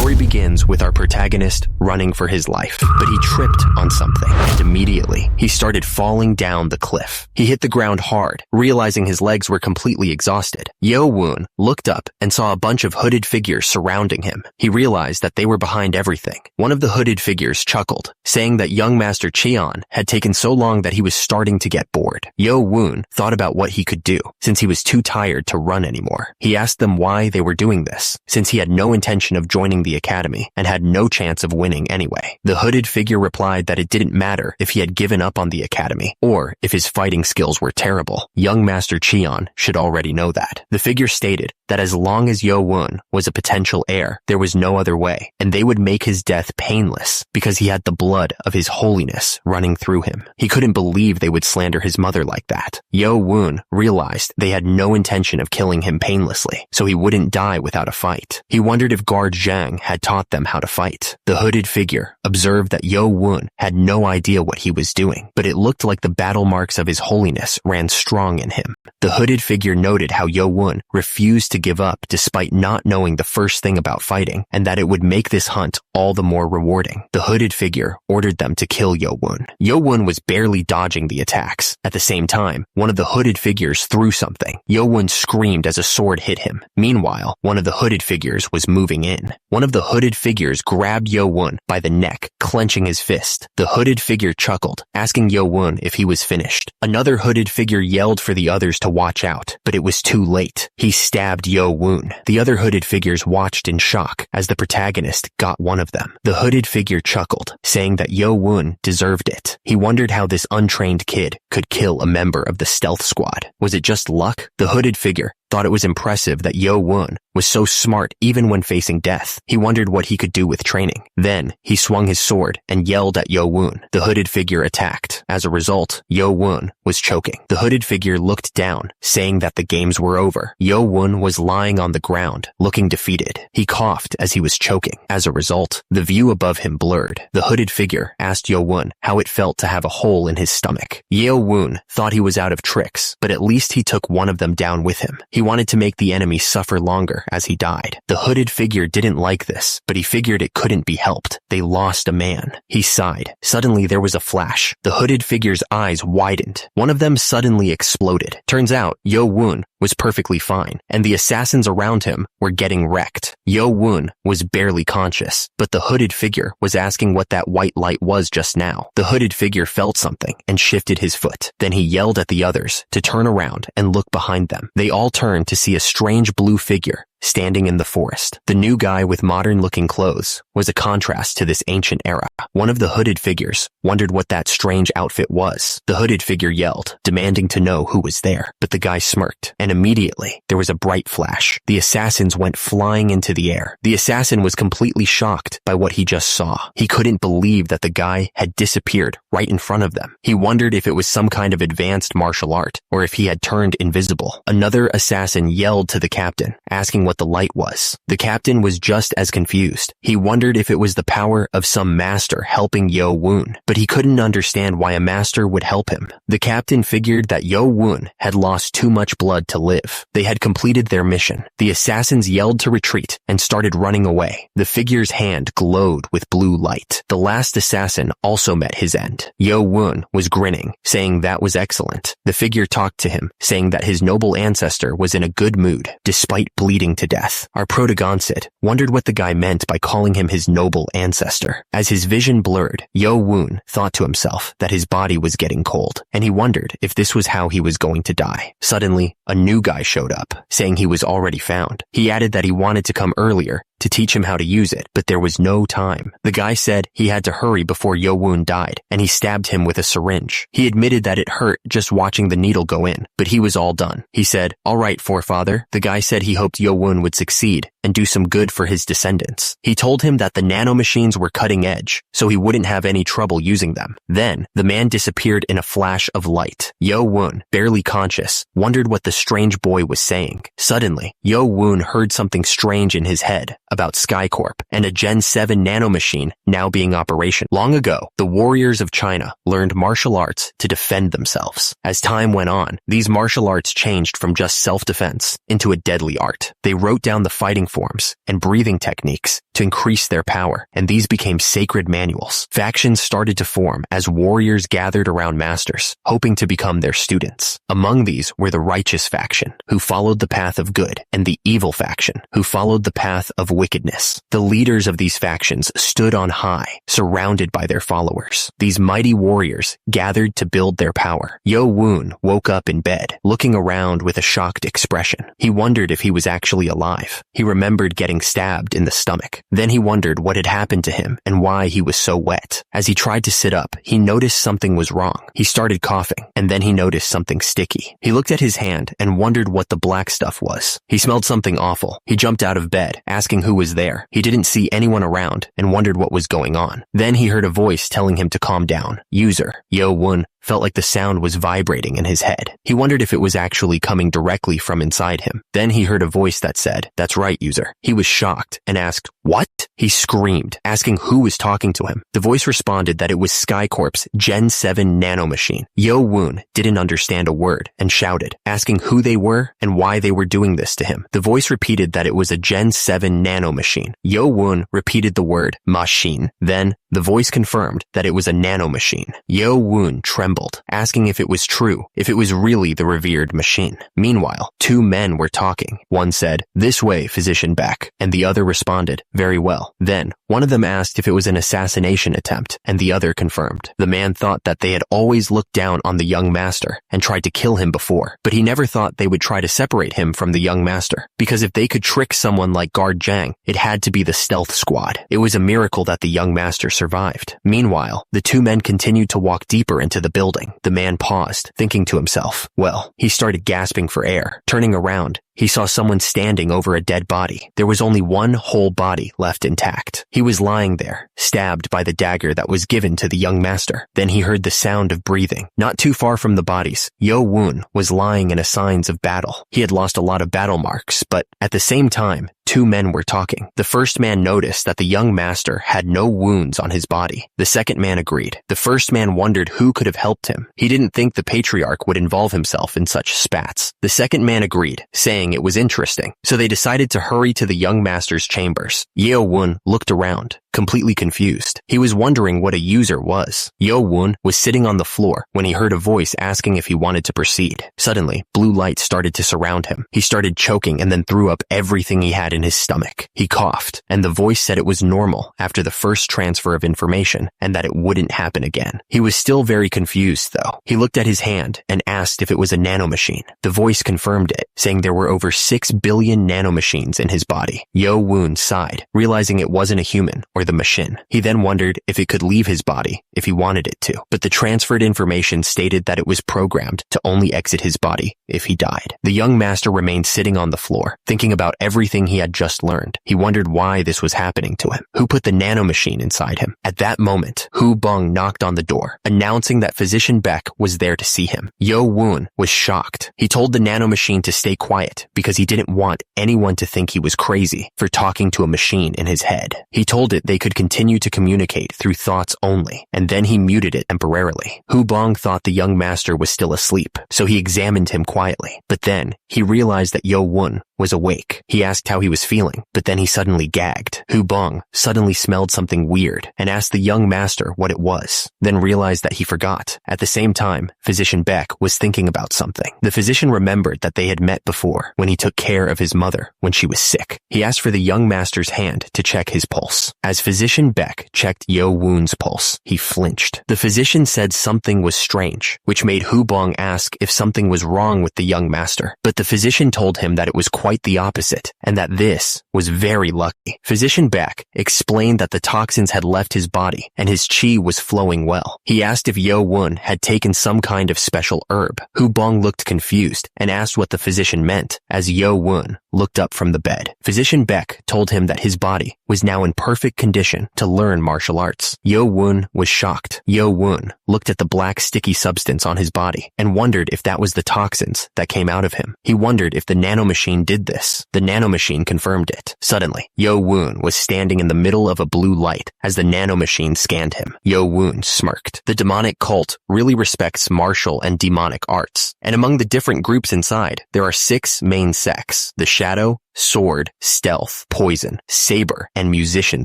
story begins with our protagonist running for his life, but he tripped on something, and immediately, he started falling down the cliff. He hit the ground hard, realizing his legs were completely exhausted. Yo-woon looked up and saw a bunch of hooded figures surrounding him. He realized that they were behind everything. One of the hooded figures chuckled, saying that young Master Cheon had taken so long that he was starting to get bored. Yo-woon thought about what he could do, since he was too tired to run anymore. He asked them why they were doing this, since he had no intention of joining the academy and had no chance of winning anyway. The hooded figure replied that it didn't matter if he had given up on the academy or if his fighting skills were terrible. Young Master Cheon should already know that. The figure stated that as long as Yo-woon was a potential heir, there was no other way, and they would make his death painless because he had the blood of his holiness running through him. He couldn't believe they would slander his mother like that. Yo-woon realized they had no intention of killing him painlessly, so he wouldn't die without a fight. He wondered if guard Zhang had taught them how to fight. The hooded figure observed that Yo-woon had no idea what he was doing, but it looked like the battle marks of his holiness ran strong in him. The hooded figure noted how Yo-woon refused to give up despite not knowing the first thing about fighting, and that it would make this hunt all the more rewarding. The hooded figure ordered them to kill Yo-woon. Yo-woon was barely dodging the attacks. At the same time, one of the hooded figures threw something. Yo-woon screamed as a sword hit him. Meanwhile, one of the hooded figures was moving in. One of the hooded figures grabbed Yo-woon by the neck, clenching his fist. The hooded figure chuckled, asking Yo-woon if he was finished. Another hooded figure yelled for the others to watch out, but it was too late. He stabbed Yo-woon. The other hooded figures watched in shock as the protagonist got one of them. The hooded figure chuckled, saying that Yo-woon deserved it. He wondered how this untrained kid could kill a member of the stealth squad. Was it just luck? The hooded figure thought it was impressive that Yo-woon was so smart even when facing death. He wondered what he could do with training. Then, he swung his sword and yelled at Yo-woon. The hooded figure attacked. As a result, Yo-woon was choking. The hooded figure looked down, saying that the games were over. Yo-woon was lying on the ground, looking defeated. He coughed as he was choking. As a result, the view above him blurred. The hooded figure asked Yo-woon how it felt to have a hole in his stomach. Yo-woon thought he was out of tricks, but at least he took one of them down with him. He wanted to make the enemy suffer longer as he died. The hooded figure didn't like this, but he figured it couldn't be helped. They lost a man. He sighed. Suddenly there was a flash. The hooded figure's eyes widened. One of them suddenly exploded. Turns out, Yo-woon was perfectly fine, and the assassins around him were getting wrecked. Yo-woon was barely conscious, but the hooded figure was asking what that white light was just now. The hooded figure felt something and shifted his foot. Then he yelled at the others to turn around and look behind them. They all turned to see a strange blue figure standing in the forest. The new guy with modern-looking clothes was a contrast to this ancient era. One of the hooded figures wondered what that strange outfit was. The hooded figure yelled, demanding to know who was there, but the guy smirked, and immediately there was a bright flash. The assassins went flying into the air. The assassin was completely shocked by what he just saw. He couldn't believe that the guy had disappeared right in front of them. He wondered if it was some kind of advanced martial art, or if he had turned invisible. Another assassin yelled to the captain, asking what the light was. The captain was just as confused. He wondered if it was the power of some master helping Yo-woon, but he couldn't understand why a master would help him. The captain figured that Yo-woon had lost too much blood to live. They had completed their mission. The assassins yelled to retreat and started running away. The figure's hand glowed with blue light. The last assassin also met his end. Yo-woon was grinning, saying that was excellent. The figure talked to him, saying that his noble ancestor was in a good mood, despite bleeding to death. Our protagonist wondered what the guy meant by calling him his noble ancestor. As his vision blurred, Yo-woon thought to himself that his body was getting cold, and he wondered if this was how he was going to die. Suddenly, a new guy showed up, saying he was already found. He added that he wanted to come earlier to teach him how to use it, but there was no time. The guy said he had to hurry before Yo-woon died, and he stabbed him with a syringe. He admitted that it hurt just watching the needle go in, but he was all done. He said, "All right, forefather." The guy said he hoped Yo-woon would succeed and do some good for his descendants. He told him that the nanomachines were cutting edge, so he wouldn't have any trouble using them. Then, the man disappeared in a flash of light. Yo-woon, barely conscious, wondered what the strange boy was saying. Suddenly, Yo-woon heard something strange in his head. about SkyCorp and a Gen 7 nanomachine now being operational. Long ago, the warriors of China learned martial arts to defend themselves. As time went on, these martial arts changed from just self-defense into a deadly art. They wrote down the fighting forms and breathing techniques to increase their power, and these became sacred manuals. Factions started to form as warriors gathered around masters, hoping to become their students. Among these were the righteous faction, who followed the path of good, and the evil faction, who followed the path of wickedness. The leaders of these factions stood on high, surrounded by their followers. These mighty warriors gathered to build their power. Yo Woon woke up in bed, looking around with a shocked expression. He wondered if he was actually alive. He remembered getting stabbed in the stomach. Then he wondered what had happened to him and why he was so wet. As he tried to sit up, he noticed something was wrong. He started coughing, and then he noticed something sticky. He looked at his hand and wondered what the black stuff was. He smelled something awful. He jumped out of bed, asking who was there. He didn't see anyone around and wondered what was going on. Then he heard a voice telling him to calm down. User, Yo Woon, felt like the sound was vibrating in his head. He wondered if it was actually coming directly from inside him. Then he heard a voice that said, "That's right, user." He was shocked and asked, "What?" He screamed, asking who was talking to him. The voice responded that it was SkyCorp's Gen 7 nanomachine. Yo Woon didn't understand a word and shouted, asking who they were and why they were doing this to him. The voice repeated that it was a Gen 7 nanomachine. Yo Woon repeated the word machine. Then the voice confirmed that it was a nanomachine. Yo Woon trembled, asking if it was true, if it was really the revered machine. Meanwhile, two men were talking. One said, "This way, Physician Beck," and the other responded, "Very well." Then, one of them asked if it was an assassination attempt, and the other confirmed. The man thought that they had always looked down on the young master and tried to kill him before, but he never thought they would try to separate him from the young master, because if they could trick someone like Guard Zhang, it had to be the stealth squad. It was a miracle that the young master survived. Meanwhile, the two men continued to walk deeper into the building. The man paused, thinking to himself. Well, he started gasping for air. Turning around, he saw someone standing over a dead body. There was only one whole body left intact. He was lying there, stabbed by the dagger that was given to the young master. Then he heard the sound of breathing. Not too far from the bodies, Yo Woon was lying in a signs of battle. He had lost a lot of battle marks, but at the same time, two men were talking. The first man noticed that the young master had no wounds on his body. The second man agreed. The first man wondered who could have helped him. He didn't think the patriarch would involve himself in such spats. The second man agreed, saying it was interesting. So they decided to hurry to the young master's chambers. Yo Woon looked around, completely confused. He was wondering what a user was. Yo Woon was sitting on the floor when he heard a voice asking if he wanted to proceed. Suddenly, blue light started to surround him. He started choking and then threw up everything he had in his stomach. He coughed, and the voice said it was normal after the first transfer of information and that it wouldn't happen again. He was still very confused, though. He looked at his hand and asked if it was a nanomachine. The voice confirmed it, saying there were over 6 billion nanomachines in his body. Yo Woon sighed, realizing it wasn't a human or the machine. He then wondered if it could leave his body if he wanted it to, but the transferred information stated that it was programmed to only exit his body if he died. The young master remained sitting on the floor, thinking about everything he had just learned. He wondered why this was happening to him. Who put the nanomachine inside him? At that moment, Hu Bong knocked on the door, announcing that Physician Beck was there to see him. Yo Woon was shocked. He told the nanomachine to stay quiet because he didn't want anyone to think he was crazy for talking to a machine in his head. He told it they could continue to communicate through thoughts only, and then he muted it temporarily. Hu Bong thought the young master was still asleep, so he examined him quietly. But then, he realized that Yo Woon was awake. He asked how he was feeling, but then he suddenly gagged. Hu Bong suddenly smelled something weird and asked the young master what it was, then realized that he forgot. At the same time, Physician Beck was thinking about something. The physician remembered that they had met before when he took care of his mother when she was sick. He asked for the young master's hand to check his pulse. As Physician Beck checked Yo Woon's pulse, he flinched. The physician said something was strange, which made Hu Bong ask if something was wrong with the young master. But the physician told him that it was quite the opposite, and that this was very lucky. Physician Beck explained that the toxins had left his body, and his qi was flowing well. He asked if Yo Woon had taken some kind of special herb. Hu Bong looked confused, and asked what the physician meant, as Yo Woon looked up from the bed. Physician Beck told him that his body was now in perfect condition condition to learn martial arts. Yo-woon was shocked. Yo-woon looked at the black sticky substance on his body and wondered if that was the toxins that came out of him. He wondered if the nanomachine did this. The nanomachine confirmed it. Suddenly, Yo-woon was standing in the middle of a blue light as the nanomachine scanned him. Yo-woon smirked. The demonic cult really respects martial and demonic arts, and among the different groups inside, there are 6 main sects: the shadow, sword, stealth, poison, saber, and musician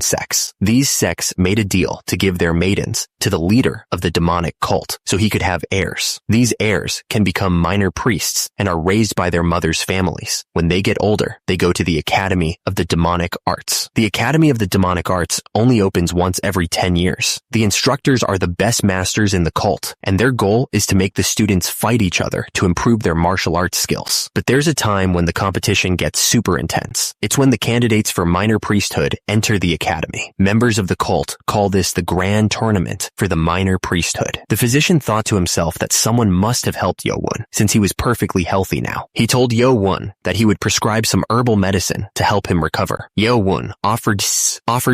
sects. These sects made a deal to give their maidens to the leader of the demonic cult so he could have heirs. These heirs can become minor priests and are raised by their mothers' families. When they get older, they go to the Academy of the Demonic Arts. The Academy of the Demonic Arts only opens once every 10 years. The instructors are the best masters in the cult, and their goal is to make the students fight each other to improve their martial arts skills. But there's a time when the competition gets super intense. It's when the candidates for minor priesthood enter the academy. Members of the cult call this the grand tournament for the minor priesthood. The physician thought to himself that someone must have helped Yo-woon, since he was perfectly healthy now. He told Yo-woon that he would prescribe some herbal medicine to help him recover. Yo-woon offered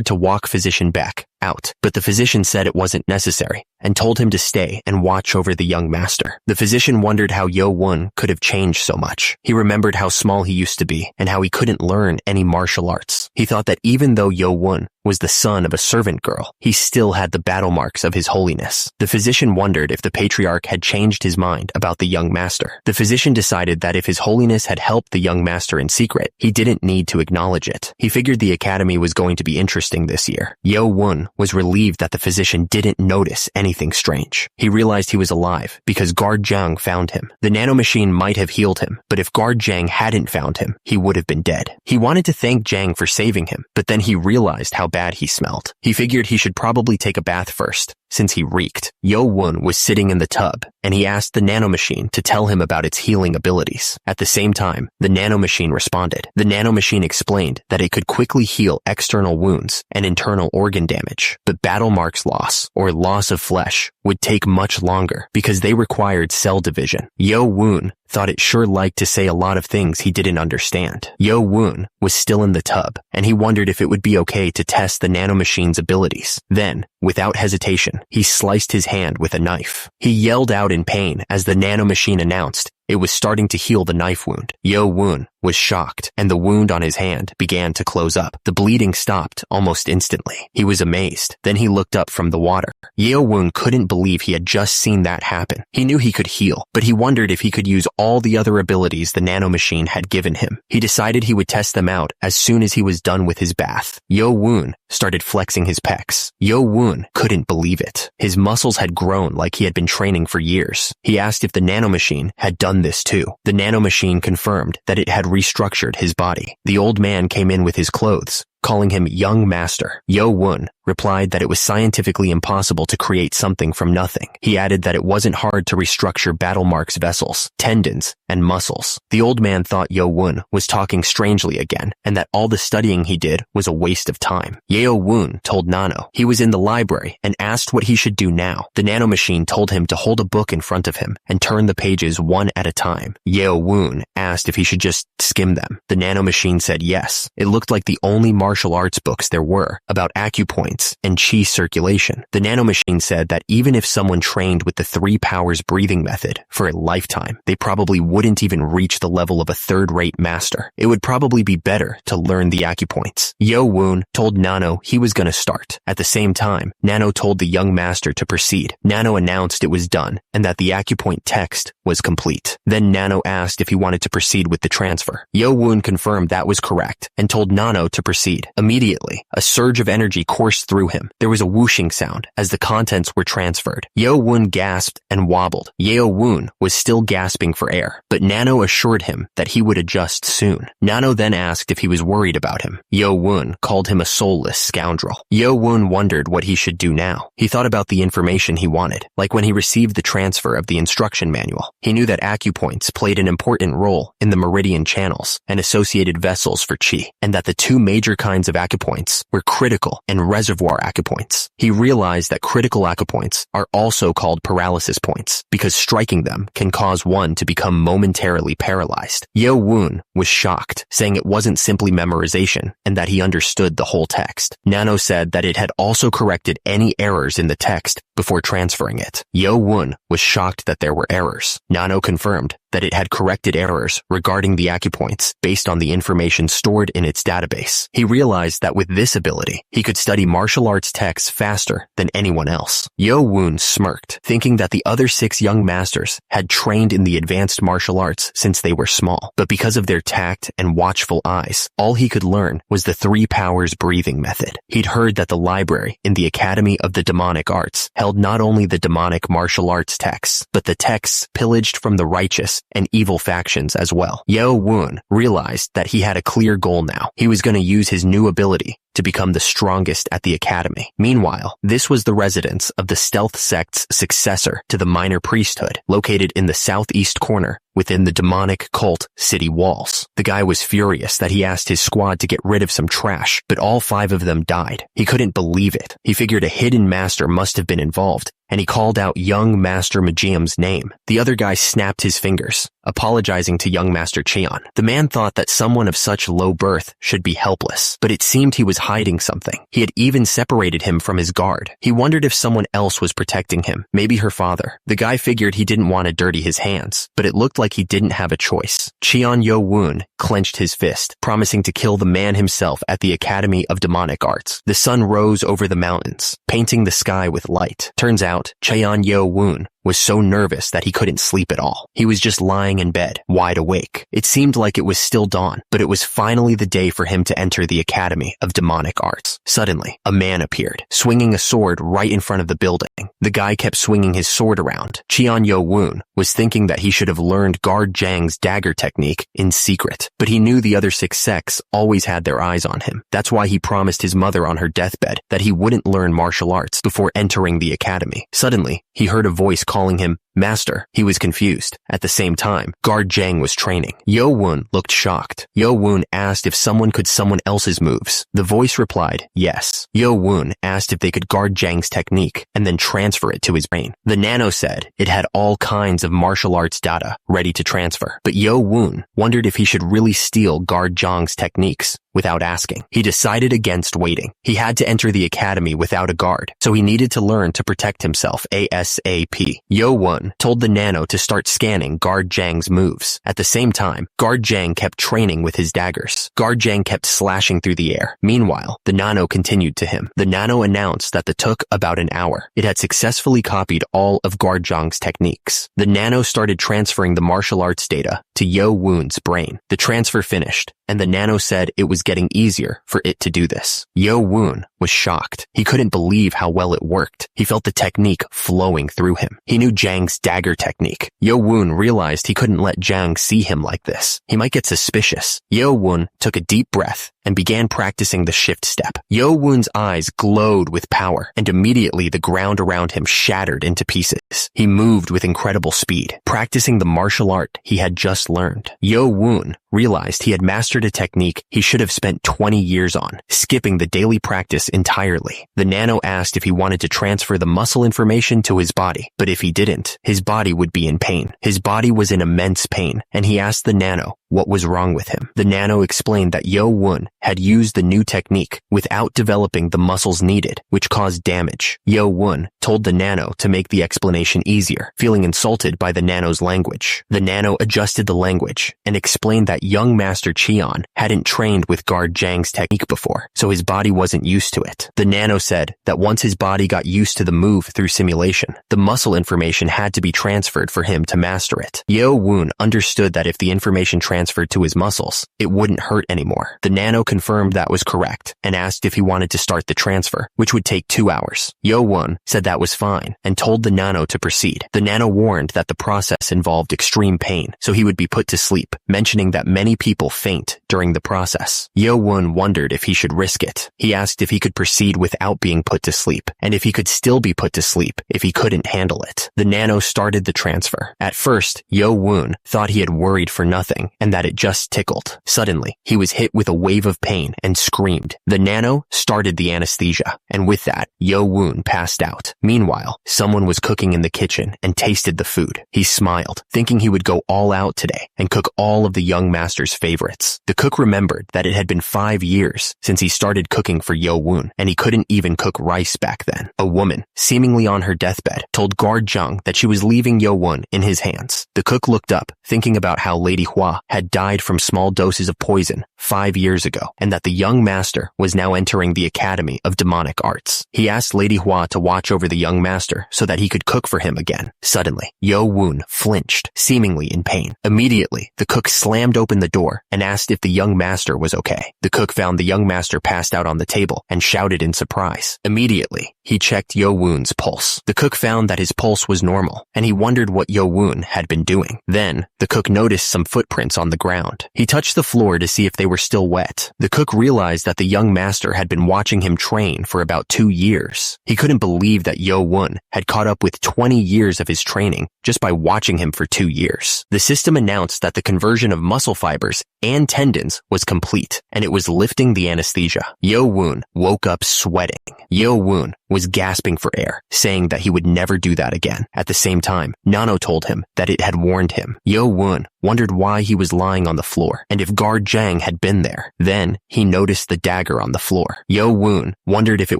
to walk physician back out, but the physician said it wasn't necessary and told him to stay and watch over the young master. The physician wondered how Yo-woon could have changed so much. He remembered how small he used to be and how he couldn't learn any martial arts. He thought that even though Yo-woon was the son of a servant girl, he still had the battle marks of his holiness. The physician wondered if the patriarch had changed his mind about the young master. The physician decided that if his holiness had helped the young master in secret, he didn't need to acknowledge it. He figured the academy was going to be interesting this year. Yo-woon was relieved that the physician didn't notice anything strange. He realized he was alive because Guard Zhang found him. The nanomachine might have healed him, but if Guard Zhang hadn't found him, he would have been dead. He wanted to thank Zhang for saving him, but then he realized how bad he smelled. He figured he should probably take a bath first, since he reeked. Yo-woon was sitting in the tub, and he asked the nanomachine to tell him about its healing abilities. At the same time, the nanomachine responded. The nanomachine explained that it could quickly heal external wounds and internal organ damage, but battle marks loss, or loss of flesh, would take much longer because they required cell division. Yo-woon thought it sure liked to say a lot of things he didn't understand. Yo-woon was still in the tub, and he wondered if it would be okay to test the nanomachine's abilities. Then, without hesitation, he sliced his hand with a knife. He yelled out in pain as the nanomachine announced it was starting to heal the knife wound. Yo-woon was shocked, and the wound on his hand began to close up. The bleeding stopped almost instantly. He was amazed. Then he looked up from the water. Yo-woon couldn't believe he had just seen that happen. He knew he could heal, but he wondered if he could use all the other abilities the nanomachine had given him. He decided he would test them out as soon as he was done with his bath. Yo-woon started flexing his pecs. Yo-woon couldn't believe it. His muscles had grown like he had been training for years. He asked if the nanomachine had done this too. The nanomachine confirmed that it had restructured his body. The old man came in with his clothes, calling him young master. Yo-woon replied that it was scientifically impossible to create something from nothing. He added that it wasn't hard to restructure battle marks vessels, tendons, and muscles. The old man thought Yo-woon was talking strangely again, and that all the studying he did was a waste of time. Yo-woon told Nano he was in the library and asked what he should do now. The nanomachine told him to hold a book in front of him and turn the pages one at a time. Yo-woon asked if he should just skim them. The nanomachine said yes. It looked like the only martial arts books there were about acupoints and chi circulation. The nanomachine said that even if someone trained with the 3 powers breathing method for a lifetime, they probably wouldn't even reach the level of a third-rate master. It would probably be better to learn the acupoints. Yo-woon told Nano he was going to start. At the same time, Nano told the young master to proceed. Nano announced it was done and that the acupoint text was complete. Then Nano asked if he wanted to proceed with the transfer. Yo-woon confirmed that was correct and told Nano to proceed. Immediately, a surge of energy coursed through him. There was a whooshing sound as the contents were transferred. Yo-woon gasped and wobbled. Yo-woon was still gasping for air, but Nano assured him that he would adjust soon. Nano then asked if he was worried about him. Yo-woon called him a soulless scoundrel. Yo-woon wondered what he should do now. He thought about the information he wanted, like when he received the transfer of the instruction manual. He knew that acupoints played an important role in the meridian channels and associated vessels for chi, and that the 2 major kinds of acupoints were critical and reservoir acupoints. He realized that critical acupoints are also called paralysis points because striking them can cause one to become momentarily paralyzed. Yo Woon was shocked, saying it wasn't simply memorization and that he understood the whole text. Nano said that it had also corrected any errors in the text before transferring it. Yo Woon was shocked that there were errors. Nano confirmed that it had corrected errors regarding the acupoints based on the information stored in its database. He realized that with this ability, he could study martial arts texts faster than anyone else. Yo Woon smirked, thinking that the other 6 young masters had trained in the advanced martial arts since they were small, but because of their tact and watchful eyes, all he could learn was the 3 powers breathing method. He'd heard that the library in the Academy of the Demonic Arts held not only the demonic martial arts texts, but the texts pillaged from the righteous and evil factions as well. Yo Woon realized that he had a clear goal now. He was going to use his new ability to become the strongest at the academy. Meanwhile, this was the residence of the stealth sect's successor to the minor priesthood, located in the southeast corner within the demonic cult city walls. The guy was furious that he asked his squad to get rid of some trash, but all 5 of them died. He couldn't believe it. He figured a hidden master must have been involved, and he called out young Master Majium's name. The other guy snapped his fingers, apologizing to young Master Cheon. The man thought that someone of such low birth should be helpless, but it seemed he was hiding something. He had even separated him from his guard. He wondered if someone else was protecting him, maybe her father. The guy figured he didn't want to dirty his hands, but it looked like he didn't have a choice. Cheon Yo Woon clenched his fist, promising to kill the man himself at the Academy of Demonic Arts. The sun rose over the mountains, painting the sky with light. Turns out, Cheon Yo Woon was so nervous that he couldn't sleep at all. He was just lying in bed, wide awake. It seemed like it was still dawn, but it was finally the day for him to enter the Academy of Demonic Arts. Suddenly, a man appeared, swinging a sword right in front of the building. The guy kept swinging his sword around. Cheon Yo Woon was thinking that he should have learned Guard Jang's dagger technique in secret, but he knew the other 6 sects always had their eyes on him. That's why he promised his mother on her deathbed that he wouldn't learn martial arts before entering the academy. Suddenly, he heard a voice calling him Master. He was confused. At the same time, Guard Jang was training. Yo Woon looked shocked. Yo Woon asked if someone could someone else's moves. The voice replied, yes. Yo Woon asked if they could guard Jang's technique and then transfer it to his brain. The nano said it had all kinds of martial arts data ready to transfer, but Yo Woon wondered if he should really steal Guard Jang's techniques without asking. He decided against waiting. He had to enter the academy without a guard, so he needed to learn to protect himself ASAP. Yo Woon told the nano to start scanning Guard Jang's moves. At the same time, Guard Jang kept training with his daggers. Guard Jang kept slashing through the air. Meanwhile, the nano continued to him. The nano announced that it took about an hour. It had successfully copied all of Guard Jang's techniques. The nano started transferring the martial arts data to Yo Woon's brain. The transfer finished, and the nano said it was getting easier for it to do this. Yo Woon was shocked. He couldn't believe how well it worked. He felt the technique flowing through him. He knew Jang's dagger technique. Yo Woon realized he couldn't let Jang see him like this. He might get suspicious. Yo Woon took a deep breath and began practicing the shift step. Yo Woon's eyes glowed with power, and immediately the ground around him shattered into pieces. He moved with incredible speed, practicing the martial art he had just learned. Yo Woon realized he had mastered a technique he should have spent 20 years on, skipping the daily practice entirely. The nano asked if he wanted to transfer the muscle information to his body, but if he didn't, his body would be in pain. His body was in immense pain, and he asked the nano what was wrong with him. The nano explained that Yo Woon had used the new technique without developing the muscles needed, which caused damage. Yo Woon told the nano to make the explanation easier, feeling insulted by the nano's language. The nano adjusted the language and explained that young Master Cheon hadn't trained with Guard Jang's technique before, so his body wasn't used to it. The nano said that once his body got used to the move through simulation, the muscle information had to be transferred for him to master it. Yo Woon understood that if the information transferred to his muscles, it wouldn't hurt anymore. The nano confirmed that was correct and asked if he wanted to start the transfer, which would take 2 hours. Yo Woon said that was fine and told the nano to proceed. The nano warned that the process involved extreme pain, so he would be put to sleep, mentioning that many people faint during the process. Yo-woon wondered if he should risk it. He asked if he could proceed without being put to sleep, and if he could still be put to sleep if he couldn't handle it. The nano started the transfer. At first, Yo-woon thought he had worried for nothing and that it just tickled. Suddenly, he was hit with a wave of pain and screamed. The nano started the anesthesia, and with that, Yo-woon passed out. Meanwhile, someone was cooking in the kitchen and tasted the food. He smiled, thinking he would go all out today and cook all of the young master's favorites. The cook remembered that it had been 5 years since he started cooking for Yo-woon, and he couldn't even cook rice back then. A woman, seemingly on her deathbed, told guard Jung that she was leaving Yo-woon in his hands. The cook looked up, thinking about how Lady Hua had died from small doses of poison 5 years ago, and that the young master was now entering the Academy of Demonic Arts. He asked Lady Hua to watch over the young master so that he could cook for him again. Suddenly, Yo-woon flinched, seemingly in pain. Immediately, the cook slammed open the door and asked if the young master was okay. The cook found the young master passed out on the table and shouted in surprise. Immediately, he checked Yo-woon's pulse. The cook found that his pulse was normal, and he wondered what Yo-woon had been doing. Then, the cook noticed some footprints on the ground. He touched the floor to see if they were still wet. The cook realized that the young master had been watching him train for about 2 years. He couldn't believe that Yo-woon had caught up with 20 years of his training just by watching him for 2 years. The system announced that the conversion of muscle fibers and tendons was complete, and it was lifting the anesthesia. Yo-woon woke up sweating. Yo-woon was gasping for air, saying that he would never do that again. At the same time, Nano told him that it had warned him. Yo-woon wondered why he was lying on the floor, and if guard Jang had been there. Then, he noticed the dagger on the floor. Yo-woon wondered if it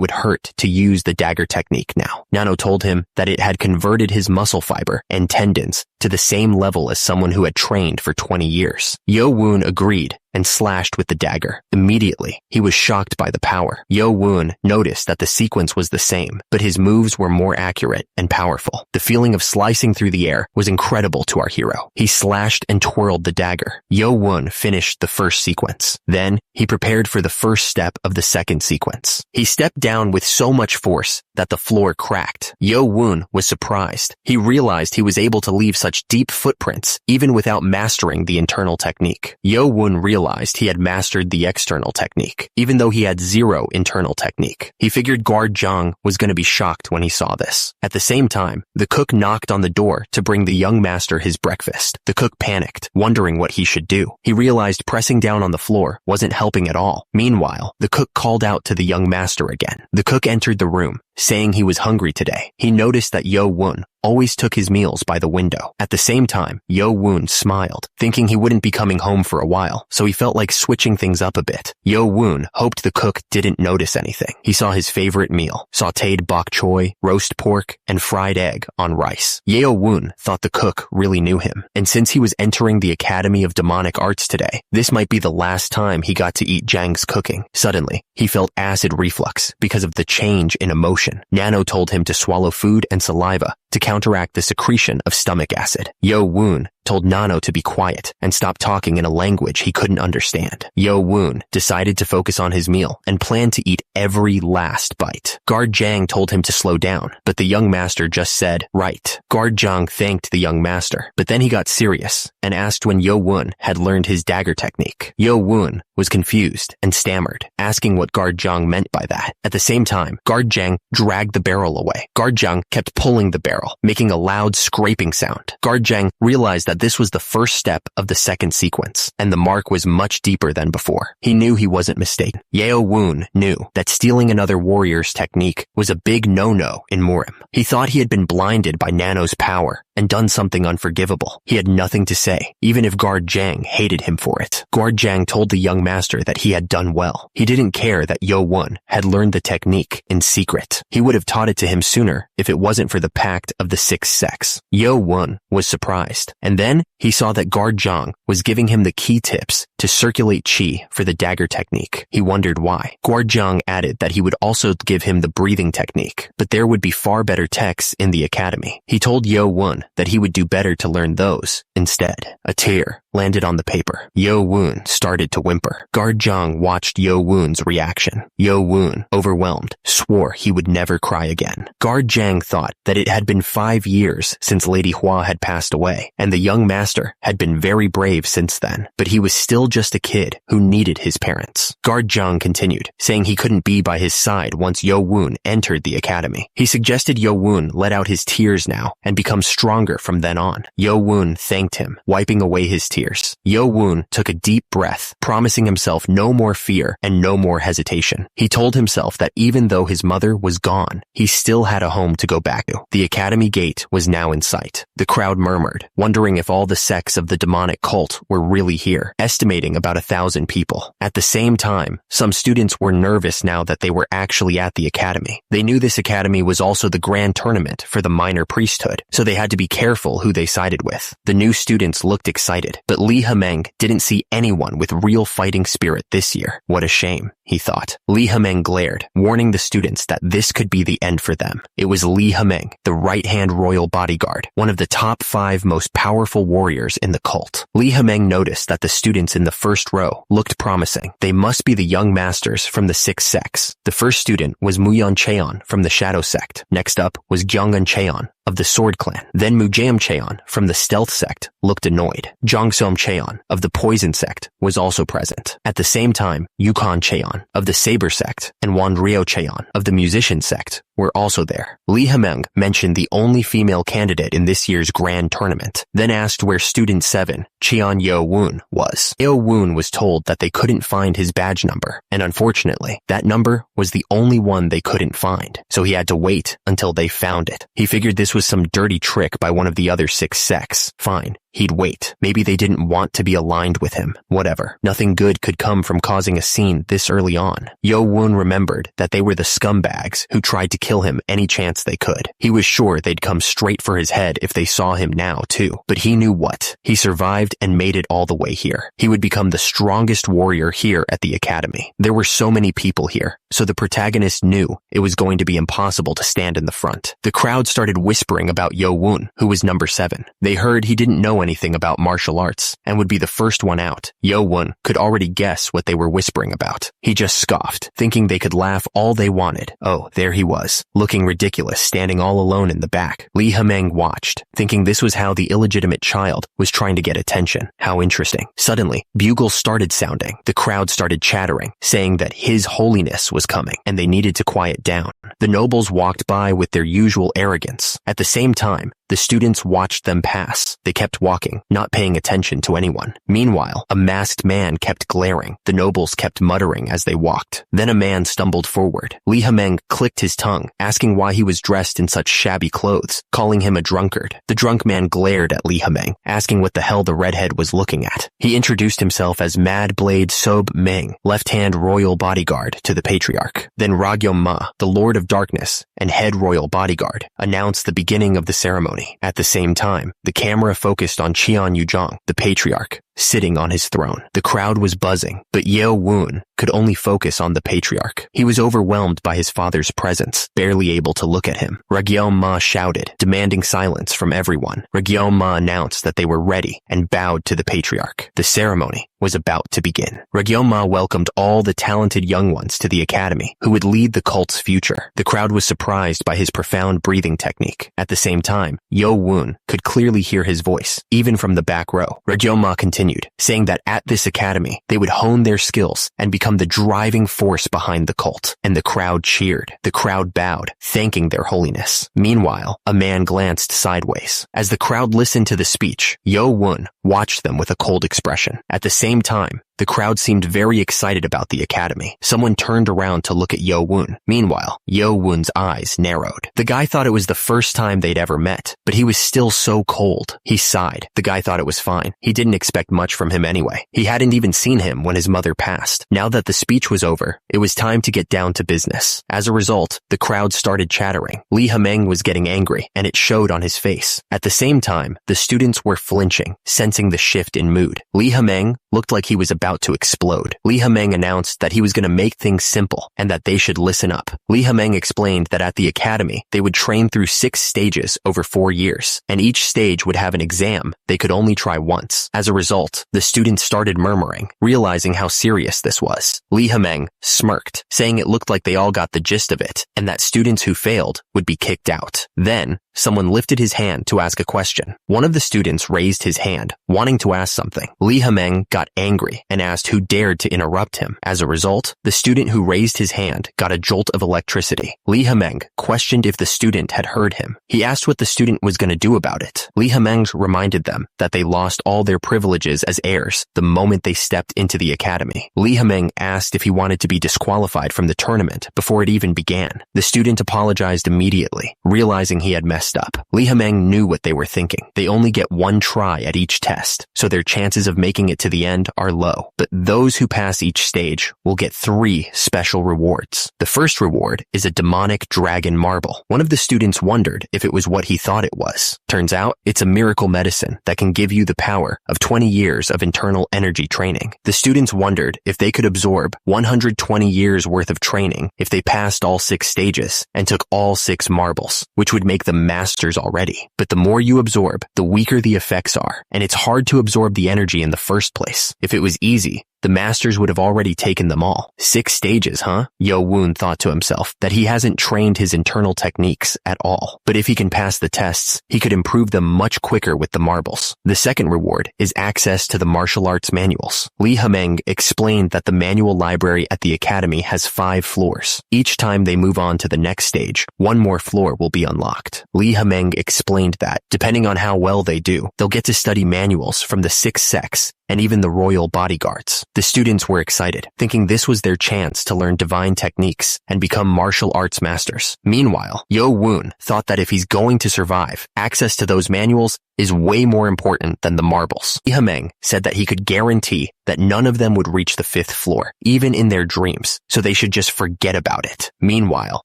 would hurt to use the dagger technique now. Nano told him that it had converted his muscle fiber and tendons to the same level as someone who had trained for 20 years. Yo-woon agreed and slashed with the dagger. Immediately, he was shocked by the power. Yo-woon noticed that the sequence was the same, but his moves were more accurate and powerful. The feeling of slicing through the air was incredible to our hero. He slashed and twirled the dagger. Yo-woon finished the first sequence. Then, he prepared for the first step of the second sequence. He stepped down with so much force that the floor cracked. Yo-woon was surprised. He realized he was able to leave such deep footprints, even without mastering the internal technique. Yo-woon realized he had mastered the external technique, even though he had 0 internal technique. He figured guard Jang was going to be shocked when he saw this. At the same time, the cook knocked on the door to bring the young master his breakfast. The cook panicked, wondering what he should do. He realized pressing down on the floor wasn't helping at all. Meanwhile, the cook called out to the young master again. The cook entered the room, saying he was hungry today. He noticed that Yo-woon always took his meals by the window. At the same time, Yo-woon smiled, thinking he wouldn't be coming home for a while, so he felt like switching things up a bit. Yo-woon hoped the cook didn't notice anything. He saw his favorite meal, sautéed bok choy, roast pork, and fried egg on rice. Yo-woon thought the cook really knew him, and since he was entering the Academy of Demonic Arts today, this might be the last time he got to eat Jang's cooking. Suddenly, he felt acid reflux because of the change in emotion. Nano told him to swallow food and saliva to counteract the secretion of stomach acid. Yo-woon told Nano to be quiet and stop talking in a language he couldn't understand. Yo-woon decided to focus on his meal and planned to eat every last bite. Guard Jang told him to slow down, but the young master just said, "Right." Guard Jang thanked the young master, but then he got serious and asked when Yo-woon had learned his dagger technique. Yo-woon was confused and stammered, asking what Guard Jang meant by that. At the same time, Guard Jang dragged the barrel away. Guard Jang kept pulling the barrel, making a loud scraping sound. Guard Jang realized that this was the first step of the second sequence, and the mark was much deeper than before. He knew he wasn't mistaken. Yo-woon knew that stealing another warrior's technique was a big no-no in Murim. He thought he had been blinded by Nano's power and done something unforgivable. He had nothing to say, even if Guard Jang hated him for it. Guard Jang told the young master that he had done well. He didn't care that Yo-woon had learned the technique in secret. He would have taught it to him sooner if it wasn't for the pact of the sixth sex. Yo-woon was surprised, and then he saw that Guard Jang was giving him the key tips to circulate chi for the dagger technique. He wondered why. Guard Jang added that he would also give him the breathing technique, but there would be far better texts in the academy. He told Yo-woon that he would do better to learn those instead. A tear landed on the paper. Yo-woon started to whimper. Guard Jang watched Yo-woon's reaction. Yo-woon, overwhelmed, swore he would never cry again. Guard Zhang thought that it had been 5 years since Lady Hua had passed away, and the young master had been very brave since then, but he was still just a kid who needed his parents. Guard Zhang continued, saying he couldn't be by his side once Yo Woon entered the academy. He suggested Yo Woon let out his tears now and become stronger from then on. Yo Woon thanked him, wiping away his tears. Yo Woon took a deep breath, promising himself no more fear and no more hesitation. He told himself that even though his mother was gone, he still had a home to go back to. The academy gate was now in sight. The crowd murmured, wondering if all the sects of the demonic cult were really here, estimating about 1,000 people. At the same time, some students were nervous now that they were actually at the academy. They knew this academy was also the grand tournament for the minor priesthood, so they had to be careful who they sided with. The new students looked excited, but Li Hemeng didn't see anyone with real fighting spirit this year. What a shame, he thought. Li Hemeng glared, warning the students that this could be the end for them. It was Li Hemeng, the right-hand royal bodyguard, one of the top 5 most powerful warriors in the cult. Li Hemeng noticed that the students in the first row looked promising. They must be the young masters from the 6 sects. The first student was Muyan Cheon from the Shadow sect. Next up was Gyeongun Cheon of the Sword Clan. Then Mujaem Cheon from the Stealth sect looked annoyed. Jongsom Cheon of the Poison sect was also present. At the same time, Yukon Cheon of the Saber sect and Wanrio Cheon of the Musician sect were also there. Li Hemeng mentioned the only female candidate in this year's grand tournament, then asked where student 7, Cheon Yo Woon, was. Yo Woon was told that they couldn't find his badge number, and unfortunately, that number was the only one they couldn't find, so he had to wait until they found it. He figured this was some dirty trick by one of the other 6 sects. Fine. He'd wait. Maybe they didn't want to be aligned with him. Whatever. Nothing good could come from causing a scene this early on. Yo Woon remembered that they were the scumbags who tried to kill him any chance they could. He was sure they'd come straight for his head if they saw him now, too. But he knew what. He survived and made it all the way here. He would become the strongest warrior here at the academy. There were so many people here, so the protagonist knew it was going to be impossible to stand in the front. The crowd started whispering about Yo Woon, who was number 7. They heard he didn't know anything about martial arts and would be the first one out. Yo Woon could already guess what they were whispering about. He just scoffed, thinking they could laugh all they wanted. Oh, there he was, looking ridiculous, standing all alone in the back. Li Hemeng watched, thinking this was how the illegitimate child was trying to get attention. How interesting. Suddenly, bugles started sounding. The crowd started chattering, saying that His Holiness was coming, and they needed to quiet down. The nobles walked by with their usual arrogance. At the same time, the students watched them pass. They kept walking, not paying attention to anyone. Meanwhile, a masked man kept glaring. The nobles kept muttering as they walked. Then a man stumbled forward. Li Hemeng clicked his tongue, asking why he was dressed in such shabby clothes, calling him a drunkard. The drunk man glared at Li Hemeng, asking what the hell the redhead was looking at. He introduced himself as Mad Blade Sob Meng, left-hand royal bodyguard to the patriarch. Then Ragyom Ma, the Lord of Darkness and head royal bodyguard, announced the beginning of the ceremony. At the same time, the camera focused on Cheon Yujong, the patriarch, sitting on his throne. The crowd was buzzing, but Yo Woon could only focus on the patriarch. He was overwhelmed by his father's presence, barely able to look at him. Ragyom Ma shouted, demanding silence from everyone. Ragyom Ma announced that they were ready and bowed to the patriarch. The ceremony was about to begin. Ragyom Ma welcomed all the talented young ones to the academy who would lead the cult's future. The crowd was surprised by his profound breathing technique. At the same time, Yo Woon could clearly hear his voice, even from the back row. Ragyom Ma continued, saying that at this academy, they would hone their skills and become the driving force behind the cult. And the crowd cheered. The crowd bowed, thanking their holiness. Meanwhile, a man glanced sideways. As the crowd listened to the speech, Yo Woon watched them with a cold expression. At the same time, the crowd seemed very excited about the academy. Someone turned around to look at Yo Woon. Meanwhile, Yo Woon's eyes narrowed. The guy thought it was the first time they'd ever met, but he was still so cold. He sighed. The guy thought it was fine. He didn't expect much from him anyway. He hadn't even seen him when his mother passed. Now that the speech was over, it was time to get down to business. As a result, the crowd started chattering. Li Hemeng was getting angry, and it showed on his face. At the same time, the students were flinching, sensing the shift in mood. Li Hemeng looked like he was about about to explode. Lee Ha-meng announced that he was going to make things simple and that they should listen up. Lee Ha-meng explained that at the academy, they would train through 6 stages over 4 years, and each stage would have an exam they could only try once. As a result, the students started murmuring, realizing how serious this was. Lee Ha-meng smirked, saying it looked like they all got the gist of it, and that students who failed would be kicked out. Then, someone lifted his hand to ask a question. One of the students raised his hand, wanting to ask something. Lee Ha-meng got angry and asked who dared to interrupt him. As a result, the student who raised his hand got a jolt of electricity. Lee Ha-meng questioned if the student had heard him. He asked what the student was going to do about it. Lee Ha-meng reminded them that they lost all their privileges as heirs the moment they stepped into the academy. Lee Ha-meng asked if he wanted to be disqualified from the tournament before it even began. The student apologized immediately, realizing he had messed up. Lee Ha-meng knew what they were thinking. They only get one try at each test, so their chances of making it to the end are low. But those who pass each stage will get 3 special rewards. The first reward is a demonic dragon marble. One of the students wondered if it was what he thought it was. Turns out, it's a miracle medicine that can give you the power of 20 years of internal energy training. The students wondered if they could absorb 120 years worth of training if they passed all 6 stages and took all 6 marbles, which would make them masters already. But the more you absorb, the weaker the effects are, and it's hard to absorb the energy in the first place. If it was easy, the masters would have already taken them all. 6 stages, huh? Yo Woon thought to himself that he hasn't trained his internal techniques at all. But if he can pass the tests, he could improve them much quicker with the marbles. The second reward is access to the martial arts manuals. Lee Ha-meng explained that the manual library at the academy has 5 floors. Each time they move on to the next stage, 1 more floor will be unlocked. Lee Ha-meng explained that, depending on how well they do, they'll get to study manuals from the 6 sects and even the royal bodyguards. The students were excited, thinking this was their chance to learn divine techniques and become martial arts masters. Meanwhile, Yo Woon thought that if he's going to survive, access to those manuals is way more important than the marbles. Lee Ha-meng said that he could guarantee that none of them would reach the 5th floor, even in their dreams, so they should just forget about it. Meanwhile,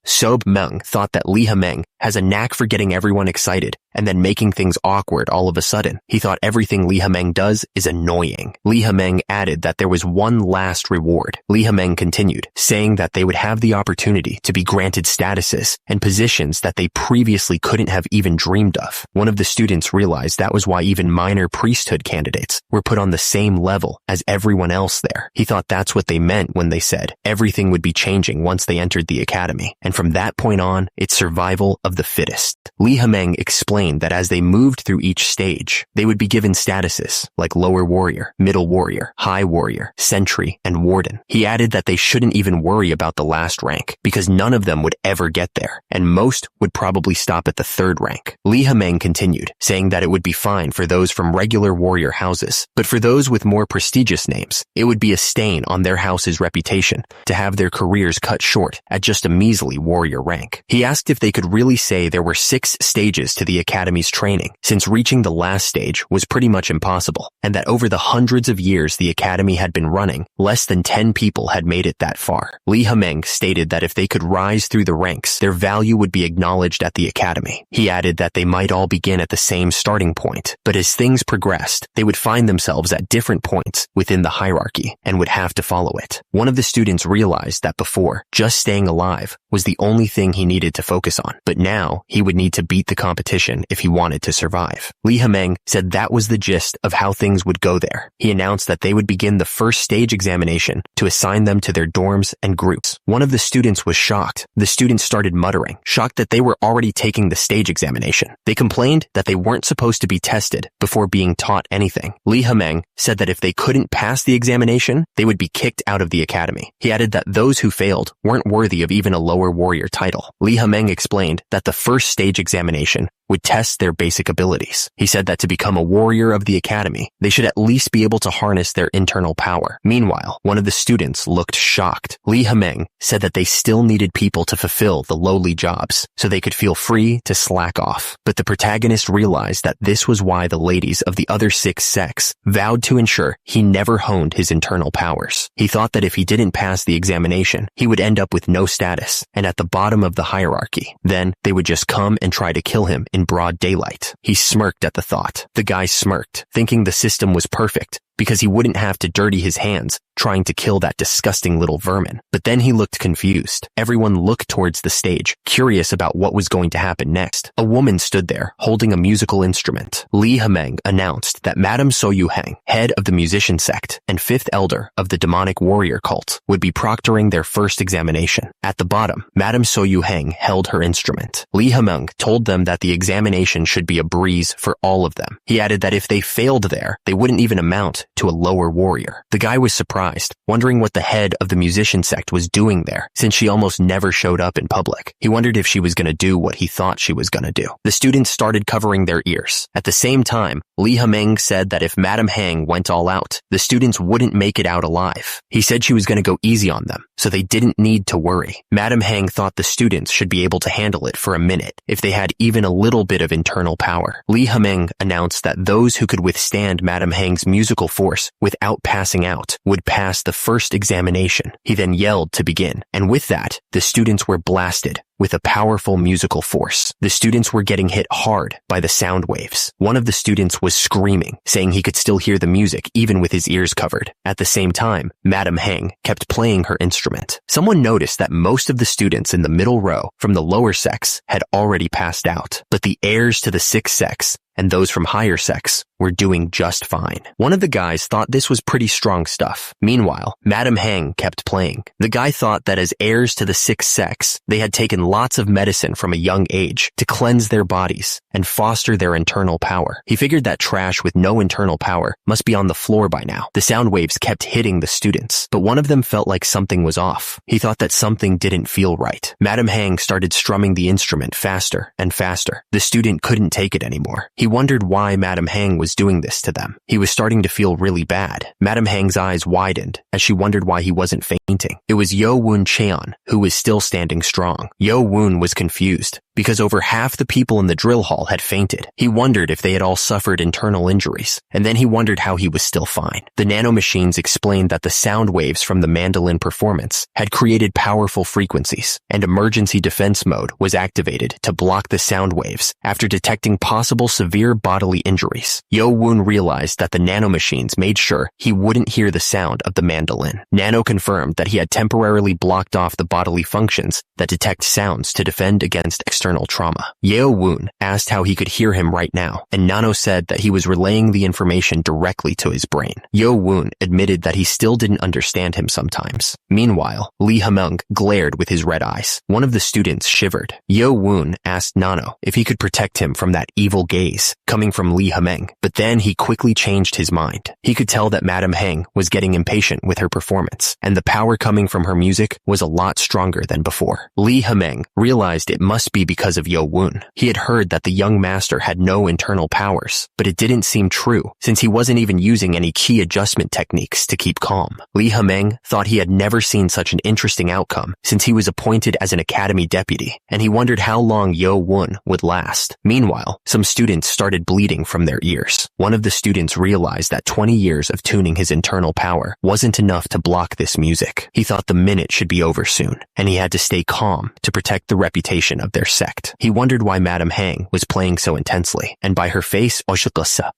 Sob Meng thought that Lee Ha-meng has a knack for getting everyone excited and then making things awkward all of a sudden. He thought everything Lee Ha-meng does is annoying. Lee Ha-meng added that there was one last reward. Lee Ha-meng continued, saying that they would have the opportunity to be granted statuses and positions that they previously couldn't have even dreamed of. One of the students realized that was why even minor priesthood candidates were put on the same level as everyone else there. He thought that's what they meant when they said everything would be changing once they entered the academy, and from that point on, it's survival of the fittest. Lee Ha-meng explained that as they moved through each stage, they would be given statuses like lower warrior, middle warrior, high warrior, sentry, and warden. He added that they shouldn't even worry about the last rank because none of them would ever get there, and most would probably stop at the 3rd rank. Lee Ha-meng continued, saying that it would be fine for those from regular warrior houses, but for those with more prestigious names, it would be a stain on their house's reputation to have their careers cut short at just a measly warrior rank. He asked if they could really say there were 6 stages to the academy's training, since reaching the last stage was pretty much impossible, and that over the hundreds of years the academy had been running, less than 10 people had made it that far. Lee Ha-meng stated that if they could rise through the ranks, their value would be acknowledged at the academy. He added that they might all begin at the same starting point, but as things progressed, they would find themselves at different points within the hierarchy and would have to follow it. One of the students realized that before, just staying alive was the only thing he needed to focus on, but now he would need to beat the competition if he wanted to survive. Lee Ha-meng said that was the gist of how things would go there. He announced that they would begin the first stage examination to assign them to their dorms and groups. One of the students was shocked. The students started muttering, shocked that they were already taking the stage examination. They complained that they weren't supposed to be tested before being taught anything. Lee Ha-meng said that if they couldn't pass the examination, they would be kicked out of the academy. He added that those who failed weren't worthy of even a lower warrior title. Lee Ha-meng explained that the first stage examination would test their basic abilities. He said that to become a warrior of the academy, they should at least be able to harness their internal power. Meanwhile, one of the students looked shocked. Lee Ha-meng said that they still needed people to fulfill the lowly jobs, so they could feel free to slack off. But the protagonist realized that this was why the ladies of the other 6 sects vowed to ensure he never honed his internal powers. He thought that if he didn't pass the examination, he would end up with no status and at the bottom of the hierarchy. Then they would just come and try to kill him in broad daylight. He smirked at the thought. The guy smirked, thinking the system was perfect, because he wouldn't have to dirty his hands trying to kill that disgusting little vermin. But then he looked confused. Everyone looked towards the stage, curious about what was going to happen next. A woman stood there, holding a musical instrument. Lee Hameng announced that Madame Soyuheng, head of the musician sect and fifth elder of the demonic warrior cult, would be proctoring their first examination. At the bottom, Madame Soyuheng held her instrument. Lee Hameng told them that the examination should be a breeze for all of them. He added that if they failed there, they wouldn't even amount to a lower warrior. The guy was surprised, wondering what the head of the musician sect was doing there, since she almost never showed up in public. He wondered if she was going to do what he thought she was going to do. The students started covering their ears. At the same time, Lee Hameng said that if Madame Hang went all out, the students wouldn't make it out alive. He said she was going to go easy on them, so they didn't need to worry. Madame Hang thought the students should be able to handle it for a minute if they had even a little bit of internal power. Lee Hameng announced that those who could withstand Madame Hang's musical force without passing out would pass the first examination. He then yelled to begin, and with that, the students were blasted with a powerful musical force. The students were getting hit hard by the sound waves. One of the students was screaming, saying he could still hear the music even with his ears covered. At the same time, Madame Hang kept playing her instrument. Someone noticed that most of the students in the middle row from the lower sex had already passed out, but the heirs to the sixth sex and those from higher sex were doing just fine. One of the guys thought this was pretty strong stuff. Meanwhile, Madame Hang kept playing. The guy thought that as heirs to the sixth sex, they had taken lots of medicine from a young age to cleanse their bodies and foster their internal power. He figured that trash with no internal power must be on the floor by now. The sound waves kept hitting the students, but one of them felt like something was off. He thought that something didn't feel right. Madame Hang started strumming the instrument faster and faster. The student couldn't take it anymore. He wondered why Madame Hang was doing this to them. He was starting to feel really bad. Madame Hang's eyes widened as she wondered why he wasn't fainting. It was Yo Woon Cheon who was still standing strong. Yo Woon was confused because over half the people in the drill hall had fainted. He wondered if they had all suffered internal injuries, and then he wondered how he was still fine. The nanomachines explained that the sound waves from the mandolin performance had created powerful frequencies, and emergency defense mode was activated to block the sound waves after detecting possible severe bodily injuries. Yo Woon realized that the nanomachines made sure he wouldn't hear the sound of the mandolin. Nano confirmed that he had temporarily blocked off the bodily functions that detect sounds to defend against external trauma. Yeo Woon asked how he could hear him right now, and Nano said that he was relaying the information directly to his brain. Yo Woon admitted that he still didn't understand him sometimes. Meanwhile, Lee Hamung glared with his red eyes. One of the students shivered. Yo Woon asked Nano if he could protect him from that evil gaze coming from Lee Hameng, but then he quickly changed his mind. He could tell that Madame Heng was getting impatient with her performance, and the power coming from her music was a lot stronger than before. Lee Hameng realized it must be because of Yo Woon. He had heard that the young master had no internal powers, but it didn't seem true since he wasn't even using any key adjustment techniques to keep calm. Lee Hameng thought he had never seen such an interesting outcome since he was appointed as an academy deputy, and he wondered how long Yo Woon would last. Meanwhile, some students started bleeding from their ears. One of the students realized that 20 years of tuning his internal power wasn't enough to block this music. He thought the minute should be over soon, and he had to stay calm to protect the reputation of their sect. He wondered why Madame Hang was playing so intensely, and by her face,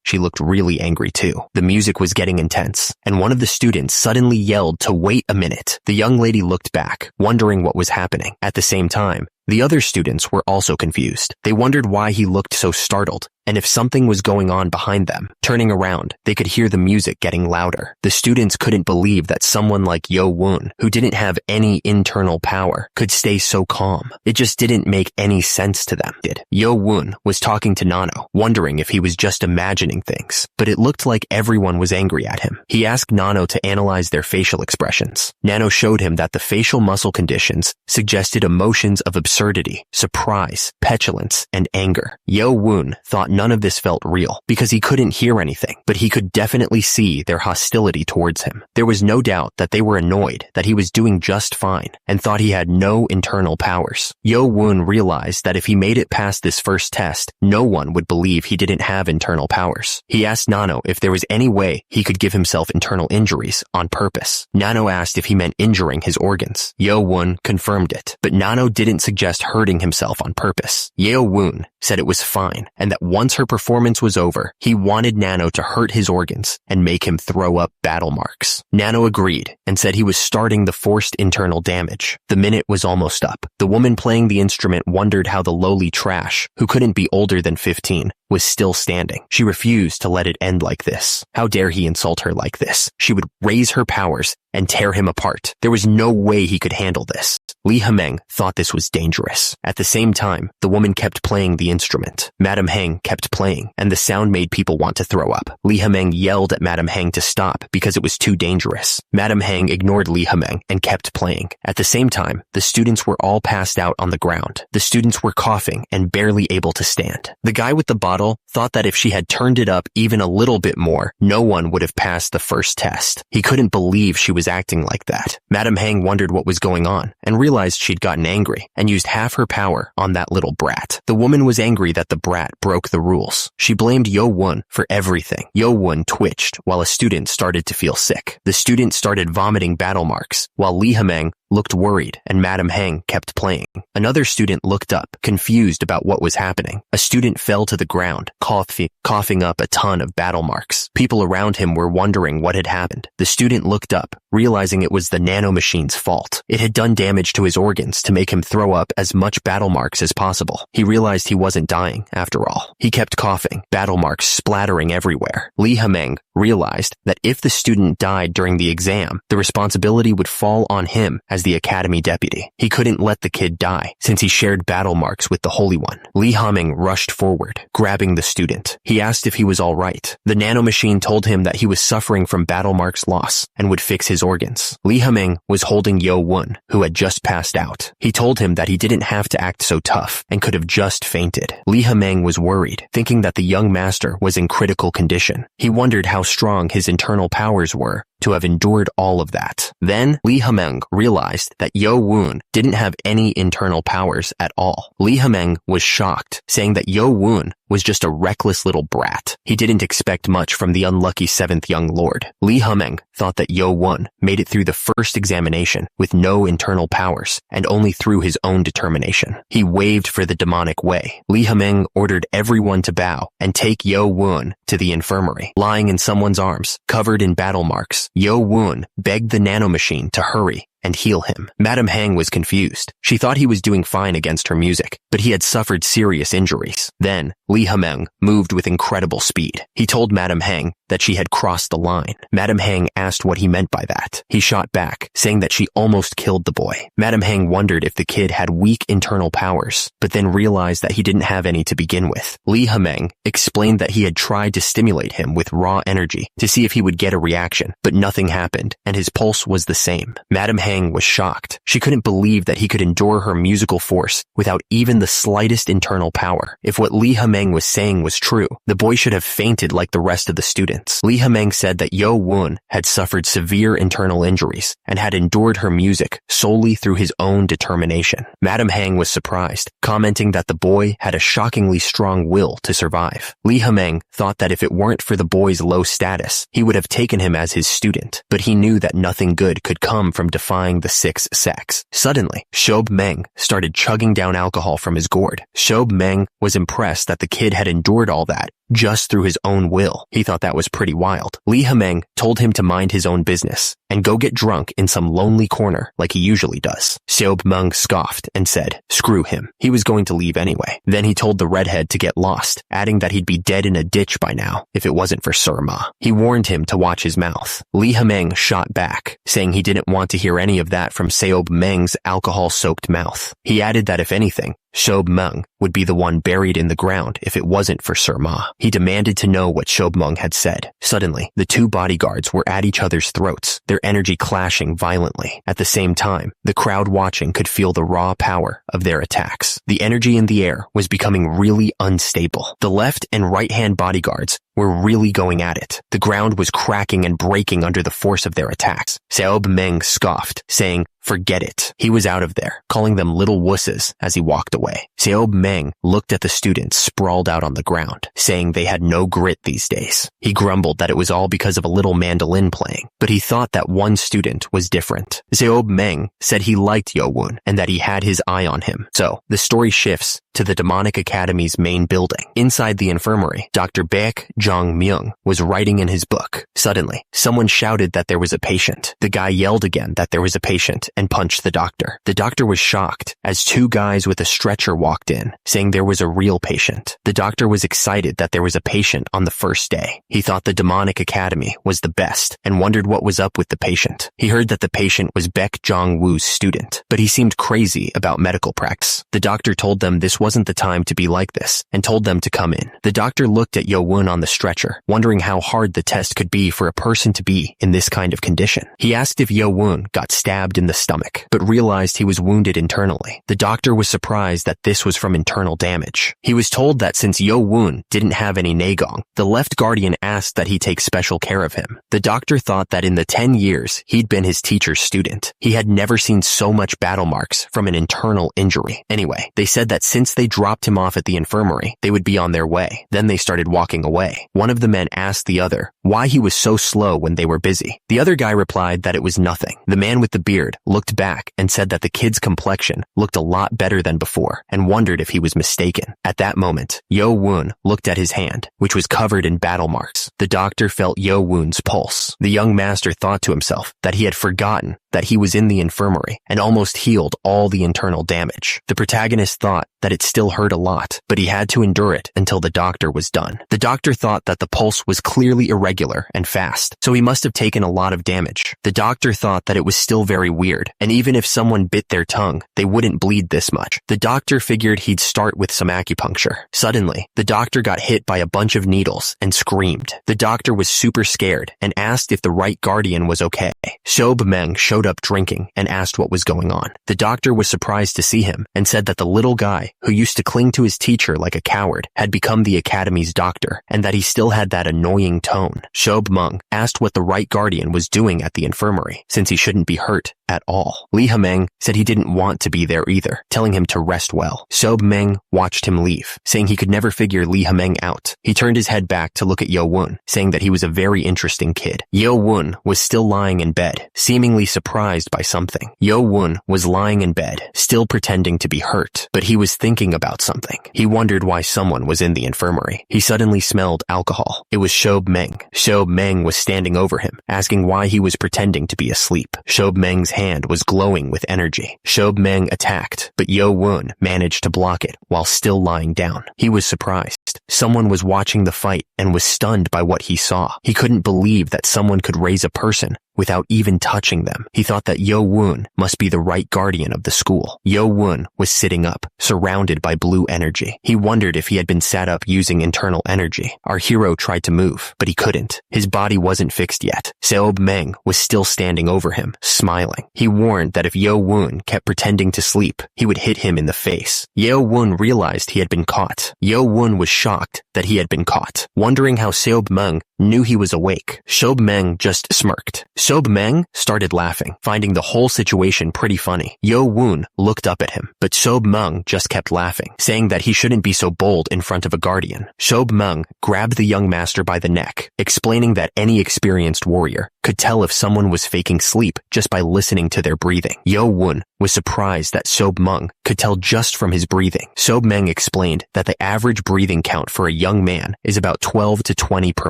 she looked really angry too. The music was getting intense, and one of the students suddenly yelled to wait a minute. The young lady looked back, wondering what was happening. At the same time, the other students were also confused. They wondered why he looked so startled, and if something was going on behind them. Turning around, they could hear the music getting louder. The students couldn't believe that someone like Yo Woon, who didn't have any internal power, could stay so calm. It just didn't make any sense to them. Yo Woon was talking to Nano, wondering if he was just imagining things, but it looked like everyone was angry at him. He asked Nano to analyze their facial expressions. Nano showed him that the facial muscle conditions suggested emotions of absurdity, surprise, petulance, and anger. Yo Woon thought none of this felt real because he couldn't hear anything, but he could definitely see their hostility towards him. There was no doubt that they were annoyed that he was doing just fine and thought he had no internal powers. Yo Woon realized that if he made it past this first test, no one would believe he didn't have internal powers. He asked Nano if there was any way he could give himself internal injuries on purpose. Nano asked if he meant injuring his organs. Yo Woon confirmed it, but Nano didn't suggest hurting himself on purpose. Yo Woon said it was fine and that one Once her performance was over, he wanted Nano to hurt his organs and make him throw up battle marks. Nano agreed and said he was starting the forced internal damage. The minute was almost up. The woman playing the instrument wondered how the lowly trash, who couldn't be older than 15, was still standing. She refused to let it end like this. How dare he insult her like this? She would raise her powers and tear him apart. There was no way he could handle this. Lee Hameng thought this was dangerous. At the same time, the woman kept playing the instrument. Madam Heng kept playing, and the sound made people want to throw up. Lee Hameng yelled at Madam Heng to stop because it was too dangerous. Madam Heng ignored Lee Hameng and kept playing. At the same time, the students were all passed out on the ground. The students were coughing and barely able to stand. The guy with the bottle thought that if she had turned it up even a little bit more, no one would have passed the first test. He couldn't believe she was acting like that. Madam Heng wondered what was going on and realized she'd gotten angry and used half her power on that little brat. The woman was angry that the brat broke the rules. She blamed Yo Won for everything. Yo Won twitched while a student started to feel sick. The student started vomiting battle marks while Lee Hameng looked worried and Madam Heng kept playing. Another student looked up, confused about what was happening. A student fell to the ground, coughing up a ton of battle marks. People around him were wondering what had happened. The student looked up, realizing it was the nanomachine's fault. It had done damage to his organs to make him throw up as much battle marks as possible. He realized he wasn't dying, after all. He kept coughing, battle marks splattering everywhere. Lee Hameng realized that if the student died during the exam, the responsibility would fall on him as the academy deputy. He couldn't let the kid die, since he shared battle marks with the Holy One. Lee Hameng rushed forward, grabbing the student. He asked if he was all right. The nanomachine told him that he was suffering from battle marks loss and would fix his organs. Lee Hameng was holding Yo Won, who had just passed out. He told him that he didn't have to act so tough and could have just fainted. Lee Hameng was worried, thinking that the young master was in critical condition. He wondered how strong his internal powers were to have endured all of that. Then, Lee Hameng realized that Yo Won didn't have any internal powers at all. Lee Hameng was shocked, saying that Yo Won was just a reckless little brat. He didn't expect much from the unlucky 7th young lord. Lee Hameng thought that Yo Won made it through the first examination with no internal powers and only through his own determination. He waved for the demonic way. Lee Hameng ordered everyone to bow and take Yo Won to the infirmary. Lying in someone's arms, covered in battle marks, Yo Won begged the nanomachine to hurry and heal him. Madam Heng was confused. She thought he was doing fine against her music, but he had suffered serious injuries. Then, Lee Hameng moved with incredible speed. He told Madam Heng that she had crossed the line. Madam Heng asked what he meant by that. He shot back, saying that she almost killed the boy. Madam Heng wondered if the kid had weak internal powers, but then realized that he didn't have any to begin with. Lee Hameng explained that he had tried to stimulate him with raw energy to see if he would get a reaction, but nothing happened, and his pulse was the same. Madam Heng was shocked. She couldn't believe that he could endure her musical force without even the slightest internal power. If what Lee Hameng was saying was true, the boy should have fainted like the rest of the students. Lee Hameng said that Yo Won had suffered severe internal injuries and had endured her music solely through his own determination. Madam Heng was surprised, commenting that the boy had a shockingly strong will to survive. Lee Hameng thought that if it weren't for the boy's low status, he would have taken him as his student, but he knew that nothing good could come from defying the 6 sex. Suddenly, Shob Meng started chugging down alcohol from his gourd. Shob Meng was impressed that the kid had endured all that just through his own will. He thought that was pretty wild. Lee Hameng told him to mind his own business and go get drunk in some lonely corner like he usually does. Shob Meng scoffed and said, screw him. He was going to leave anyway. Then he told the redhead to get lost, adding that he'd be dead in a ditch by now if it wasn't for Sir Ma. He warned him to watch his mouth. Lee Hameng shot back, saying he didn't want to hear any of that from Shob Meng's alcohol-soaked mouth. He added that if anything, Shob Meng would be the one buried in the ground if it wasn't for Sir Ma. He demanded to know what Shob Meng had said. Suddenly, the two bodyguards were at each other's throats, their energy clashing violently. At the same time, the crowd watching could feel the raw power of their attacks. The energy in the air was becoming really unstable. The left and right-hand bodyguards were really going at it. The ground was cracking and breaking under the force of their attacks. Seob Meng scoffed, saying, "Forget it." He was out of there, calling them little wusses as he walked away. Seob Meng looked at the students sprawled out on the ground, saying they had no grit these days. He grumbled that it was all because of a little mandolin playing, but he thought that one student was different. Seob Meng said he liked Yo-woon and that he had his eye on him. So, the story shifts to the Demonic Academy's main building. Inside the infirmary, Dr. Baek Jong-myung was writing in his book. Suddenly, someone shouted that there was a patient. The guy yelled again that there was a patient and punched the doctor. The doctor was shocked as two guys with a stretcher walked in, saying there was a real patient. The doctor was excited that there was a patient on the first day. He thought the Demonic Academy was the best and wondered what was up with the patient. He heard that the patient was Baek Jong-woo's student, but he seemed crazy about medical practice. The doctor told them this wasn't the time to be like this and told them to come in. The doctor looked at Yo-woon on the stretcher, wondering how hard the test could be for a person to be in this kind of condition. He asked if Yo-woon got stabbed in the stomach, but realized he was wounded internally. The doctor was surprised that this was from internal damage. He was told that since Yo-woon didn't have any nagong, the left guardian asked that he take special care of him. The doctor thought that in the 10 years he'd been his teacher's student, he had never seen so much battle marks from an internal injury. Anyway, they said that since they dropped him off at the infirmary, they would be on their way. Then they started walking away. One of the men asked the other why he was so slow when they were busy. The other guy replied that it was nothing. The man with the beard looked back and said that the kid's complexion looked a lot better than before and wondered if he was mistaken. At that moment, Yo-woon looked at his hand, which was covered in battle marks. The doctor felt Yo-woon's pulse. The young master thought to himself that he had forgotten that he was in the infirmary and almost healed all the internal damage. The protagonist thought that it still hurt a lot, but he had to endure it until the doctor was done. The doctor thought that the pulse was clearly irregular and fast, so he must have taken a lot of damage. The doctor thought that it was still very weird, and even if someone bit their tongue, they wouldn't bleed this much. The doctor figured he'd start with some acupuncture. Suddenly, the doctor got hit by a bunch of needles and screamed. The doctor was super scared and asked if the right guardian was okay. Seob Meng showed up drinking and asked what was going on. The doctor was surprised to see him and said that the little guy, who used to cling to his teacher like a coward, had become the academy's doctor and that he still had that annoying tone. Seob Meng asked what the right guardian was doing at the infirmary, since he shouldn't be hurt at all. Lee Ha-meng said he didn't want to be there either, telling him to rest well. Seob Meng watched him leave, saying he could never figure Lee Ha-meng out. He turned his head back to look at Yo-woon, saying that he was a very interesting kid. Yo-woon was still lying in bed, seemingly surprised by something. Yo-woon was lying in bed, still pretending to be hurt, but he was thinking about something. He wondered why someone was in the infirmary. He suddenly smelled alcohol. It was Seob Meng. Seob Meng was standing over him, asking why he was pretending to be asleep. Seob Meng's hand was glowing with energy. Seob Meng attacked, but Yo-woon managed to block it while still lying down. He was surprised. Someone was watching the fight and was stunned by what he saw. He couldn't believe that someone could raise a person without even touching them. He thought that Yo-woon must be the right guardian of the school. Yo-woon was sitting up, surrounded by blue energy. He wondered if he had been sat up using internal energy. Our hero tried to move, but he couldn't. His body wasn't fixed yet. Seob Meng was still standing over him, smiling. He warned that if Yo-woon kept pretending to sleep, he would hit him in the face. Yo-woon realized he had been caught. Yo-woon was shocked that he had been caught, wondering how Seob Meng knew he was awake. Seob Meng just smirked. Seob Meng started laughing, finding the whole situation pretty funny. Yo-woon looked up at him, but Seob Meng just kept laughing, saying that he shouldn't be so bold in front of a guardian. Seob Meng grabbed the young master by the neck, explaining that any experienced warrior could tell if someone was faking sleep just by listening to their breathing. Yo-woon was surprised that Seob Meng could tell just from his breathing. Seob Meng explained that the average breathing count for a young man is about 12 to 20 per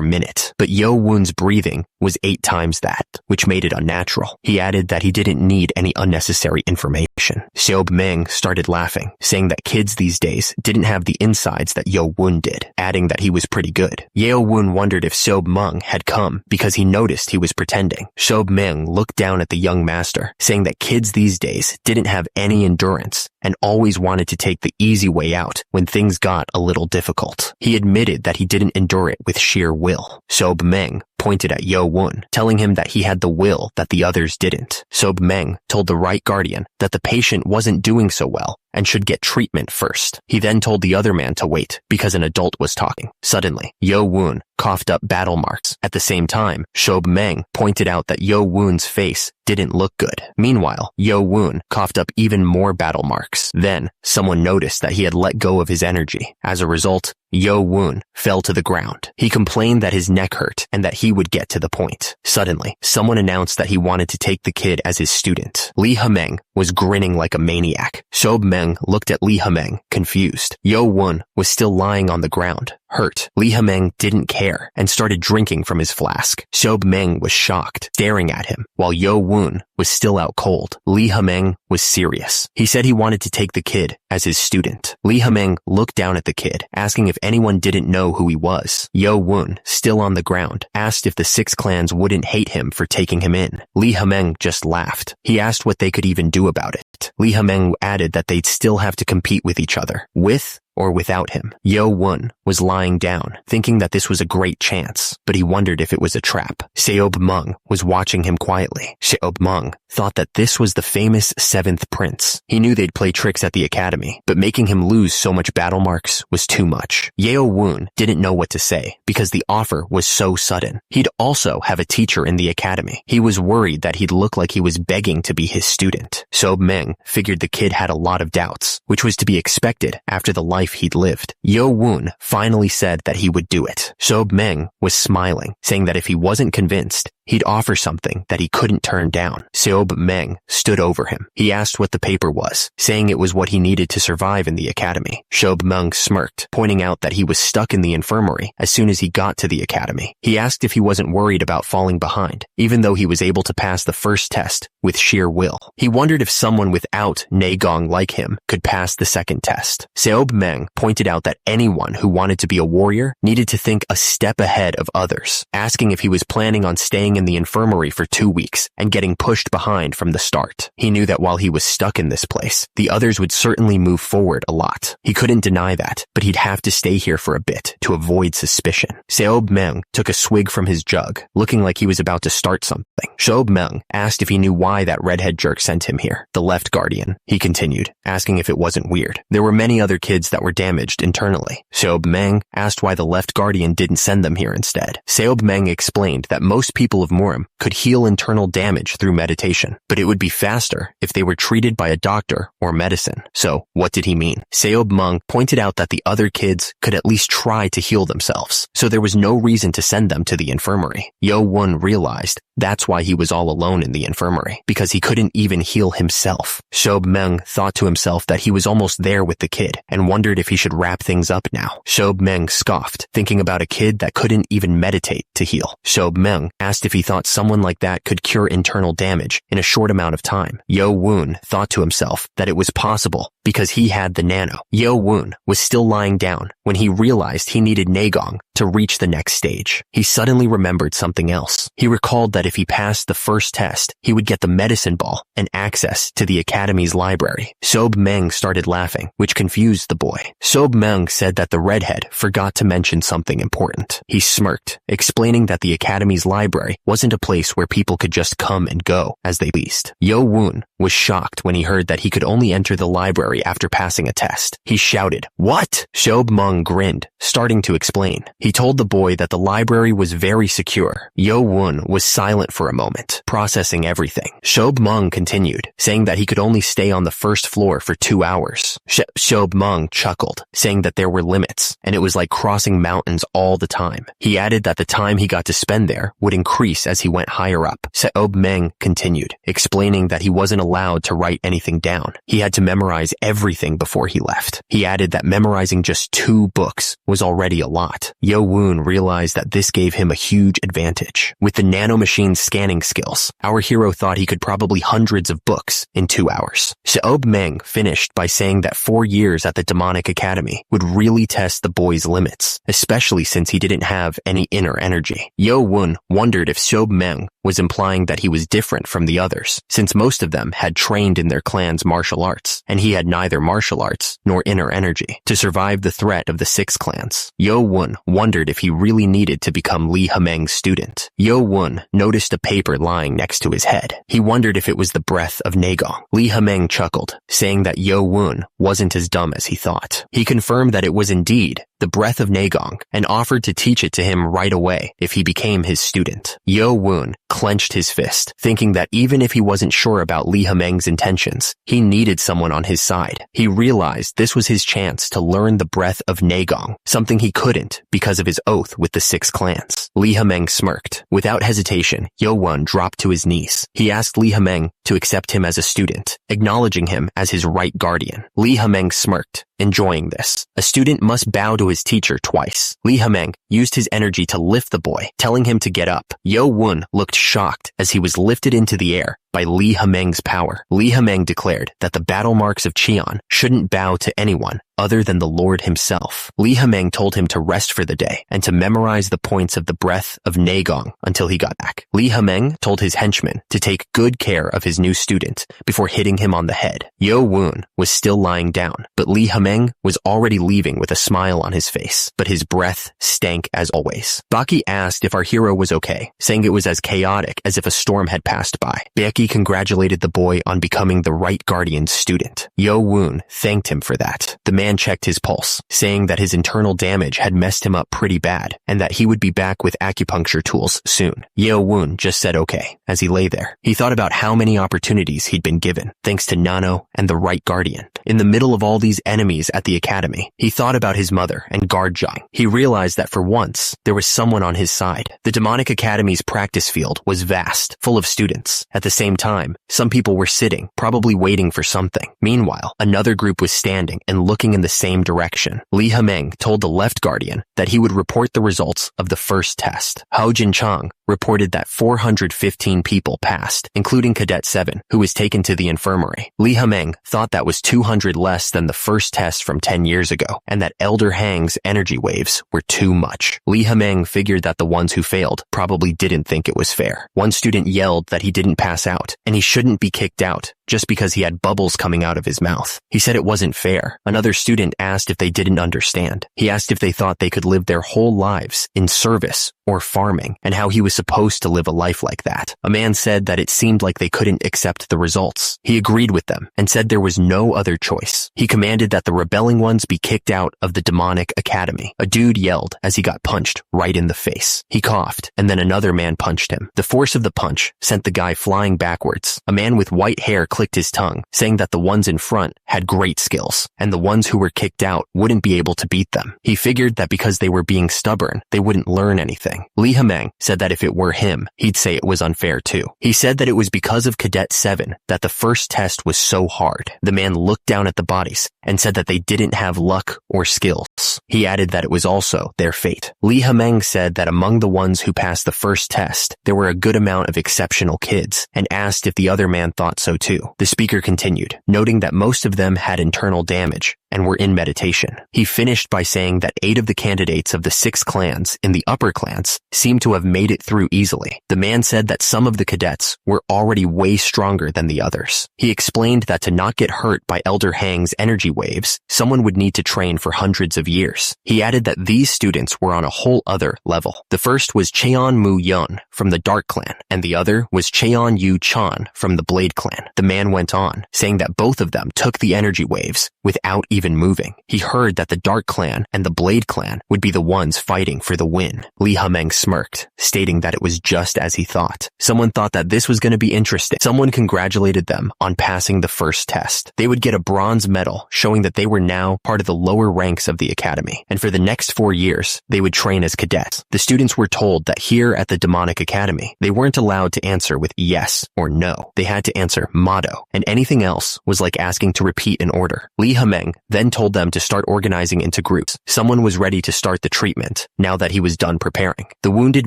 minute, but Yo-woon's breathing was 8 times that, which made it unnatural. He added that he didn't need any unnecessary information. Seob Meng started laughing, saying that kids these days didn't have the insides that Yo-woon did, adding that he was pretty good. Yo-woon wondered if Seob Meng had come because he noticed he was pretending. Seob Meng looked down at the young master, saying that kids these days didn't have any endurance and always wanted to take the easy way out when things got a little difficult. He admitted that he didn't endure it with sheer will. Seob Meng pointed at Yo Won, telling him that he had the will that the others didn't. Sob Meng told the right guardian that the patient wasn't doing so well and should get treatment first. He then told the other man to wait because an adult was talking. Suddenly, Yo Won coughed up battle marks. At the same time, Sob Meng pointed out that Yo Won's face didn't look good. Meanwhile, Yo Won coughed up even more battle marks. Then, someone noticed that he had let go of his energy. As a result, Yo Won fell to the ground. He complained that his neck hurt and that he would get to the point. Suddenly, someone announced that he wanted to take the kid as his student. Lee Hameng was grinning like a maniac. Sob Meng looked at Lee Hameng, confused. Yo Won was still lying on the ground, hurt. Lee Hameng didn't care and started drinking from his flask. Sob Meng was shocked, staring at him, while Yo Won was still out cold. Lee Hameng was serious. He said he wanted to take the kid as his student. Lee Hameng looked down at the kid, asking if anyone didn't know who he was. Yo Won, still on the ground, asked if the 6 clans wouldn't hate him for taking him in. Lee Hameng just laughed. He asked what they could even do about it. Lee Hameng added that they'd still have to compete with each other, with or without him. Yo Won was lying down, thinking that this was a great chance, but he wondered if it was a trap. Seob Meng was watching him quietly. Seob Meng thought that this was the famous 7th prince. He knew they'd play tricks at the academy, but making him lose so much battle marks was too much. Yo Won didn't know what to say because the offer was so sudden. He'd also have a teacher in the academy. He was worried that he'd look like he was begging to be his student. Sob Meng figured the kid had a lot of doubts, which was to be expected after the life he'd lived. Yo Won finally said that he would do it. Sob Meng was smiling, saying that if he wasn't convinced, he'd offer something that he couldn't turn down. Seob Meng stood over him. He asked what the paper was, saying it was what he needed to survive in the academy. Sob Meng smirked, pointing out that he was stuck in the infirmary as soon as he got to the academy. He asked if he wasn't worried about falling behind, even though he was able to pass the first test with sheer will. He wondered if someone without Negong like him could pass the second test. Seob Meng pointed out that anyone who wanted to be a warrior needed to think a step ahead of others, asking if he was planning on staying in the infirmary for 2 weeks and getting pushed behind from the start. He knew that while he was stuck in this place, the others would certainly move forward a lot. He couldn't deny that, but he'd have to stay here for a bit to avoid suspicion. Seob Meng took a swig from his jug, looking like he was about to start something. Sob Meng asked if he knew why that redhead jerk sent him here. The left guardian, he continued, asking if it wasn't weird. There were many other kids that were damaged internally. Seob Meng asked why the left guardian didn't send them here instead. Seob Meng explained that most people of Murim could heal internal damage through meditation, but it would be faster if they were treated by a doctor or medicine. So, what did he mean? Seob Meng pointed out that the other kids could at least try to heal themselves, so there was no reason to send them to the infirmary. Yo Won realized that's why he was all alone in the infirmary, because he couldn't even heal himself. Sob Meng thought to himself that he was almost there with the kid and wondered if he should wrap things up now. Sob Meng scoffed, thinking about a kid that couldn't even meditate to heal. Sob Meng asked if he thought someone like that could cure internal damage in a short amount of time. Yo Won thought to himself that it was possible because he had the nano. Yo Won was still lying down when he realized he needed Negong to reach the next stage. He suddenly remembered something else. He recalled that if he passed the first test, he would get the medicine ball and access to the academy's library. Sob Meng started laughing, which confused the boy. Sob Meng said that the redhead forgot to mention something important. He smirked, explaining that the academy's library wasn't a place where people could just come and go as they pleased. Yo Won was shocked when he heard that he could only enter the library after passing a test. He shouted, "What?" Sob Meng grinned, starting to explain. He told the boy that the library was very secure. Yo Won was silent for a moment, processing everything. Sob Meng continued, saying that he could only stay on the first floor for 2 hours. Sob Meng chuckled, saying that there were limits, and it was like crossing mountains all the time. He added that the time he got to spend there would increase as he went higher up. Sob Meng continued, explaining that he wasn't allowed to write anything down. He had to memorize everything before he left. He added that memorizing just 2 books was already a lot. Yo Won realized that this gave him a huge advantage. With the nanomachine's scanning skills, our hero thought he could probably hundreds of books in 2 hours. Sob Meng finished by saying that 4 years at the demonic academy would really test the boy's limits, especially since he didn't have any inner energy. Yo Won wondered if Sob Meng was implying that he was different from the others, since most of them had trained in their clan's martial arts, and he had neither martial arts nor inner energy to survive the threat of the six clans. Yo-won wondered if he really needed to become Lee Ha-meng's student. Yo-won noticed a paper lying next to his head. He wondered if it was the breath of Nagong. Lee Ha-meng chuckled, saying that Yo-won wasn't as dumb as he thought. He confirmed that it was indeed the breath of Nagong and offered to teach it to him right away if he became his student. Yo-won clenched his fist, thinking that even if he wasn't sure about Lee Ha-meng's intentions, he needed someone on his side. He realized this was his chance to learn the breath of Nagong, something he couldn't because of his oath with the six clans. Lee Ha-meng smirked. Without hesitation, Yo-won dropped to his knees. He asked Lee Ha-meng to accept him as a student, acknowledging him as his right guardian. Lee Ha-meng smirked, enjoying this. A student must bow to his teacher twice. Lee Ha-meng used his energy to lift the boy, telling him to get up. Yo-won looked shocked as he was lifted into the air by Lee Ha-meng's power. Lee Ha-meng declared that the battle marks of Cheon shouldn't bow to anyone other than the Lord himself. Lee Ha-meng told him to rest for the day and to memorize the points of the breath of Nagong until he got back. Lee Ha-meng told his henchmen to take good care of his new student before hitting him on the head. Yo-won was still lying down, but Lee Ha-meng was already leaving with a smile on his face, but his breath stank as always. Baki asked if our hero was okay, saying it was as chaotic as if a storm had passed by. Baki congratulated the boy on becoming the right guardian's student. Yo-won thanked him for that. The man checked his pulse, saying that his internal damage had messed him up pretty bad and that he would be back with acupuncture tools soon. Yo-won just said okay as he lay there. He thought about how many opportunities he'd been given, thanks to Nano and the right guardian. In the middle of all these enemies at the academy, he thought about his mother and guard Zhang. He realized that for once, there was someone on his side. The demonic academy's practice field was vast, full of students. At the same time, some people were sitting, probably waiting for something. Meanwhile, another group was standing and looking in the same direction. Lee Ha-meng told the left guardian that he would report the results of the first test. Hao Jinchang reported that 415 people passed, including Cadet 7, who was taken to the infirmary. Lee Ha-meng thought that was 200 less than the first test from 10 years ago, and that Elder Hang's energy waves were too much. Lee Ha-meng figured that the ones who failed probably didn't think it was fair. One student yelled that he didn't pass out, and he shouldn't be kicked out just because he had bubbles coming out of his mouth. He said it wasn't fair. Another student asked if they didn't understand. He asked if they thought they could live their whole lives in service or farming, and how he was supposed to live a life like that. A man said that it seemed like they couldn't accept the results. He agreed with them and said there was no other choice. He commanded that the rebelling ones be kicked out of the demonic academy. A dude yelled as he got punched right in the face. He coughed, and then another man punched him. The force of the punch sent the guy flying backwards. A man with white hair clicked his tongue, saying that the ones in front had great skills, and the ones who were kicked out wouldn't be able to beat them. He figured that because they were being stubborn, they wouldn't learn anything. Lee Ha-meng said that if it were him, he'd say it was unfair too. He said that it was because of Cadet 7 that the first test was so hard. The man looked down at the bodies and said that they didn't have luck or skills. He added that it was also their fate. Lee Ha-meng said that among the ones who passed the first test, there were a good amount of exceptional kids, and asked if the other man thought so too. The speaker continued, noting that most of them had internal damage and were in meditation. He finished by saying that 8 of the candidates of the 6 clans in the upper clans seemed to have made it through easily. The man said that some of the cadets were already way stronger than the others. He explained that to not get hurt by Elder Hang's energy waves, someone would need to train for hundreds of years. He added that these students were on a whole other level. The first was Cheon Mu Yun from the Dark Clan, and the other was Cheon Yu Chan from the Blade Clan. The man went on, saying that both of them took the energy waves without even moving. He heard that the Dark Clan and the Blade Clan would be the ones fighting for the win. Lee Ha-meng smirked, stating that it was just as he thought. Someone thought that this was going to be interesting. Someone congratulated them on passing the first test. They would get a bronze medal, showing that they were now part of the lower ranks of the academy, and for the next 4 years, they would train as cadets. The students were told that here at the demonic academy, they weren't allowed to answer with yes or no. They had to answer motto, and anything else was like asking to repeat an order. Lee Ha-meng then told them to start organizing into groups. Someone was ready to start the treatment, now that he was done preparing. The wounded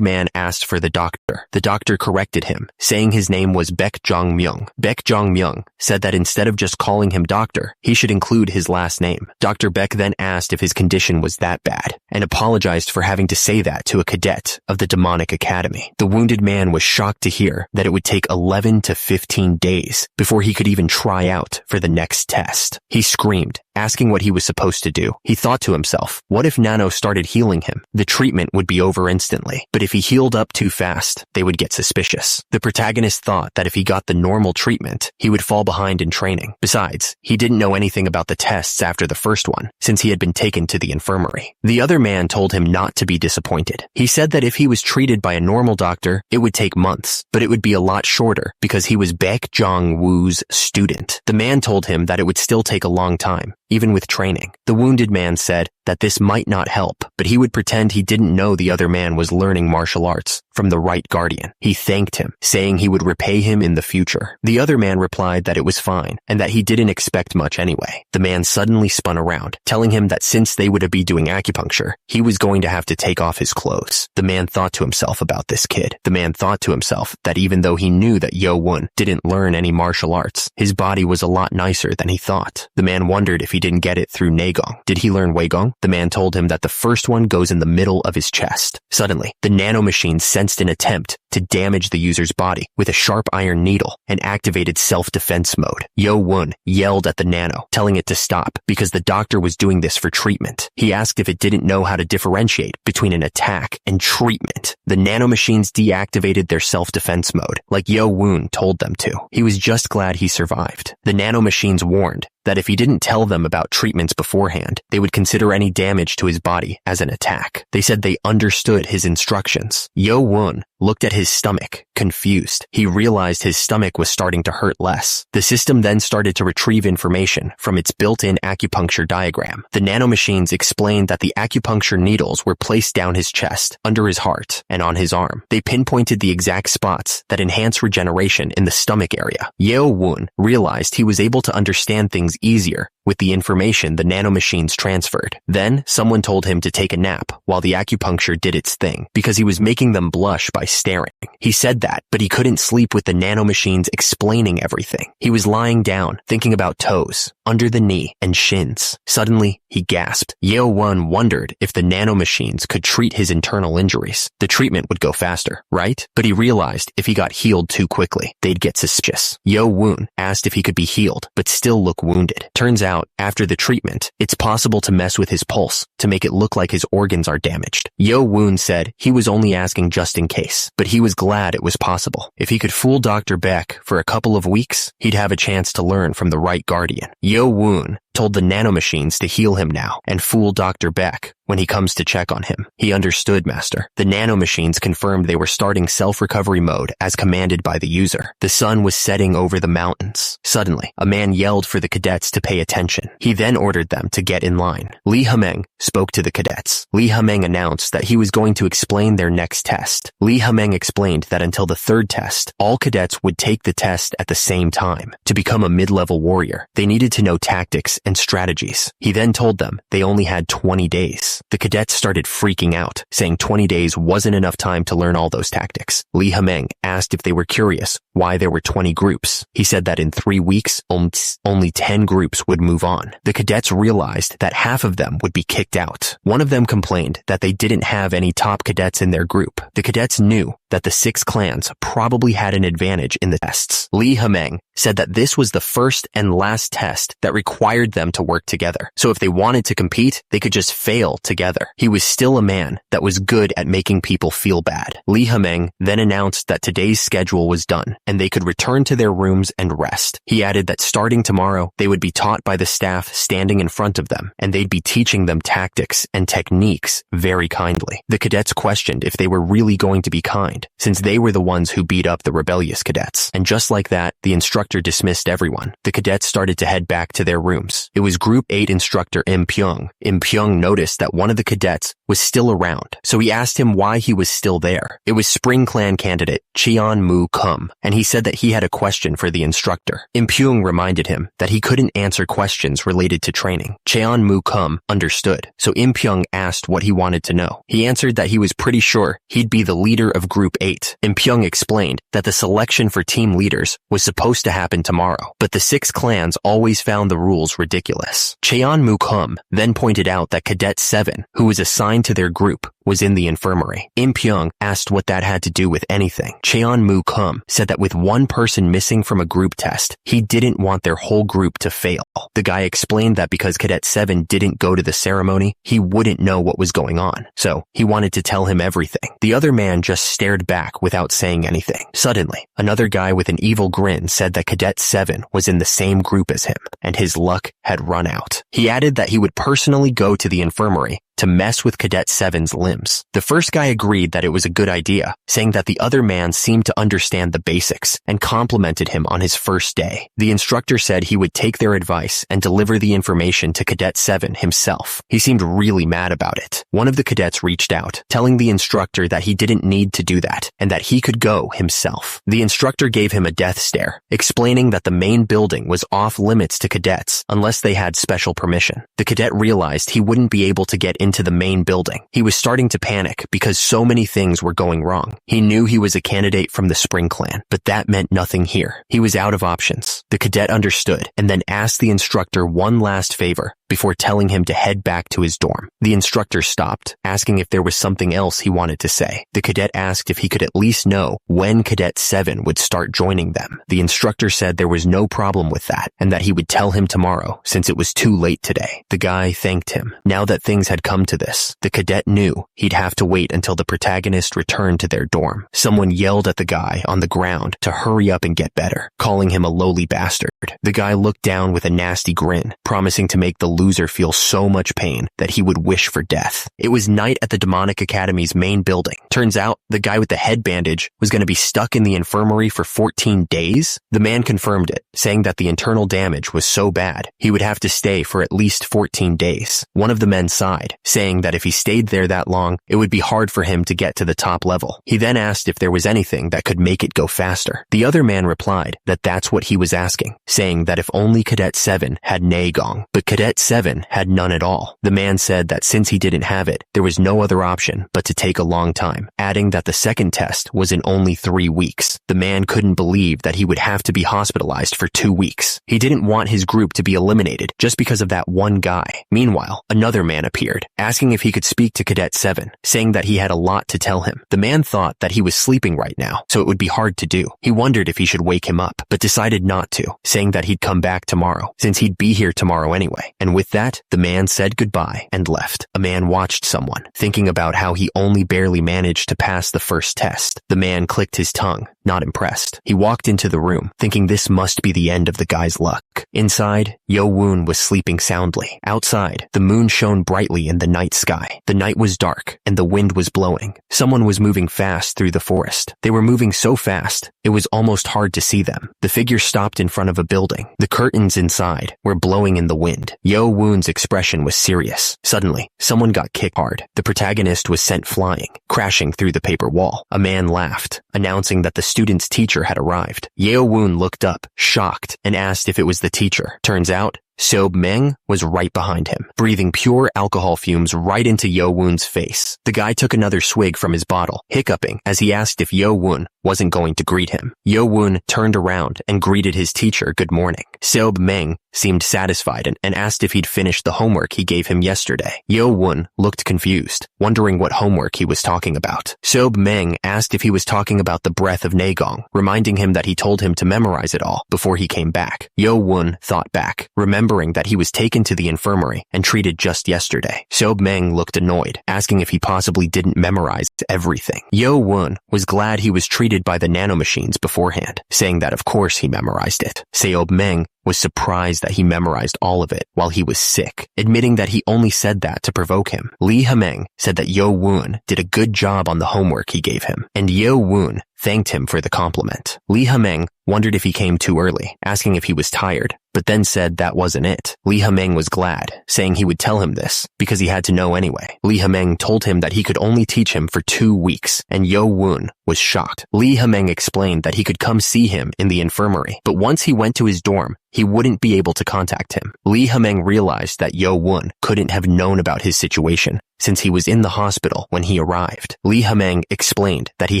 man asked for the doctor. The doctor corrected him, saying his name was Baek Jong-myung. Baek Jong-myung said that instead of just calling him doctor, he should include his last name. Dr. Baek then asked if his condition was that bad, and apologized for having to say that to a cadet of the demonic academy. The wounded man was shocked to hear that it would take 11 to 15 days before he could even try out for the next test. He screamed, asking what he was supposed to do. He thought to himself, what if Nano started healing him? The treatment would be over instantly, but if he healed up too fast, they would get suspicious. The protagonist thought that if he got the normal treatment, he would fall behind in training. Besides, he didn't know anything about the tests after the first one, since he had been taken to the infirmary. The other man told him not to be disappointed. He said that if he was treated by a normal doctor, it would take months, but it would be a lot shorter because he was Baek Jong-woo's student. The man told him that it would still take a long time, even with training. The wounded man said that this might not help, but he would pretend he didn't know the other man was learning martial arts from the right guardian. He thanked him, saying he would repay him in the future. The other man replied that it was fine, and that he didn't expect much anyway. The man suddenly spun around, telling him that since they would be doing acupuncture, he was going to have to take off his clothes. The man thought to himself about this kid. The man thought to himself that even though he knew that Yo-won didn't learn any martial arts, his body was a lot nicer than he thought. The man wondered if he didn't get it through Naegong. Did he learn Weigong? The man told him that the first one goes in the middle of his chest. Suddenly, the nanomachine sensed an attempt to damage the user's body with a sharp iron needle and activated self-defense mode. Yo-won yelled at the nano, telling it to stop because the doctor was doing this for treatment. He asked if it didn't know how to differentiate between an attack and treatment. The nanomachines deactivated their self-defense mode, like Yo-won told them to. He was just glad he survived. The nanomachines warned that if he didn't tell them about treatments beforehand, they would consider any damage to his body as an attack. They said they understood his instructions. Yo-won looked at his stomach, confused. He realized his stomach was starting to hurt less. The system then started to retrieve information from its built-in acupuncture diagram. The nanomachines explained that the acupuncture needles were placed down his chest, under his heart, and on his arm. They pinpointed the exact spots that enhance regeneration in the stomach area. Yo-won realized he was able to understand things easier with the information the nanomachines transferred. Then, someone told him to take a nap while the acupuncture did its thing, because he was making them blush by staring. He said that, but he couldn't sleep with the nanomachines explaining everything. He was lying down, thinking about toes, under the knee, and shins. Suddenly, he gasped. Yo-won wondered if the nanomachines could treat his internal injuries. The treatment would go faster, right? But he realized if he got healed too quickly, they'd get suspicious. Yo-won asked if he could be healed, but still look wounded. Turns out, after the treatment, it's possible to mess with his pulse to make it look like his organs are damaged. Yo-won said he was only asking just in case, but he was glad it was possible. If he could fool Dr. Baek for a couple of weeks, he'd have a chance to learn from the right guardian. Yo-won told the nanomachines to heal him now and fool Dr. Baek when he comes to check on him. He understood, Master. The nanomachines confirmed they were starting self-recovery mode as commanded by the user. The sun was setting over the mountains. Suddenly, a man yelled for the cadets to pay attention. He then ordered them to get in line. Lee Hameng spoke to the cadets. Lee Hameng announced that he was going to explain their next test. Lee Hameng explained that until the third test, all cadets would take the test at the same time. To become a mid-level warrior, they needed to know tactics and strategies. He then told them they only had 20 days. The cadets started freaking out, saying 20 days wasn't enough time to learn all those tactics. Lee Hameng asked if they were curious why there were 20 groups. He said that in 3 weeks, only 10 groups would move on. The cadets realized that half of them would be kicked out. One of them complained that they didn't have any top cadets in their group. The cadets knew that the 6 clans probably had an advantage in the tests. Lee Hameng said that this was the first and last test that required them to work together. So if they wanted to compete, they could just fail together. He was still a man that was good at making people feel bad. Lee Hameng then announced that today's schedule was done and they could return to their rooms and rest. He added that starting tomorrow, they would be taught by the staff standing in front of them, and they'd be teaching them tactics and techniques very kindly. The cadets questioned if they were really going to be kind. mind, since they were the ones who beat up the rebellious cadets. And just like that, the instructor dismissed everyone. The cadets started to head back to their rooms. It was Group 8 instructor Im Pyong. Im Pyong noticed that one of the cadets was still around, so he asked him why he was still there. It was Spring Clan candidate Cheon Moo Kum, and he said that he had a question for the instructor. Im Pyong reminded him that he couldn't answer questions related to training. Cheon Moo Kum understood, so Im Pyong asked what he wanted to know. He answered that he was pretty sure he'd be the leader of Group 8. Im Pyong explained that the selection for team leaders was supposed to happen tomorrow, but the 6 clans always found the rules ridiculous. Cheon Moo Kum then pointed out that Cadet 7, who was assigned to their group, was in the infirmary. Im Pyong asked what that had to do with anything. Cheon Moo Kum said that with one person missing from a group test, he didn't want their whole group to fail. The guy explained that because Cadet 7 didn't go to the ceremony, he wouldn't know what was going on, so he wanted to tell him everything. The other man just stared back without saying anything. Suddenly, another guy with an evil grin said that Cadet 7 was in the same group as him, and his luck had run out. He added that he would personally go to the infirmary to mess with Cadet 7's limbs. The first guy agreed that it was a good idea, saying that the other man seemed to understand the basics and complimented him on his first day. The instructor said he would take their advice and deliver the information to Cadet 7 himself. He seemed really mad about it. One of the cadets reached out, telling the instructor that he didn't need to do that and that he could go himself. The instructor gave him a death stare, explaining that the main building was off limits to cadets unless they had special permission. The cadet realized he wouldn't be able to get into the main building. He was starting to panic because so many things were going wrong. He knew he was a candidate from the Spring Clan, but that meant nothing here. He was out of options. The cadet understood and then asked the instructor one last favor before telling him to head back to his dorm. The instructor stopped, asking if there was something else he wanted to say. The cadet asked if he could at least know when Cadet 7 would start joining them. The instructor said there was no problem with that and that he would tell him tomorrow since it was too late today. The guy thanked him. Now that things had come to this, the cadet knew he'd have to wait until the protagonist returned to their dorm. Someone yelled at the guy on the ground to hurry up and get better, calling him a lowly bastard. The guy looked down with a nasty grin, promising to make the loser feel so much pain that he would wish for death. It was night at the Demonic Academy's main building. Turns out, the guy with the head bandage was going to be stuck in the infirmary for 14 days. The man confirmed it, saying that the internal damage was so bad, he would have to stay for at least 14 days. One of the men sighed, saying that if he stayed there that long, it would be hard for him to get to the top level. He then asked if there was anything that could make it go faster. The other man replied that that's what he was asking, saying that if only Cadet 7 had Nagong, but Cadet 7 had none at all. The man said that since he didn't have it, there was no other option but to take a long time, adding that the second test was in only 3 weeks. The man couldn't believe that he would have to be hospitalized for 2 weeks. He didn't want his group to be eliminated just because of that one guy. Meanwhile, another man appeared, asking if he could speak to Cadet 7, saying that he had a lot to tell him. The man thought that he was sleeping right now, so it would be hard to do. He wondered if he should wake him up, but decided not to, saying that he'd come back tomorrow, since he'd be here tomorrow anyway. And with that, the man said goodbye and left. A man watched someone, thinking about how he only barely managed to pass the first test. The man clicked his tongue, not impressed. He walked into the room, thinking this must be the end of the guy's luck. Inside, Yo Woon was sleeping soundly. Outside, the moon shone brightly in the night sky. The night was dark, and the wind was blowing. Someone was moving fast through the forest. They were moving so fast, it was almost hard to see them. The figure stopped in front of a building. The curtains inside were blowing in the wind. Yo Woon's expression was serious. Suddenly, someone got kicked hard. The protagonist was sent flying, crashing through the paper wall. A man laughed, announcing that the student's teacher had arrived. Yo Woon looked up, shocked, and asked if it was the teacher. Turns out, Sob Meng was right behind him, breathing pure alcohol fumes right into Yo Woon's face. The guy took another swig from his bottle, hiccuping as he asked if Yo Woon wasn't going to greet him. Yo Woon turned around and greeted his teacher good morning. Sob Meng seemed satisfied and asked if he'd finished the homework he gave him yesterday. Yo Woon looked confused, wondering what homework he was talking about. Sob Meng asked if he was talking about the breath of Nagong, reminding him that he told him to memorize it all before he came back. Yo Woon thought back, remembering that he was taken to the infirmary and treated just yesterday. Sob Meng looked annoyed, asking if he possibly didn't memorize everything. Yo-won was glad he was treated by the nanomachines beforehand, saying that of course he memorized it. Seob-meng was surprised that he memorized all of it while he was sick, admitting that he only said that to provoke him. Lee Ha-meng said that Yo-won did a good job on the homework he gave him, and Yo-won thanked him for the compliment. Lee Ha-meng wondered if he came too early, asking if he was tired, but then said that wasn't it. Lee Ha-meng was glad, saying he would tell him this because he had to know anyway. Lee Ha-meng told him that he could only teach him for 2 weeks, and Yo-won was shocked. Lee Ha-meng explained that he could come see him in the infirmary, but once he went to his dorm, he wouldn't be able to contact him. Lee Ha-meng realized that Yo-won couldn't have known about his situation since he was in the hospital when he arrived. Lee Ha-meng explained that he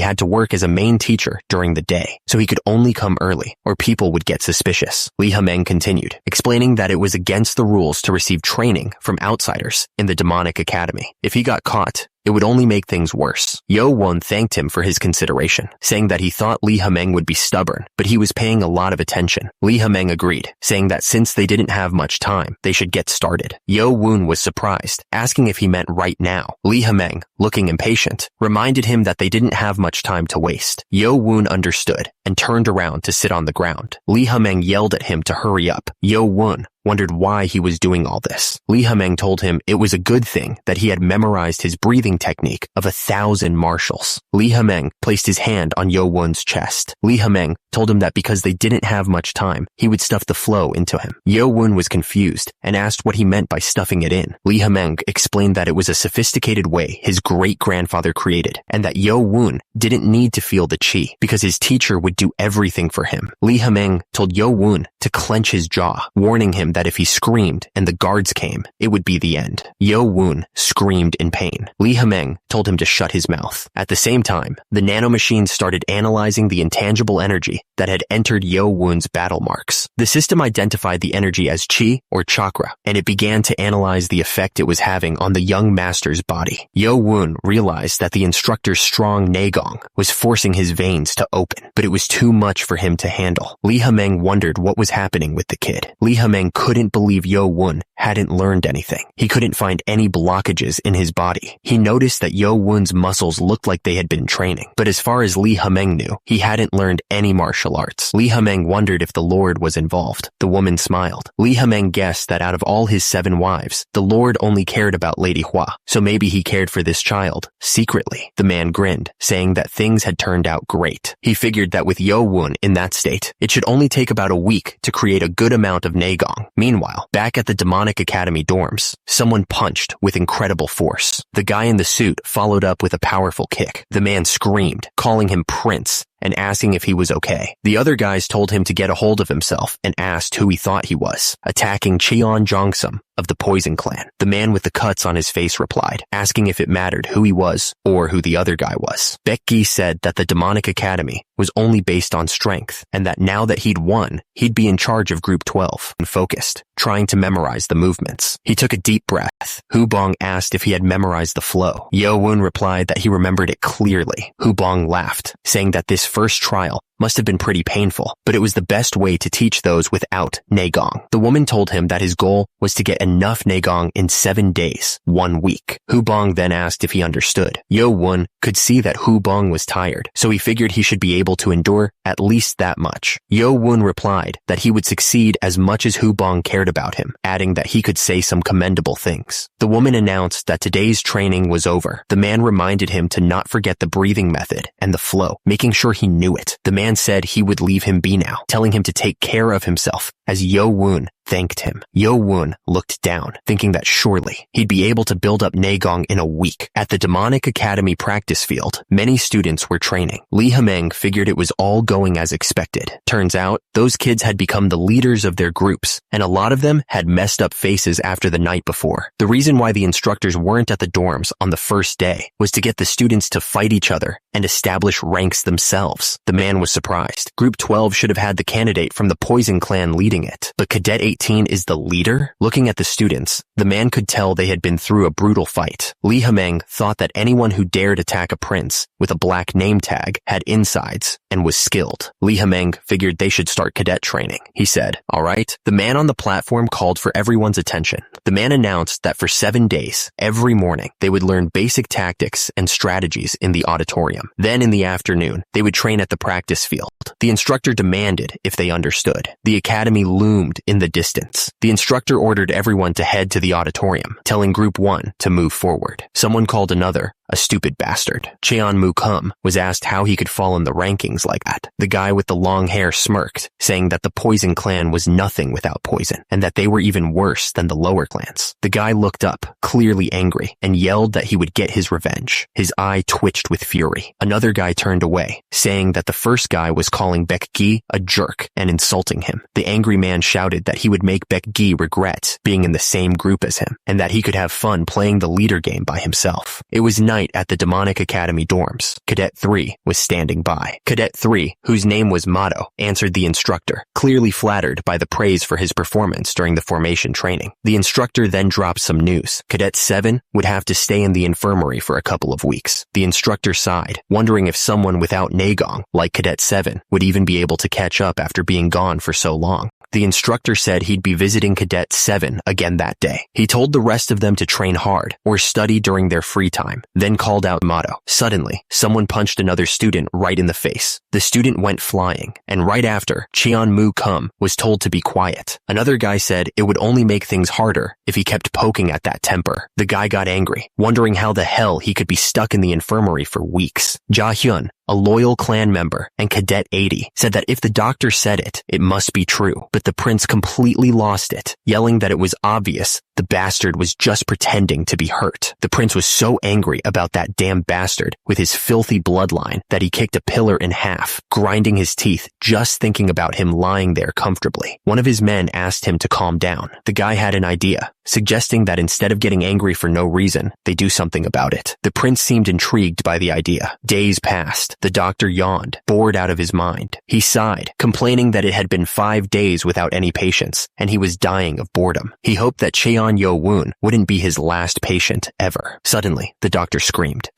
had to work as a main teacher during the day, so he could only come early or people would get suspicious. Lee Ha-meng continued, explaining that it was against the rules to receive training from outsiders in the demonic academy. If he got caught, it would only make things worse. Yo-won thanked him for his consideration, saying that he thought Lee Ha-meng would be stubborn, but he was paying a lot of attention. Lee Ha-meng agreed, saying that since they didn't have much time, they should get started. Yo-won was surprised, asking if he meant right now. Lee Ha-meng, looking impatient, reminded him that they didn't have much time to waste. Yo-won understood and turned around to sit on the ground. Lee Ha-meng yelled at him to hurry up. Yo-won wondered why he was doing all this. Lee Ha-meng told him it was a good thing that he had memorized his breathing technique of 1,000 martials. Lee Ha-meng placed his hand on Yo-won's chest. Lee Ha-meng told him that because they didn't have much time, he would stuff the flow into him. Yo-won was confused and asked what he meant by stuffing it in. Lee Ha-meng explained that it was a sophisticated way his great-grandfather created, and that Yo-won didn't need to feel the chi because his teacher would do everything for him. Lee Ha-meng told Yo-won to clench his jaw, warning him that if he screamed and the guards came, it would be the end. Yo-won screamed in pain. Lee Ha-meng told him to shut his mouth. At the same time, the nanomachines started analyzing the intangible energy that had entered Yo-won's battle marks. The system identified the energy as chi or chakra, and it began to analyze the effect it was having on the young master's body. Yo-won realized that the instructor's strong naegong was forcing his veins to open, but it was too much for him to handle. Lee Ha-meng wondered what was happening with the kid. Lee Ha-meng couldn't believe Yo-won hadn't learned anything. He couldn't find any blockages in his body. He noticed that Yo-won's muscles looked like they had been training, but as far as Lee Ha-meng knew, he hadn't learned any martial arts. Lee Ha-meng wondered if the Lord was involved. The woman smiled. Lee Ha-meng guessed that out of all his 7 wives, the Lord only cared about Lady Hua, so maybe he cared for this child secretly. The man grinned, saying that things had turned out great. He figured that with Yo-won in that state, it should only take about a week to create a good amount of naegong. Meanwhile, back at the demonic academy dorms, someone punched with incredible force. The guy in the suit followed up with a powerful kick. The man screamed, calling him Prince, and asking if he was okay. The other guys told him to get a hold of himself and asked who he thought he was, attacking Cheon Jongsum of the Poison Clan. The man with the cuts on his face replied, asking if it mattered who he was or who the other guy was. Baekgi said that the demonic academy was only based on strength, and that now that he'd won, he'd be in charge of Group 12 and focused, trying to memorize the movements. He took a deep breath. Hu Bong asked if he had memorized the flow. Yo-won replied that he remembered it clearly. Hu Bong laughed, saying that this first trial must have been pretty painful, but it was the best way to teach those without naegong. The woman told him that his goal was to get enough naegong in 7 days, 1 week. Hu Bong then asked if he understood. Yo-won could see that Hu Bong was tired, so he figured he should be able to endure at least that much. Yo-won replied that he would succeed as much as Hu Bong cared about him, adding that he could say some commendable things. The woman announced that today's training was over. The man reminded him to not forget the breathing method and the flow, making sure he knew it. The man said he would leave him be now, telling him to take care of himself as Yo-won thanked him. Yo-won looked down, thinking that surely he'd be able to build up naegong in a week. At the Demonic Academy practice field, many students were training. Lee Ha-meng figured it was all going as expected. Turns out, those kids had become the leaders of their groups, and a lot of them had messed up faces after the night before. The reason why the instructors weren't at the dorms on the first day was to get the students to fight each other and establish ranks themselves. The man was surprised. Group 12 should have had the candidate from the Poison Clan leading it, but Cadet 18 18 is the leader? Looking at the students, the man could tell they had been through a brutal fight. Li Hemeng thought that anyone who dared attack a prince with a black name tag had insides and was skilled. Li Hemeng figured they should start cadet training. He said, "All right." The man on the platform called for everyone's attention. The man announced that for 7 days, every morning, they would learn basic tactics and strategies in the auditorium. Then in the afternoon, they would train at the practice field. The instructor demanded if they understood. The academy loomed in the distance. The instructor ordered everyone to head to the auditorium, telling Group 1 to move forward. Someone called another a stupid bastard. Cheon Kum was asked how he could fall in the rankings like that. The guy with the long hair smirked, saying that the Poison clan was nothing without poison, and that they were even worse than the lower clans. The guy looked up, clearly angry, and yelled that he would get his revenge. His eye twitched with fury. Another guy turned away, saying that the first guy was calling Baek Gi a jerk and insulting him. The angry man shouted that he would make Baek Gi regret being in the same group as him, and that he could have fun playing the leader game by himself. It was night at the Demonic Academy dorms. Cadet 3 was standing by. Cadet 3, whose name was Motto, answered the instructor, clearly flattered by the praise for his performance during the formation training. The instructor then dropped some news. Cadet 7 would have to stay in the infirmary for a couple of weeks. The instructor sighed, wondering if someone without Nagong, like Cadet 7, would even be able to catch up after being gone for so long. The instructor said he'd be visiting Cadet 7 again that day. He told the rest of them to train hard or study during their free time, then called out Motto. Suddenly, someone punched another student right in the face. The student went flying, and right after, Cheon Kum was told to be quiet. Another guy said it would only make things harder if he kept poking at that temper. The guy got angry, wondering how the hell he could be stuck in the infirmary for weeks. Ja Hyun, a loyal clan member, and Cadet 80 said that if the doctor said it, it must be true. But the prince completely lost it, yelling that it was obvious the bastard was just pretending to be hurt. The prince was so angry about that damn bastard with his filthy bloodline that he kicked a pillar in half, grinding his teeth just thinking about him lying there comfortably. One of his men asked him to calm down. The guy had an idea, suggesting that instead of getting angry for no reason, they do something about it. The prince seemed intrigued by the idea. Days passed. The doctor yawned, bored out of his mind. He sighed, complaining that it had been 5 days without any patients, and he was dying of boredom. He hoped that Cheon Yo-woon wouldn't be his last patient ever. Suddenly, the doctor screamed.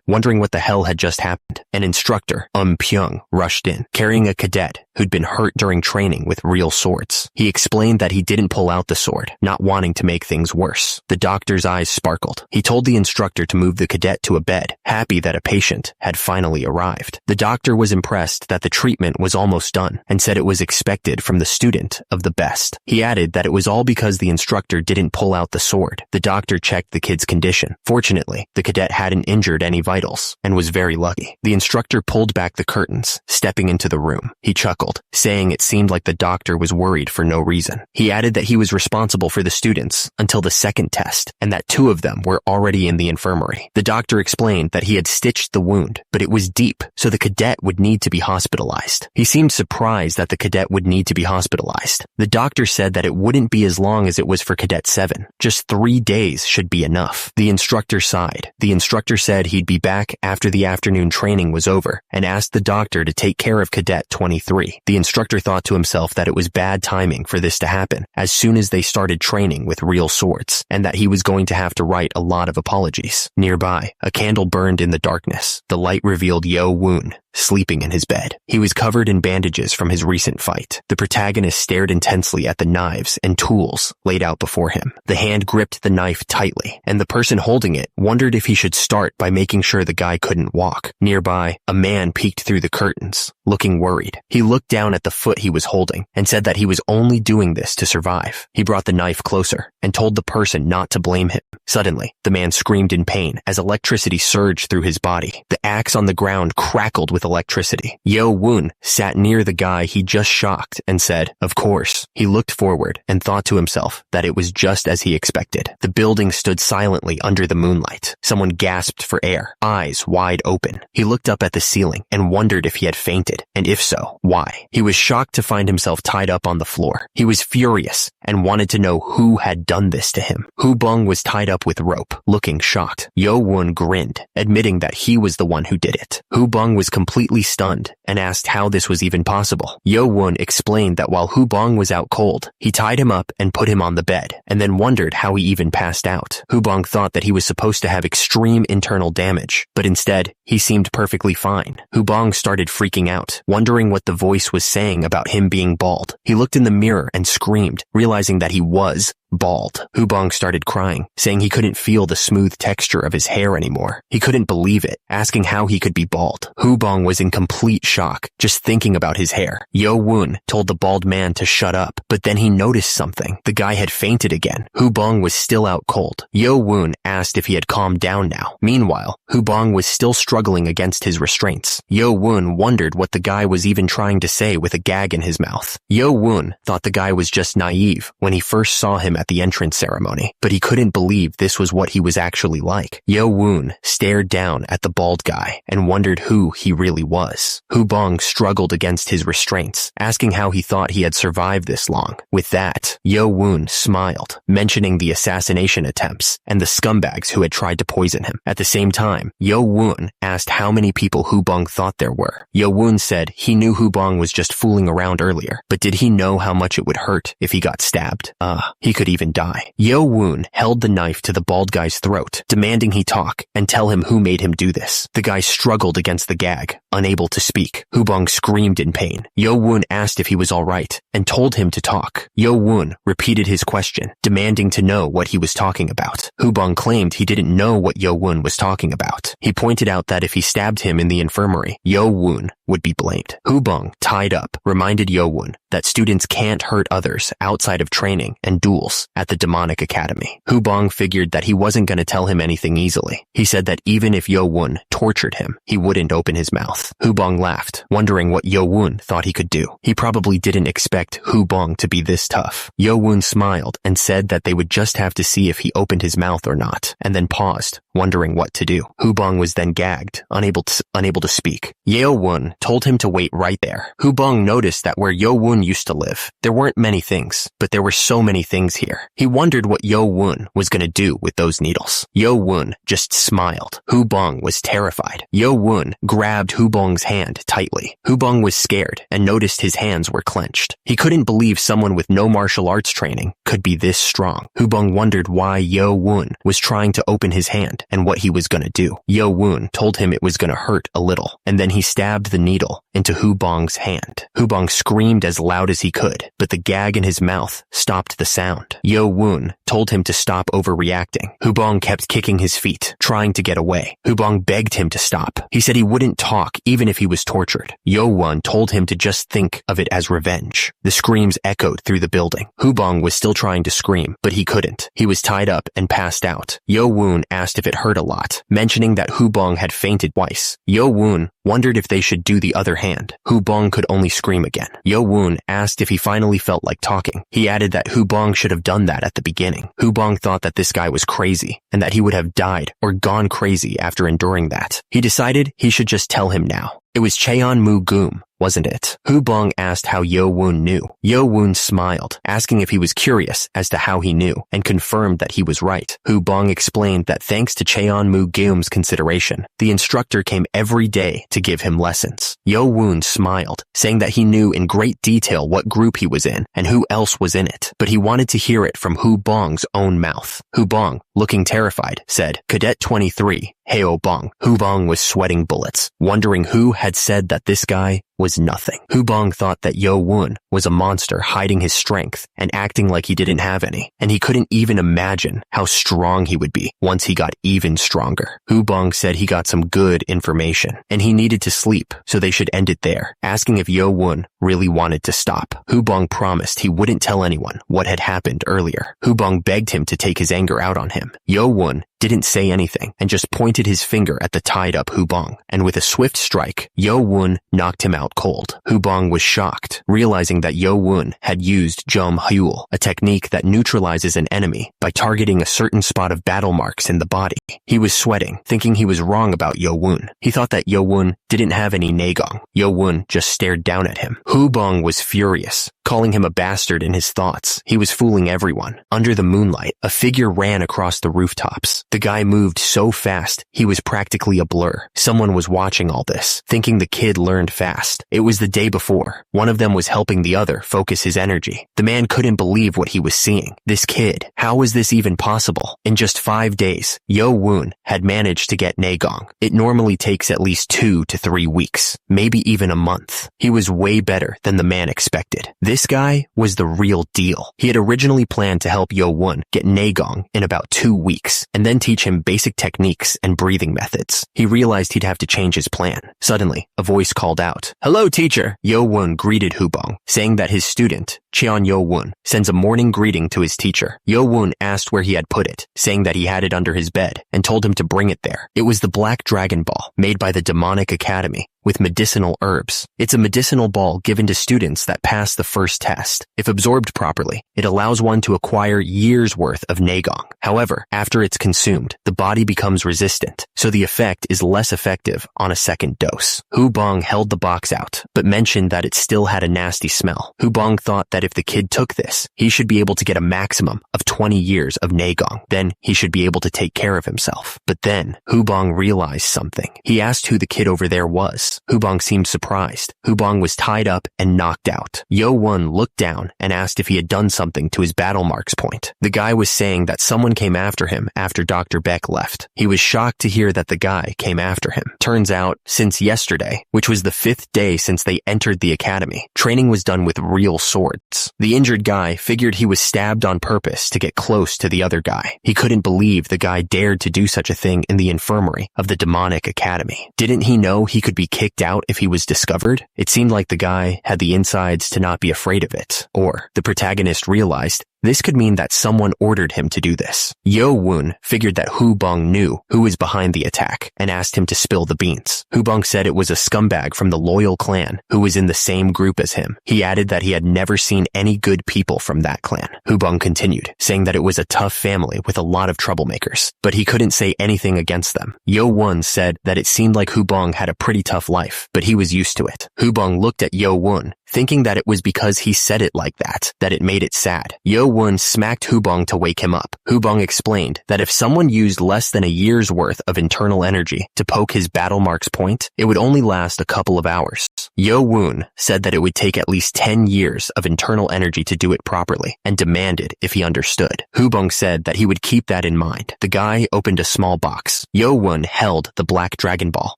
Wondering what the hell had just happened. An instructor, Pyung, rushed in, carrying a cadet who'd been hurt during training with real swords. He explained that he didn't pull out the sword, not wanting to make things worse. The doctor's eyes sparkled. He told the instructor to move the cadet to a bed, happy that a patient had finally arrived. The doctor was impressed that the treatment was almost done and said it was expected from the student of the best. He added that it was all because the instructor didn't pull out the sword. The doctor checked the kid's condition. Fortunately, the cadet hadn't injured any vitals and was very lucky. The instructor pulled back the curtains, stepping into the room. He chuckled, saying it seemed like the doctor was worried for no reason. He added that he was responsible for the students until the second test and that 2 of them were already in the infirmary. The doctor explained that he had stitched the wound, but it was deep, so the cadet would need to be hospitalized. He seemed surprised that the cadet would need to be hospitalized. The doctor said that it wouldn't be as long as it was for Cadet 7. Just 3 days should be enough. The instructor sighed. The instructor said he'd be back after the afternoon training was over and asked the doctor to take care of Cadet 23. The instructor thought to himself that it was bad timing for this to happen as soon as they started training with real swords, and that he was going to have to write a lot of apologies. Nearby, a candle burned in the darkness. The light revealed Yo-woon, sleeping in his bed. He was covered in bandages from his recent fight. The protagonist stared intensely at the knives and tools laid out before him. The hand gripped the knife tightly, and the person holding it wondered if he should start by making sure the guy couldn't walk. Nearby, a man peeked through the curtains, looking worried. He looked down at the foot he was holding and said that he was only doing this to survive. He brought the knife closer and told the person not to blame him. Suddenly, the man screamed in pain as electricity surged through his body. The axe on the ground crackled with electricity. Yo-woon sat near the guy he just shocked and said, "Of course." He looked forward and thought to himself that it was just as he expected. The building stood silently under the moonlight. Someone gasped for air, eyes wide open. He looked up at the ceiling and wondered if he had fainted, and if so, why. He was shocked to find himself tied up on the floor. He was furious and wanted to know who had done this to him. Hu Bung was tied up with rope, looking shocked. Yo-woon grinned, admitting that he was the one who did it. Hu Bung was completely completely stunned and asked how this was even possible. Yo-woon explained that while Hubong was out cold, he tied him up and put him on the bed, and then wondered how he even passed out. Hubong thought that he was supposed to have extreme internal damage, but instead, he seemed perfectly fine. Hubong started freaking out, wondering what the voice was saying about him being bald. He looked in the mirror and screamed, realizing that he was bald. Hubong started crying, saying he couldn't feel the smooth texture of his hair anymore. He couldn't believe it, asking how he could be bald. Hubong was in complete shock, just thinking about his hair. Yo-woon told the bald man to shut up, but then he noticed something. The guy had fainted again. Hubong was still out cold. Yo-woon asked if he had calmed down now. Meanwhile, Hubong was still struggling against his restraints. Yo-woon wondered what the guy was even trying to say with a gag in his mouth. Yo-woon thought the guy was just naive when he first saw him at the entrance ceremony, but he couldn't believe this was what he was actually like. Yo-woon stared down at the bald guy and wondered who he really was. Hubong struggled against his restraints, asking how he thought he had survived this long. With that, Yo-woon smiled, mentioning the assassination attempts and the scumbags who had tried to poison him. At the same time, Yo-woon asked how many people Hubong thought there were. Yo-woon said he knew Hubong was just fooling around earlier, but did he know how much it would hurt if he got stabbed? He could even die. Yo-woon held the knife to the bald guy's throat, demanding he talk and tell him who made him do this. The guy struggled against the gag, unable to speak. Hubong screamed in pain. Yo-woon asked if he was alright and told him to talk. Yo-woon repeated his question, demanding to know what he was talking about. Hubong claimed he didn't know what Yo-woon was talking about. He pointed out that if he stabbed him in the infirmary, Yo-woon would be blamed. Hubong, tied up, reminded Yo-woon that students can't hurt others outside of training and duels at the demonic academy. Hubong figured that he wasn't going to tell him anything easily. He said that even if Yo-woon tortured him, he wouldn't open his mouth. Hubong laughed, wondering what Yo-woon thought he could do. He probably didn't expect Hubong to be this tough. Yo-woon smiled and said that they would just have to see if he opened his mouth or not, and then paused, wondering what to do. Hubong was then gagged, unable to speak. Yo-woon told him to wait right there. Hubong noticed that where Yo-woon used to live, there weren't many things, but there were so many things here. He wondered what Yo-woon was going to do with those needles. Yo-woon just smiled. Hubong was terrified. Yo-woon grabbed Hubong's hand tightly. Hubong was scared and noticed his hands were clenched. He couldn't believe someone with no martial arts training could be this strong. Hubong wondered why Yo-woon was trying to open his hand and what he was going to do. Yo-woon told him it was going to hurt a little, and then he stabbed the needle into Hubong's hand. Hubong screamed as loud as he could, but the gag in his mouth stopped the sound. Yo-woon told him to stop overreacting. Hubong kept kicking his feet, trying to get away. Hubong begged him to stop. He said he wouldn't talk even if he was tortured. Yo-woon told him to just think of it as revenge. The screams echoed through the building. Hubong was still trying to scream, but he couldn't. He was tied up and passed out. Yo-woon asked if it hurt a lot, mentioning that Hubong had fainted twice. Yo-woon wondered if they should do the other hand. Hubong could only scream again. Yo-woon asked if he finally felt like talking. He added that Hubong should have done that at the beginning. Hubong thought that this guy was crazy and that he would have died or gone crazy after enduring that. He decided he should just tell him now. It was Cheon-mu-goom, wasn't it? Hubong asked how Yo-woon knew. Yo-woon smiled, asking if he was curious as to how he knew, and confirmed that he was right. Hubong explained that thanks to Cheon-mu-goom's consideration, the instructor came every day to give him lessons. Yo-woon smiled, saying that he knew in great detail what group he was in and who else was in it, but he wanted to hear it from Hubong's own mouth. Hubong, looking terrified, said, "Cadet 23, Heo-bong." Hubong was sweating bullets, wondering who had said that this guy was nothing. Hubong thought that Yo-woon was a monster hiding his strength and acting like he didn't have any, and he couldn't even imagine how strong he would be once he got even stronger. Hubong said he got some good information, and he needed to sleep, so they should end it there, asking if Yo-woon really wanted to stop. Hubong promised he wouldn't tell anyone what had happened earlier. Hubong begged him to take his anger out on him. Yo-woon didn't say anything and just pointed his finger at the tied-up Hubong, and with a swift strike, Yo-woon knocked him out cold. Hubong was shocked, realizing that Yo-woon had used Jom-hyul, a technique that neutralizes an enemy by targeting a certain spot of battle marks in the body. He was sweating, thinking he was wrong about Yo-woon. He thought that Yo-woon didn't have any nagong. Yo-woon just stared down at him. Hubong was furious, calling him a bastard in his thoughts. He was fooling everyone. Under the moonlight, a figure ran across the rooftops. The guy moved so fast, he was practically a blur. Someone was watching all this, thinking the kid learned fast. It was the day before. One of them was helping the other focus his energy. The man couldn't believe what he was seeing. This kid, how was this even possible? In just 5 days, Yo-woon had managed to get Naegong. It normally takes at least 2 to 3 weeks, maybe even a month. He was way better than the man expected. This guy was the real deal. He had originally planned to help Yo-woon get Naegong in about 2 weeks, and then teach him basic techniques and breathing methods. He realized he'd have to change his plan. Suddenly, a voice called out, "Hello, teacher!" Yo-woon greeted Hubong, saying that his student, Cheon Yo-woon, sends a morning greeting to his teacher. Yo-woon asked where he had put it, saying that he had it under his bed, and told him to bring it there. It was the Black Dragon Ball, made by the Demonic Academy, with medicinal herbs. It's a medicinal ball given to students that pass the first test. If absorbed properly, it allows one to acquire years' worth of Naegong. However, after it's consumed, the body becomes resistant, so the effect is less effective on a second dose. Hubong held the box out, but mentioned that it still had a nasty smell. Hubong thought that if the kid took this, he should be able to get a maximum of 20 years of Naegong. Then he should be able to take care of himself. But then, Hubong realized something. He asked who the kid over there was. Hubong seemed surprised. Hubong was tied up and knocked out. Yo-woon looked down and asked if he had done something to his battle marks point. The guy was saying that someone came after him after Dr. Beck left. He was shocked to hear that the guy came after him. Turns out, since yesterday, which was the 5th day since they entered the academy, training was done with real swords. The injured guy figured he was stabbed on purpose to get close to the other guy. He couldn't believe the guy dared to do such a thing in the infirmary of the Demonic Academy. Didn't he know he could be kicked out if he was discovered? It seemed like the guy had the insides to not be afraid of it. Or, the protagonist realized, this could mean that someone ordered him to do this. Yo-woon figured that Hubong knew who was behind the attack and asked him to spill the beans. Hubong said it was a scumbag from the loyal clan who was in the same group as him. He added that he had never seen any good people from that clan. Hubong continued, saying that it was a tough family with a lot of troublemakers, but he couldn't say anything against them. Yo-woon said that it seemed like Hubong had a pretty tough life, but he was used to it. Hubong looked at Yo-woon, thinking that it was because he said it like that it made it sad. Yo-woon smacked Hubong to wake him up. Hubong explained that if someone used less than a year's worth of internal energy to poke his battle marks point, it would only last a couple of hours. Yo-woon said that it would take at least 10 years of internal energy to do it properly, and demanded if he understood. Hubong said that he would keep that in mind. The guy opened a small box. Yo-woon held the Black Dragon Ball,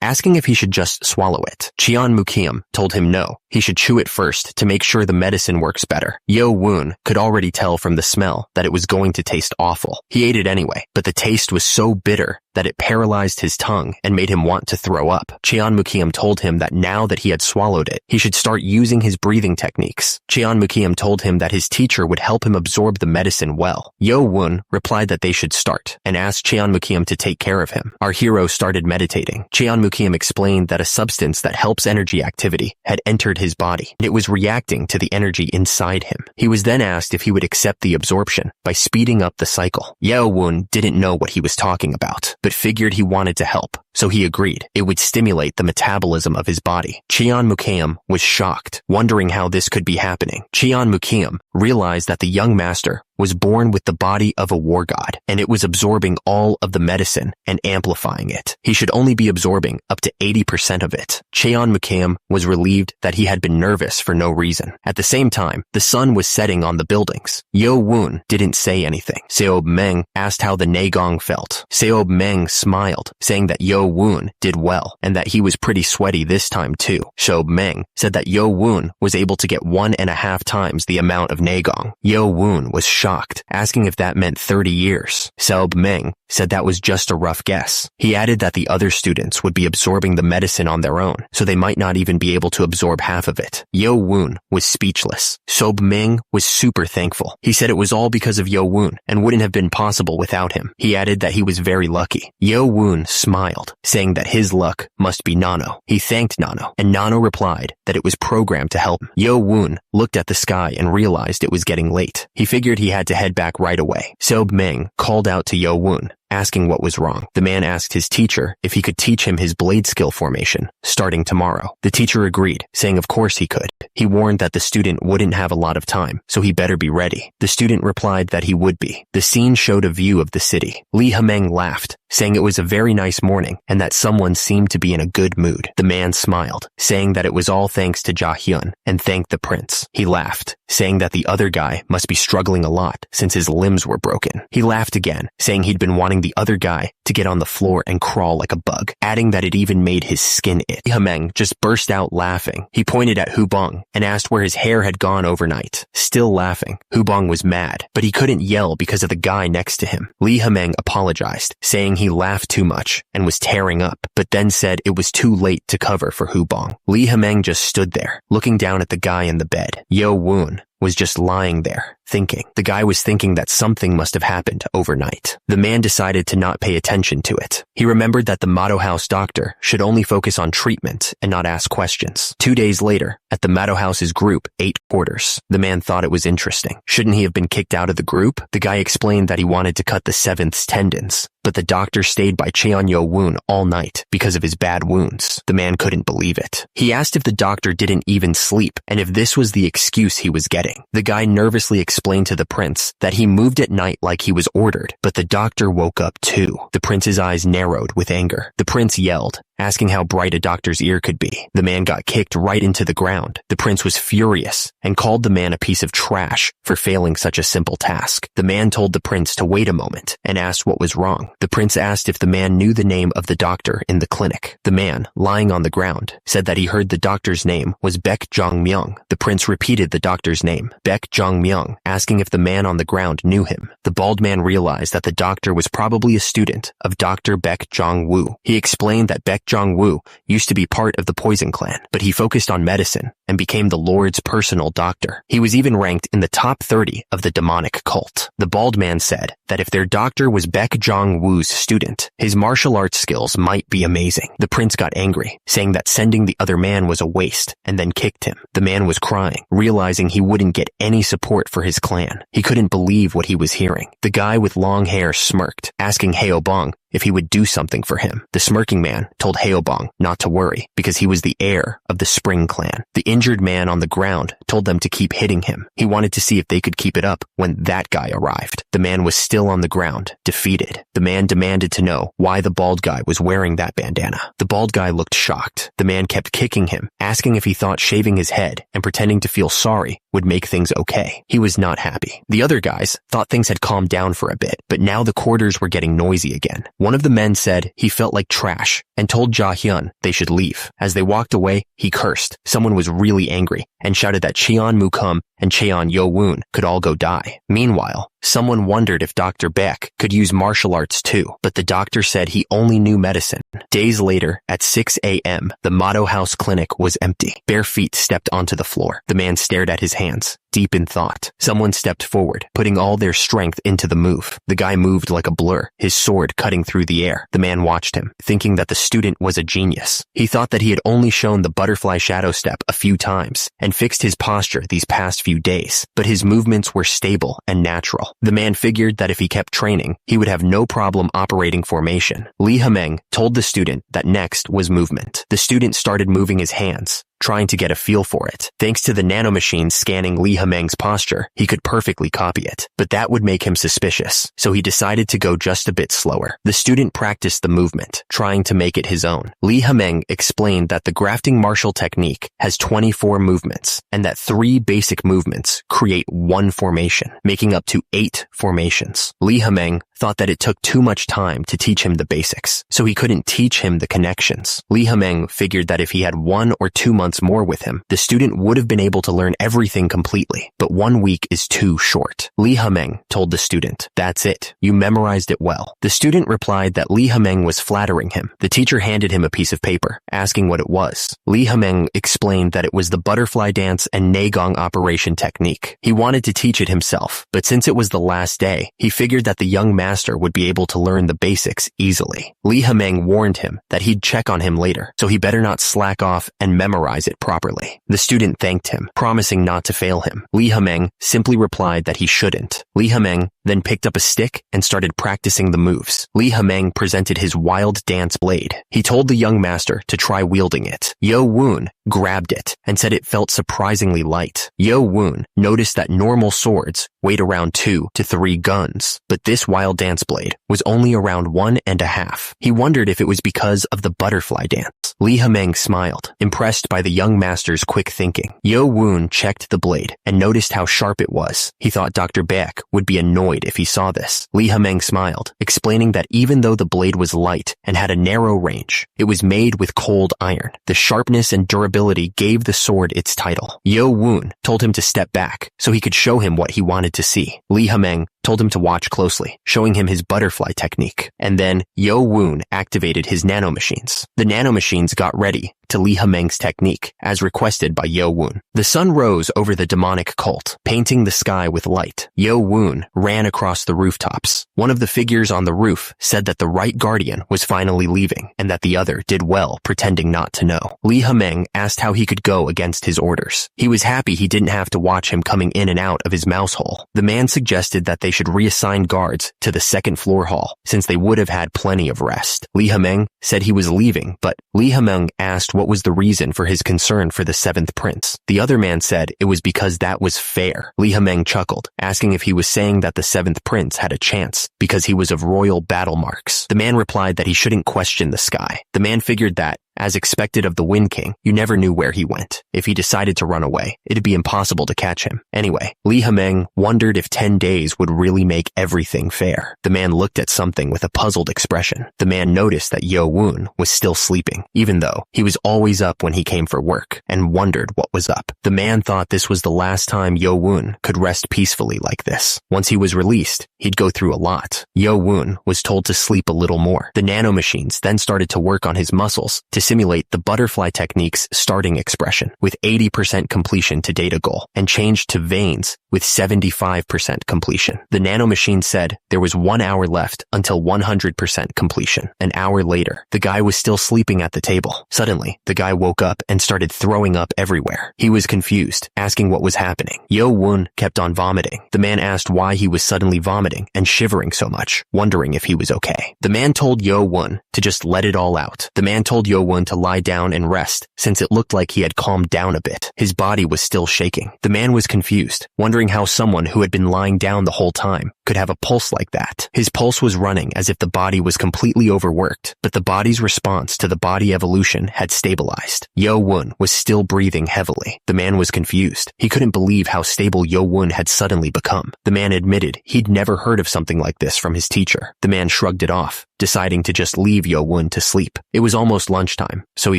asking if he should just swallow it. Cheon Mukium told him no, he should chew it first to make sure the medicine works better. Yo-woon could already tell from the smell that it was going to taste awful. He ate it anyway, but the taste was so bitter that it paralyzed his tongue and made him want to throw up. Cheon Mukium told him that now that he had swallowed it, he should start using his breathing techniques. Cheon Mukium told him that his teacher would help him absorb the medicine well. Yo-woon replied that they should start, and asked Cheon Mukium to take care of him. Our hero started meditating. Cheon Mukium explained that a substance that helps energy activity had entered his body, and it was reacting to the energy inside him. He was then asked if he would accept the absorption by speeding up the cycle. Yo-woon didn't know what he was talking about, but figured he wanted to help, so he agreed. It would stimulate the metabolism of his body. Cheon Mukium was shocked, wondering how this could be happening. Cheon Mukium realized that the young master was born with the body of a war god, and it was absorbing all of the medicine and amplifying it. He should only be absorbing up to 80% of it. Cheon Mukium was relieved that he had been nervous for no reason. At the same time, the sun was setting on the buildings. Yo-woon didn't say anything. Seob Meng asked how the Naegong felt. Seob Meng smiled, saying that Yo-woon did well, and that he was pretty sweaty this time too. Seob Meng said that Yo-woon was able to get 1.5 times the amount of Naegong. Yo-woon was shocked, asking if that meant 30 years. Seob Meng said that was just a rough guess. He added that the other students would be absorbing the medicine on their own, so they might not even be able to absorb half of it. Yo-woon was speechless. Seob Meng was super thankful. He said it was all because of Yo-woon and wouldn't have been possible without him. He added that he was very lucky. Yo-woon smiled, saying that his luck must be Nano. He thanked Nano, and Nano replied that it was programmed to help him. Yo-woon looked at the sky and realized it was getting late. He figured he had to head back right away. Seob Meng called out to Yo-woon, asking what was wrong. The man asked his teacher if he could teach him his blade skill formation, starting tomorrow. The teacher agreed, saying of course he could. He warned that the student wouldn't have a lot of time, so he better be ready. The student replied that he would be. The scene showed a view of the city. Lee Hameng laughed, saying it was a very nice morning and that someone seemed to be in a good mood. The man smiled, saying that it was all thanks to Jahyun, and thanked the prince. He laughed, saying that the other guy must be struggling a lot since his limbs were broken. He laughed again, saying he'd been wanting the other guy to get on the floor and crawl like a bug, adding that it even made his skin itch. Lee Hameng just burst out laughing. He pointed at Hubong and asked where his hair had gone overnight. Still laughing, Hubong was mad, but he couldn't yell because of the guy next to him. Lee Hameng apologized, saying he laughed too much and was tearing up, but then said it was too late to cover for Hubong. Lee Hameng just stood there, looking down at the guy in the bed. Yo Woon was just lying there, thinking. The guy was thinking that something must have happened overnight. The man decided to not pay attention to it. He remembered that the Mado House doctor should only focus on treatment and not ask questions. 2 days later, at the Mado House's group 8 quarters, the man thought it was interesting. Shouldn't he have been kicked out of the group? The guy explained that he wanted to cut the 7th's tendons, but the doctor stayed by Cheon-yo Woon all night because of his bad wounds. The man couldn't believe it. He asked if the doctor didn't even sleep and if this was the excuse he was getting. The guy nervously explained to the prince that he moved at night like he was ordered, but the doctor woke up too. The prince's eyes narrowed with anger. The prince yelled, asking how bright a doctor's ear could be. The man got kicked right into the ground. The prince was furious and called the man a piece of trash for failing such a simple task. The man told the prince to wait a moment and asked what was wrong. The prince asked if the man knew the name of the doctor in the clinic. The man, lying on the ground, said that he heard the doctor's name was Baek Jong-myung. The prince repeated the doctor's name, Baek Jong-myung, asking if the man on the ground knew him. The bald man realized that the doctor was probably a student of Dr. Baek Jong-woo. He explained that Baek Jong-woo used to be part of the Poison Clan, but he focused on medicine and became the Lord's personal doctor. He was even ranked in the top 30 of the demonic cult. The bald man said that if their doctor was Baek Jong-woo's student, his martial arts skills might be amazing. The prince got angry, saying that sending the other man was a waste, and then kicked him. The man was crying, realizing he wouldn't get any support for his clan. He couldn't believe what he was hearing. The guy with long hair smirked, asking Haobong if he would do something for him. The smirking man told Haobong not to worry because he was the heir of the Spring Clan. The injured man on the ground told them to keep hitting him. He wanted to see if they could keep it up when that guy arrived. The man was still on the ground, defeated. The man demanded to know why the bald guy was wearing that bandana. The bald guy looked shocked. The man kept kicking him, asking if he thought shaving his head and pretending to feel sorry would make things okay. He was not happy. The other guys thought things had calmed down for a bit, but now the quarters were getting noisy again. One of the men said he felt like trash and told Jahyun they should leave. As they walked away, he cursed. Someone was really angry and shouted that Cheon Mukum and Cheon Yo Woon could all go die. Meanwhile, someone wondered if Dr. Beck could use martial arts too, but the doctor said he only knew medicine. Days later, at 6 a.m., the Mado House clinic was empty. Bare feet stepped onto the floor. The man stared at his hands, deep in thought. Someone stepped forward, putting all their strength into the move. The guy moved like a blur, his sword cutting through the air. The man watched him, thinking that the student was a genius. He thought that he had only shown the butterfly shadow step a few times and fixed his posture these past few days, but his movements were stable and natural. The man figured that if he kept training, he would have no problem operating formation. Lee Hameng told the student that next was movement. The student started moving his hands, trying to get a feel for it. Thanks to the nanomachine scanning Lee Hameng's posture, he could perfectly copy it, but that would make him suspicious, so he decided to go just a bit slower. The student practiced the movement, trying to make it his own. Lee Hameng explained that the grafting martial technique has 24 movements, and that 3 basic movements create 1 formation, making up to 8 formations. Lee Hameng thought that it took too much time to teach him the basics, so he couldn't teach him the connections. Lee Hameng figured that if he had 1 or 2 months more with him, the student would have been able to learn everything completely, but 1 week is too short. Lee Hameng told the student, "That's it. You memorized it well." The student replied that Lee Hameng was flattering him. The teacher handed him a piece of paper, asking what it was. Lee Hameng explained that it was the butterfly dance and Naegong operation technique. He wanted to teach it himself, but since it was the last day, he figured that the young master master would be able to learn the basics easily. Li Hemeng warned him that he'd check on him later, so he better not slack off and memorize it properly. The student thanked him, promising not to fail him. Li Hemeng simply replied that he shouldn't. Li Hemeng then picked up a stick and started practicing the moves. Li Hemeng presented his wild dance blade. He told the young master to try wielding it. Yo Woon grabbed it and said it felt surprisingly light. Yo Woon noticed that normal swords weighed around 2 to 3 guns, but this wild dance blade was only around 1.5. He wondered if it was because of the butterfly dance. Li Hemeng smiled, impressed by the young master's quick thinking. Yo Woon checked the blade and noticed how sharp it was. He thought Dr. Beck would be annoyed if he saw this. Li Hemeng smiled, explaining that even though the blade was light and had a narrow range, it was made with cold iron. The sharpness and durability gave the sword its title. Yo Woon told him to step back so he could show him what he wanted to see. Li Hemeng told him to watch closely, showing him his butterfly technique. And then Yo Woon activated his nanomachines. The nanomachines got ready to Li Hemeng's technique, as requested by Yo Woon. The sun rose over the demonic cult, painting the sky with light. Yo Woon ran across the rooftops. One of the figures on the roof said that the right guardian was finally leaving, and that the other did well pretending not to know. Li Hemeng asked how he could go against his orders. He was happy he didn't have to watch him coming in and out of his mouse hole. The man suggested that they should reassign guards to the second floor hall, since they would have had plenty of rest. Li Hemeng said he was leaving, but Li Hemeng asked what was the reason for his concern for the 7th prince. The other man said it was because that was fair. Li Hemeng chuckled, asking if he was saying that the 7th prince had a chance because he was of royal battle marks. The man replied that he shouldn't question the sky. The man figured that, as expected of the Wind King, you never knew where he went. If he decided to run away, it'd be impossible to catch him. Anyway, Li Hemeng wondered if 10 days would really make everything fair. The man looked at something with a puzzled expression. The man noticed that Yo Woon was still sleeping, even though he was always up when he came for work, and wondered what was up. The man thought this was the last time Yo Woon could rest peacefully like this. Once he was released, he'd go through a lot. Yo Woon was told to sleep a little more. The nanomachines then started to work on his muscles to simulate the butterfly technique's starting expression with 80% completion to data goal, and changed to veins with 75% completion. The nanomachine said there was 1 hour left until 100% completion. An hour later, the guy was still sleeping at the table. Suddenly, the guy woke up and started throwing up everywhere. He was confused, asking what was happening. Yo Woon kept on vomiting. The man asked why he was suddenly vomiting and shivering so much, wondering if he was okay. The man told Yo Woon to just let it all out. The man told Yo Woon to lie down and rest, since it looked like he had calmed down a bit. His body was still shaking. The man was confused, wondering how someone who had been lying down the whole time could have a pulse like that. His pulse was running as if the body was completely overworked, but the body's response to the body evolution had stabilized. Yo Woon was still breathing heavily. The man was confused. He couldn't believe how stable Yo Woon had suddenly become. The man admitted he'd never heard of something like this from his teacher. The man shrugged it off, deciding to just leave Yo Woon to sleep. It was almost lunchtime, so he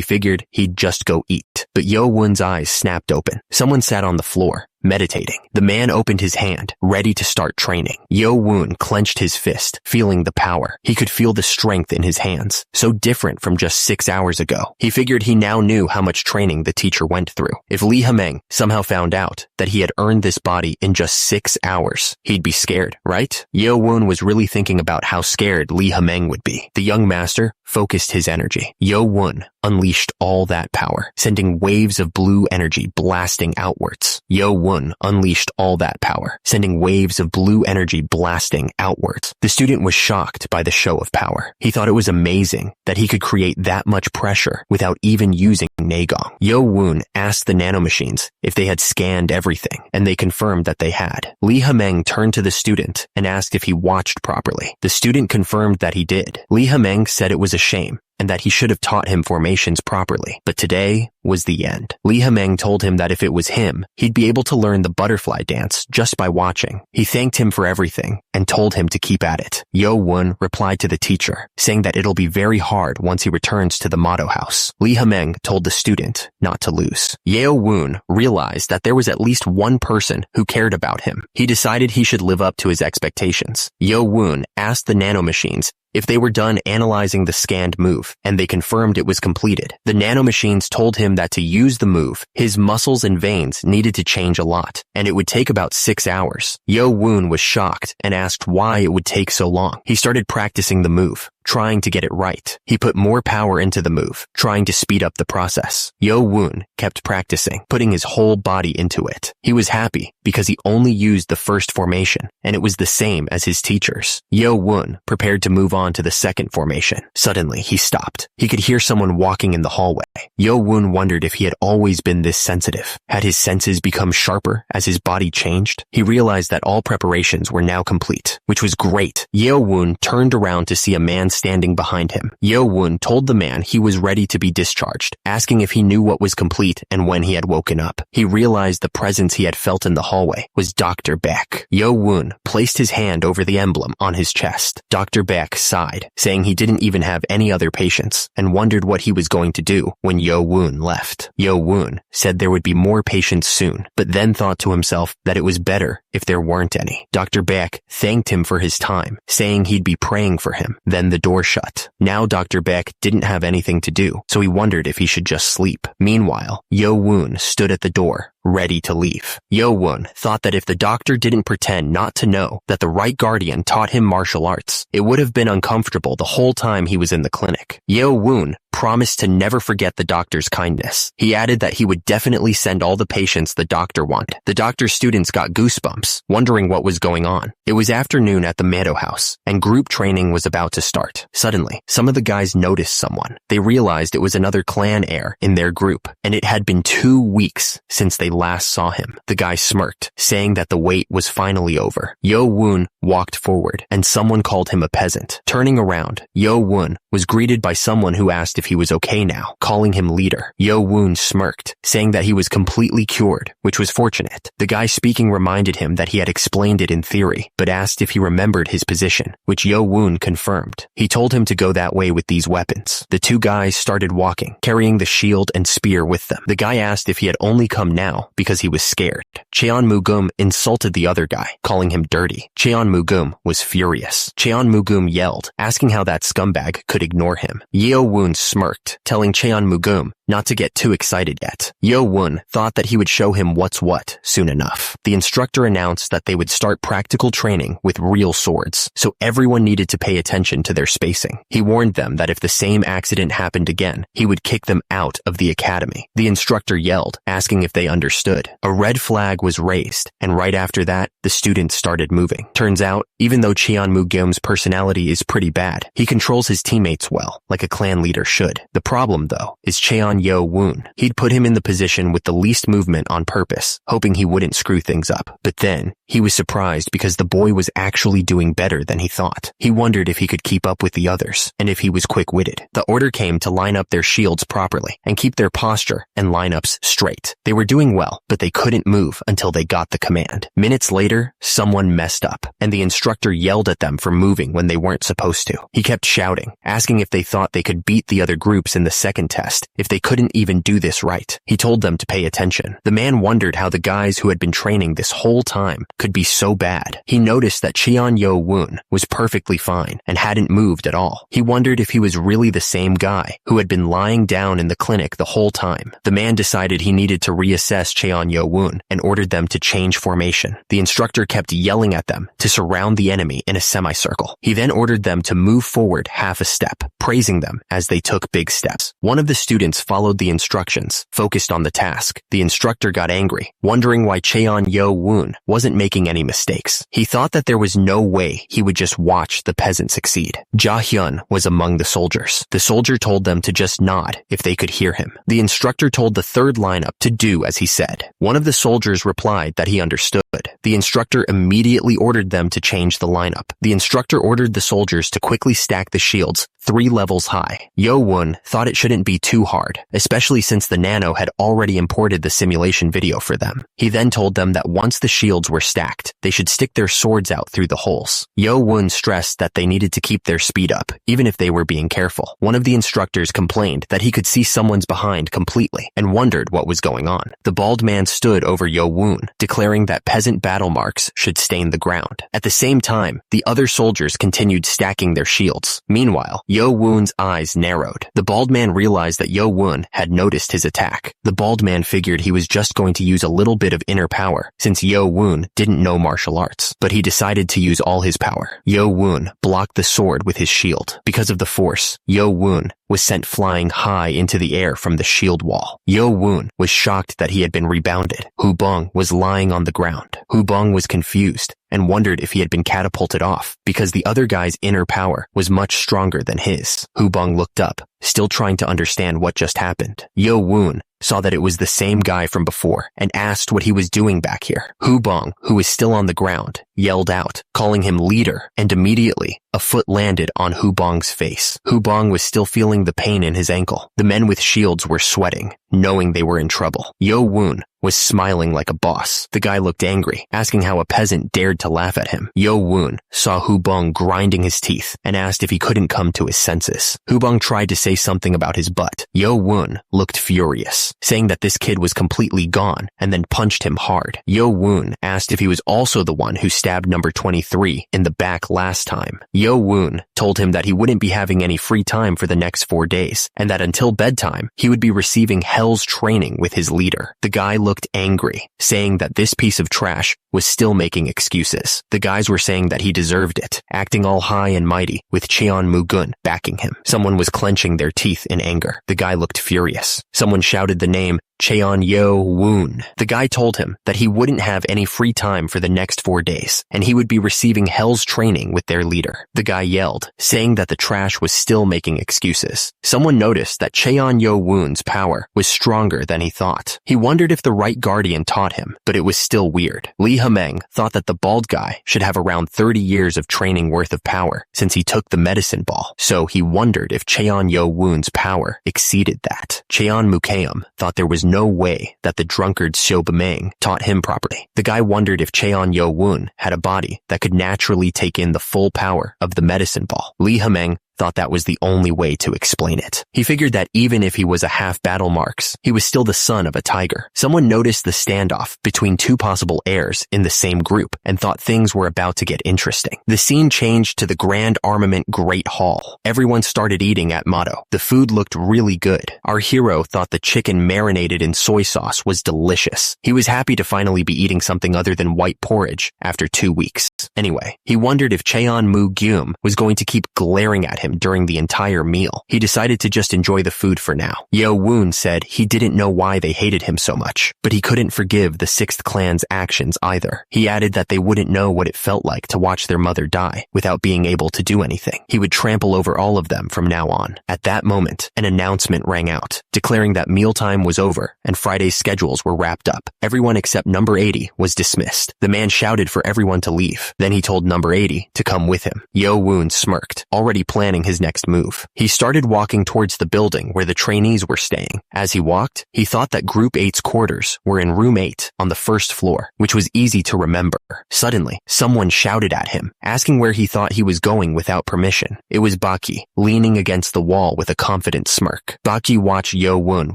figured he'd just go eat. But Yo Woon's eyes snapped open. Someone sat on the floor, meditating. The man opened his hand, ready to start training. Yo Woon clenched his fist, feeling the power. He could feel the strength in his hands, so different from just 6 hours ago. He figured he now knew how much training the teacher went through. If Li Hemeng somehow found out that he had earned this body in just 6 hours, he'd be scared, right? Yo Woon was really thinking about how scared Li Hemeng would be. The young master focused his energy. Yo Woon unleashed all that power, sending waves of blue energy blasting outwards. Yo Woon unleashed all that power, sending waves of blue energy blasting outwards. The student was shocked by the show of power. He thought it was amazing that he could create that much pressure without even using Nagong. Yo Woon asked the nanomachines if they had scanned everything, and they confirmed that they had. Li Hemeng turned to the student and asked if he watched properly. The student confirmed that he did. Li Hemeng said it was a shame, and that he should have taught him formations properly. But today was the end. Li Hemeng told him that if it was him, he'd be able to learn the butterfly dance just by watching. He thanked him for everything and told him to keep at it. Yo Woon replied to the teacher, saying that it'll be very hard once he returns to the motto house. Li Hemeng told the student not to lose. Yo Woon realized that there was at least one person who cared about him. He decided he should live up to his expectations. Yo Woon asked the nanomachines If they were done analyzing the scanned move, and they confirmed it was completed, the nanomachines told him that to use the move, his muscles and veins needed to change a lot, and it would take about 6 hours. Yo-woon was shocked and asked why it would take so long. He started practicing the move, trying to get it right. He put more power into the move, trying to speed up the process. Yo-woon kept practicing, putting his whole body into it. He was happy because he only used the first formation, and it was the same as his teachers. Yo-woon prepared to move on to the second formation. Suddenly, he stopped. He could hear someone walking in the hallway. Yo-woon wondered if he had always been this sensitive. Had his senses become sharper as his body changed? He realized that all preparations were now complete, which was great. Yo-woon turned around to see a man standing behind him. Yo-woon told the man he was ready to be discharged, asking if he knew what was complete and when he had woken up. He realized the presence he had felt in the hallway was Dr. Beck. Yo-woon placed his hand over the emblem on his chest. Dr. Beck sighed, saying he didn't even have any other patients, and wondered what he was going to do when Yo-woon left. Yo-woon said there would be more patients soon, but then thought to himself that it was better if there weren't any. Dr. Beck thanked him for his time, saying he'd be praying for him. Then the door shut. Now Dr. Beck didn't have anything to do, so he wondered if he should just sleep. Meanwhile, Yo-woon stood at the door, ready to leave. Yo-woon thought that if the doctor didn't pretend not to know that the right guardian taught him martial arts, it would have been uncomfortable the whole time he was in the clinic. Yo-woon promised to never forget the doctor's kindness. He added that he would definitely send all the patients the doctor wanted. The doctor's students got goosebumps, wondering what was going on. It was afternoon at the Meadow House, and group training was about to start. Suddenly, some of the guys noticed someone. They realized it was another clan heir in their group, and it had been 2 weeks since they last saw him. The guy smirked, saying that the wait was finally over. Yo-woon walked forward, and someone called him a peasant. Turning around, Yo-woon was greeted by someone who asked if he was okay now, calling him leader. Yo-woon smirked, saying that he was completely cured, which was fortunate. The guy speaking reminded him that he had explained it in theory, but asked if he remembered his position, which Yo-woon confirmed. He told him to go that way with these weapons. The 2 guys started walking, carrying the shield and spear with them. The guy asked if he had only come now because he was scared. Cheon Mugum insulted the other guy, calling him dirty. Cheon Mugum was furious. Cheon Mugum yelled, asking how that scumbag could ignore him. Yo-woon smirked, telling Cheon Mugum not to get too excited yet. Yo-woon thought that he would show him what's what soon enough. The instructor announced that they would start practical training with real swords, so everyone needed to pay attention to their spacing. He warned them that if the same accident happened again, he would kick them out of the academy. The instructor yelled, asking if they understood. A red flag was raised, and right after that, the students started moving. Turns out, even though Cheon Mugum's personality is pretty bad, he controls his teammates well, like a clan leader should. The problem, though, is Cheon Yo-woon. He'd put him in the position with the least movement on purpose, hoping he wouldn't screw things up. But then, he was surprised because the boy was actually doing better than he thought. He wondered if he could keep up with the others, and if he was quick-witted. The order came to line up their shields properly, and keep their posture and lineups straight. They were doing well, but they couldn't move until they got the command. Minutes later, someone messed up, and the instructor yelled at them for moving when they weren't supposed to. He kept shouting, asking if they thought they could beat the other groups in the second test, if they couldn't even do this right. He told them to pay attention. The man wondered how the guys who had been training this whole time could be so bad. He noticed that Cheon Yo-woon was perfectly fine and hadn't moved at all. He wondered if he was really the same guy who had been lying down in the clinic the whole time. The man decided he needed to reassess Cheon Yo-woon and ordered them to change formation. The instructor kept yelling at them to surround the enemy in a semicircle. He then ordered them to move forward half a step, praising them as they took big steps. One of the students followed the instructions, focused on the task. The instructor got angry, wondering why Cheon Yo-woon wasn't making any mistakes. He thought that there was no way he would just watch the peasant succeed. Ja-hyun was among the soldiers. The soldier told them to just nod if they could hear him. The instructor told the third lineup to do as he said. One of the soldiers replied that he understood. The instructor immediately ordered them to change the lineup. The instructor ordered the soldiers to quickly stack the shields 3 levels high. Yo-woon thought it shouldn't be too hard, especially since the nano had already imported the simulation video for them. He then told them that once the shields were stacked, they should stick their swords out through the holes. Yo-woon stressed that they needed to keep their speed up, even if they were being careful. One of the instructors complained that he could see someone's behind completely and wondered what was going on. The bald man stood over Yo-woon, declaring that peasant battle marks should stain the ground. At the same time, the other soldiers continued stacking their shields. Meanwhile, Yo-woon's eyes narrowed. The bald man realized that Yo-woon had noticed his attack. The bald man figured he was just going to use a little bit of inner power, since Yo-woon didn't know martial arts. But he decided to use all his power. Yo-woon blocked the sword with his shield. Because of the force, Yo-woon was sent flying high into the air from the shield wall. Yo-woon was shocked that he had been rebounded. Hubong was lying on the ground. Hubong was confused and wondered if he had been catapulted off because the other guy's inner power was much stronger than his. Hubong looked up, still trying to understand what just happened. Yo-woon saw that it was the same guy from before and asked what he was doing back here. Hubong, who was still on the ground, yelled out, calling him leader, and immediately a foot landed on Hubong's face. Hubong was still feeling the pain in his ankle. The men with shields were sweating, knowing they were in trouble. Yo-woon was smiling like a boss. The guy looked angry, asking how a peasant dared to laugh at him. Yo-woon saw Hubong grinding his teeth and asked if he couldn't come to his senses. Hubong tried to say something about his butt. Yo-woon looked furious, saying that this kid was completely gone, and then punched him hard. Yo-woon asked if he was also the one who stabbed number 23 in the back last time. Yo-woon told him that he wouldn't be having any free time for the next 4 days, and that until bedtime, he would be receiving hell's training with his leader. The guy looked angry, saying that this piece of trash was still making excuses. The guys were saying that he deserved it, acting all high and mighty, with Cheon Mugun backing him. Someone was clenching their teeth in anger. The guy looked furious. Someone shouted the name Cheon Yo-woon. The guy told him that he wouldn't have any free time for the next 4 days, and he would be receiving hell's training with their leader. The guy yelled, saying that the trash was still making excuses. Someone noticed that Cheon Yo-woon's power was stronger than he thought. He wondered if the right guardian taught him, but it was still weird. Lee Hameng thought that the bald guy should have around 30 years of training worth of power since he took the medicine ball, so he wondered if Cheon Yo-woon's power exceeded that. Cheon Mukeum thought there was no way that the drunkard Xiao Bemeng taught him properly. The guy wondered if Cheon Yo-woon had a body that could naturally take in the full power of the medicine ball. Lee Hameng thought that was the only way to explain it. He figured that even if he was a half battle marks, he was still the son of a tiger. Someone noticed the standoff between 2 possible heirs in the same group and thought things were about to get interesting. The scene changed to the Grand Armament Great Hall. Everyone started eating at Motto. The food looked really good. Our hero thought the chicken marinated in soy sauce was delicious. He was happy to finally be eating something other than white porridge after 2 weeks. Anyway, he wondered if Cheon Mu-gyum was going to keep glaring at him during the entire meal. He decided to just enjoy the food for now. Yo-woon said he didn't know why they hated him so much, but he couldn't forgive the 6th clan's actions either. He added that they wouldn't know what it felt like to watch their mother die without being able to do anything. He would trample over all of them from now on. At that moment, an announcement rang out, declaring that mealtime was over and Friday's schedules were wrapped up. Everyone except number 80 was dismissed. The man shouted for everyone to leave. Then he told number 80 to come with him. Yo-woon smirked, already planning his next move. He started walking towards the building where the trainees were staying. As he walked, he thought that Group 8's quarters were in room 8 on the 1st floor, which was easy to remember. Suddenly, someone shouted at him, asking where he thought he was going without permission. It was Baki, leaning against the wall with a confident smirk. Baki watched Yo-woon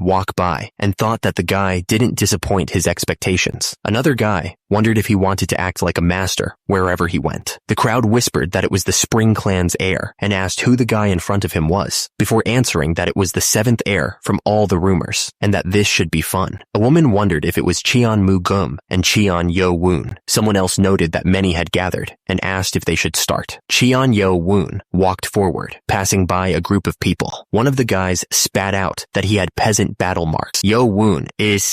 walk by and thought that the guy didn't disappoint his expectations. Another guy wondered if he wanted to act like a master wherever he went. The crowd whispered that it was the Spring Clan's heir and asked who the guy in front of him was, before answering that it was the 7th heir from all the rumors, and that this should be fun. A woman wondered if it was Cheon Mu-gum and Cheon Yo-woon. Someone else noted that many had gathered, and asked if they should start. Cheon Yo-woon walked forward, passing by a group of people. One of the guys spat out that he had peasant battle marks. Yo-woon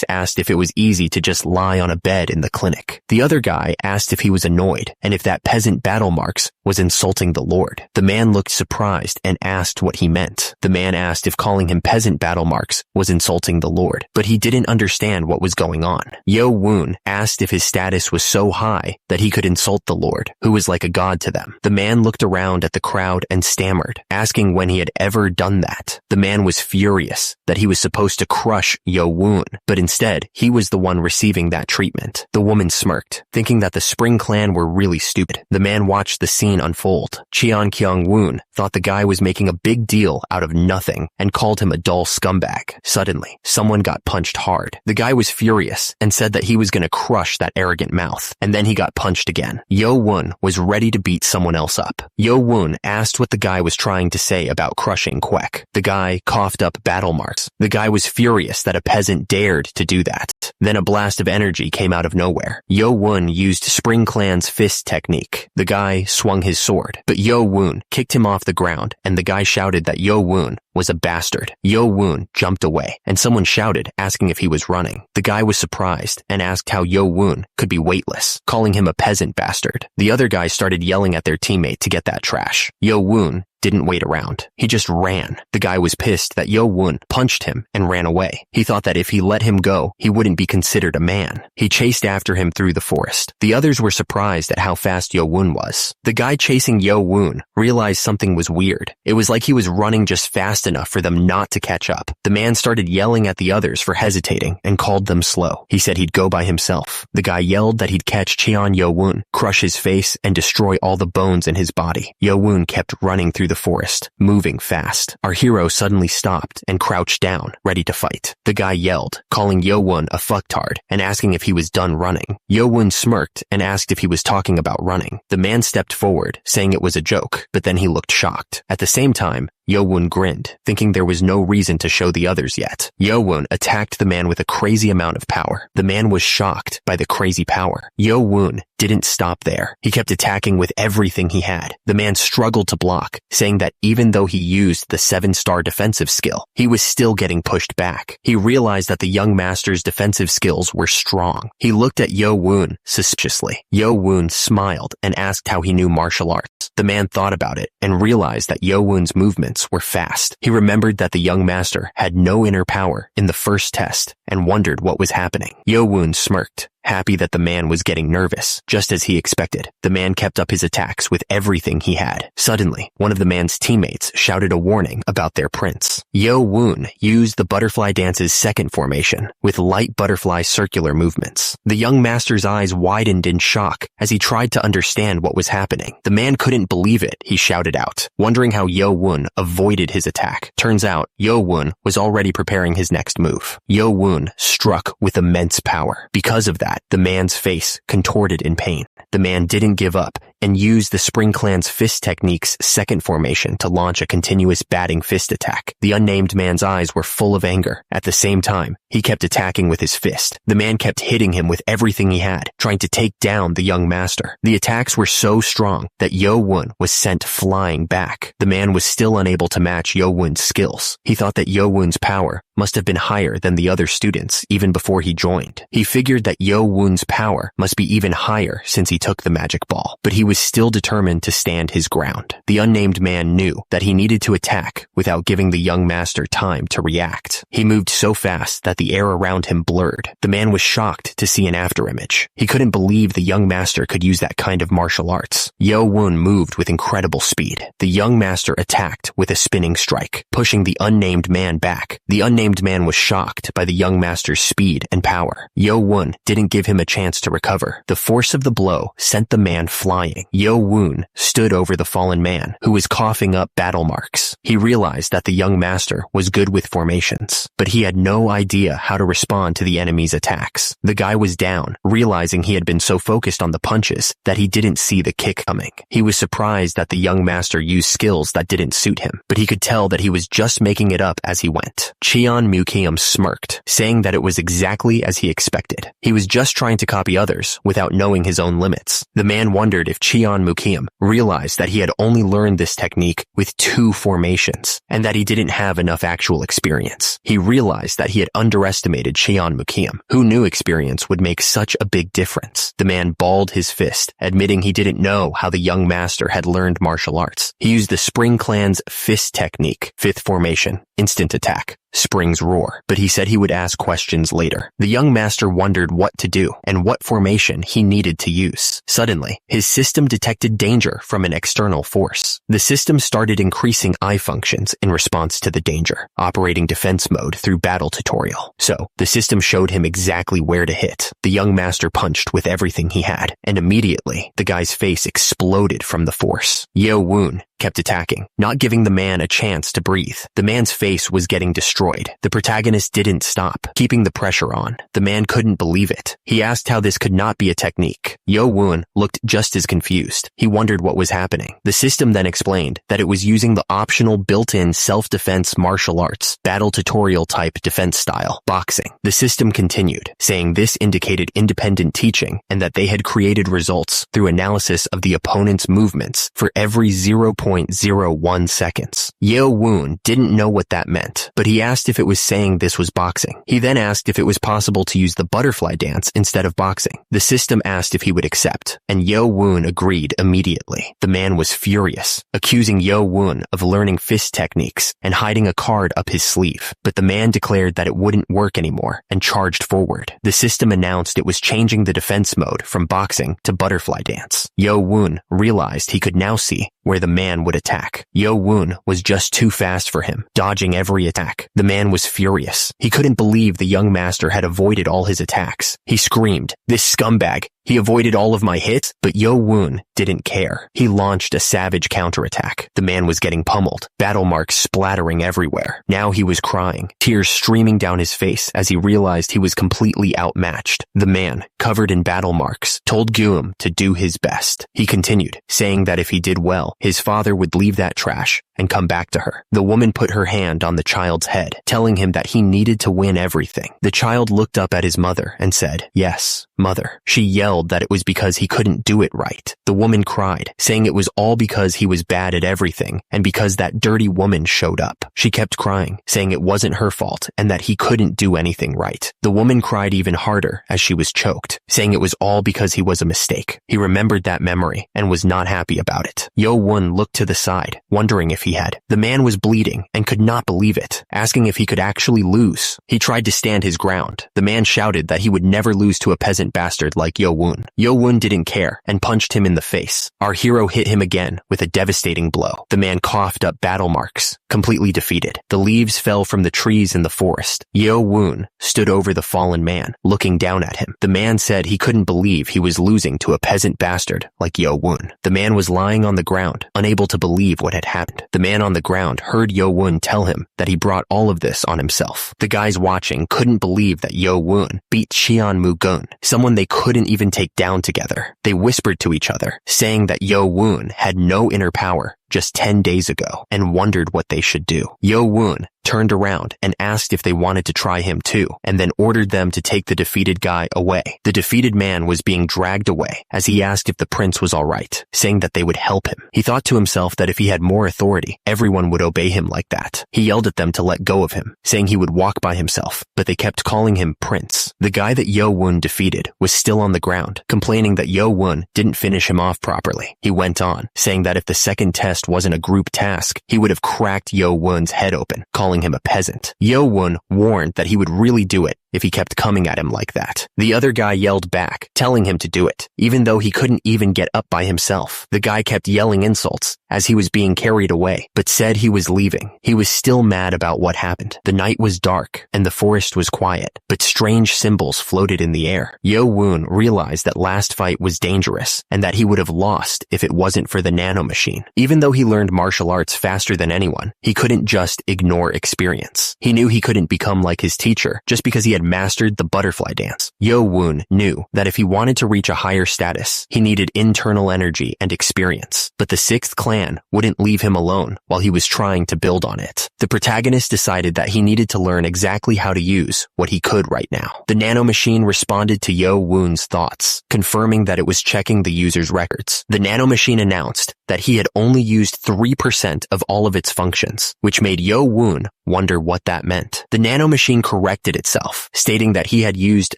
asked if it was easy to just lie on a bed in the clinic. quick. The other guy asked if he was annoyed and if that peasant battle marks was insulting the Lord. The man looked surprised and asked what he meant. The man asked if calling him peasant battle marks was insulting the Lord, but he didn't understand what was going on. Yo Woon asked if his status was so high that he could insult the Lord, who was like a god to them. The man looked around at the crowd and stammered, asking when he had ever done that. The man was furious that he was supposed to crush Yo Woon, but instead, he was the one receiving that treatment. The woman smirked, thinking that the Spring Clan were really stupid. The man watched the scene unfold. Cheon Kyung Woon thought the guy was making a big deal out of nothing and called him a dull scumbag. Suddenly, someone got punched hard. The guy was furious and said that he was going to crush that arrogant mouth, and then he got punched again. Yo Woon was ready to beat someone else up. Yo Woon asked what the guy was trying to say about crushing Kwek. The guy coughed up battle marks. The guy was furious that a peasant dared to do that. Then a blast of energy came out of nowhere. Yo Woon used Spring Clan's fist technique. The guy swung his sword, but Yo Woon kicked him off the ground, and the guy shouted that Yo Woon was a bastard. Yo Woon jumped away, and someone shouted, asking if he was running. The guy was surprised and asked how Yo Woon could be weightless, calling him a peasant bastard. The other guy started yelling at their teammate to get that trash. Yo Woon didn't wait around. He just ran. The guy was pissed that Yo Woon punched him and ran away. He thought that if he let him go, he wouldn't be considered a man. He chased after him through the forest. The others were surprised at how fast Yo Woon was. The guy chasing Yo Woon realized something was weird. It was like he was running just fast enough for them not to catch up. The man started yelling at the others for hesitating and called them slow. He said he'd go by himself. The guy yelled that he'd catch Cheon Yo Woon, crush his face, and destroy all the bones in his body. Yo Woon kept running through the forest, moving fast. Our hero suddenly stopped and crouched down, ready to fight. The guy yelled, calling Yo Woon a fucktard and asking if he was done running. Yo Woon smirked and asked if he was talking about running. The man stepped forward, saying it was a joke, but then he looked shocked. At the same time, Yo Woon grinned, thinking there was no reason to show the others yet. Yo Woon attacked the man with a crazy amount of power. The man was shocked by the crazy power. Yo Woon didn't stop there. He kept attacking with everything he had. The man struggled to block, saying that even though he used the 7-star defensive skill, he was still getting pushed back. He realized that the young master's defensive skills were strong. He looked at Yo Woon suspiciously. Yo Woon smiled and asked how he knew martial arts. The man thought about it and realized that Yo Woon's movements were fast. He remembered that the young master had no inner power in the first test and wondered what was happening. Yo Woon smirked, happy that the man was getting nervous, just as he expected. The man kept up his attacks with everything he had. Suddenly, one of the man's teammates shouted a warning about their prince. Yo Woon used the butterfly dance's second formation, with light butterfly circular movements. The young master's eyes widened in shock as he tried to understand what was happening. The man couldn't believe it, he shouted out, wondering how Yo Woon avoided his attack. Turns out, Yo Woon was already preparing his next move. Yo Woon struck with immense power. Because of that, the man's face contorted in pain. The man didn't give up and used the Spring Clan's fist technique's second formation to launch a continuous batting fist attack. The unnamed man's eyes were full of anger. At the same time, he kept attacking with his fist. The man kept hitting him with everything he had, trying to take down the young master. The attacks were so strong that Yo Woon was sent flying back. The man was still unable to match Yo Woon's skills. He thought that Yo Woon's power must have been higher than the other students even before he joined. He figured that Yo Woon's power must be even higher since he took the magic ball, but he was still determined to stand his ground. The unnamed man knew that he needed to attack without giving the young master time to react. He moved so fast that the air around him blurred. The man was shocked to see an afterimage. He couldn't believe the young master could use that kind of martial arts. Yo Woon moved with incredible speed. The young master attacked with a spinning strike, pushing the unnamed man back. The unnamed man was shocked by the young master's speed and power. Yo Woon didn't give him a chance to recover. The force of the blow sent the man flying. Yo Woon stood over the fallen man, who was coughing up battle marks. He realized that the young master was good with formations, but he had no idea how to respond to the enemy's attacks. The guy was down, realizing he had been so focused on the punches that he didn't see the kick coming. He was surprised that the young master used skills that didn't suit him, but he could tell that he was just making it up as he went. Cheon Mukium smirked, saying that it was exactly as he expected. He was just trying to copy others without knowing his own limits. The man wondered if Cheon Mukium, realized that he had only learned this technique with 2 formations, and that he didn't have enough actual experience. He realized that he had underestimated Cheon Mukium. Who knew experience would make such a big difference? The man balled his fist, admitting he didn't know how the young master had learned martial arts. He used the Spring Clan's fist technique, 5th formation, instant attack, Spring's roar, but he said he would ask questions later. The young master wondered what to do and what formation he needed to use. Suddenly, his system detected danger from an external force. The system started increasing eye functions in response to the danger, operating defense mode through battle tutorial. So, the system showed him exactly where to hit. The young master punched with everything he had, and immediately, the guy's face exploded from the force. Yo Woon kept attacking, not giving the man a chance to breathe. The man's face was getting destroyed. The protagonist didn't stop, keeping the pressure on. The man couldn't believe it. He asked how this could not be a technique. Yo Woon looked just as confused. He wondered what was happening. The system then explained that it was using the optional built-in self-defense martial arts, battle tutorial type defense style, boxing. The system continued, saying this indicated independent teaching and that they had created results through analysis of the opponent's movements for every 0.01 seconds. Yo Woon didn't know what that meant, but he asked if it was saying this was boxing. He then asked if it was possible to use the butterfly dance instead of boxing. The system asked if he would accept, and Yo Woon agreed immediately. The man was furious, accusing Yo Woon of learning fist techniques and hiding a card up his sleeve. But the man declared that it wouldn't work anymore and charged forward. The system announced it was changing the defense mode from boxing to butterfly dance. Yo Woon realized he could now see where the man would attack. Yo Woon was just too fast for him, dodging every attack. The man was furious. He couldn't believe the young master had avoided all his attacks. He screamed, "This scumbag! He avoided all of my hits," but Yo Woon didn't care. He launched a savage counterattack. The man was getting pummeled, battle marks splattering everywhere. Now he was crying, tears streaming down his face as he realized he was completely outmatched. The man, covered in battle marks, told Guum to do his best. He continued, saying that if he did well, his father would leave that trash and come back to her. The woman put her hand on the child's head, telling him that he needed to win everything. The child looked up at his mother and said, "Yes, mother." She yelled that it was because he couldn't do it right. The woman cried, saying it was all because he was bad at everything and because that dirty woman showed up. She kept crying, saying it wasn't her fault and that he couldn't do anything right. The woman cried even harder as she was choked, saying it was all because he was a mistake. He remembered that memory and was not happy about it. Yo Woon looked to the side, wondering if he had. The man was bleeding and could not believe it, asking if he could actually lose. He tried to stand his ground. The man shouted that he would never lose to a peasant bastard like Yo Woon. Yo Woon didn't care and punched him in the face. Our hero hit him again with a devastating blow. The man coughed up battle marks, completely defeated. The leaves fell from the trees in the forest. Yo Woon stood over the fallen man, looking down at him. The man said he couldn't believe he was losing to a peasant bastard like Yo Woon. The man was lying on the ground, unable to believe what had happened. The man on the ground heard Yo Woon tell him that he brought all of this on himself. The guys watching couldn't believe that Yo Woon beat Cheon Mugun, someone they couldn't even take down together. They whispered to each other, saying that Yo Woon had no inner power just 10 days ago and wondered what they should do. Yo Woon turned around and asked if they wanted to try him too, and then ordered them to take the defeated guy away. The defeated man was being dragged away as he asked if the prince was alright, saying that they would help him. He thought to himself that if he had more authority, everyone would obey him like that. He yelled at them to let go of him, saying he would walk by himself, but they kept calling him Prince. The guy that Yo Woon defeated was still on the ground, complaining that Yo Woon didn't finish him off properly. He went on, saying that if the second test wasn't a group task, he would have cracked Yo Woon's head open, calling him a peasant. Yo Woon warned that he would really do it if he kept coming at him like that. The other guy yelled back, telling him to do it, even though he couldn't even get up by himself. The guy kept yelling insults as he was being carried away, but said he was leaving. He was still mad about what happened. The night was dark and the forest was quiet, but strange symbols floated in the air. Yo Woon realized that last fight was dangerous and that he would have lost if it wasn't for the nanomachine. Even though he learned martial arts faster than anyone, he couldn't just ignore experience. He knew he couldn't become like his teacher just because he had mastered the butterfly dance. Yo-woon knew that if he wanted to reach a higher status, he needed internal energy and experience, but the 6th clan wouldn't leave him alone while he was trying to build on it. The protagonist decided that he needed to learn exactly how to use what he could right now. The nanomachine responded to Yo-woon's thoughts, confirming that it was checking the user's records. The nanomachine announced that he had only used 3% of all of its functions, which made Yo-woon wonder what that meant. The nanomachine corrected itself, stating that he had used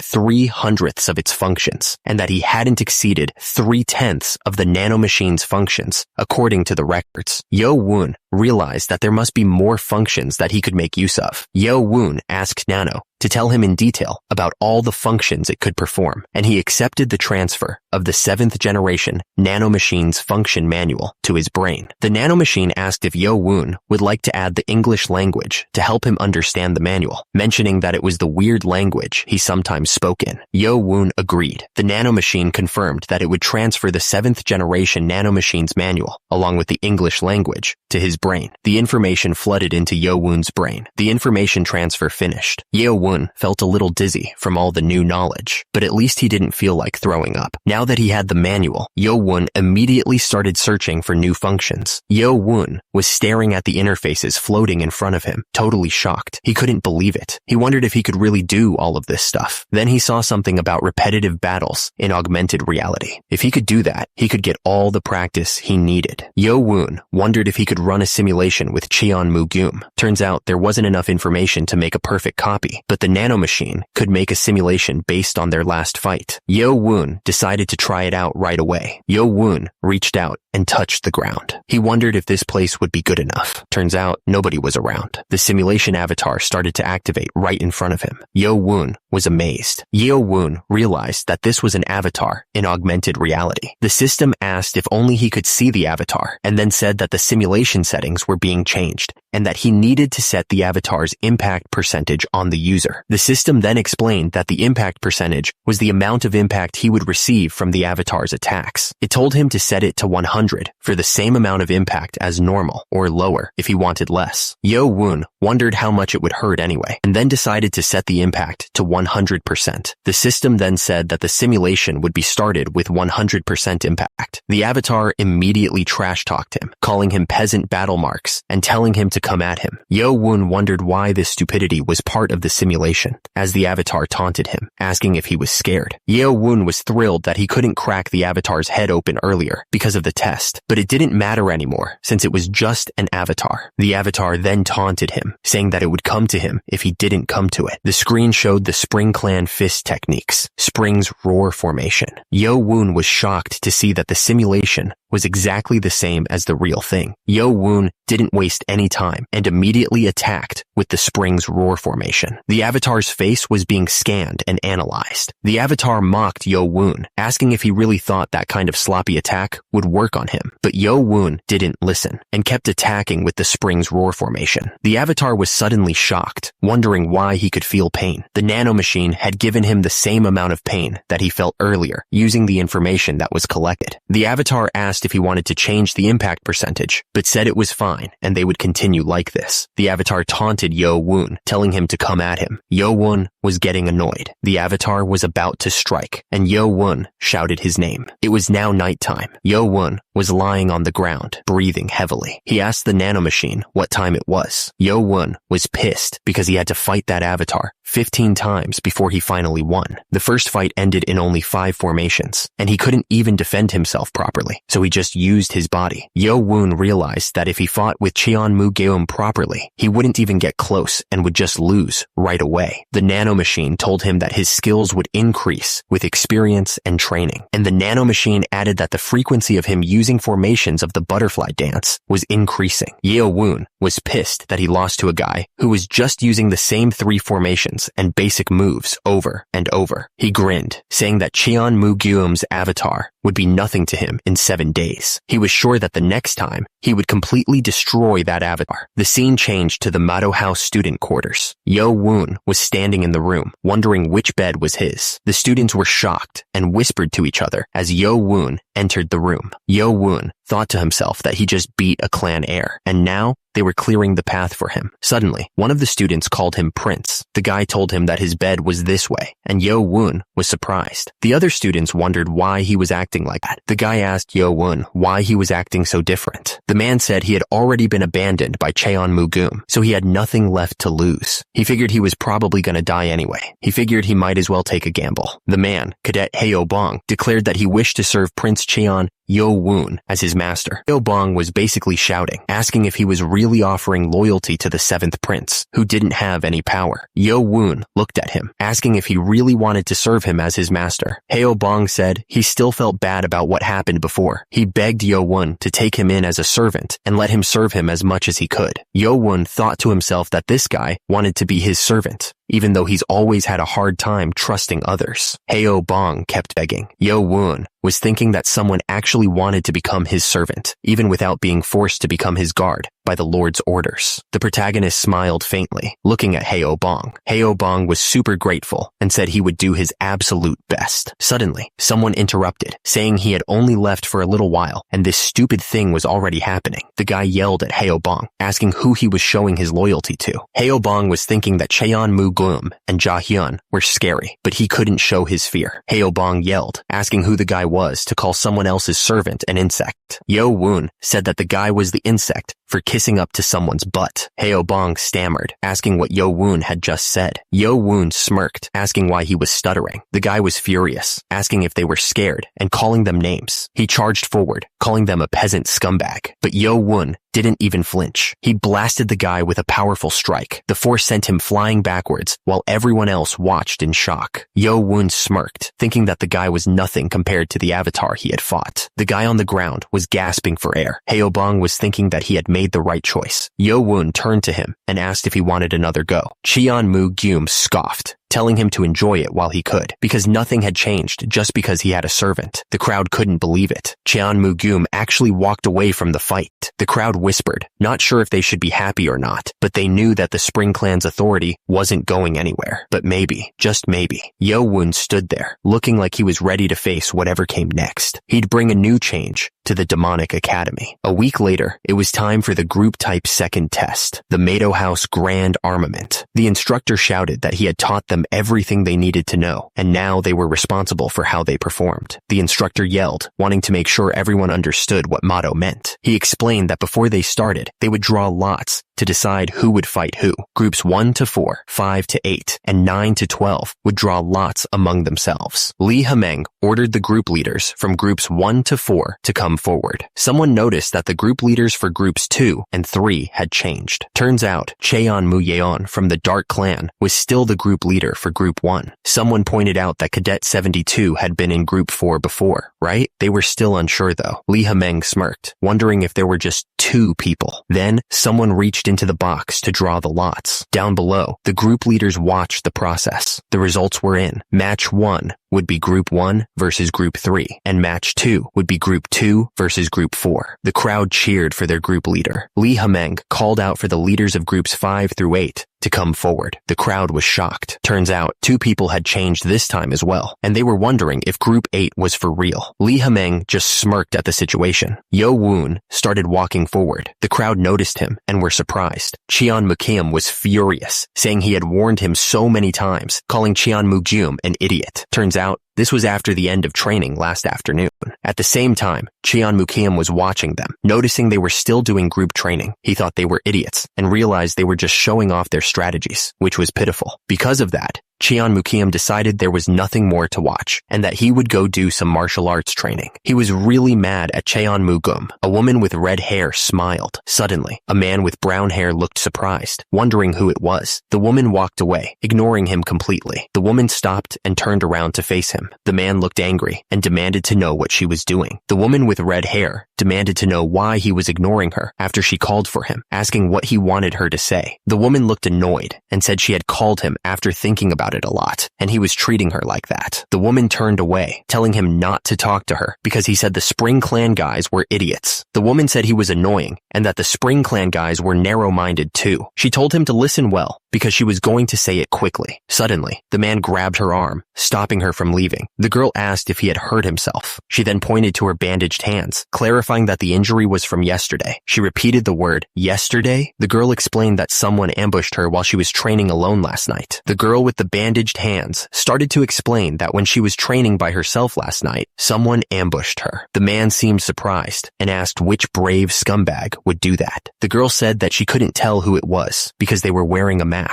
3/100ths of its functions, and that he hadn't exceeded 3/10ths of the nanomachine's functions, according to the records. Yo-woon realized that there must be more functions that he could make use of. Yo-woon asked Nano to tell him in detail about all the functions it could perform, and he accepted the transfer of the 7th generation nanomachine's function manual to his brain. The nanomachine asked if Yo-woon would like to add the English language to help him understand the manual, mentioning that it was the weird language he sometimes spoke in. Yo-woon agreed. The nanomachine confirmed that it would transfer the 7th generation nanomachine's manual, along with the English language, to his brain. The information flooded into Yo-woon's brain. The information transfer finished. Yo-woon felt a little dizzy from all the new knowledge, but at least he didn't feel like throwing up. Now that he had the manual, Yo-woon immediately started searching for new functions. Yo-woon was staring at the interfaces floating in front of him, totally shocked. He couldn't believe it. He wondered if he could really do all of this stuff. Then he saw something about repetitive battles in augmented reality. If he could do that, he could get all the practice he needed. Yo-woon wondered if he could run a simulation with Cheon-mu-geum. Turns out there wasn't enough information to make a perfect copy, but the nanomachine could make a simulation based on their last fight. Yo-woon decided to try it out right away. Yo-woon reached out and touched the ground. He wondered if this place would be good enough. Turns out nobody was around. The simulation avatar started to activate right in front of him. Yo-woon was amazed. Yo-woon realized that this was an avatar in augmented reality. The system asked if only he could see the avatar, and then said that the simulation settings were being changed, and that he needed to set the avatar's impact percentage on the user. The system then explained that the impact percentage was the amount of impact he would receive from the avatar's attacks. It told him to set it to 100 for the same amount of impact as normal, or lower if he wanted less. Yo-woon wondered how much it would hurt anyway, and then decided to set the impact to 100%. The system then said that the simulation would be started with 100% impact. The avatar immediately trash-talked him, calling him peasant battle marks and telling him to come at him. Yo-woon wondered why this stupidity was part of the simulation, as the avatar taunted him, asking if he was scared. Yo-woon was thrilled that he couldn't crack the avatar's head open earlier because of the test, but it didn't matter anymore since it was just an avatar. The avatar then taunted him, saying that it would come to him if he didn't come to it. The screen showed the Spring Clan fist techniques, Spring's roar formation. Yo-woon was shocked to see that the simulation was exactly the same as the real thing. Yo-woon didn't waste any time and immediately attacked with the Spring's roar formation. The avatar's face was being scanned and analyzed. The avatar mocked Yo-woon, asking if he really thought that kind of sloppy attack would work on him. But Yo-woon didn't listen and kept attacking with the Spring's roar formation. The avatar was suddenly shocked, wondering why he could feel pain. The nanomachine had given him the same amount of pain that he felt earlier, using the information that was collected. The avatar asked if he wanted to change the impact percentage, but said it was fine and they would continue like this. The avatar taunted Yo-woon, telling him to come at him. Yo-woon was getting annoyed. The avatar was about to strike, and Yo-woon shouted his name. It was now nighttime. Yo-woon was lying on the ground, breathing heavily. He asked the nanomachine what time it was. Yo-woon was pissed because he had to fight that avatar 15 times before he finally won. The first fight ended in only 5 formations, and he couldn't even defend himself properly, so he just used his body. Yo-woon realized that if he fought with Cheon-mu-geum properly, he wouldn't even get close and would just lose right away. The nanomachine told him that his skills would increase with experience and training, and the nanomachine added that the frequency of him using formations of the butterfly dance was increasing. Yo-woon was pissed that he lost to a guy who was just using the same 3 formations and basic moves over and over. He grinned, saying that Cheon-mu-geum's avatar would be nothing to him in 7 days. He was sure that the next time, he would completely destroy that avatar. The scene changed to the Mado House student quarters. Yo-woon was standing in the room, wondering which bed was his. The students were shocked and whispered to each other as Yo-woon entered the room. Yo-woon thought to himself that he just beat a clan heir, and now they were clearing the path for him. Suddenly, one of the students called him Prince. The guy told him that his bed was this way, and Yo-woon was surprised. The other students wondered why he was acting like that. The guy asked Yo-woon why he was acting so different. The man said he had already been abandoned by Cheon-mu-gum, so he had nothing left to lose. He figured he was probably gonna die anyway. He figured he might as well take a gamble. The man, Cadet Hyo-bong, declared that he wished to serve Prince Cheon Yo-woon as his master. Hyo-bong was basically shouting, asking if he was really offering loyalty to the 7th prince, who didn't have any power. Yo-woon looked at him, asking if he really wanted to serve him as his master. Hyo-bong said he still felt bad about what happened before. He begged Yo-woon to take him in as a servant and let him serve him as much as he could. Yo-woon thought to himself that this guy wanted to be his servant, even though he's always had a hard time trusting others. Hyo-bong kept begging. Yo-woon was thinking that someone actually wanted to become his servant, even without being forced to become his guard by the Lord's orders. The protagonist smiled faintly, looking at Hyo-bong. Hyo-bong was super grateful and said he would do his absolute best. Suddenly, someone interrupted, saying he had only left for a little while, and this stupid thing was already happening. The guy yelled at Hyo-bong, asking who he was showing his loyalty to. Hyo-bong was thinking that Cheon-mu-gum and Ja-hyun were scary, but he couldn't show his fear. Hyo-bong yelled, asking who the guy was to call someone else's servant an insect. Yo-woon said that the guy was the insect for kissing up to someone's butt. Hyo-bong stammered, asking what Yo-woon had just said. Yo-woon smirked, asking why he was stuttering. The guy was furious, asking if they were scared and calling them names. He charged forward, calling them a peasant scumbag. But Yo-woon didn't even flinch. He blasted the guy with a powerful strike. The force sent him flying backwards, while everyone else watched in shock. Yo-woon smirked, thinking that the guy was nothing compared to the avatar he had fought. The guy on the ground was gasping for air. Hyo-bong was thinking that he had made the right choice. Yo-woon turned to him and asked if he wanted another go. Cheon-mu-gum scoffed, telling him to enjoy it while he could, because nothing had changed just because he had a servant. The crowd couldn't believe it. Cheon-mu-gum actually walked away from the fight. The crowd whispered, not sure if they should be happy or not, but they knew that the Spring Clan's authority wasn't going anywhere. But maybe, just maybe, Yo-woon stood there, looking like he was ready to face whatever came next. He'd bring a new change to the demonic academy. A week later, it was time for the group type second test, the Mado House Grand Armament. The instructor shouted that he had taught them everything they needed to know, and now they were responsible for how they performed. The instructor yelled, wanting to make sure everyone understood what motto meant. He explained that before they started, they would draw lots to decide who would fight who. Groups 1 to 4, 5 to 8, and 9 to 12 would draw lots among themselves. Lee Ha-meng ordered the group leaders from groups 1 to 4 to come forward. Someone noticed that the group leaders for groups 2 and 3 had changed. Turns out, Cheon-mu-yeon from the Dark Clan was still the group leader for group 1. Someone pointed out that Cadet 72 had been in group 4 before, right? They were still unsure though. Lee Ha-meng smirked, wondering if there were just 2 people. Then, someone reached into the box to draw the lots. Down below, the group leaders watched the process. The results were in. Match 1 would be Group 1 versus Group 3, and Match 2 would be Group 2 versus Group 4. The crowd cheered for their group leader. Lee Ha-meng called out for the leaders of Groups 5 through 8 to come forward. The crowd was shocked. Turns out, 2 people had changed this time as well, and they were wondering if Group 8 was for real. Lee Ha-meng just smirked at the situation. Yo-woon started walking forward. The crowd noticed him and were surprised. Cheon-mu-gum was furious, saying he had warned him so many times, calling Cheon-mu-gum an idiot. Turns out, this was after the end of training last afternoon. At the same time, Cheon-mu-gum was watching them. Noticing they were still doing group training, he thought they were idiots and realized they were just showing off their strategies, which was pitiful. Because of that, Cheon-mu-gum decided there was nothing more to watch and that he would go do some martial arts training. He was really mad at Cheon-mu-gum. A woman with red hair smiled. Suddenly, a man with brown hair looked surprised, wondering who it was. The woman walked away, ignoring him completely. The woman stopped and turned around to face him. The man looked angry and demanded to know what she was doing. The woman with red hair demanded to know why he was ignoring her after she called for him, asking what he wanted her to say. The woman looked annoyed and said she had called him after thinking about it a lot, and he was treating her like that. The woman turned away, telling him not to talk to her because he said the Spring Clan guys were idiots. The woman said he was annoying and that the Spring Clan guys were narrow-minded too. She told him to listen well because she was going to say it quickly. Suddenly, the man grabbed her arm, stopping her from leaving. The girl asked if he had hurt himself. She then pointed to her bandaged hands, clarifying that the injury was from yesterday. She repeated the word, yesterday? The girl explained that someone ambushed her while she was training alone last night. The girl with the bandaged hands started to explain that when she was training by herself last night, someone ambushed her. The man seemed surprised and asked which brave scumbag would do that. The girl said that she couldn't tell who it was because they were wearing a mask.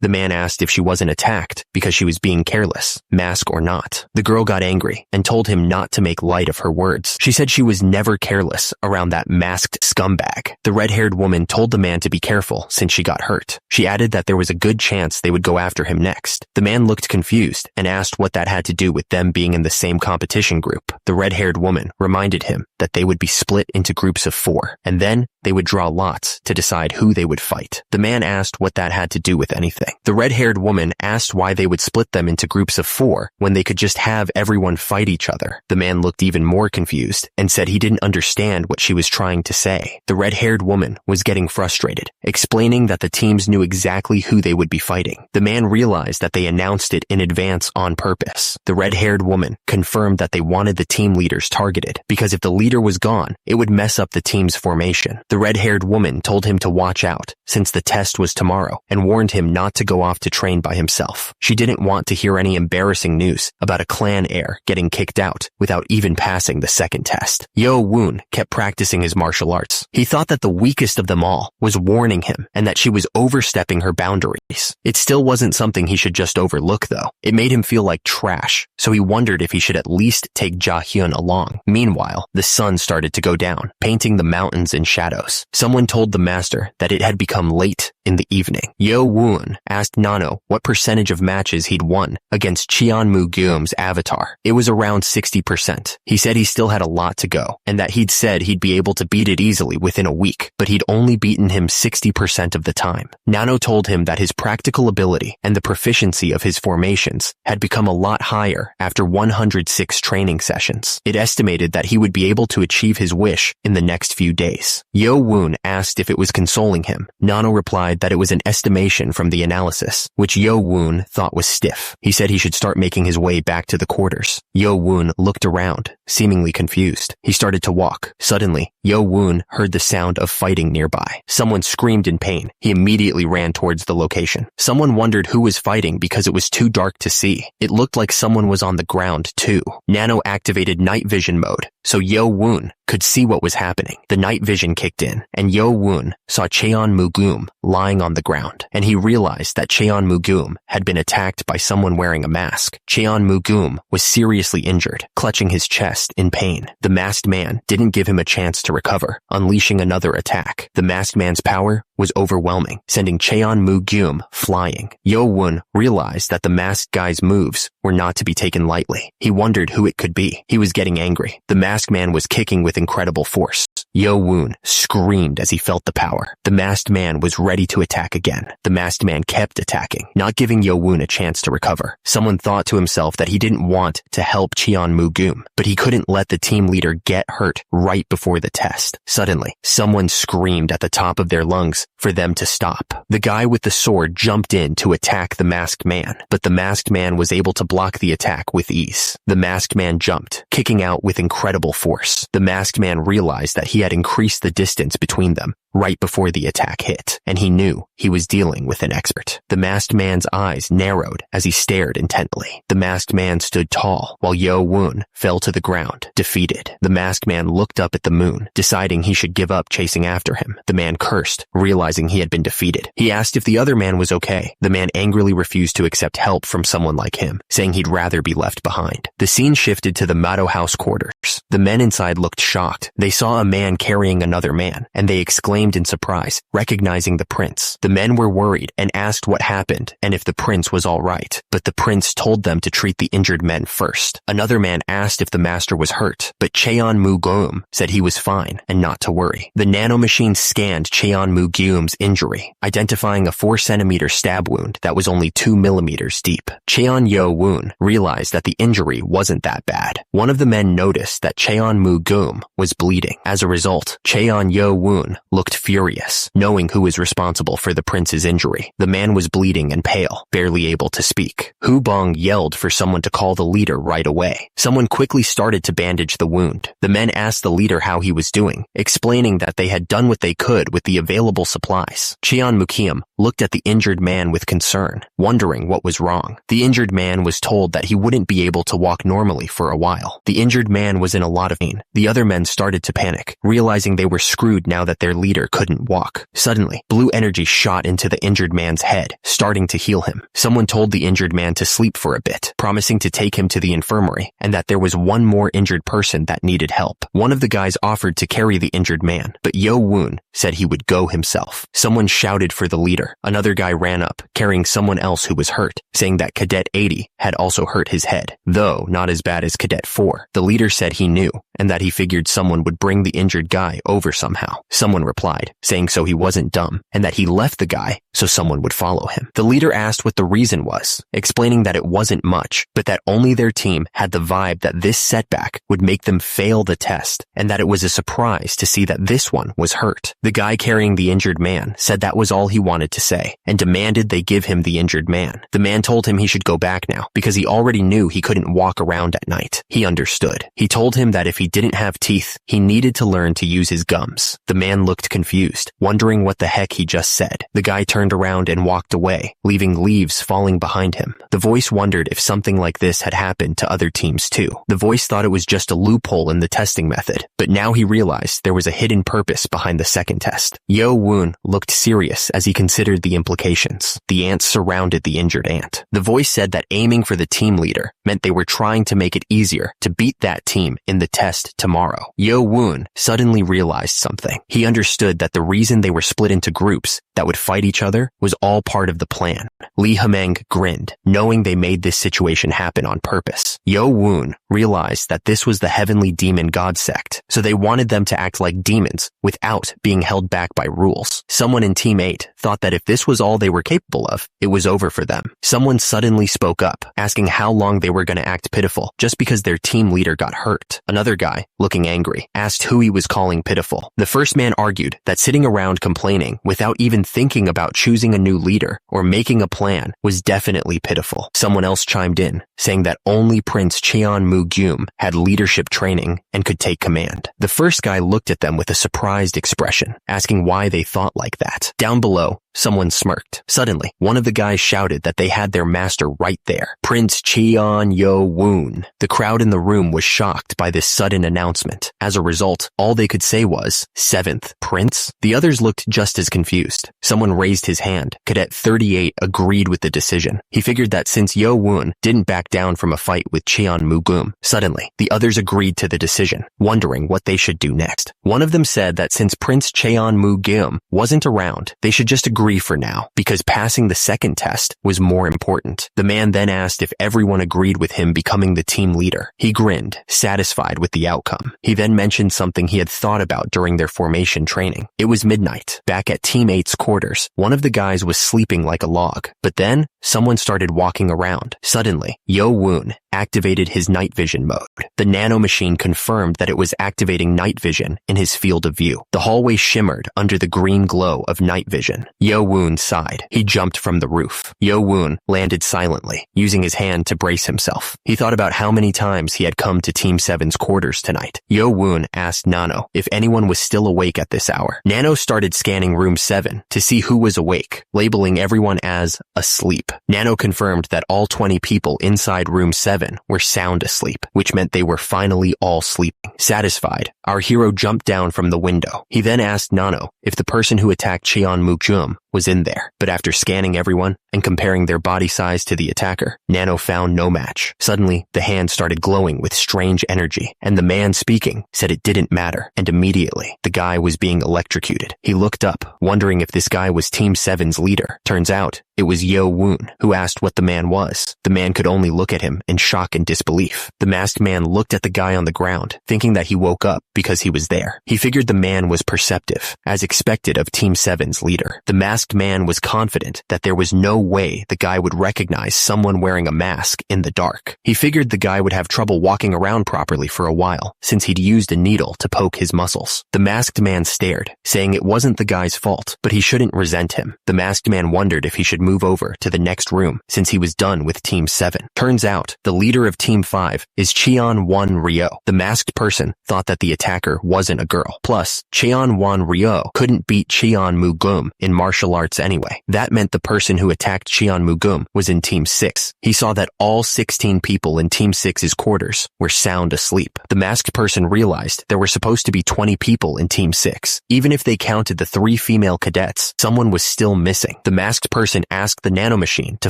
The man asked if she wasn't attacked because she was being careless, mask or not. The girl got angry and told him not to make light of her words. She said she was never careless around that masked scumbag. The red-haired woman told the man to be careful since she got hurt. She added that there was a good chance they would go after him next. The man looked confused and asked what that had to do with them being in the same competition group. The red-haired woman reminded him that they would be split into groups of 4, and then they would draw lots to decide who they would fight. The man asked what that had to do with anything. The red-haired woman asked why they would split them into groups of 4 when they could just have everyone fight each other. The man looked even more confused and said he didn't understand what she was trying to say. The red-haired woman was getting frustrated, explaining that the teams knew exactly who they would be fighting. The man realized that they announced it in advance on purpose. The red-haired woman confirmed that they wanted the team leaders targeted because if the leader was gone, it would mess up the team's formation. The red-haired woman told him to watch out since the test was tomorrow and warned him not to go off to train by himself. She didn't want to hear any embarrassing news about a clan heir getting kicked out without even passing the second test. Yo-woon kept practicing his martial arts. He thought that the weakest of them all was warning him and that she was overstepping her boundaries. It still wasn't something he should just overlook though. It made him feel like trash, so he wondered if he should at least take Ja-hyun along. Meanwhile, the sun started to go down, painting the mountains in shadows. Someone told the master that it had become late in the evening. Yo-woon asked Nano what percentage of matches he'd won against Cheon-mu-geum's avatar. It was around 60%. He said he still had a lot to go, and that he'd said he'd be able to beat it easily within a week, but he'd only beaten him 60% of the time. Nano told him that his practical ability and the proficiency of his formations had become a lot higher after 106 training sessions. It estimated that he would be able to achieve his wish in the next few days. Yo-woon asked if it was consoling him. Nano replied that it was an estimation from the analysis, which Yo-woon thought was stiff. He said he should start making his way back to the quarters. Yo-woon looked around, seemingly confused. He started to walk. Suddenly, Yo-woon heard the sound of fighting nearby. Someone screamed in pain. He immediately ran towards the location. Someone wondered who was fighting because it was too dark to see. It looked like someone was on the ground too. Nano activated night vision mode, so Yo-woon could see what was happening. The night vision kicked in, and Yo-woon saw Cheon-mu-geum lying on the ground, and he realized that Cheon-mu-geum had been attacked by someone wearing a mask. Cheon-mu-geum was seriously injured, clutching his chest in pain. The masked man didn't give him a chance to recover, unleashing another attack. The masked man's power was overwhelming, sending Cheon-mu-geum flying. Yo-woon realized that the masked guy's moves were not to be taken lightly. He wondered who it could be. He was getting angry. The masked man was kicking with incredible force. Yo-woon screamed as he felt the power. The masked man was ready to attack again. The masked man kept attacking, not giving Yo-woon a chance to recover. Someone thought to himself that he didn't want to help Cheon-mu-geum, but he couldn't let the team leader get hurt right before the test. Suddenly, someone screamed at the top of their lungs for them to stop. The guy with the sword jumped in to attack the masked man, but the masked man was able to block the attack with ease. The masked man jumped, kicking out with incredible force. The masked man realized that he had increased the distance between them right before the attack hit, and he knew he was dealing with an expert. The masked man's eyes narrowed as he stared intently. The masked man stood tall, while Yo-woon fell to the ground, defeated. The masked man looked up at the moon, deciding he should give up chasing after him. The man cursed, realizing he had been defeated. He asked if the other man was okay. The man angrily refused to accept help from someone like him, saying he'd rather be left behind. The scene shifted to the Mado house quarters. The men inside looked shocked. They saw a man carrying another man, and they exclaimed in surprise, recognizing the prince. The men were worried and asked what happened and if the prince was all right, but the prince told them to treat the injured men first. Another man asked if the master was hurt, but Cheon-mu-geum said he was fine and not to worry. The nanomachine scanned Cheon-mu-geum's injury, identifying a 4-centimeter stab wound that was only 2 millimeters deep. Cheon-yo-woon realized that the injury wasn't that bad. One of the men noticed that Cheon-mu-geum was bleeding. As a result, Cheon-yo-woon looked furious, knowing who was responsible for the prince's injury. The man was bleeding and pale, barely able to speak. Hu Bong yelled for someone to call the leader right away. Someone quickly started to bandage the wound. The men asked the leader how he was doing, explaining that they had done what they could with the available supplies. Cheon Mukiam looked at the injured man with concern, wondering what was wrong. The injured man was told that he wouldn't be able to walk normally for a while. The injured man was in a lot of pain. The other men started to panic, realizing they were screwed now that their leader couldn't walk. Suddenly, blue energy shot into the injured man's head, starting to heal him. Someone told the injured man to sleep for a bit, promising to take him to the infirmary, and that there was one more injured person that needed help. One of the guys offered to carry the injured man, but Yo Woon said he would go himself. Someone shouted for the leader. Another guy ran up, carrying someone else who was hurt, saying that Cadet 80 had also hurt his head, though not as bad as Cadet 4. The leader said he knew, and that he figured someone would bring the injured guy over somehow. Someone replied, saying so he wasn't dumb, and that he left the guy so someone would follow him. The leader asked what the reason was, explaining that it wasn't much, but that only their team had the vibe that this setback would make them fail the test, and that it was a surprise to see that this one was hurt. The guy carrying the injured man said that was all he wanted to say, and demanded they give him the injured man. The man told him he should go back now, because he already knew he couldn't walk around at night. He understood. He told him that if he didn't have teeth, he needed to learn to use his gums. The man looked confused, wondering what the heck he just said. The guy turned around and walked away, leaving leaves falling behind him. The voice wondered if something like this had happened to other teams too. The voice thought it was just a loophole in the testing method, but now he realized there was a hidden purpose behind the second test. Yo Woon looked serious as he considered the implications. The ants surrounded the injured ant. The voice said that aiming for the team leader meant they were trying to make it easier to beat that team in the test tomorrow. Yo Woon suddenly realized something. He understood that the reason they were split into groups that would fight each other was all part of the plan. Lee Hameng grinned, knowing they made this situation happen on purpose. Yo Woon realized that this was the heavenly demon god sect, so they wanted them to act like demons without being held back by rules. Someone in Team 8 thought that if this was all they were capable of, it was over for them. Someone suddenly spoke up, asking how long they were going to act pitiful just because their team leader got hurt. Another guy, looking angry, asked who he was calling pitiful. The first man argued that sitting around complaining without even thinking about choosing a new leader or making a plan was definitely pitiful. Someone else chimed in, saying that only Prince Cheon Mu-gyum had leadership training and could take command. The first guy looked at them with a surprised expression, asking why they thought like that. Down below, someone smirked. Suddenly, one of the guys shouted that they had their master right there, Prince Cheon Yo Woon. The crowd in the room was shocked by this sudden announcement. As a result, all they could say was, 7th Prince? The others looked just as confused. Someone raised his hand. Cadet 38 agreed with the decision. He figured that since Yo Woon didn't back down from a fight with Cheon Mu-gyum, suddenly, the others agreed to the decision, wondering what they should do next. One of them said that since Prince Cheon Mu-gyum wasn't around, they should just agree for now, because passing the second test was more important. The man then asked if everyone agreed with him becoming the team leader. He grinned, satisfied with the outcome. He then mentioned something he had thought about during their formation training. It was midnight. Back at Team 8's quarters, one of the guys was sleeping like a log, but then someone started walking around. Suddenly, Yo Woon activated his night vision mode. The nanomachine confirmed that it was activating night vision in his field of view. The hallway shimmered under the green glow of night vision. Yo Woon sighed. He jumped from the roof. Yo Woon landed silently, using his hand to brace himself. He thought about how many times he had come to Team 7's quarters tonight. Yo Woon asked Nano if anyone was still awake at this hour. Nano started scanning room 7 to see who was awake, labeling everyone as asleep. Nano confirmed that all 20 people inside room 7 were sound asleep, which meant they were finally all sleeping. Satisfied, our hero jumped down from the window. He then asked Nano if the person who attacked Cheon Mu-gyum was in there, but after scanning everyone and comparing their body size to the attacker, Nano found no match. Suddenly, the hand started glowing with strange energy, and the man speaking said it didn't matter, and immediately, the guy was being electrocuted. He looked up, wondering if this guy was Team 7's leader. Turns out, it was Yo Woon, who asked what the man was. The man could only look at him in shock and disbelief. The masked man looked at the guy on the ground, thinking that he woke up because he was there. He figured the man was perceptive, as expected of Team 7's leader. The masked man was confident that there was no way the guy would recognize someone wearing a mask in the dark. He figured the guy would have trouble walking around properly for a while, since he'd used a needle to poke his muscles. The masked man stared, saying it wasn't the guy's fault, but he shouldn't resent him. The masked man wondered if he should move over to the next room, since he was done with Team 7. Turns out, the leader of Team 5 is Cheon-won Ryo. The masked person thought that the attacker wasn't a girl. Plus, Cheon-won Ryo couldn't beat Cheon-mu-gum in martial arts anyway. That meant the person who attacked Cheon-mu-gum was in Team 6. He saw that all 16 people in Team 6's quarters were sound asleep. The masked person realized there were supposed to be 20 people in Team 6. Even if they counted the 3 female cadets, someone was still missing. The masked person asked the nanomachine to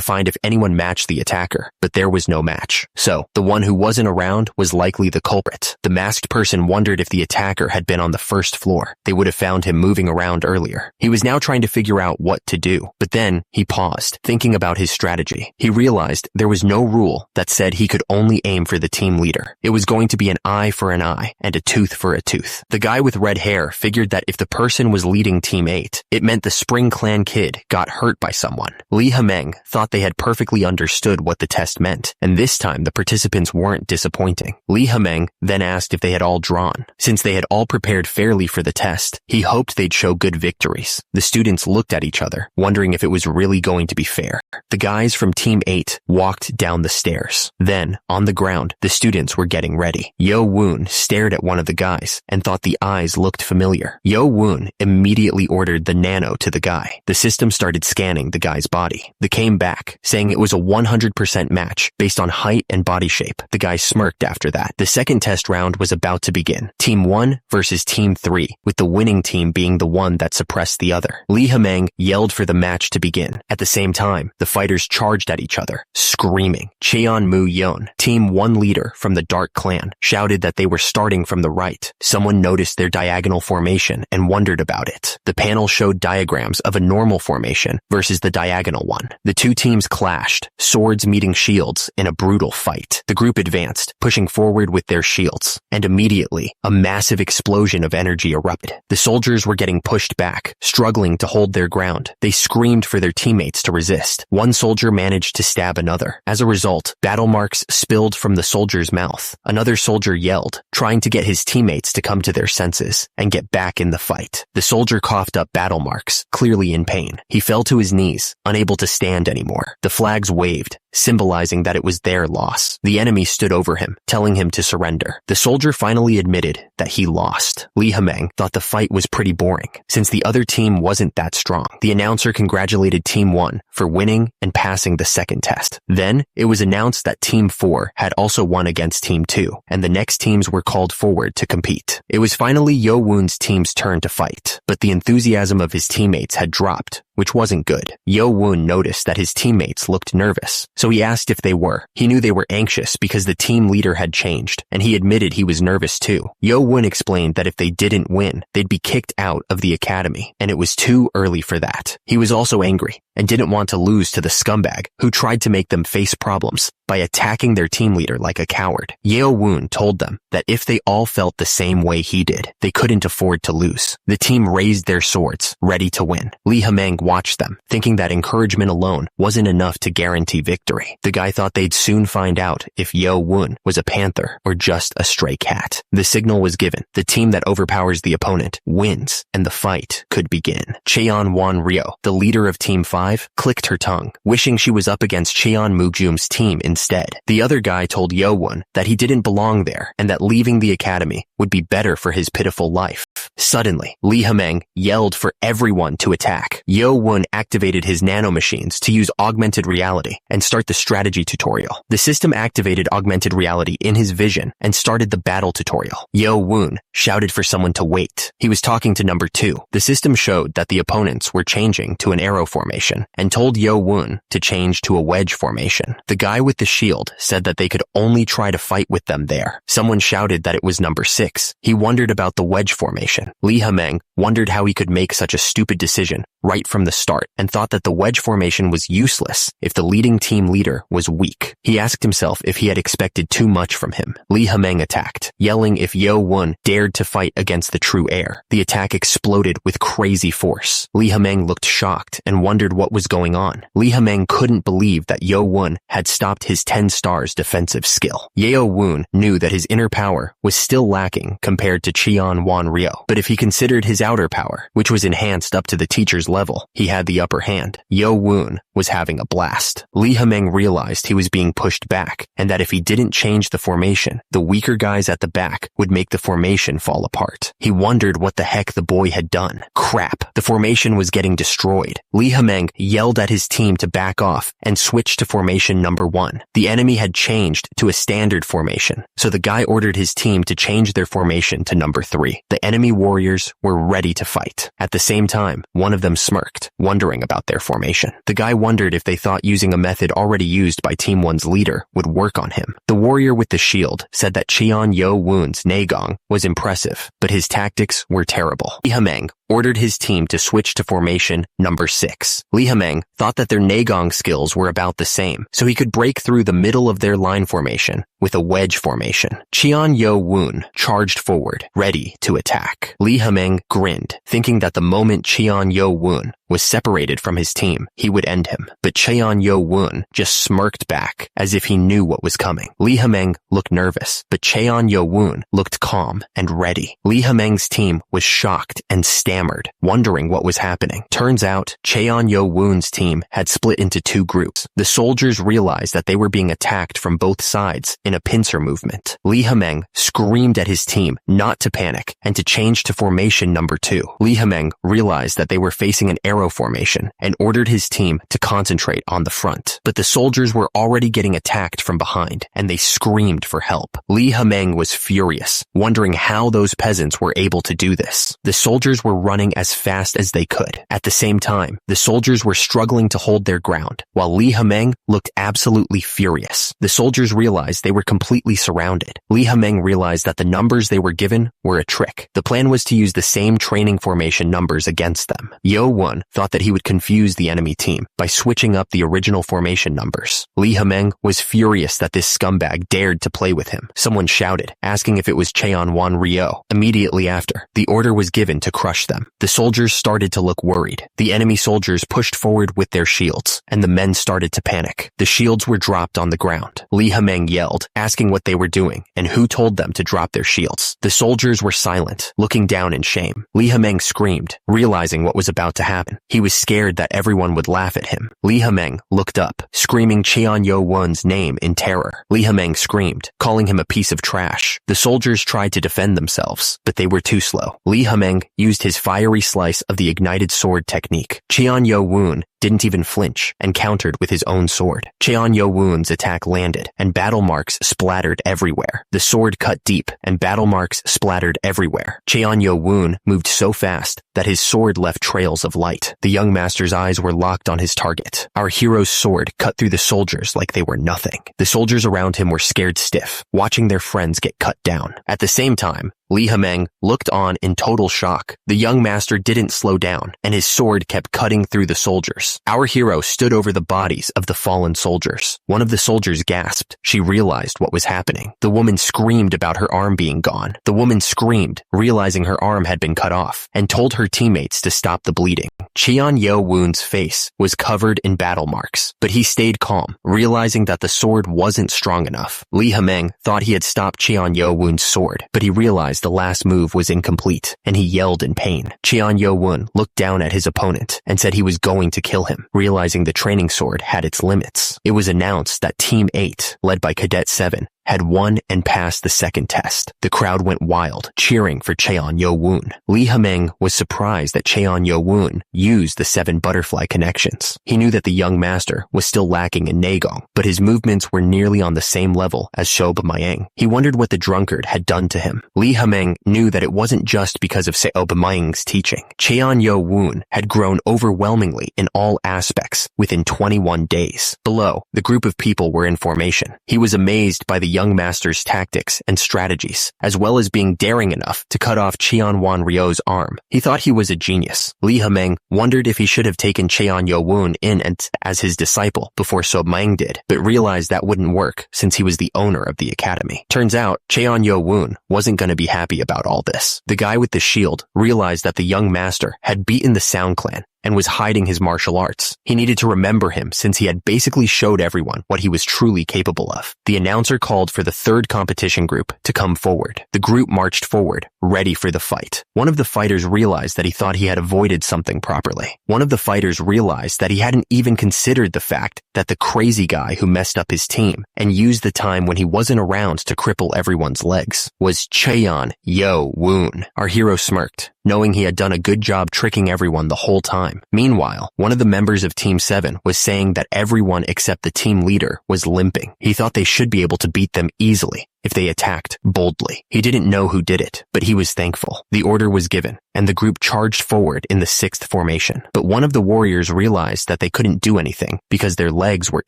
find if anyone matched the attacker, but there was no match. So, the one who wasn't around was likely the culprit. The masked person wondered if the attacker had been on the first floor. They would have found him moving around earlier. He was now trying to figure out what to do, but then he paused, thinking about his strategy. He realized there was no rule that said he could only aim for the team leader. It was going to be an eye for an eye and a tooth for a tooth. The guy with red hair figured that if the person was leading Team 8, it meant the Spring Clan kid got hurt by someone. Lee Hameng thought they had perfectly understood what the test meant, and this time the participants weren't disappointing. Lee Hameng then asked if they had all drawn. Since they had all prepared fairly for the test, he hoped they'd show good victories. The students looked at each other, wondering if it was really going to be fair. The guys from Team 8 walked down the stairs. Then, on the ground, the students were getting ready. Yo Woon stared at one of the guys and thought the eyes looked familiar. Yo Woon immediately ordered the nano to the guy. The system started scanning the guy's body. They came back, saying it was a 100% match based on height and body shape. The guy smirked after that. The second test round was about to begin. Team 1 versus Team 3, with the winning team being the one that suppressed the other. Lee Hameng yelled for the match to begin. At the same time, the fighters charged at each other, screaming. Cheon-mu-yeon, Team 1 leader from the Dark Clan, shouted that they were starting from the right. Someone noticed their diagonal formation and wondered about it. The panel showed diagrams of a normal formation versus the diagonal one. The two teams clashed, swords meeting shields in a brutal fight. The group advanced, pushing forward with their shields, and immediately, a massive explosion of energy erupted. The soldiers were getting pushed back, struggling to hold their ground. They screamed for their teammates to resist. One soldier managed to stab another. As a result, battle marks spilled from the soldier's mouth. Another soldier yelled, trying to get his teammates to come to their senses and get back in the fight. The soldier coughed up battle marks, clearly in pain. He fell to his knees, unable to stand anymore. The flags waved, symbolizing that it was their loss. The enemy stood over him, telling him to surrender. The soldier finally admitted that he lost. Lee Hameng thought the fight was pretty boring, since the other team wasn't that strong. The announcer congratulated Team 1 for winning and passing the second test. Then, it was announced that Team 4 had also won against Team 2, and the next teams were called forward to compete. It was finally Yo Woon's team's turn to fight, but the enthusiasm of his teammates had dropped, which wasn't good. Yo Woon noticed that his teammates looked nervous, so he asked if they were. He knew they were anxious because the team leader had changed, and he admitted he was nervous too. Yo Woon explained that if they didn't win, they'd be kicked out of the academy, and it was too early for that. He was also angry, and didn't want to lose to the scumbag who tried to make them face problems by attacking their team leader like a coward. Yo Woon told them that if they all felt the same way he did, they couldn't afford to lose. The team raised their swords, ready to win. Lee Hameng watched them, thinking that encouragement alone wasn't enough to guarantee victory. The guy thought they'd soon find out if Yo Woon was a panther or just a stray cat. The signal was given. The team that overpowers the opponent wins, and the fight could begin. Cheon-won Ryo, the leader of Team 5, clicked her tongue, wishing she was up against Cheon-mu-gum's team instead. The other guy told Yo Woon that he didn't belong there and that leaving the academy would be better for his pitiful life. Suddenly, Lee Hameng yelled for everyone to attack. Yo Woon activated his nanomachines to use augmented reality and start the strategy tutorial. The system activated augmented reality in his vision and started the battle tutorial. Yo Woon shouted for someone to wait. He was talking to number 2. The system showed that the opponents were changing to an arrow formation and told Yo Woon to change to a wedge formation. The guy with the shield said that they could only try to fight with them there. Someone shouted that it was number 6. He wondered about the wedge formation. formation. Li Hemeng wondered how he could make such a stupid decision right from the start and thought that the wedge formation was useless if the leading team leader was weak. He asked himself if he had expected too much from him. Li Hemeng attacked, yelling if Yo Won dared to fight against the true heir. The attack exploded with crazy force. Li Hemeng looked shocked and wondered what was going on. Li Hemeng couldn't believe that Yo Won had stopped his 10 stars defensive skill. Yo Won knew that his inner power was still lacking compared to Qian Wan Ryo, but if he considered his outer power, which was enhanced up to the teacher's level, he had the upper hand. Yo Won was having a blast. Li Hemeng realized he was being pushed back, and that if he didn't change the formation, the weaker guys at the back would make the formation fall apart. He wondered what the heck the boy had done. Crap, the formation was getting destroyed. Li Hemeng yelled at his team to back off and switch to formation number 1. The enemy had changed to a standard formation, so the guy ordered his team to change their formation to number 3. The enemy warriors were ready to fight. At the same time, one of them smirked, wondering about their formation. The guy wondered if they thought using a method already used by Team 1's leader would work on him. The warrior with the shield said that Qian Yo Won's Negong was impressive, but his tactics were terrible. Li Hemeng ordered his team to switch to formation number 6. Li Hemeng thought that their Negong skills were about the same, so he could break through the middle of their line formation with a wedge formation. Qian Yo Won charged forward, ready to attack. Li Hemeng grinned, thinking that the moment Qian Yo Won was separated from his team, he would end him. But Qian Yo Won just smirked back, as if he knew what was coming. Li Hemeng looked nervous, but Qian Yo Won looked calm and ready. Li Hemeng's team was shocked and stammered, wondering what was happening. Turns out, Qian Yo Won's team had split into 2 groups. The soldiers realized that they were being attacked from both sides in a pincer movement. Li Hemeng screamed at his team not to panic and to change to formation number 2. Li Hemeng realized that they were facing an arrow formation and ordered his team to concentrate on the front. But the soldiers were already getting attacked from behind, and they screamed for help. Li Hemeng was furious, wondering how those peasants were able to do this. The soldiers were running as fast as they could. At the same time, the soldiers were struggling to hold their ground, while Li Hemeng looked absolutely furious. The soldiers realized they were completely surrounded. Li Hemeng realized that the numbers they were given were a trick. The plan was to use the same training formation numbers against them. Yo Won thought that he would confuse the enemy team by switching up the original formation numbers. Li Hemeng was furious that this scumbag dared to play with him. Someone shouted, asking if it was Cheon Wan Ryo. Immediately after, the order was given to crush them. The soldiers started to look worried. The enemy soldiers pushed forward with their shields, and the men started to panic. The shields were dropped on the ground. Li Hemeng yelled, asking what they were doing and who told them to drop their shields. The soldiers were silent, looking down in shame. Li Hemeng screamed, realizing what was about to happen. He was scared that everyone would laugh at him. Li Hemeng looked up, screaming Qian Yo Won's name in terror. Li Hemeng screamed, calling him a piece of trash. The soldiers tried to defend themselves, but they were too slow. Li Hemeng used his fiery slice of the ignited sword technique. Qian Yo Won didn't even flinch and countered with his own sword. Qian Yo Won's attack landed, and battle marks splattered everywhere. The sword cut deep, and battle marks splattered everywhere. Qian Yo Won moved so fast that his sword left trails of light. The young master's eyes were locked on his target. Our hero's sword cut through the soldiers like they were nothing. The soldiers around him were scared stiff, watching their friends get cut down. At the same time, Li Hemeng looked on in total shock. The young master didn't slow down, and his sword kept cutting through the soldiers. Our hero stood over the bodies of the fallen soldiers. One of the soldiers gasped. She realized what was happening. The woman screamed about her arm being gone. The woman screamed, realizing her arm had been cut off, and told her teammates to stop the bleeding. Qian Yo Won's face was covered in battle marks, but he stayed calm, realizing that the sword wasn't strong enough. Li Hemeng thought he had stopped Qian Yo Won's sword, but he realized the last move was incomplete, and he yelled in pain. Qian Yo Won looked down at his opponent and said he was going to kill him, realizing the training sword had its limits. It was announced that Team 8, led by Cadet 7, had won and passed the second test. The crowd went wild, cheering for Cheon Yo Won. Li Hemeng was surprised that Cheon Yo Won used the 7 butterfly connections. He knew that the young master was still lacking in Negong, but his movements were nearly on the same level as Shob Mayang. He wondered what the drunkard had done to him. Li Hemeng knew that it wasn't just because of Seob Mayang's teaching. Cheon Yo Won had grown overwhelmingly in all aspects within 21 days. Below, the group of people were in formation. He was amazed by the young master's tactics and strategies, as well as being daring enough to cut off Cheon Wan Ryo's arm. He thought he was a genius. Lee Hameng wondered if he should have taken Cheon Yo-woon in and as his disciple before So Mang did, but realized that wouldn't work since he was the owner of the academy. Turns out, Cheon Yo-woon wasn't going to be happy about all this. The guy with the shield realized that the young master had beaten the Sound Clan and was hiding his martial arts. He needed to remember him since he had basically showed everyone what he was truly capable of. The announcer called for the third competition group to come forward. The group marched forward, ready for the fight. One of the fighters realized that he thought he had avoided something properly. One of the fighters realized that he hadn't even considered the fact that the crazy guy who messed up his team and used the time when he wasn't around to cripple everyone's legs was Cheon Yo-woon. Our hero smirked, knowing he had done a good job tricking everyone the whole time. Meanwhile, one of the members of Team 7 was saying that everyone except the team leader was limping. He thought they should be able to beat them easily if they attacked boldly. He didn't know who did it, but he was thankful. The order was given, and the group charged forward in the 6th formation. But one of the warriors realized that they couldn't do anything because their legs were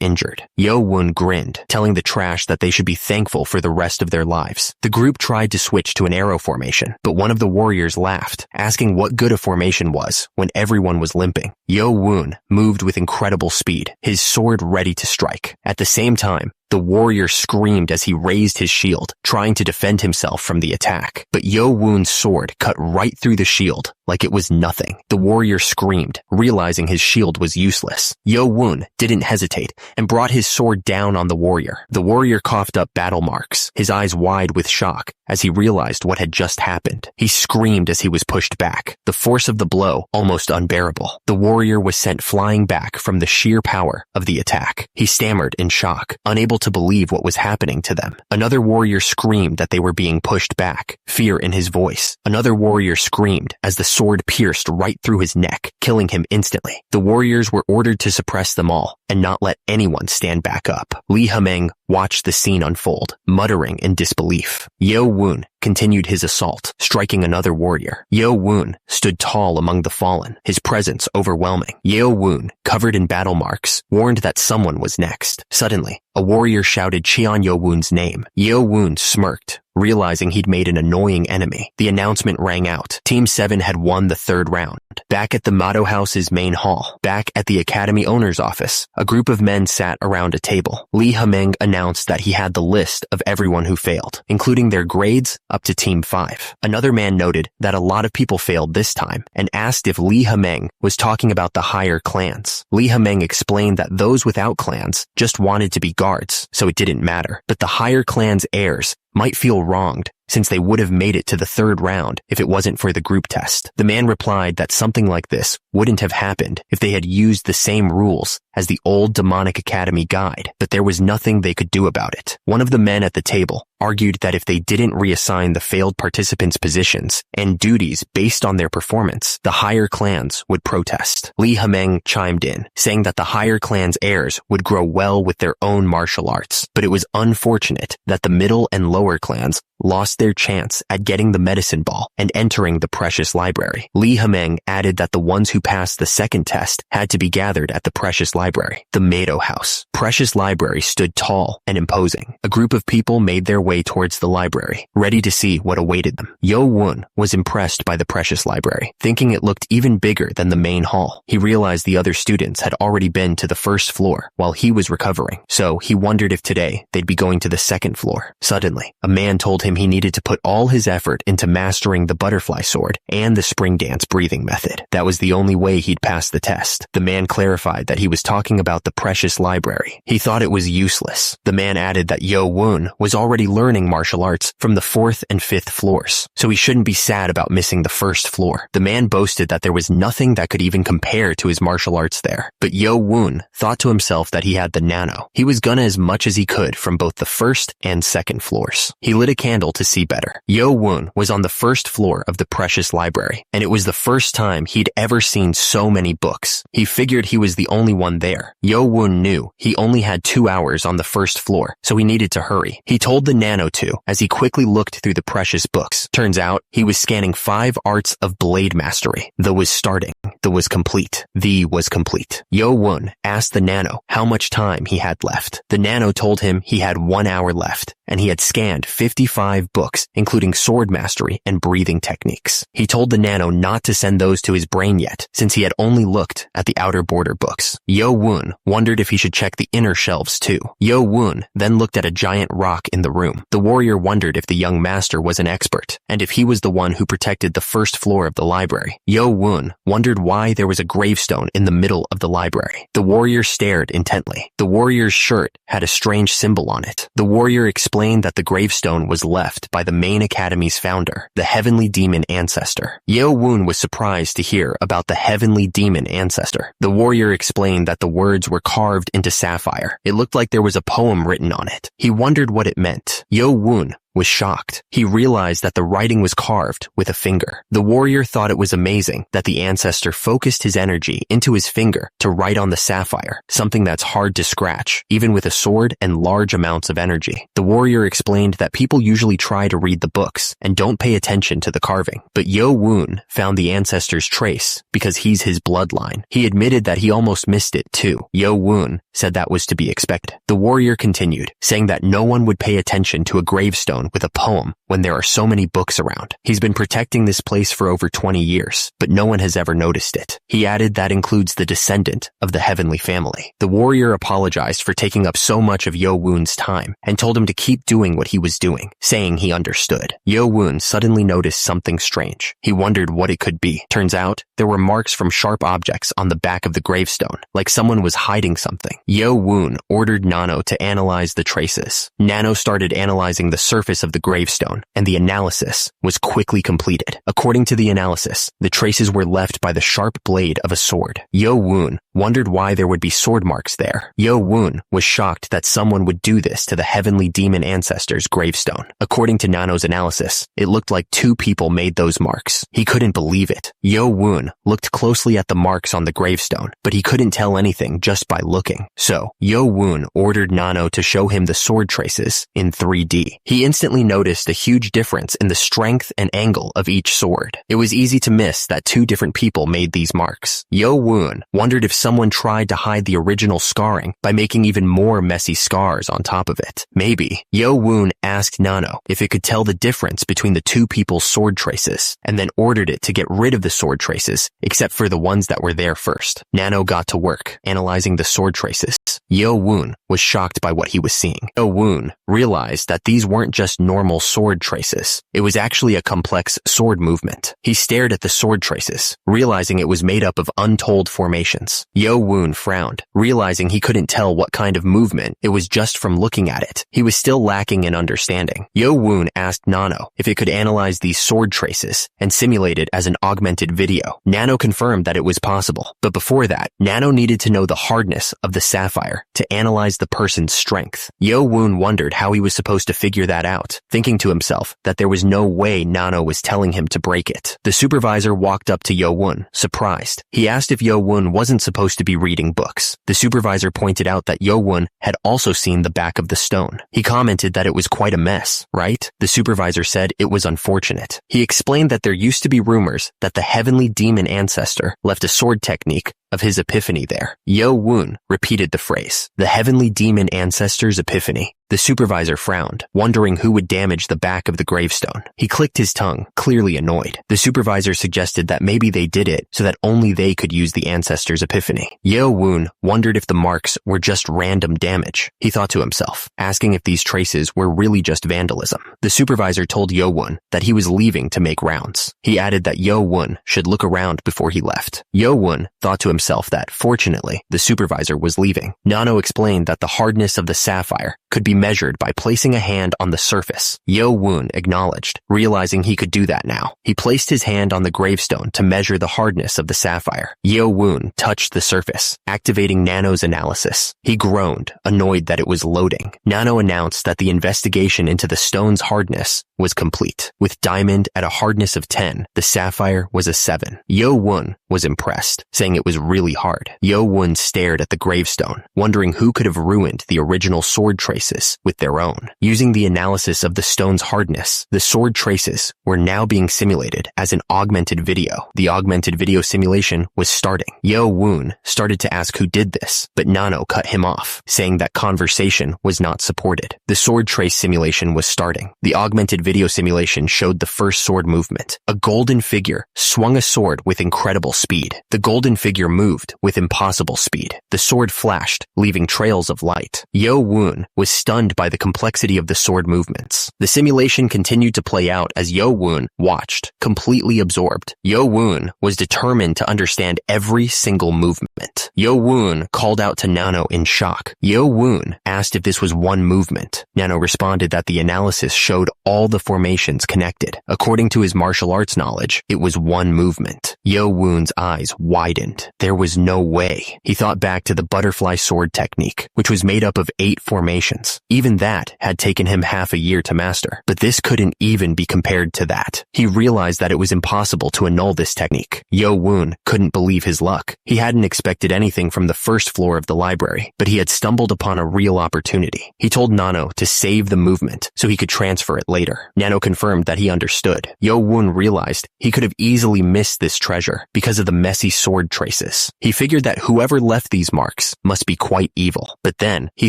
injured. Yo-woon grinned, telling the trash that they should be thankful for the rest of their lives. The group tried to switch to an arrow formation, but one of the warriors laughed, asking what good a formation was when everyone was limping. Yo-woon moved with incredible speed, his sword ready to strike. At the same time, the warrior screamed as he raised his shield, trying to defend himself from the attack. But Yo-woon's sword cut right through the shield like it was nothing. The warrior screamed, realizing his shield was useless. Yo-woon didn't hesitate and brought his sword down on the warrior. The warrior coughed up battle marks, his eyes wide with shock as he realized what had just happened. He screamed as he was pushed back, the force of the blow almost unbearable. The warrior was sent flying back from the sheer power of the attack. He stammered in shock, unable to believe what was happening to them. Another warrior screamed that they were being pushed back, fear in his voice. Another warrior screamed as the sword pierced right through his neck, killing him instantly. The warriors were ordered to suppress them all and not let anyone stand back up. Lee Hameng watched the scene unfold, muttering in disbelief. Yo-woon continued his assault, striking another warrior. Yo-woon stood tall among the fallen, his presence overwhelming. Yo-woon, covered in battle marks, warned that someone was next. Suddenly, a warrior shouted Cheon Yo-woon's name. Yo-woon smirked, realizing he'd made an annoying enemy. The announcement rang out. Team 7 had won the 3rd round. Back at the Mado House's main hall, back at the academy owner's office, a group of men sat around a table. Lee Hameng announced that he had the list of everyone who failed, including their grades up to Team 5. Another man noted that a lot of people failed this time and asked if Lee Hameng was talking about the higher clans. Lee Hameng explained that those without clans just wanted to be guards, so it didn't matter. But the higher clan's heirs might feel wronged since they would have made it to the 3rd round if it wasn't for the group test. The man replied that something like this wouldn't have happened if they had used the same rules as the old demonic academy guide, but there was nothing they could do about it. One of the men at the table argued that if they didn't reassign the failed participants positions and duties based on their performance, the higher clans would protest. Lee Hameng chimed in, saying that the higher clan's heirs would grow well with their own martial arts, but it was unfortunate that the middle and lower clans lost their chance at getting the medicine ball and entering the precious library. Lee Hameng added that the ones who passed the 2nd test had to be gathered at the precious library, the Mado House. Precious library stood tall and imposing. A group of people made their way towards the library, ready to see what awaited them. Yo-woon was impressed by the precious library, thinking it looked even bigger than the main hall. He realized the other students had already been to the 1st floor while he was recovering, so he wondered if today they'd be going to the 2nd floor. Suddenly, a man told him he needed to put all his effort into mastering the butterfly sword and the spring dance breathing method. That was the only way he'd pass the test. The man clarified that he was talking about the precious library. He thought it was useless. The man added that Yo-woon was already learning martial arts from the 4th and 5th floors, so he shouldn't be sad about missing the 1st floor. The man boasted that there was nothing that could even compare to his martial arts there. But Yo-woon thought to himself that he had the nano. He was gonna as much as he could from both the 1st and 2nd floors. He lit a candle candle to see better. Yo-woon was on the first floor of the precious library, and it was the first time he'd ever seen so many books. He figured he was the only one there. Yo-woon knew he only had 2 hours on the first floor, so he needed to hurry. He told the nano to as he quickly looked through the precious books. Turns out, he was scanning 5 arts of blade mastery. The was starting. The was complete. The was complete. Yo-woon asked the nano how much time he had left. The nano told him he had 1 hour left, and he had scanned 55 books, including sword mastery and breathing techniques. He told the nano not to send those to his brain yet, since he had only looked at the outer border books. Yo-woon wondered if he should check the inner shelves too. Yo-woon then looked at a giant rock in the room. The warrior wondered if the young master was an expert, and if he was the one who protected the first floor of the library. Yo-woon wondered why there was a gravestone in the middle of the library. The warrior stared intently. The warrior's shirt had a strange symbol on it. The warrior explained that the gravestone was left by the main academy's founder, the heavenly demon ancestor. Yo-woon was surprised to hear about the heavenly demon ancestor. The warrior explained that the words were carved into sapphire. It looked like there was a poem written on it. He wondered what it meant. Yo-woon was shocked. He realized that the writing was carved with a finger. The warrior thought it was amazing that the ancestor focused his energy into his finger to write on the sapphire, something that's hard to scratch, even with a sword and large amounts of energy. The warrior explained that people usually try to read the books and don't pay attention to the carving, but Yo-woon found the ancestor's trace because he's his bloodline. He admitted that he almost missed it too. Yo-woon said that was to be expected. The warrior continued, saying that no one would pay attention to a gravestone with a poem when there are so many books around. He's been protecting this place for over 20 years, but no one has ever noticed it. He added that includes the descendant of the heavenly family. The warrior apologized for taking up so much of Yo-woon's time and told him to keep doing what he was doing, saying he understood. Yo-woon suddenly noticed something strange. He wondered what it could be. Turns out, there were marks from sharp objects on the back of the gravestone, like someone was hiding something. Yo-woon ordered Nano to analyze the traces. Nano started analyzing the surface of the gravestone, and the analysis was quickly completed. According to the analysis, the traces were left by the sharp blade of a sword. Yo-woon wondered why there would be sword marks there. Yo-woon was shocked that someone would do this to the heavenly demon ancestor's gravestone. According to Nano's analysis, it looked like 2 people made those marks. He couldn't believe it. Yo-woon looked closely at the marks on the gravestone, but he couldn't tell anything just by looking. So, Yo-woon ordered Nano to show him the sword traces in 3D. He instantly noticed a huge difference in the strength and angle of each sword. It was easy to miss that 2 different people made these marks. Yo-woon wondered if someone tried to hide the original scarring by making even more messy scars on top of it. Maybe. Yo-woon asked Nano if it could tell the difference between the 2 people's sword traces, and then ordered it to get rid of the sword traces, except for the ones that were there first. Nano got to work, analyzing the sword traces. Yo-woon was shocked by what he was seeing. Yo-woon realized that these weren't just normal sword traces. It was actually a complex sword movement. He stared at the sword traces, realizing it was made up of untold formations. Yo-woon frowned, realizing he couldn't tell what kind of movement it was just from looking at it. He was still lacking in understanding. Yo-woon asked Nano if it could analyze these sword traces and simulate it as an augmented video. Nano confirmed that it was possible, but before that, Nano needed to know the hardness of the sapphire to analyze the person's strength. Yo-woon wondered how he was supposed to figure that out, thinking to himself that there was no way Nano was telling him to break it. The supervisor walked up to Yo-woon, surprised. He asked if Yo-woon wasn't supposed to be reading books. The supervisor pointed out that Yo-woon had also seen the back of the stone. He commented that it was quite a mess, right? The supervisor said it was unfortunate. He explained that there used to be rumors that the heavenly demon ancestor left a sword technique of his epiphany there. Yo-woon repeated the phrase, the heavenly demon ancestor's epiphany. The supervisor frowned, wondering who would damage the back of the gravestone. He clicked his tongue, clearly annoyed. The supervisor suggested that maybe they did it so that only they could use the ancestor's epiphany. Yo-woon wondered if the marks were just random damage. He thought to himself, asking if these traces were really just vandalism. The supervisor told Yo-woon that he was leaving to make rounds. He added that Yo-woon should look around before he left. Yo-woon thought to himself that, fortunately, the supervisor was leaving. Nano explained that the hardness of the sapphire could be measured by placing a hand on the surface. Yo-woon acknowledged, realizing he could do that now. He placed his hand on the gravestone to measure the hardness of the sapphire. Yo-woon touched the surface, activating Nano's analysis. He groaned, annoyed that it was loading. Nano announced that the investigation into the stone's hardness was complete. With diamond at a hardness of 10, the sapphire was a 7. Yo-woon was impressed, saying it was really hard. Yo-woon stared at the gravestone, wondering who could have ruined the original sword traces with their own. Using the analysis of the stone's hardness, the sword traces were now being simulated as an augmented video. The augmented video simulation was starting. Yo-woon started to ask who did this, but Nano cut him off, saying that conversation was not supported. The sword trace simulation was starting. The augmented video simulation showed the first sword movement. A golden figure swung a sword with incredible speed. The golden figure moved with impossible speed. The sword flashed, leaving trails of light. Yo-woon was stunned by the complexity of the sword movements. The simulation continued to play out as Yo-woon watched, completely absorbed. Yo-woon was determined to understand every single movement. Yo-woon called out to Nano in shock. Yo-woon asked if this was one movement. Nano responded that the analysis showed all the formations connected. According to his martial arts knowledge, it was one movement. Yo-woon's eyes widened. There was no way. He thought back to the butterfly sword technique, which was made up of 8 formations. Even that had taken him half a year to master, but this couldn't even be compared to that. He realized that it was impossible to annul this technique. Yo-woon couldn't believe his luck. He hadn't expected anything from the first floor of the library, but he had stumbled upon a real opportunity. He told Nano to save the movement so he could transfer it later. Nano confirmed that he understood. Yo-woon realized he could have easily missed this treasure because of the messy sword traces. He figured that whoever left these marks must be quite evil, but then he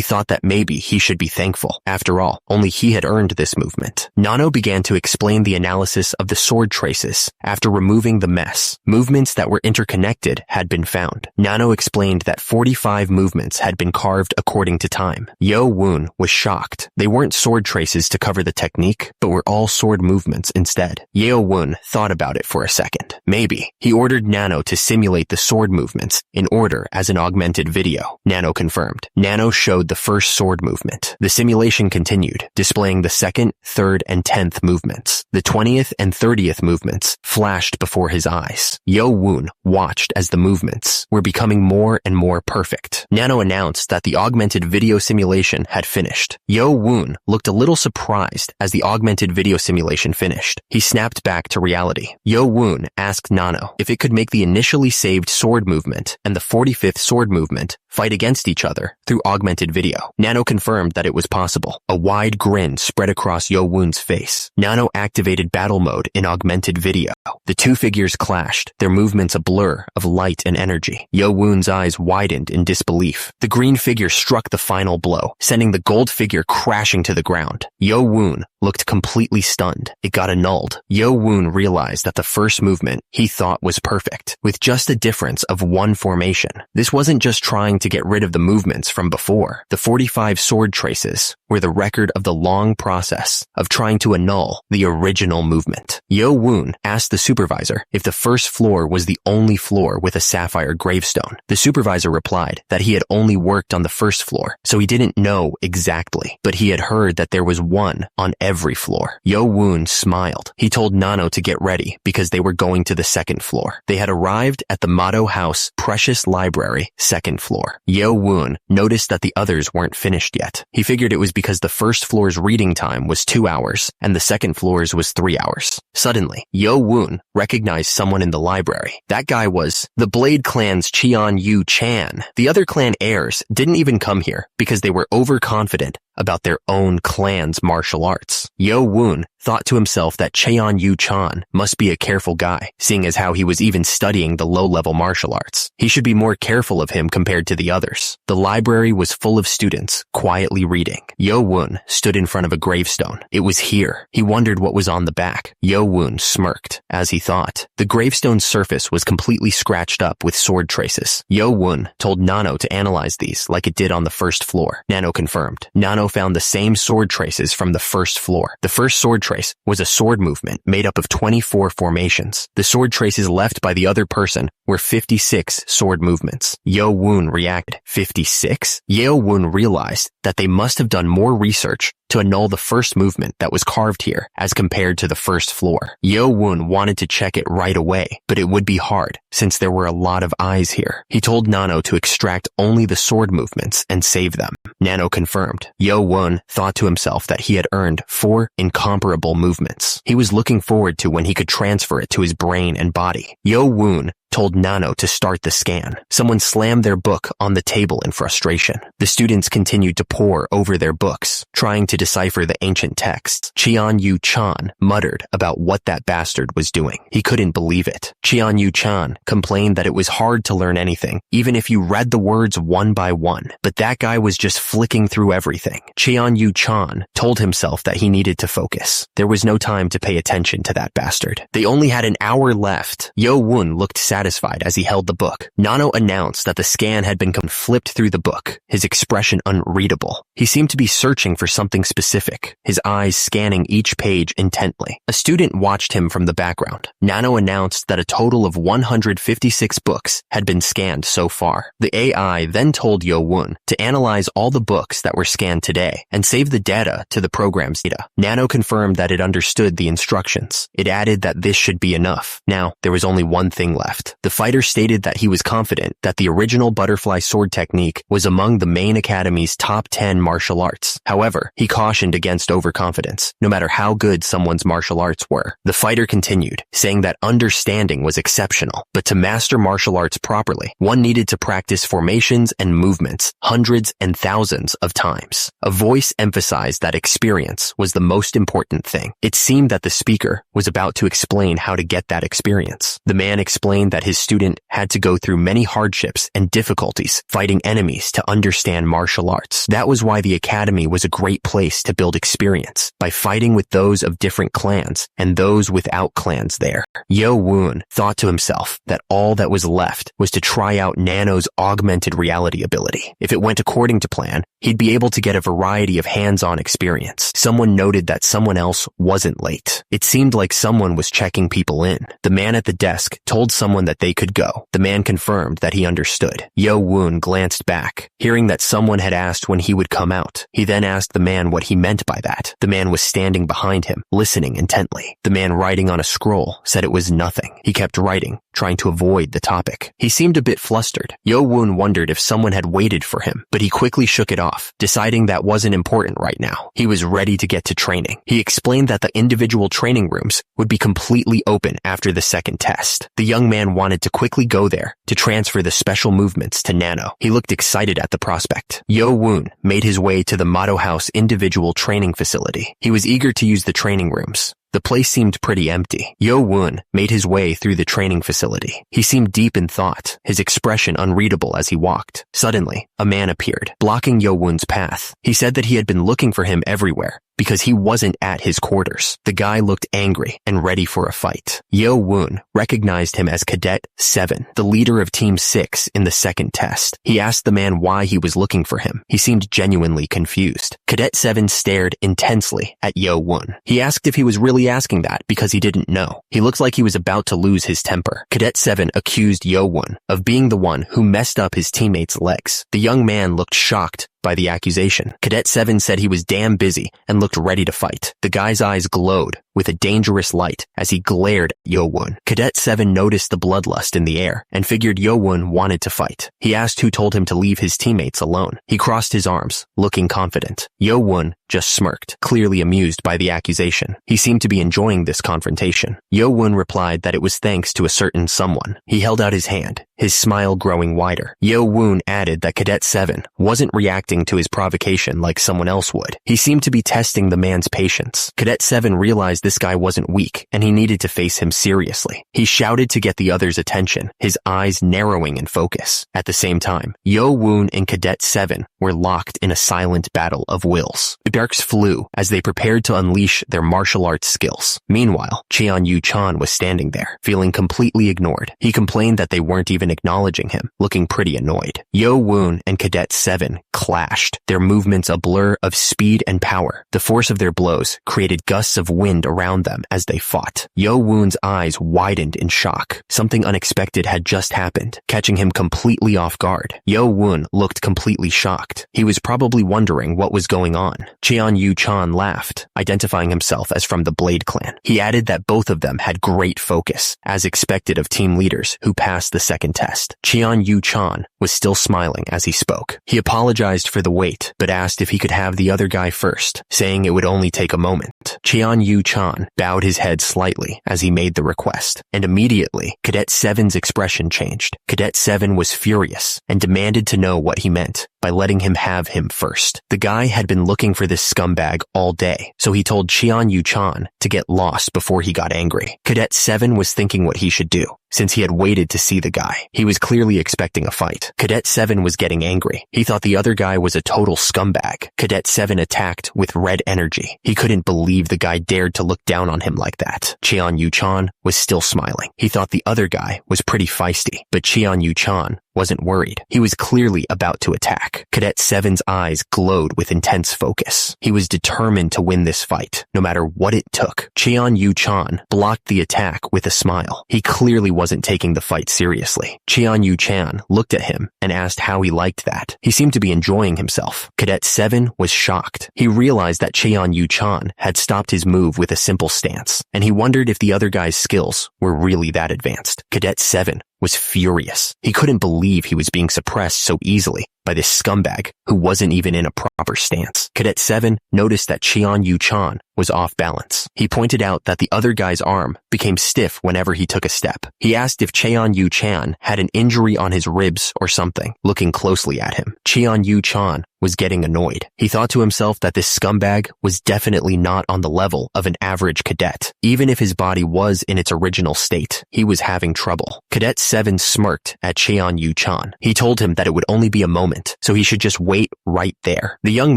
thought that maybe he should be thankful. After all, only he had earned this movement. Nano began to explain the analysis of the sword traces after removing the mess. Movements that were interconnected had been found. Nano explained that 45 movements had been carved according to time. Yo-woon was shocked. They weren't sword traces to cover the technique, but were all sword movements instead. Yo-woon thought about it for a second. Maybe. He ordered Nano to simulate the sword movements in order as an augmented video. Nano confirmed. Nano showed the first sword movement. The simulation continued, displaying the 2nd, 3rd, and 10th movements. The 20th and 30th movements flashed before his eyes. Yo-woon watched as the movements were becoming more and more perfect. Nano announced that the augmented video simulation had finished. Yo-woon looked a little surprised as the augmented video simulation finished. He snapped back to reality. Yo-woon asked Nano if it could make the initially saved sword movement and the 45th sword movement fight against each other through augmented video. Nano confirmed that it was possible. A wide grin spread across Yo-woon's face. Nano activated battle mode in augmented video. The two figures clashed, their movements a blur of light and energy. Yo-woon's eyes widened in disbelief. The green figure struck the final blow, sending the gold figure crashing to the ground. Yo-woon looked completely stunned. It got annulled. Yo-woon realized that the first movement he thought was perfect, with just a difference of one formation. This wasn't just trying to get rid of the movements from before. The 45 sword traces were the record of the long process of trying to annul the original movement. Yo-woon asked the supervisor if the first floor was the only floor with a sapphire gravestone. The supervisor replied that he had only worked on the first floor, so he didn't know exactly, but he had heard that there was one on every floor. Yo-woon smiled. He told Nano to get ready because they were going to the 2nd floor. They had arrived at the Motto House Precious Library, 2nd floor. Yo-woon noticed that the others weren't finished yet. He figured it was because the first floor's reading time was 2 hours and the 2nd floor's was 3 hours. Suddenly, Yo-woon recognized someone in the library. That guy was the Blade Clan's Cheon-yu-chan. The other clan heirs didn't even come here because they were overconfident about their own clan's martial arts. Yo-woon thought to himself that Cheon-yu-chan must be a careful guy, seeing as how he was even studying the low-level martial arts. He should be more careful of him compared to the others. The library was full of students, quietly reading. Yo-woon stood in front of a gravestone. It was here. He wondered what was on the back. Yo-woon smirked, as he thought. The gravestone's surface was completely scratched up with sword traces. Yo-woon told Nano to analyze these like it did on the first floor. Nano confirmed. Nano found the same sword traces from the first floor. The first sword trace was a sword movement made up of 24 formations. The sword traces left by the other person were 56 sword movements. Yo-Woon reacted. 56? Yo-Woon realized that they must have done more research to annul the first movement that was carved here as compared to the first floor. Yo-Woon wanted to check it right away, but it would be hard since there were a lot of eyes here. He told Nano to extract only the sword movements and save them. Nano confirmed. Yo-Woon thought to himself that he had earned 4 incomparable movements. He was looking forward to when he could transfer it to his brain and body. Yo-Woon told Nano to start the scan. Someone slammed their book on the table in frustration. The students continued to pore over their books, trying to decipher the ancient texts. Cheon-Yu-chan muttered about what that bastard was doing. He couldn't believe it. Cheon-Yu-chan complained that it was hard to learn anything, even if you read the words one by one. But that guy was just flicking through everything. Cheon-Yu-chan told himself that he needed to focus. There was no time to pay attention to that bastard. They only had an hour left. Yo-Woon looked satisfied as he held the book. Nano announced that the scan had been flipped through the book, his expression unreadable. He seemed to be searching for something specific, his eyes scanning each page intently. A student watched him from the background. Nano announced that a total of 156 books had been scanned so far. The AI then told Yo-Woon to analyze all the books that were scanned today and save the data to the program's data. Nano confirmed that it understood the instructions. It added that this should be enough. Now, there was only one thing left. The fighter stated that he was confident that the original butterfly sword technique was among the main academy's top 10 martial arts. However, he cautioned against overconfidence, no matter how good someone's martial arts were. The fighter continued, saying that understanding was exceptional, but to master martial arts properly, one needed to practice formations and movements hundreds and thousands of times. A voice emphasized that experience was the most important thing. It seemed that the speaker was about to explain how to get that experience. The man explained that his student had to go through many hardships and difficulties fighting enemies to understand martial arts. That was why the academy was a great place to build experience, by fighting with those of different clans and those without clans there. Yo-Woon thought to himself that all that was left was to try out Nano's augmented reality ability. If it went according to plan, he'd be able to get a variety of hands-on experience. Someone noted that someone else wasn't late. It seemed like someone was checking people in. The man at the desk told someone that they could go. The man confirmed that he understood. Yo-Woon glanced back, hearing that someone had asked when he would come out. He then asked the man what he meant by that. The man was standing behind him, listening intently. The man writing on a scroll said it was nothing. He kept writing, trying to avoid the topic. He seemed a bit flustered. Yo-Woon wondered if someone had waited for him, but he quickly shook it off, deciding that wasn't important right now. He was ready to get to training. He explained that the individual training rooms would be completely open after the second test. The young man wanted to quickly go there to transfer the special movements to Nano. He looked excited at the prospect. Yo-Woon made his way to the Motto House individual training facility. He was eager to use the training rooms. The place seemed pretty empty. Yo-Woon made his way through the training facility. He seemed deep in thought, his expression unreadable as he walked. Suddenly, a man appeared, blocking Yo-Woon's path. He said that he had been looking for him everywhere, because he wasn't at his quarters. The guy looked angry and ready for a fight. Yo-Woon recognized him as Cadet 7, the leader of Team 6 in the second test. He asked the man why he was looking for him. He seemed genuinely confused. Cadet 7 stared intensely at Yo-Woon. He asked if he was really asking that because he didn't know. He looked like he was about to lose his temper. Cadet 7 accused Yo-Woon of being the one who messed up his teammates' legs. The young man looked shocked by the accusation. Cadet 7 said he was damn busy and looked ready to fight. The guy's eyes glowed with a dangerous light as he glared at Yo-Woon. Cadet 7 noticed the bloodlust in the air and figured Yo-Woon wanted to fight. He asked who told him to leave his teammates alone. He crossed his arms, looking confident. Yo-Woon just smirked, clearly amused by the accusation. He seemed to be enjoying this confrontation. Yo-Woon replied that it was thanks to a certain someone. He held out his hand, his smile growing wider. Yo-Woon added that Cadet 7 wasn't reacting to his provocation like someone else would. He seemed to be testing the man's patience. Cadet 7 realized realized this guy wasn't weak and he needed to face him seriously. He shouted to get the others' attention, his eyes narrowing in focus. At the same time, Yo-woon and Cadet 7 were locked in a silent battle of wills. The sparks flew as they prepared to unleash their martial arts skills. Meanwhile, Cheon-Yu-chan was standing there, feeling completely ignored. He complained that they weren't even acknowledging him, looking pretty annoyed. Yo-woon and Cadet 7 clashed, their movements a blur of speed and power. The force of their blows created gusts of wind around them as they fought. Yo-woon's eyes widened in shock. Something unexpected had just happened, catching him completely off guard. Yo-woon looked completely shocked. He was probably wondering what was going on. Cheon-Yu-chan laughed, identifying himself as from the Blade clan. He added that both of them had great focus, as expected of team leaders who passed the second test. Cheon-Yu-chan was still smiling as he spoke. He apologized for the wait, but asked if he could have the other guy first, saying it would only take a moment. Cheon-Yu-chan bowed his head slightly as he made the request, and immediately, Cadet 7's expression changed. Cadet 7 was furious and demanded to know what he meant by letting him have him first. The guy had been looking for this scumbag all day, so he told Cheon-Yu-chan to get lost before he got angry. Cadet 7 was thinking what he should do, since he had waited to see the guy. He was clearly expecting a fight. Cadet 7 was getting angry. He thought the other guy was a total scumbag. Cadet 7 attacked with red energy. He couldn't believe the guy dared to look down on him like that. Cheon-Yu-chan was still smiling. He thought the other guy was pretty feisty, but Cheon-Yu-chan wasn't worried. He was clearly about to attack. Cadet 7's eyes glowed with intense focus. He was determined to win this fight, no matter what it took. Cheon-Yu-chan blocked the attack with a smile. He clearly wasn't taking the fight seriously. Cheon-Yu-chan looked at him and asked how he liked that. He seemed to be enjoying himself. Cadet 7 was shocked. He realized that Cheon-Yu-chan had stopped his move with a simple stance, and he wondered if the other guy's skills were really that advanced. Cadet 7 was furious. He couldn't believe he was being suppressed so easily by this scumbag who wasn't even in a proper stance. Cadet 7 noticed that Cheon-Yu-chan was off balance. He pointed out that the other guy's arm became stiff whenever he took a step. He asked if Cheon-Yu-chan had an injury on his ribs or something, looking closely at him. Cheon-Yu-chan was getting annoyed. He thought to himself that this scumbag was definitely not on the level of an average cadet. Even if his body was in its original state, he was having trouble. Cadet 7 smirked at Cheon-Yu-chan. He told him that it would only be a moment, so he should just wait right there. The young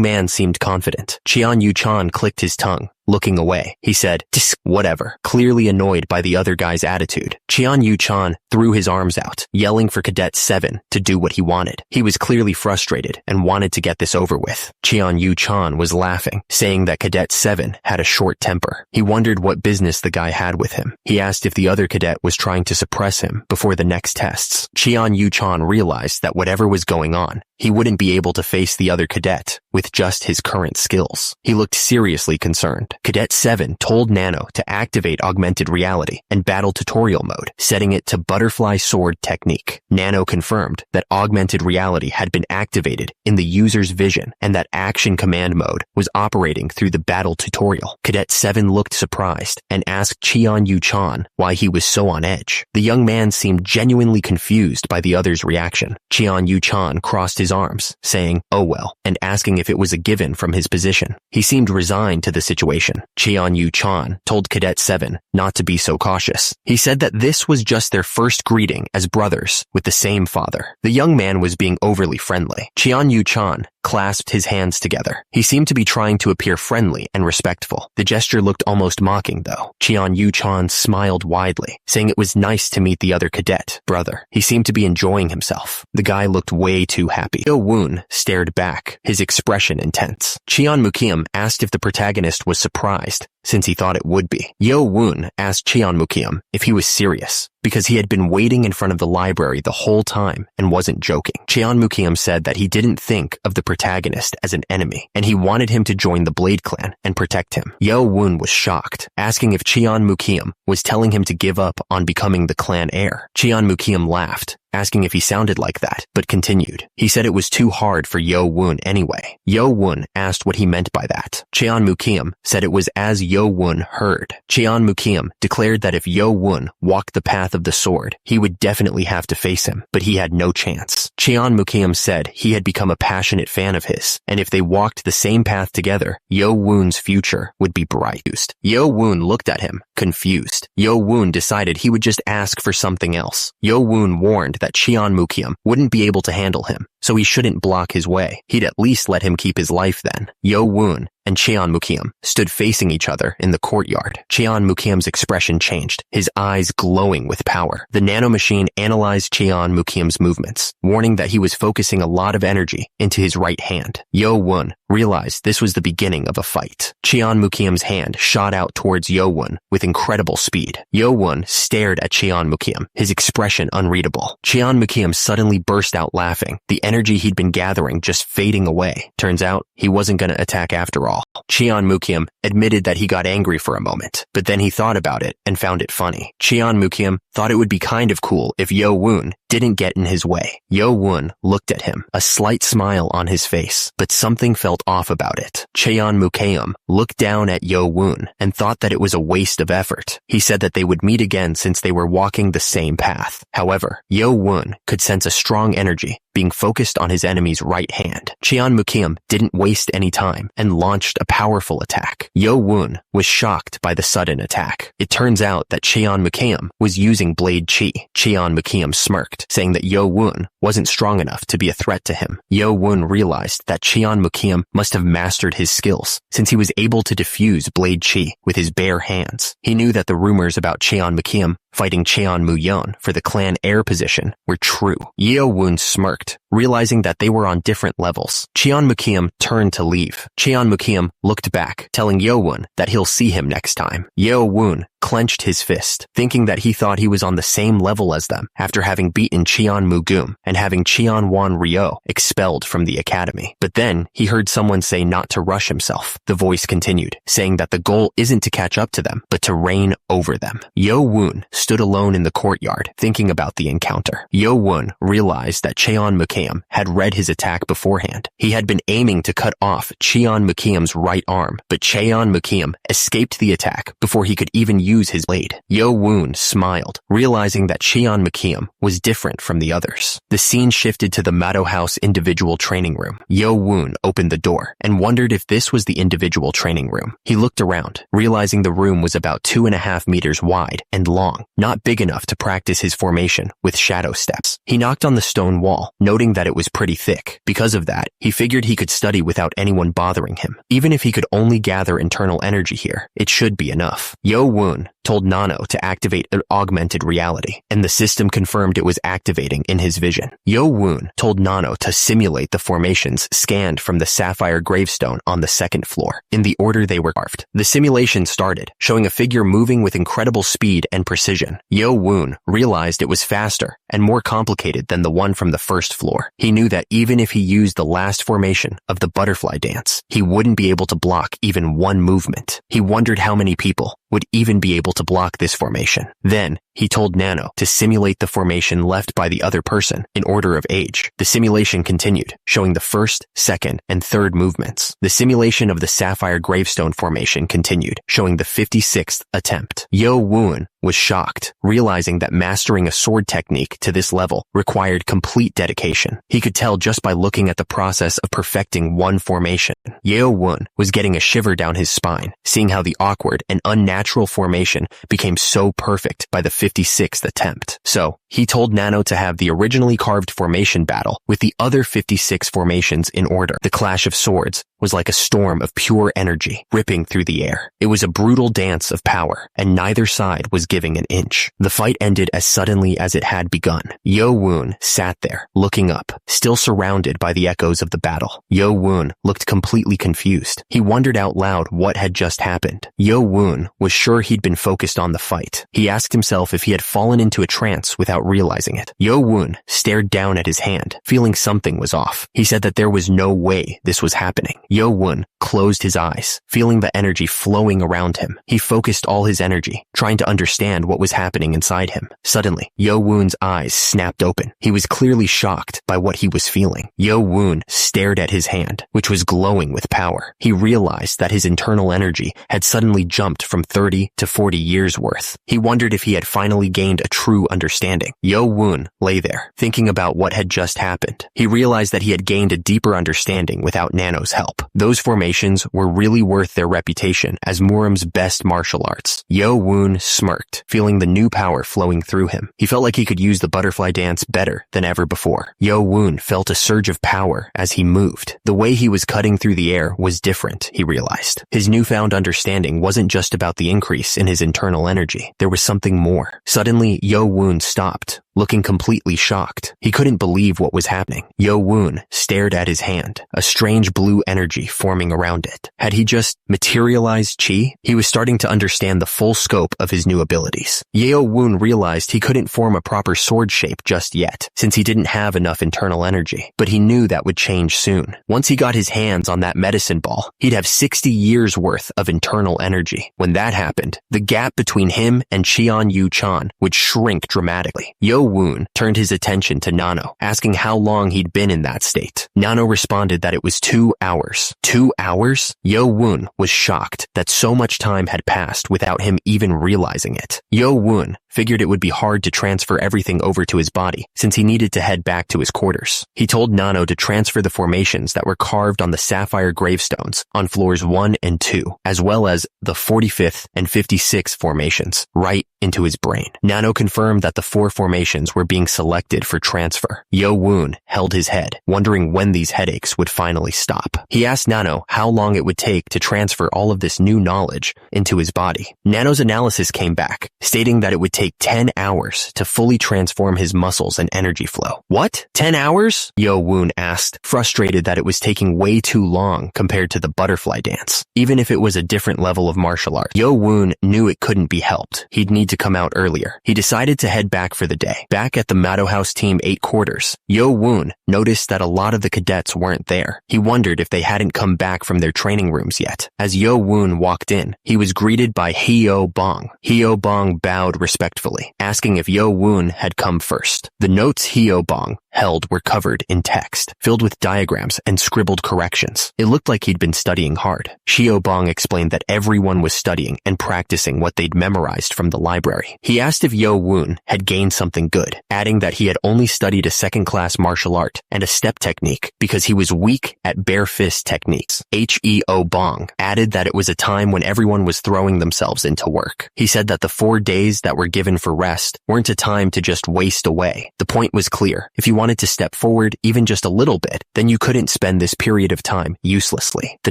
man seemed confident. Cheon-Yu-chan clicked his tongue, looking away. He said, whatever, clearly annoyed by the other guy's attitude. Cheon-Yu-chan threw his arms out, yelling for Cadet 7 to do what he wanted. He was clearly frustrated and wanted to get this over with. Cheon-Yu-chan was laughing, saying that Cadet 7 had a short temper. He wondered what business the guy had with him. He asked if the other cadet was trying to suppress him before the next tests. Cheon-Yu-chan realized that whatever was going on, he wouldn't be able to face the other cadet with just his current skills. He looked seriously concerned. Cadet 7 told Nano to activate augmented reality and battle tutorial mode, setting it to butterfly sword technique. Nano confirmed that augmented reality had been activated in the user's vision and that action command mode was operating through the battle tutorial. Cadet 7 looked surprised and asked Cheon-Yu-chan why he was so on edge. The young man seemed genuinely confused by the other's reaction. Cheon-Yu-chan crossed his arms, saying, "Oh well," and asking if it was a given from his position. He seemed resigned to the situation. Cheon-Yu-chan told Cadet 7 not to be so cautious. He said that this was just their first greeting as brothers with the same father. The young man was being overly friendly. Cheon-Yu-chan clasped his hands together. He seemed to be trying to appear friendly and respectful. The gesture looked almost mocking, though. Cheon-Yu-chan smiled widely, saying it was nice to meet the other cadet, brother. He seemed to be enjoying himself. The guy looked way too happy. Yo-woon stared back, his expression intense. Cheon-Mukiam asked if the protagonist was surprised, since he thought it would be. Yo-woon asked Cheon-Mukiam if he was serious, because he had been waiting in front of the library the whole time and wasn't joking. Cheon-Mukiam said that he didn't think of the protagonist as an enemy, and he wanted him to join the Blade clan and protect him. Yo-woon was shocked, asking if Cheon-Mukiam was telling him to give up on becoming the clan heir. Cheon-Mukiam laughed asking if he sounded like that, but continued. He said it was too hard for Yo Woon anyway. Yo Woon asked what he meant by that. Cheon Mukium said it was as Yo Woon heard. Cheon Mukium declared that if Yo Woon walked the path of the sword, he would definitely have to face him, but he had no chance. Cheon Mukium said he had become a passionate fan of his, and if they walked the same path together, Yo Woon's future would be bright. Yo Woon looked at him, confused. Yo Woon decided he would just ask for something else. Yo Woon warned that Cheon Mukium wouldn't be able to handle him, so he shouldn't block his way. He'd at least let him keep his life then. Yo Woon and Cheon Mukium stood facing each other in the courtyard. Cheon Mukium's expression changed, his eyes glowing with power. The nanomachine analyzed Cheon Mukium's movements, warning that he was focusing a lot of energy into his right hand. Yo Woon realized this was the beginning of a fight. Cheon Mukium's hand shot out towards Yo Woon with incredible speed. Yo Woon stared at Cheon Mukium, his expression unreadable. Cheon Mukium suddenly burst out laughing, the energy he'd been gathering just fading away. Turns out, he wasn't gonna attack after all. Cheon Mukium admitted that he got angry for a moment, but then he thought about it and found it funny. Cheon Mukium thought it would be kind of cool if Yo Woon didn't get in his way. Yo Woon looked at him, a slight smile on his face, but something felt off about it. Cheon Mukium looked down at Yo Woon and thought that it was a waste of effort. He said that they would meet again since they were walking the same path. However, Yo Woon could sense a strong energy being focused on his enemy's right hand. Cheon Mukium didn't waste any time and launched a powerful attack. Yo Woon was shocked by the sudden attack. It turns out that Cheon Mukium was using blade chi. Cheon Mukium smirked, saying that Yo Woon wasn't strong enough to be a threat to him. Yo Woon realized that Cheon Mukium must have mastered his skills, since he was able to diffuse blade chi with his bare hands. He knew that the rumors about Cheon Mukium fighting Cheon Muyeon for the clan heir position were true. Yo Woon smirked, realizing that they were on different levels. Cheon Mukium turned to leave. Cheon Mukium looked back, telling Yo Woon that he'll see him next time. Yo Woon clenched his fist, thinking that he thought he was on the same level as them after having beaten Cheon Mugum and having Cheon Wan Ryo expelled from the academy. But then he heard someone say not to rush himself. The voice continued, saying that the goal isn't to catch up to them, but to reign over them. Yo Woon stood alone in the courtyard, thinking about the encounter. Yo Woon realized that Cheon Mukium had read his attack beforehand. He had been aiming to cut off Cheon Mukium's right arm, but Cheon Mukium escaped the attack before he could even use his blade. Yo Woon smiled, realizing that Cheon Mukium was different from the others. The scene shifted to the Mado House individual training room. Yo Woon opened the door and wondered if this was the individual training room. He looked around, realizing the room was about 2.5 meters wide and long, not big enough to practice his formation with shadow steps. He knocked on the stone wall, noting that it was pretty thick. Because of that, he figured he could study without anyone bothering him. Even if he could only gather internal energy here, it should be enough. Yo Woon told Nano to activate an augmented reality, and the system confirmed it was activating in his vision. Yo Woon told Nano to simulate the formations scanned from the sapphire gravestone on the second floor, in the order they were carved. The simulation started, showing a figure moving with incredible speed and precision. Yo Woon realized it was faster and more complicated than the one from the first floor. He knew that even if he used the last formation of the butterfly dance, he wouldn't be able to block even one movement. He wondered how many people would even be able to block this formation. Then, he told Nano to simulate the formation left by the other person in order of age. The simulation continued, showing the first, second, and third movements. The simulation of the sapphire gravestone formation continued, showing the 56th attempt. Yo Woon was shocked, realizing that mastering a sword technique to this level required complete dedication. He could tell just by looking at the process of perfecting one formation. Yo Woon was getting a shiver down his spine, seeing how the awkward and unnatural formation became so perfect by the 56th attempt. So, he told Nano to have the originally carved formation battle with the other 56 formations in order. The clash of swords was like a storm of pure energy ripping through the air. It was a brutal dance of power, and neither side was giving an inch. The fight ended as suddenly as it had begun. Yo Woon sat there, looking up, still surrounded by the echoes of the battle. Yo Woon looked completely confused. He wondered out loud what had just happened. Yo Woon was sure he'd been focused on the fight. He asked himself if he had fallen into a trance without without realizing it. Yo-woon stared down at his hand, feeling something was off. He said that there was no way this was happening. Yo-woon closed his eyes, feeling the energy flowing around him. He focused all his energy, trying to understand what was happening inside him. Suddenly, Yo-woon's eyes snapped open. He was clearly shocked by what he was feeling. Yo-woon stared at his hand, which was glowing with power. He realized that his internal energy had suddenly jumped from 30 to 40 years worth. He wondered if he had finally gained a true understanding. Yo-woon lay there, thinking about what had just happened. He realized that he had gained a deeper understanding without Nano's help. Those formations were really worth their reputation as Murum's best martial arts. Yo-woon smirked, feeling the new power flowing through him. He felt like he could use the butterfly dance better than ever before. Yo-woon felt a surge of power as he moved. The way he was cutting through the air was different, he realized. His newfound understanding wasn't just about the increase in his internal energy. There was something more. Suddenly, Yo-woon stopped, looking completely shocked. He couldn't believe what was happening. Yo-woon stared at his hand, a strange blue energy forming around it. Had he just materialized chi? He was starting to understand the full scope of his new abilities. Yo-woon realized he couldn't form a proper sword shape just yet, since he didn't have enough internal energy. But he knew that would change soon. Once he got his hands on that medicine ball, he'd have 60 years worth of internal energy. When that happened, the gap between him and Cheon Yu-chan would shrink dramatically. Yo-woon turned his attention to Nano, asking how long he'd been in that state. Nano responded that it was 2 hours. 2 hours? Yo-woon was shocked that so much time had passed without him even realizing it. Yo-woon figured it would be hard to transfer everything over to his body, since he needed to head back to his quarters. He told Nano to transfer the formations that were carved on the sapphire gravestones on floors 1 and 2, as well as the 45th and 56th formations, right into his brain. Nano confirmed that the 4 formations were being selected for transfer. Yo-woon held his head, wondering when these headaches would finally stop. He asked Nano how long it would take to transfer all of this new knowledge into his body. Nano's analysis came back, stating that it would take 10 hours to fully transform his muscles and energy flow. What? 10 hours? Yo-woon asked, frustrated that it was taking way too long compared to the butterfly dance. Even if it was a different level of martial art, Yo-woon knew it couldn't be helped. He'd need to come out earlier. He decided to head back for the day. Back at the Mado House Team 8 quarters, Yo-woon noticed that a lot of the cadets weren't there. He wondered if they hadn't come back from their training rooms yet. As Yo-woon walked in, he was greeted by Hyo-bong. Hyo-bong bowed respectfully, asking if Yo-woon had come first. The notes Hyo-bong held were covered in text, filled with diagrams and scribbled corrections. It looked like he'd been studying hard. Hyo-bong explained that everyone was studying and practicing what they'd memorized from the library. He asked if Yo-woon had gained something good, adding that he had only studied a second-class martial art and a step technique because he was weak at bare fist techniques. Hyo-bong added that it was a time when everyone was throwing themselves into work. He said that the 4 days that were given for rest weren't a time to just waste away. The point was clear. If you wanted to step forward even just a little bit, then you couldn't spend this period of time uselessly. The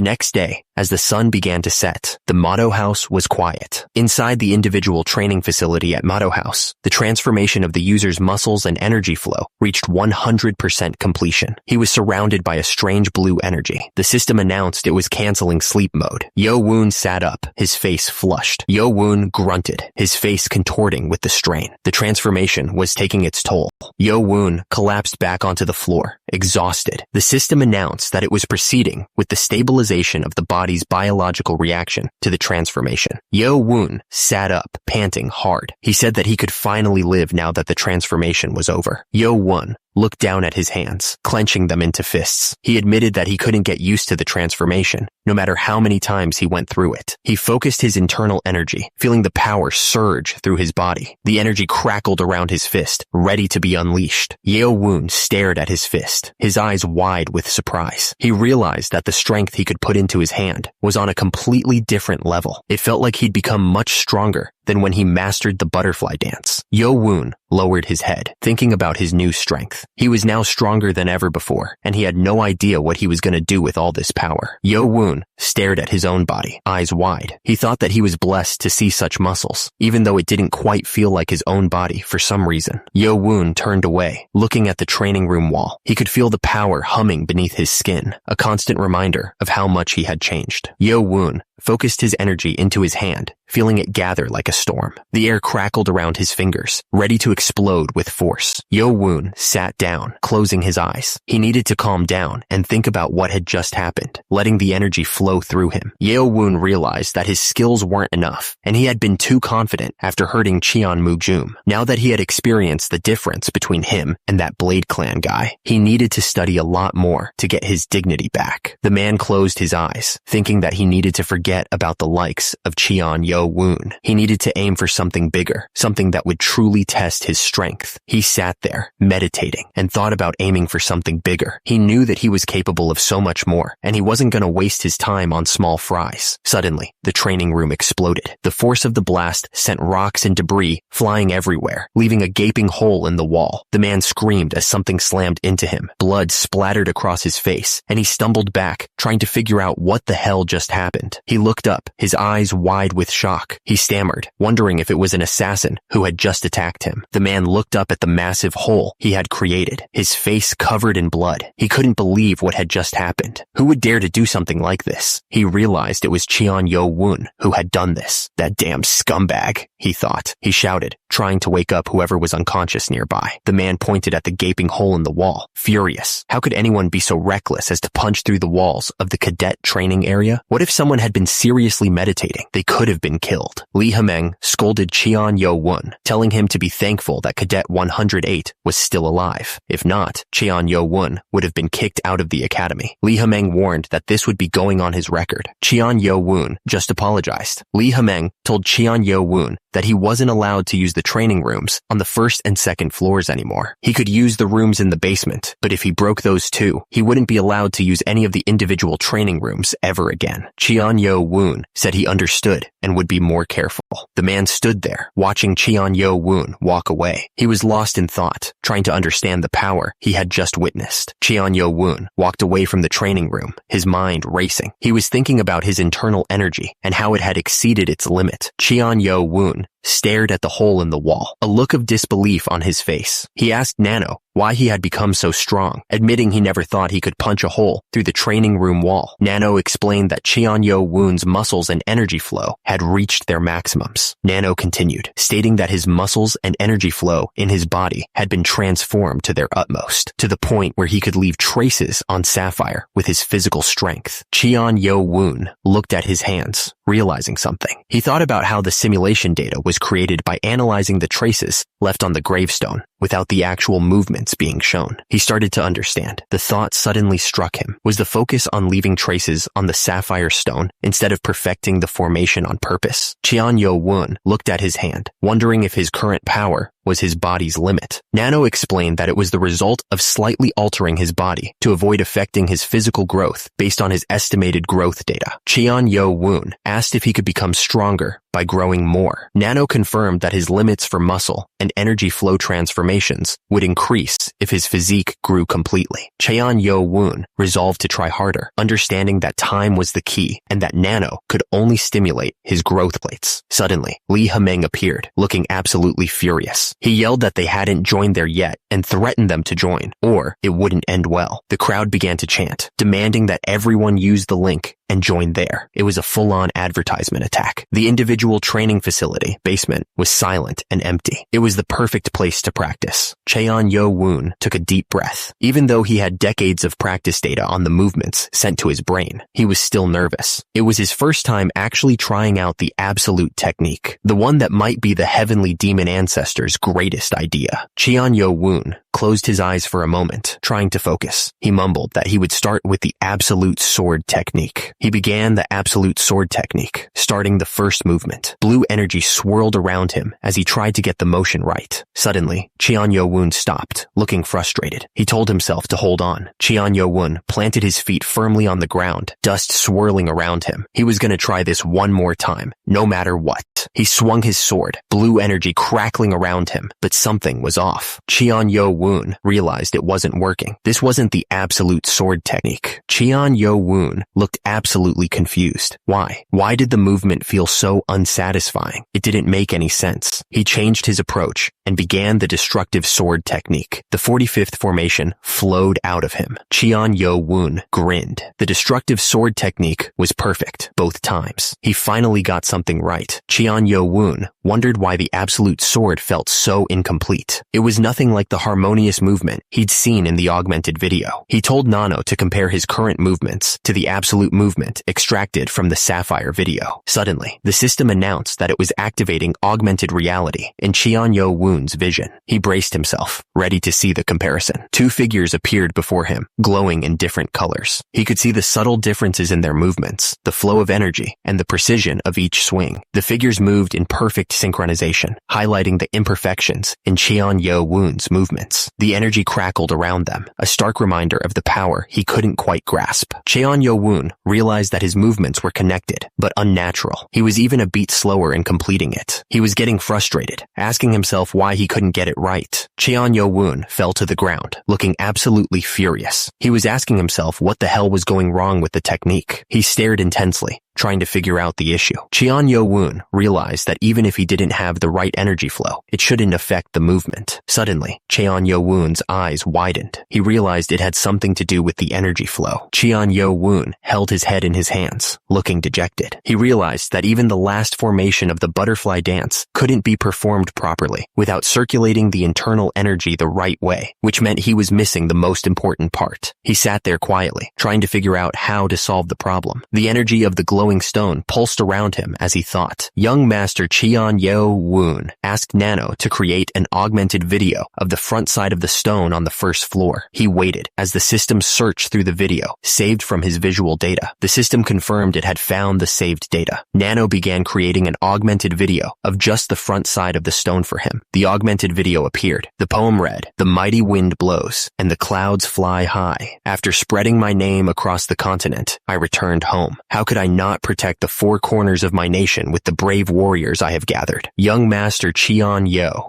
next day, as the sun began to set, the Mado House was quiet. Inside the individual training facility at Mado House, the transformation of the user's muscles and energy flow reached 100% completion. He was surrounded by a strange blue energy. The system announced it was canceling sleep mode. Yo-woon sat up, his face flushed. Yo-woon grunted, his face contorting with the strain. The transformation was taking its toll. Yo-woon collapsed back onto the floor, exhausted. The system announced that it was proceeding with the stabilization of the body's biological reaction to the transformation. Yo-woon sat up, panting hard. He said that he could finally live now that the transformation was over. Yo-woon looked down at his hands, clenching them into fists. He admitted that he couldn't get used to the transformation, no matter how many times he went through it. He focused his internal energy, feeling the power surge through his body. The energy crackled around his fist, ready to be unleashed. Yo-woon stared at his fist, his eyes wide with surprise. He realized that the strength he could put into his hand was on a completely different level. It felt like he'd become much stronger than when he mastered the butterfly dance. Yo-woon lowered his head, thinking about his new strength. He was now stronger than ever before, and he had no idea what he was going to do with all this power. Yo-woon stared at his own body, eyes wide. He thought that he was blessed to see such muscles, even though it didn't quite feel like his own body for some reason. Yo-woon turned away, looking at the training room wall. He could feel the power humming beneath his skin, a constant reminder of how much he had changed. Yo-woon focused his energy into his hand, feeling it gather like a storm. The air crackled around his fingers, ready to explode with force. Yo-woon sat down, closing his eyes. He needed to calm down and think about what had just happened, letting the energy flow through him. Yo-woon realized that his skills weren't enough, and he had been too confident after hurting Cheon Mujum. Now that he had experienced the difference between him and that Blade Clan guy, he needed to study a lot more to get his dignity back. The man closed his eyes, thinking that he needed to forget about the likes of Cheon Yo-woon. He needed to aim for something bigger, something that would truly test his strength. He sat there, meditating, and thought about aiming for something bigger. He knew that he was capable of so much more, and he wasn't going to waste his time on small fries. Suddenly, the training room exploded. The force of the blast sent rocks and debris flying everywhere, leaving a gaping hole in the wall. The man screamed as something slammed into him. Blood splattered across his face, and he stumbled back, trying to figure out what the hell just happened. He looked up, his eyes wide with shock. He stammered, wondering if it was an assassin who had just attacked him. The man looked up at the massive hole he had created, his face covered in blood. He couldn't believe what had just happened. Who would dare to do something like this? He realized it was Cheon Yo-woon who had done this. That damn scumbag, he thought. He shouted, trying to wake up whoever was unconscious nearby. The man pointed at the gaping hole in the wall, furious. How could anyone be so reckless as to punch through the walls of the cadet training area? What if someone had been seriously meditating? They could have been killed. Lee Hameng scolded Cheon Yo-woon, telling him to be thankful that Cadet 108 was still alive. If not, Cheon Yo-woon would have been kicked out of the academy. Lee Hameng warned that this would be going on his record. Cheon Yo-woon just apologized. Lee Hameng told Cheon Yo-woon that he wasn't allowed to use the training rooms on the first and second floors anymore. He could use the rooms in the basement, but if he broke those too, he wouldn't be allowed to use any of the individual training rooms ever again. Cheon Yo-woon said he understood and would be more careful. The man stood there, watching Cheon Yo-woon walk away. He was lost in thought, trying to understand the power he had just witnessed. Cheon Yo-woon walked away from the training room, his mind racing. He was thinking about his internal energy and how it had exceeded its limit. Cheon Yo-woon stared at the hole in the wall, a look of disbelief on his face. He asked Nano why he had become so strong, admitting he never thought he could punch a hole through the training room wall. Nano explained that Cheon Yo-woon's muscles and energy flow had reached their maximums. Nano continued, stating that his muscles and energy flow in his body had been transformed to their utmost, to the point where he could leave traces on Sapphire with his physical strength. Cheon Yo-woon looked at his hands, realizing something. He thought about how the simulation data was created by analyzing the traces left on the gravestone without the actual movements being shown. He started to understand. The thought suddenly struck him. Was the focus on leaving traces on the sapphire stone instead of perfecting the formation on purpose? Cheon Yo-woon looked at his hand, wondering if his current power was his body's limit. Nano explained that it was the result of slightly altering his body to avoid affecting his physical growth based on his estimated growth data. Cheon Yo-woon asked if he could become stronger by growing more. Nano confirmed that his limits for muscle and energy flow transformations would increase if his physique grew completely. Cheon Yo-woon resolved to try harder, understanding that time was the key and that Nano could only stimulate his growth plates. Suddenly, Lee Hameng appeared, looking absolutely furious. He yelled that they hadn't joined there yet and threatened them to join, or it wouldn't end well. The crowd began to chant, demanding that everyone use the link and join there. It was a full-on advertisement attack. The individual training facility, basement, was silent and empty. It was the perfect place to practice. Cheon Yo-woon took a deep breath. Even though he had decades of practice data on the movements sent to his brain, he was still nervous. It was his first time actually trying out the absolute technique, the one that might be the heavenly demon ancestor's greatest idea. Cheon Yo-woon closed his eyes for a moment, trying to focus. He mumbled that he would start with the absolute sword technique. He began the absolute sword technique, starting the first movement. Blue energy swirled around him as he tried to get the motion right. Suddenly, Cheon Yo-woon stopped, looking frustrated. He told himself to hold on. Cheon Yo-woon planted his feet firmly on the ground, dust swirling around him. He was going to try this one more time, no matter what. He swung his sword, blue energy crackling around him, but something was off. Cheon Yo-woon Woon realized it wasn't working. This wasn't the absolute sword technique. Cheon Woon looked absolutely confused. Why? Why did the movement feel so unsatisfying? It didn't make any sense. He changed his approach and began the destructive sword technique. The 45th formation flowed out of him. Cheon Woon grinned. The destructive sword technique was perfect both times. He finally got something right. Cheon Woon wondered why the absolute sword felt so incomplete. It was nothing like the harmonious movement he'd seen in the augmented video. He told Nano to compare his current movements to the absolute movement extracted from the Sapphire video. Suddenly, the system announced that it was activating augmented reality in Cheon Woon's vision. He braced himself, ready to see the comparison. Two figures appeared before him, glowing in different colors. He could see the subtle differences in their movements, the flow of energy, and the precision of each swing. The figures moved in perfect synchronization, highlighting the imperfections in Cheon Woon's movements. The energy crackled around them, a stark reminder of the power he couldn't quite grasp. Cheon Woon realized that his movements were connected, but unnatural. He was even a beat slower in completing it. He was getting frustrated, asking himself why he couldn't get it right. Cheon Woon fell to the ground, looking absolutely furious. He was asking himself what the hell was going wrong with the technique. He stared intensely, trying to figure out the issue. Cheon Woon realized that even if he didn't have the right energy flow, it shouldn't affect the movement. Suddenly, Cheon Woon's eyes widened. He realized it had something to do with the energy flow. Cheon Woon held his head in his hands, looking dejected. He realized that even the last formation of the butterfly dance couldn't be performed properly without circulating the internal energy the right way, which meant he was missing the most important part. He sat there quietly, trying to figure out how to solve the problem. The energy of the glowing stone pulsed around him as he thought. Young Master Cheon Woon asked Nano to create an augmented video of the front side of the stone on the first floor. He waited as the system searched through the video, saved from his visual data. The system confirmed it had found the saved data. Nano began creating an augmented video of just the front side of the stone for him. The augmented video appeared. The poem read, "The mighty wind blows, and the clouds fly high. After spreading my name across the continent, I returned home. How could I not protect the four corners of my nation with the brave warriors I have gathered?" Young Master Cheon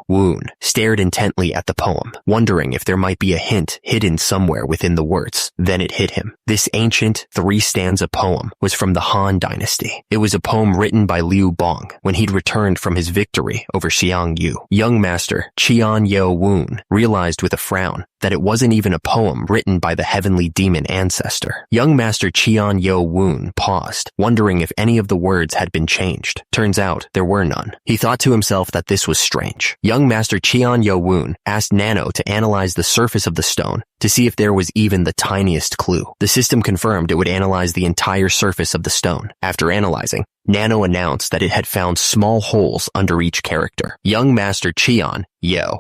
Woon stared intently at the poem, wondering if there might be a hint hidden somewhere within the words. Then it hit him. This ancient three-stanza poem was from the Han Dynasty. It was a poem written by Liu Bong when he'd returned from his victory over Xiang Yu. Young Master Cheon Woon realized with a frown that it wasn't even a poem written by the heavenly demon ancestor. Young Master Cheon Woon paused, wondering if any of the words had been changed. Turns out there were none. He thought to himself that this was strange. Young Master Cheon Woon asked Nano to analyze the surface of the stone to see if there was even the tiniest clue. The system confirmed it would analyze the entire surface of the stone. After analyzing, Nano announced that it had found small holes under each character. Young Master Cheon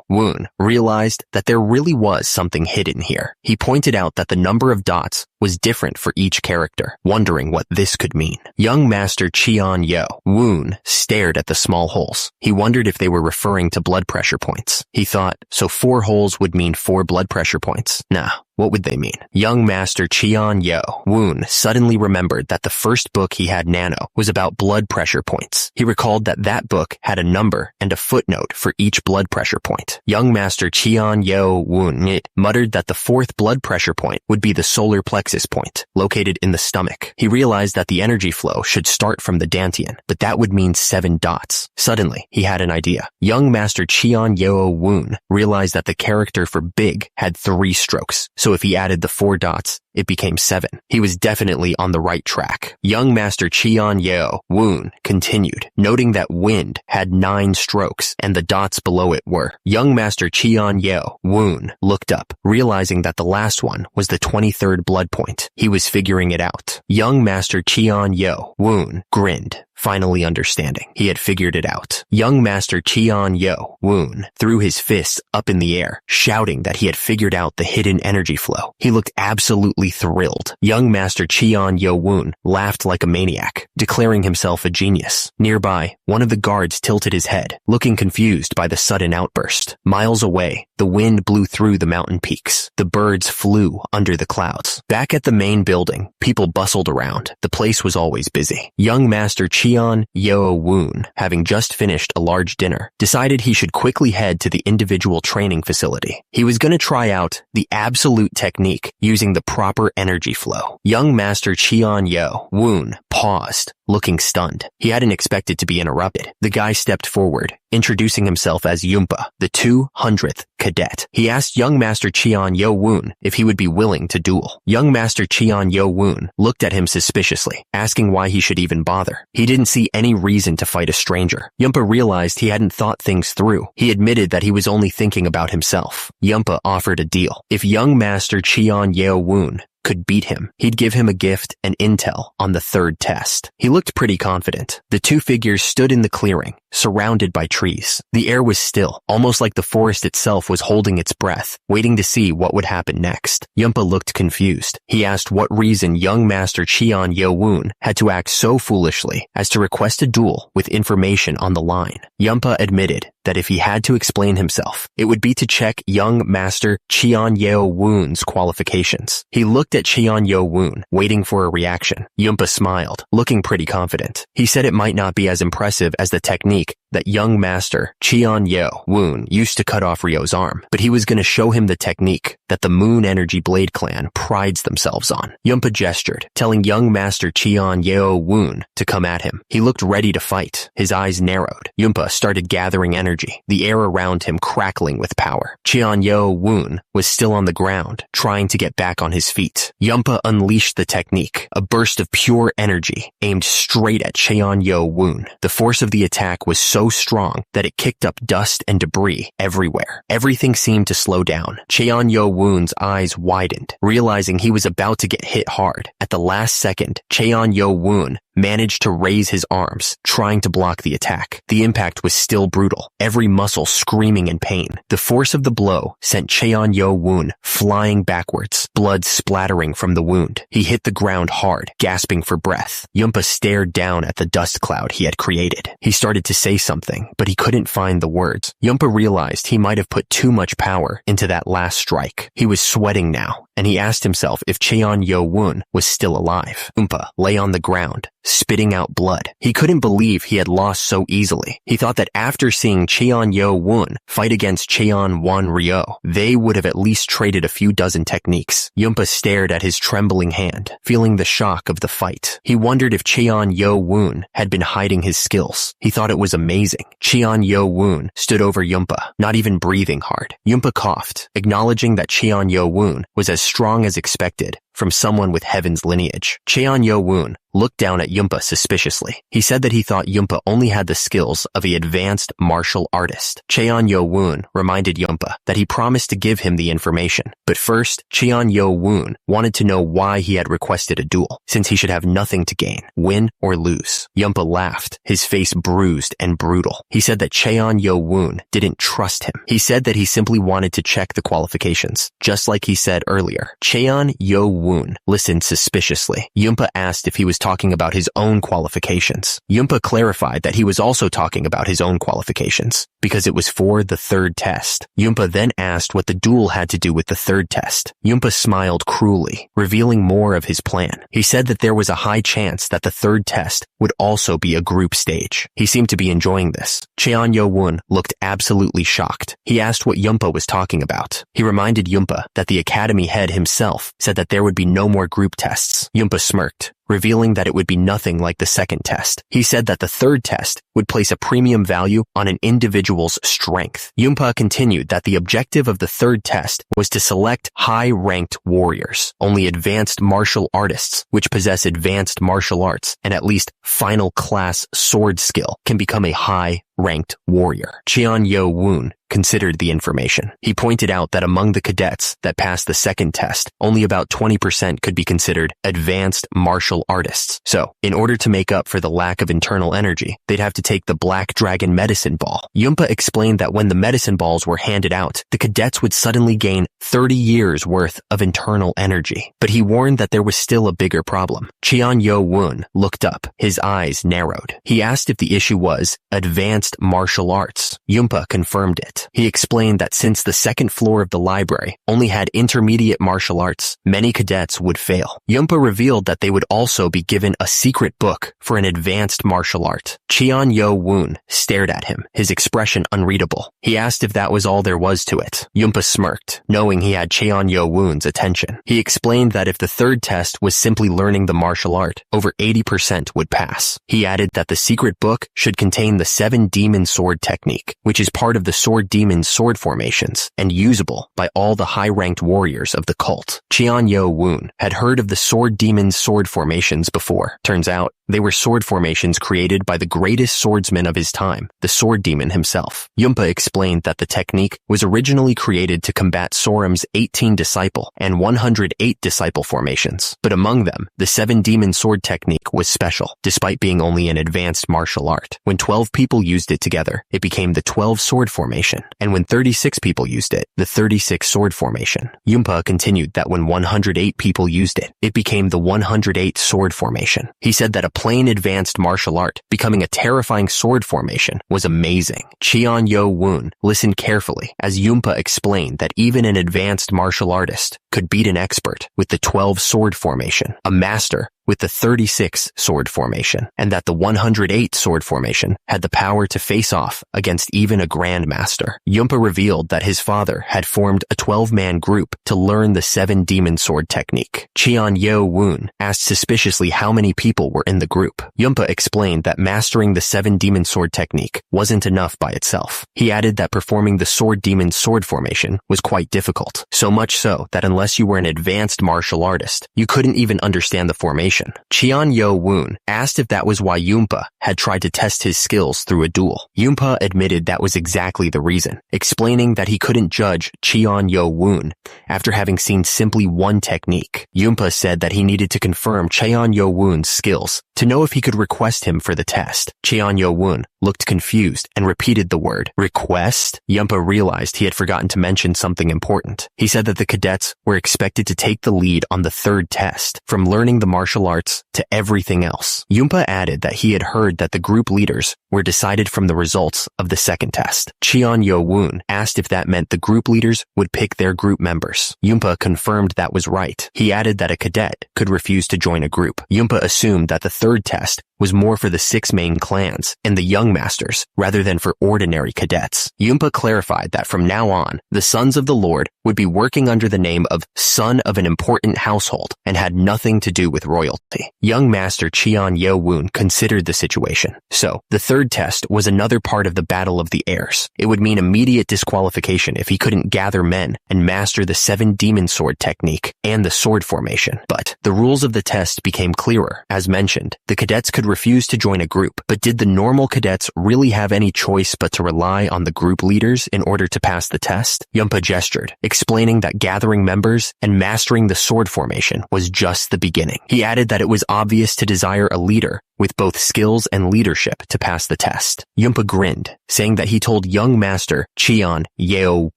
Woon realized that there really was something hidden here. He pointed out that the number of dots was different for each character, wondering what this could mean. Young Master Cheon Woon stared at the small holes. He wondered if they were referring to blood pressure points. He thought, so 4 holes would mean 4 blood pressure points. Nah, what would they mean? Young Master Cheon Woon suddenly remembered that the first book he had Nano was about blood pressure points. He recalled that that book had a number and a footnote for each blood pressure point. Young Master Cheon Woon muttered that the 4th blood pressure point would be the solar plexus point, located in the stomach. He realized that the energy flow should start from the dantian, but that would mean 7 dots. Suddenly, he had an idea. Young Master Cheon Woon realized that the character for big had 3 strokes, so if he added the 4 dots, it became 7. He was definitely on the right track. Young Master Cheon Woon continued, noting that wind had 9 strokes and the dots below it were. Young Master Cheon Woon looked up, realizing that the last one was the 23rd blood point. He was figuring it out. Young Master Cheon Woon grinned, finally understanding. He had figured it out. Young Master Cheon Woon threw his fists up in the air, shouting that he had figured out the hidden energy flow. He looked absolutely absolutely thrilled. Young Master Cheon Yo-woon laughed like a maniac, declaring himself a genius. Nearby, one of the guards tilted his head, looking confused by the sudden outburst. Miles away, the wind blew through the mountain peaks. The birds flew under the clouds. Back at the main building, people bustled around. The place was always busy. Young Master Cheon Yo-woon, having just finished a large dinner, decided he should quickly head to the individual training facility. He was going to try out the absolute technique using the proper energy flow. Young Master Cheon Yo-woon paused, looking stunned. He hadn't expected to be interrupted. The guy stepped forward, introducing himself as Yumpa, the 200th cadet. He asked young Master Cheon Yo-woon if he would be willing to duel. Young Master Cheon Yo-woon looked at him suspiciously, asking why he should even bother. He didn't see any reason to fight a stranger. Yumpa realized he hadn't thought things through. He admitted that he was only thinking about himself. Yumpa offered a deal. If young Master Cheon Yo-woon could beat him, he'd give him a gift and intel on the third test. He looked pretty confident. The two figures stood in the clearing, surrounded by trees. The air was still, almost like the forest itself was holding its breath, waiting to see what would happen next. Yumpa looked confused. He asked what reason young Master Cheon Yo-woon had to act so foolishly as to request a duel with information on the line. Yumpa admitted that if he had to explain himself, it would be to check young Master Cheon Yo-woon's qualifications. He looked at Cheon Yo-woon, waiting for a reaction. Yumpa smiled, looking pretty confident. He said it might not be as impressive as the technique that young Master Cheon Yo-woon used to cut off Ryo's arm, but he was going to show him the technique that the Moon Energy Blade clan prides themselves on. Yumpa gestured, telling young Master Cheon Yo-woon to come at him. He looked ready to fight. His eyes narrowed. Yumpa started gathering energy, the air around him crackling with power. Cheon Yo-woon was still on the ground, trying to get back on his feet. Yumpa unleashed the technique, a burst of pure energy aimed straight at Cheon Yo-woon. The force of the attack was so strong that it kicked up dust and debris everywhere. Everything seemed to slow down. Cheon Yo-woon's eyes widened, realizing he was about to get hit hard. At the last second, Cheon Yo-woon managed to raise his arms, trying to block the attack. The impact was still brutal, every muscle screaming in pain. The force of the blow sent Cheon Yo-woon flying backwards, blood splattering from the wound. He hit the ground hard, gasping for breath. Yumpa stared down at the dust cloud he had created. He started to say something, but he couldn't find the words. Yumpa realized he might have put too much power into that last strike. He was sweating now, and he asked himself if Cheon Yo-woon was still alive. Yumpa lay on the ground, spitting out blood. He couldn't believe he had lost so easily. He thought that after seeing Cheon Yo-woon fight against Cheon Wan-ryo, they would have at least traded a few dozen techniques. Yumpa stared at his trembling hand, feeling the shock of the fight. He wondered if Cheon Yo-woon had been hiding his skills. He thought it was amazing. Cheon Yo-woon stood over Yumpa, not even breathing hard. Yumpa coughed, acknowledging that Cheon Yo-woon was as strong as expected from someone with heaven's lineage. Cheon Yo-woon looked down at Yumpa suspiciously. He said that he thought Yumpa only had the skills of an advanced martial artist. Cheon Yo-woon reminded Yumpa that he promised to give him the information. But first, Cheon Yo-woon wanted to know why he had requested a duel, since he should have nothing to gain, win or lose. Yumpa laughed, his face bruised and brutal. He said that Cheon Yo-woon didn't trust him. He said that he simply wanted to check the qualifications, just like he said earlier. Cheon Yo-woon listened suspiciously. Yumpa asked if he was talking about his own qualifications. Yumpa clarified that he was also talking about his own qualifications, because it was for the third test. Yumpa then asked what the duel had to do with the third test. Yumpa smiled cruelly, revealing more of his plan. He said that there was a high chance that the third test would also be a group stage. He seemed to be enjoying this. Cheon Yo-woon looked absolutely shocked. He asked what Yumpa was talking about. He reminded Yumpa that the academy head himself said that there would be no more group tests. Yumpa smirked, revealing that it would be nothing like the second test. He said that the third test would place a premium value on an individual's strength. Yumpa continued that the objective of the third test was to select high-ranked warriors. Only advanced martial artists, which possess advanced martial arts and at least final class sword skill, can become a high ranked warrior. Cheon Yo Woon considered the information. He pointed out that among the cadets that passed the second test, only about 20% could be considered advanced martial artists. So, in order to make up for the lack of internal energy, they'd have to take the Black Dragon medicine ball. Yunpa explained that when the medicine balls were handed out, the cadets would suddenly gain 30 years worth of internal energy. But he warned that there was still a bigger problem. Cheon Yo Woon looked up, his eyes narrowed. He asked if the issue was advanced martial arts. Yunpa confirmed it. He explained that since the second floor of the library only had intermediate martial arts, many cadets would fail. Yunpa revealed that they would also be given a secret book for an advanced martial art. Cheon Yo Woon stared at him, his expression unreadable. He asked if that was all there was to it. Yunpa smirked, knowing he had Cheon Yo Woon's attention. He explained that if the third test was simply learning the martial art, over 80% would pass. He added that the secret book should contain the 7 demon sword technique, which is part of the sword demon sword formations and usable by all the high-ranked warriors of the cult. Cheon Yo Woon had heard of the sword demon sword formations before. Turns out, they were sword formations created by the greatest swordsman of his time, the sword demon himself. Yunpa explained that the technique was originally created to combat Soram's 18 disciple and 108 disciple formations, but among them, the 7 demon sword technique was special, despite being only an advanced martial art. When 12 people used it together, it became the 12 sword formation, and when 36 people used it, the 36 sword formation. Yunpa continued that when 108 people used it, it became the 108 sword formation. He said that a plain advanced martial art becoming a terrifying sword formation was amazing. Cheon Yo Woon listened carefully as Yunpa explained that even an advanced martial artist could beat an expert with the 12 sword formation, a master with the 36 sword formation, and that the 108 sword formation had the power to face off against even a grandmaster. Yunpa revealed that his father had formed a 12-man group to learn the 7 demon sword technique. Cheon Yo Woon asked suspiciously how many people were in the group. Yunpa explained that mastering the 7 demon sword technique wasn't enough by itself. He added that performing the sword demon sword formation was quite difficult, so much so that unless you were an advanced martial artist, you couldn't even understand the formation. Cheon Yo Woon asked if that was why Yunpa had tried to test his skills through a duel. Yunpa admitted that was exactly the reason, explaining that he couldn't judge Cheon Yo Woon after having seen simply one technique. Yunpa said that he needed to confirm Cheon Yo Woon's skills to know if he could request him for the test. Cheon Yo Woon looked confused and repeated the word request. Yunpa realized he had forgotten to mention something important. He said that the cadets were expected to take the lead on the third test, from learning the martial arts to everything else. Yunpa added that he had heard that the group leaders were decided from the results of the second test. Cheon Yo Woon asked if that meant the group leaders would pick their group members. Yunpa confirmed that was right. He added that a cadet could refuse to join a group. Yunpa assumed that the third test was more for the 6 main clans and the young masters rather than for ordinary cadets. Yunpa clarified that from now on, the Sons of the Lord would be working under the name of Son of an Important Household and had nothing to do with royalty. Young Master Cheon Yo Woon considered the situation. So, the third test was another part of the Battle of the Heirs. It would mean immediate disqualification if he couldn't gather men and master the 7 demon sword technique and the sword formation. But the rules of the test became clearer. As mentioned, the cadets could refuse to join a group, but did the normal cadets really have any choice but to rely on the group leaders in order to pass the test? Yunpa gestured, explaining that gathering members and mastering the sword formation was just the beginning. He added that it was obvious to desire a leader with both skills and leadership to pass the test. Yunpa grinned, saying that he told young master Cheon Yo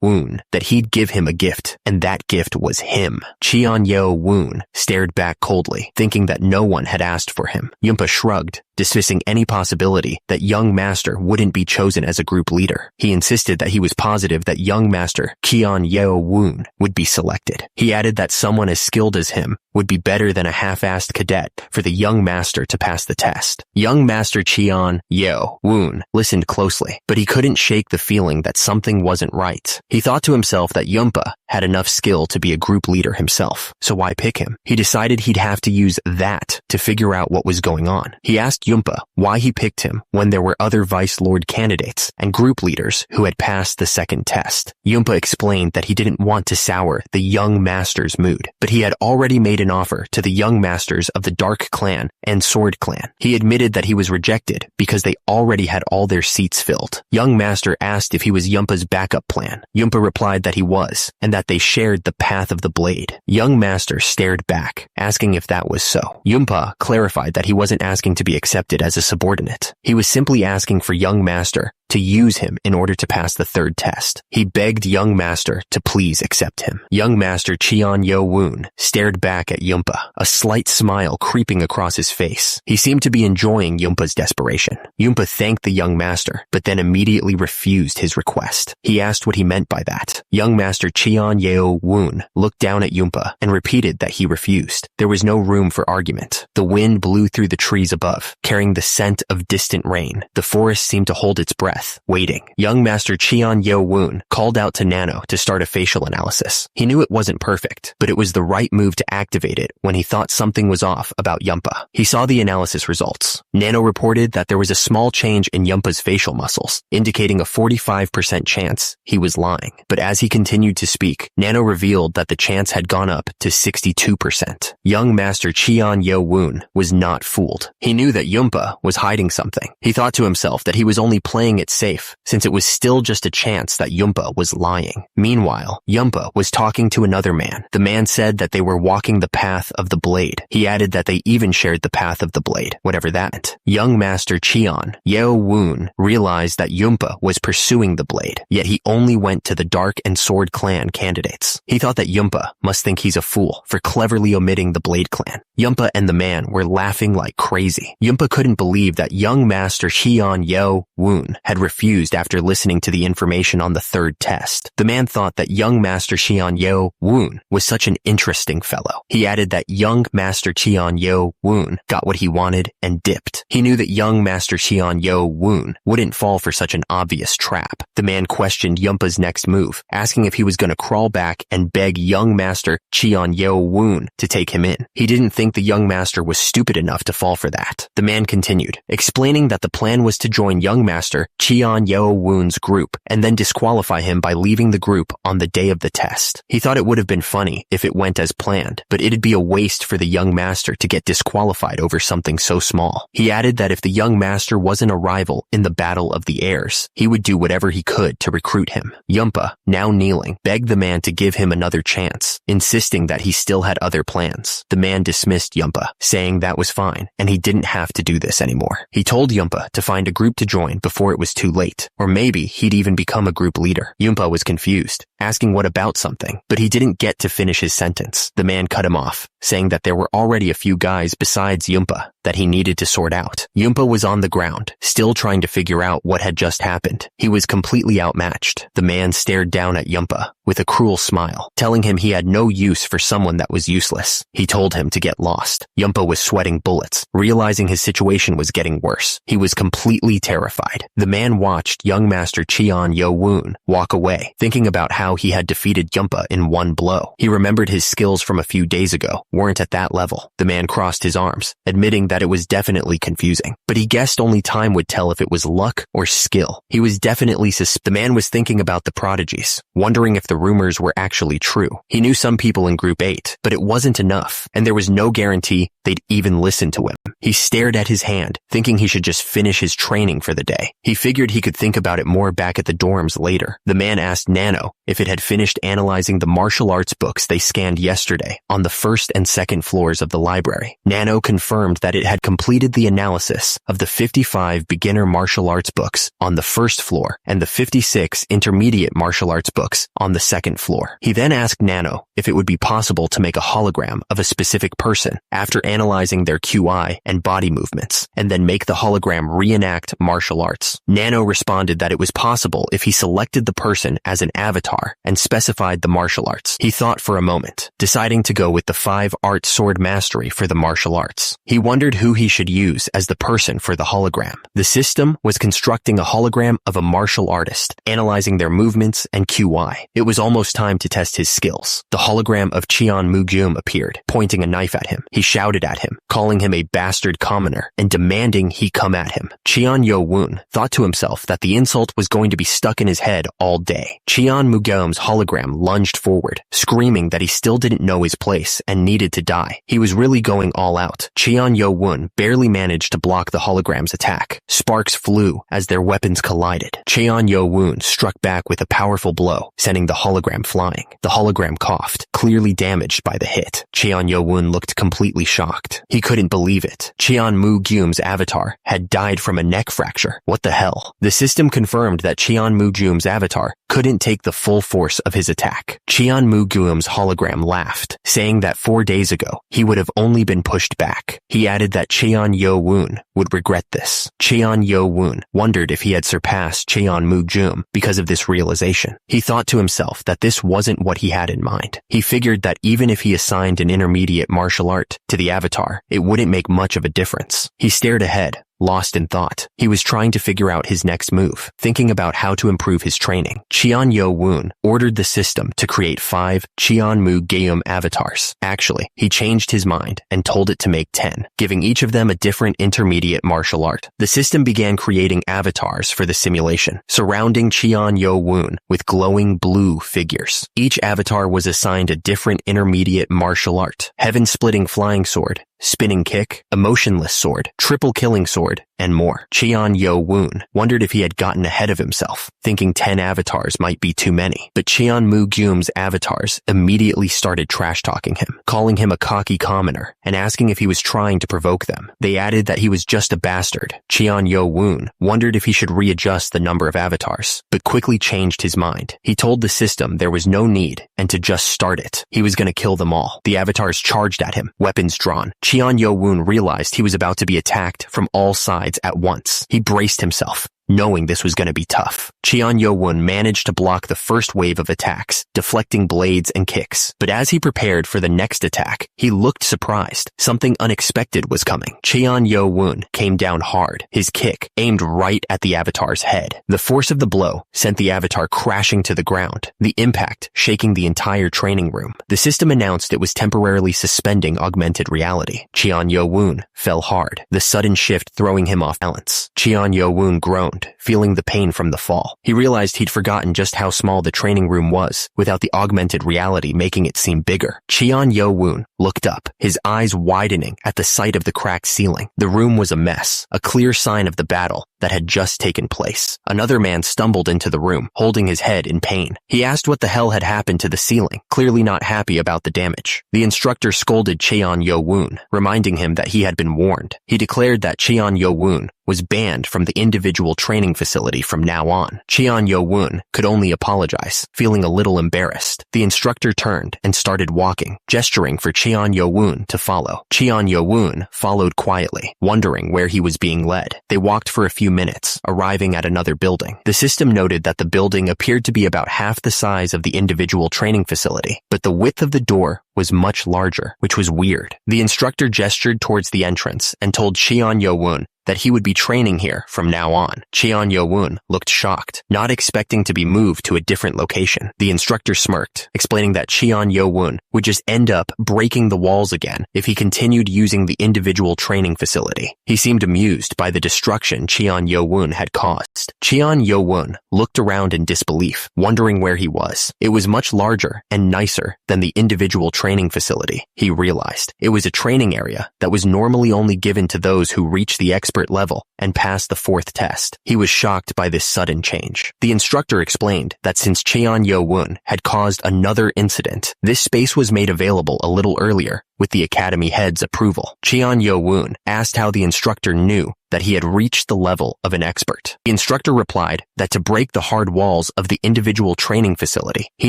Woon that he'd give him a gift, and that gift was him. Cheon Yo Woon stared back coldly, thinking that no one had asked for him. Yunpa shrugged, dismissing any possibility that young master wouldn't be chosen as a group leader. He insisted that he was positive that young master Cheon Yo Woon would be selected. He added that someone as skilled as him would be better than a half-assed cadet for the young master to pass the test. Young Master Cheon Yo Woon listened closely, but he couldn't shake the feeling that something wasn't right. He thought to himself that Yunpa had enough skill to be a group leader himself, so why pick him? He decided he'd have to use that to figure out what was going on. He asked Yunpa why he picked him when there were other Vice Lord candidates and group leaders who had passed the second test. Yunpa explained that he didn't want to sour the young master's mood, but he had already made an offer to the young masters of the Dark Clan and Sword Clan. He admitted that he was rejected because they already had all their seats filled. Young Master asked if he was Yumpa's backup plan. Yumpa replied that he was, and that they shared the path of the blade. Young Master stared back, asking if that was so. Yumpa clarified that he wasn't asking to be accepted as a subordinate. He was simply asking for Young Master to use him in order to pass the third test. He begged Young Master to please accept him. Young Master Cheon Yo Woon stared back at Yumpa, a slight smile creeping across his face. He seemed to be enjoying Yumpa's desperation. Yumpa thanked the Young Master, but then immediately refused his request. He asked what he meant by that. Young Master Cheon Yo Woon looked down at Yumpa and repeated that he refused. There was no room for argument. The wind blew through the trees above, carrying the scent of distant rain. The forest seemed to hold its breath, waiting. Young Master Cheon Yo Woon called out to Nano to start a facial analysis. He knew it wasn't perfect, but it was the right move to activate it when he thought something was off about Yumpa. He saw the analysis results. Nano reported that there was a small change in Yumpa's facial muscles, indicating a 45% chance he was lying. But as he continued to speak, Nano revealed that the chance had gone up to 62%. Young Master Cheon Yo Woon was not fooled. He knew that Yumpa was hiding something. He thought to himself that he was only playing it safe, since it was still just a chance that Yumpa was lying. Meanwhile, Yumpa was talking to another man. The man said that they were walking the path of the blade. He added that they even shared the path of the blade, whatever that meant. Young Master Cheon Yo Woon realized that Yumpa was pursuing the blade, yet he only went to the Dark and Sword Clan candidates. He thought that Yumpa must think he's a fool for cleverly omitting the Blade Clan. Yumpa and the man were laughing like crazy. Yumpa couldn't believe that Young Master Cheon Yo Woon had refused after listening to the information on the third test. The man thought that Young Master Cheon Yo Woon was such an interesting fellow. He added that Young Master Cheon Yo Woon got what he wanted and dipped. He knew that Young Master Cheon Yo Woon wouldn't fall for such an obvious trap. The man questioned Yumpa's next move, asking if he was going to crawl back and beg Young Master Cheon Yo Woon to take him in. He didn't think the Young Master was stupid enough to fall for that. The man continued, explaining that the plan was to join Young Master Cheon Yo Woon's group and then disqualify him by leaving the group on the day of the test. He thought it would have been funny if it went as planned, but it'd be a waste for the Young Master to get disqualified over something so small. He added that if the Young Master wasn't a rival in the Battle of the Airs, he would do whatever he could to recruit him. Yumpa, now kneeling, begged the man to give him another chance, insisting that he still had other plans. The man dismissed Yumpa, saying that was fine, and he didn't have to do this anymore. He told Yumpa to find a group to join before it was too late, or maybe he'd even become a group leader. Yumpa was confused, asking what about something, but he didn't get to finish his sentence. The man cut him off, saying that there were already a few guys besides Yumpa that he needed to sort out. Yumpa was on the ground, still trying to figure out what had just happened. He was completely outmatched. The man stared down at Yumpa with a cruel smile, telling him he had no use for someone that was useless. He told him to get lost. Yumpa was sweating bullets, realizing his situation was getting worse. He was completely terrified. The man watched Young Master Cheon Yo Woon walk away, thinking about how he had defeated Yumpa in one blow. He remembered his skills from a few days ago weren't at that level. The man crossed his arms, admitting that it was definitely confusing, but he guessed only time would tell if it was luck or skill. He was definitely the man was thinking about the prodigies, wondering if the rumors were actually true. He knew some people in Group 8, but it wasn't enough, and there was no guarantee they'd even listen to him. He stared at his hand, thinking he should just finish his training for the day. He figured he could think about it more back at the dorms later. The man asked Nano if it had finished analyzing the martial arts books they scanned yesterday on the first and second floors of the library. Nano confirmed that it had completed the analysis of the 55 beginner martial arts books on the first floor and the 56 intermediate martial arts books on the second floor. He then asked Nano if it would be possible to make a hologram of a specific person after analyzing their QI and body movements, and then make the hologram reenact martial arts. Nano responded that it was possible if he selected the person as an avatar and specified the martial arts. He thought for a moment, deciding to go with the 5-art sword mastery for the martial arts. He wondered who he should use as the person for the hologram. The system was constructing a hologram of a martial artist, analyzing their movements and QI. It was almost time to test his skills. The hologram of Cheon Mugyum appeared, pointing a knife at him. He shouted at him, calling him a bastard commoner, and demanding he come at him. Cheon Yo Woon thought to himself that the insult was going to be stuck in his head all day. Cheon Mugyum's hologram lunged forward, screaming that he still didn't know his place and needed to die. He was really going all out. Cheon Yo Woon barely managed to block the hologram's attack. Sparks flew as their weapons collided. Cheon Yo-woon struck back with a powerful blow, sending the hologram flying. The hologram coughed, clearly damaged by the hit. Cheon Yo-woon looked completely shocked. He couldn't believe it. Cheon Moo-gyum's avatar had died from a neck fracture. What the hell? The system confirmed that Cheon Moo-gyum's avatar couldn't take the full force of his attack. Cheon Moo-gyum's hologram laughed, saying that 4 days ago, he would have only been pushed back. He added that Cheon Yo-woon would regret this. Cheon Yo-woon wondered if he had surpassed Cheon Moo-gyum because of this realization. He thought to himself that this wasn't what he had in mind. He figured that even if he assigned an intermediate martial art to the avatar, it wouldn't make much of a difference. He stared ahead, lost in thought. He was trying to figure out his next move, thinking about how to improve his training. Cheon Yo-woon ordered the system to create 5 Cheon Moo-gyum avatars. Actually, he changed his mind and told it to make 10, giving each of them a different intermediate martial art. The system began creating avatars for the simulation, surrounding Cheon Yo-woon with glowing blue figures. Each avatar was assigned a different intermediate martial art: heaven-splitting flying sword, spinning kick, emotionless sword, triple killing sword, and more. Cheon Yo-woon wondered if he had gotten ahead of himself, thinking 10 avatars might be too many. But Cheon Moo-gyum's avatars immediately started trash-talking him, calling him a cocky commoner, and asking if he was trying to provoke them. They added that he was just a bastard. Cheon Yo-woon wondered if he should readjust the number of avatars, but quickly changed his mind. He told the system there was no need, and to just start it. He was going to kill them all. The avatars charged at him, weapons drawn. Cheon Yo-woon realized he was about to be attacked from all sides at once. He braced himself, knowing this was going to be tough. Cheon Yo-woon managed to block the first wave of attacks, deflecting blades and kicks. But as he prepared for the next attack, he looked surprised. Something unexpected was coming. Cheon Yo-woon came down hard, his kick aimed right at the avatar's head. The force of the blow sent the avatar crashing to the ground, the impact shaking the entire training room. The system announced it was temporarily suspending augmented reality. Cheon Yo-woon fell hard, the sudden shift throwing him off balance. Cheon Yo-woon groaned, feeling the pain from the fall. He realized he'd forgotten just how small the training room was, without the augmented reality making it seem bigger. Cheon Yo-woon looked up, his eyes widening at the sight of the cracked ceiling. The room was a mess, a clear sign of the battle that had just taken place. Another man stumbled into the room, holding his head in pain. He asked what the hell had happened to the ceiling, clearly not happy about the damage. The instructor scolded Cheon Yo-woon, reminding him that he had been warned. He declared that Cheon Yo-woon was banned from the individual training facility from now on. Cheon Yo-woon could only apologize, feeling a little embarrassed. The instructor turned and started walking, gesturing for Cheon Yo-woon to follow. Cheon Yo-woon followed quietly, wondering where he was being led. They walked for a few minutes, arriving at another building. The system noted that the building appeared to be about half the size of the individual training facility, but the width of the door was much larger, which was weird. The instructor gestured towards the entrance and told Cheon Yo-woon that he would be training here from now on. Cheon Yo-woon looked shocked, not expecting to be moved to a different location. The instructor smirked, explaining that Cheon Yo-woon would just end up breaking the walls again if he continued using the individual training facility. He seemed amused by the destruction Cheon Yo-woon had caused. Cheon Yo-woon looked around in disbelief, wondering where he was. It was much larger and nicer than the individual training facility. He realized it was a training area that was normally only given to those who reached the expert level and passed the 4th test. He was shocked by this sudden change. The instructor explained that since Cheon Yo-woon had caused another incident, this space was made available a little earlier with the academy head's approval. Cheon Yo-woon asked how the instructor knew that he had reached the level of an expert. The instructor replied that to break the hard walls of the individual training facility, he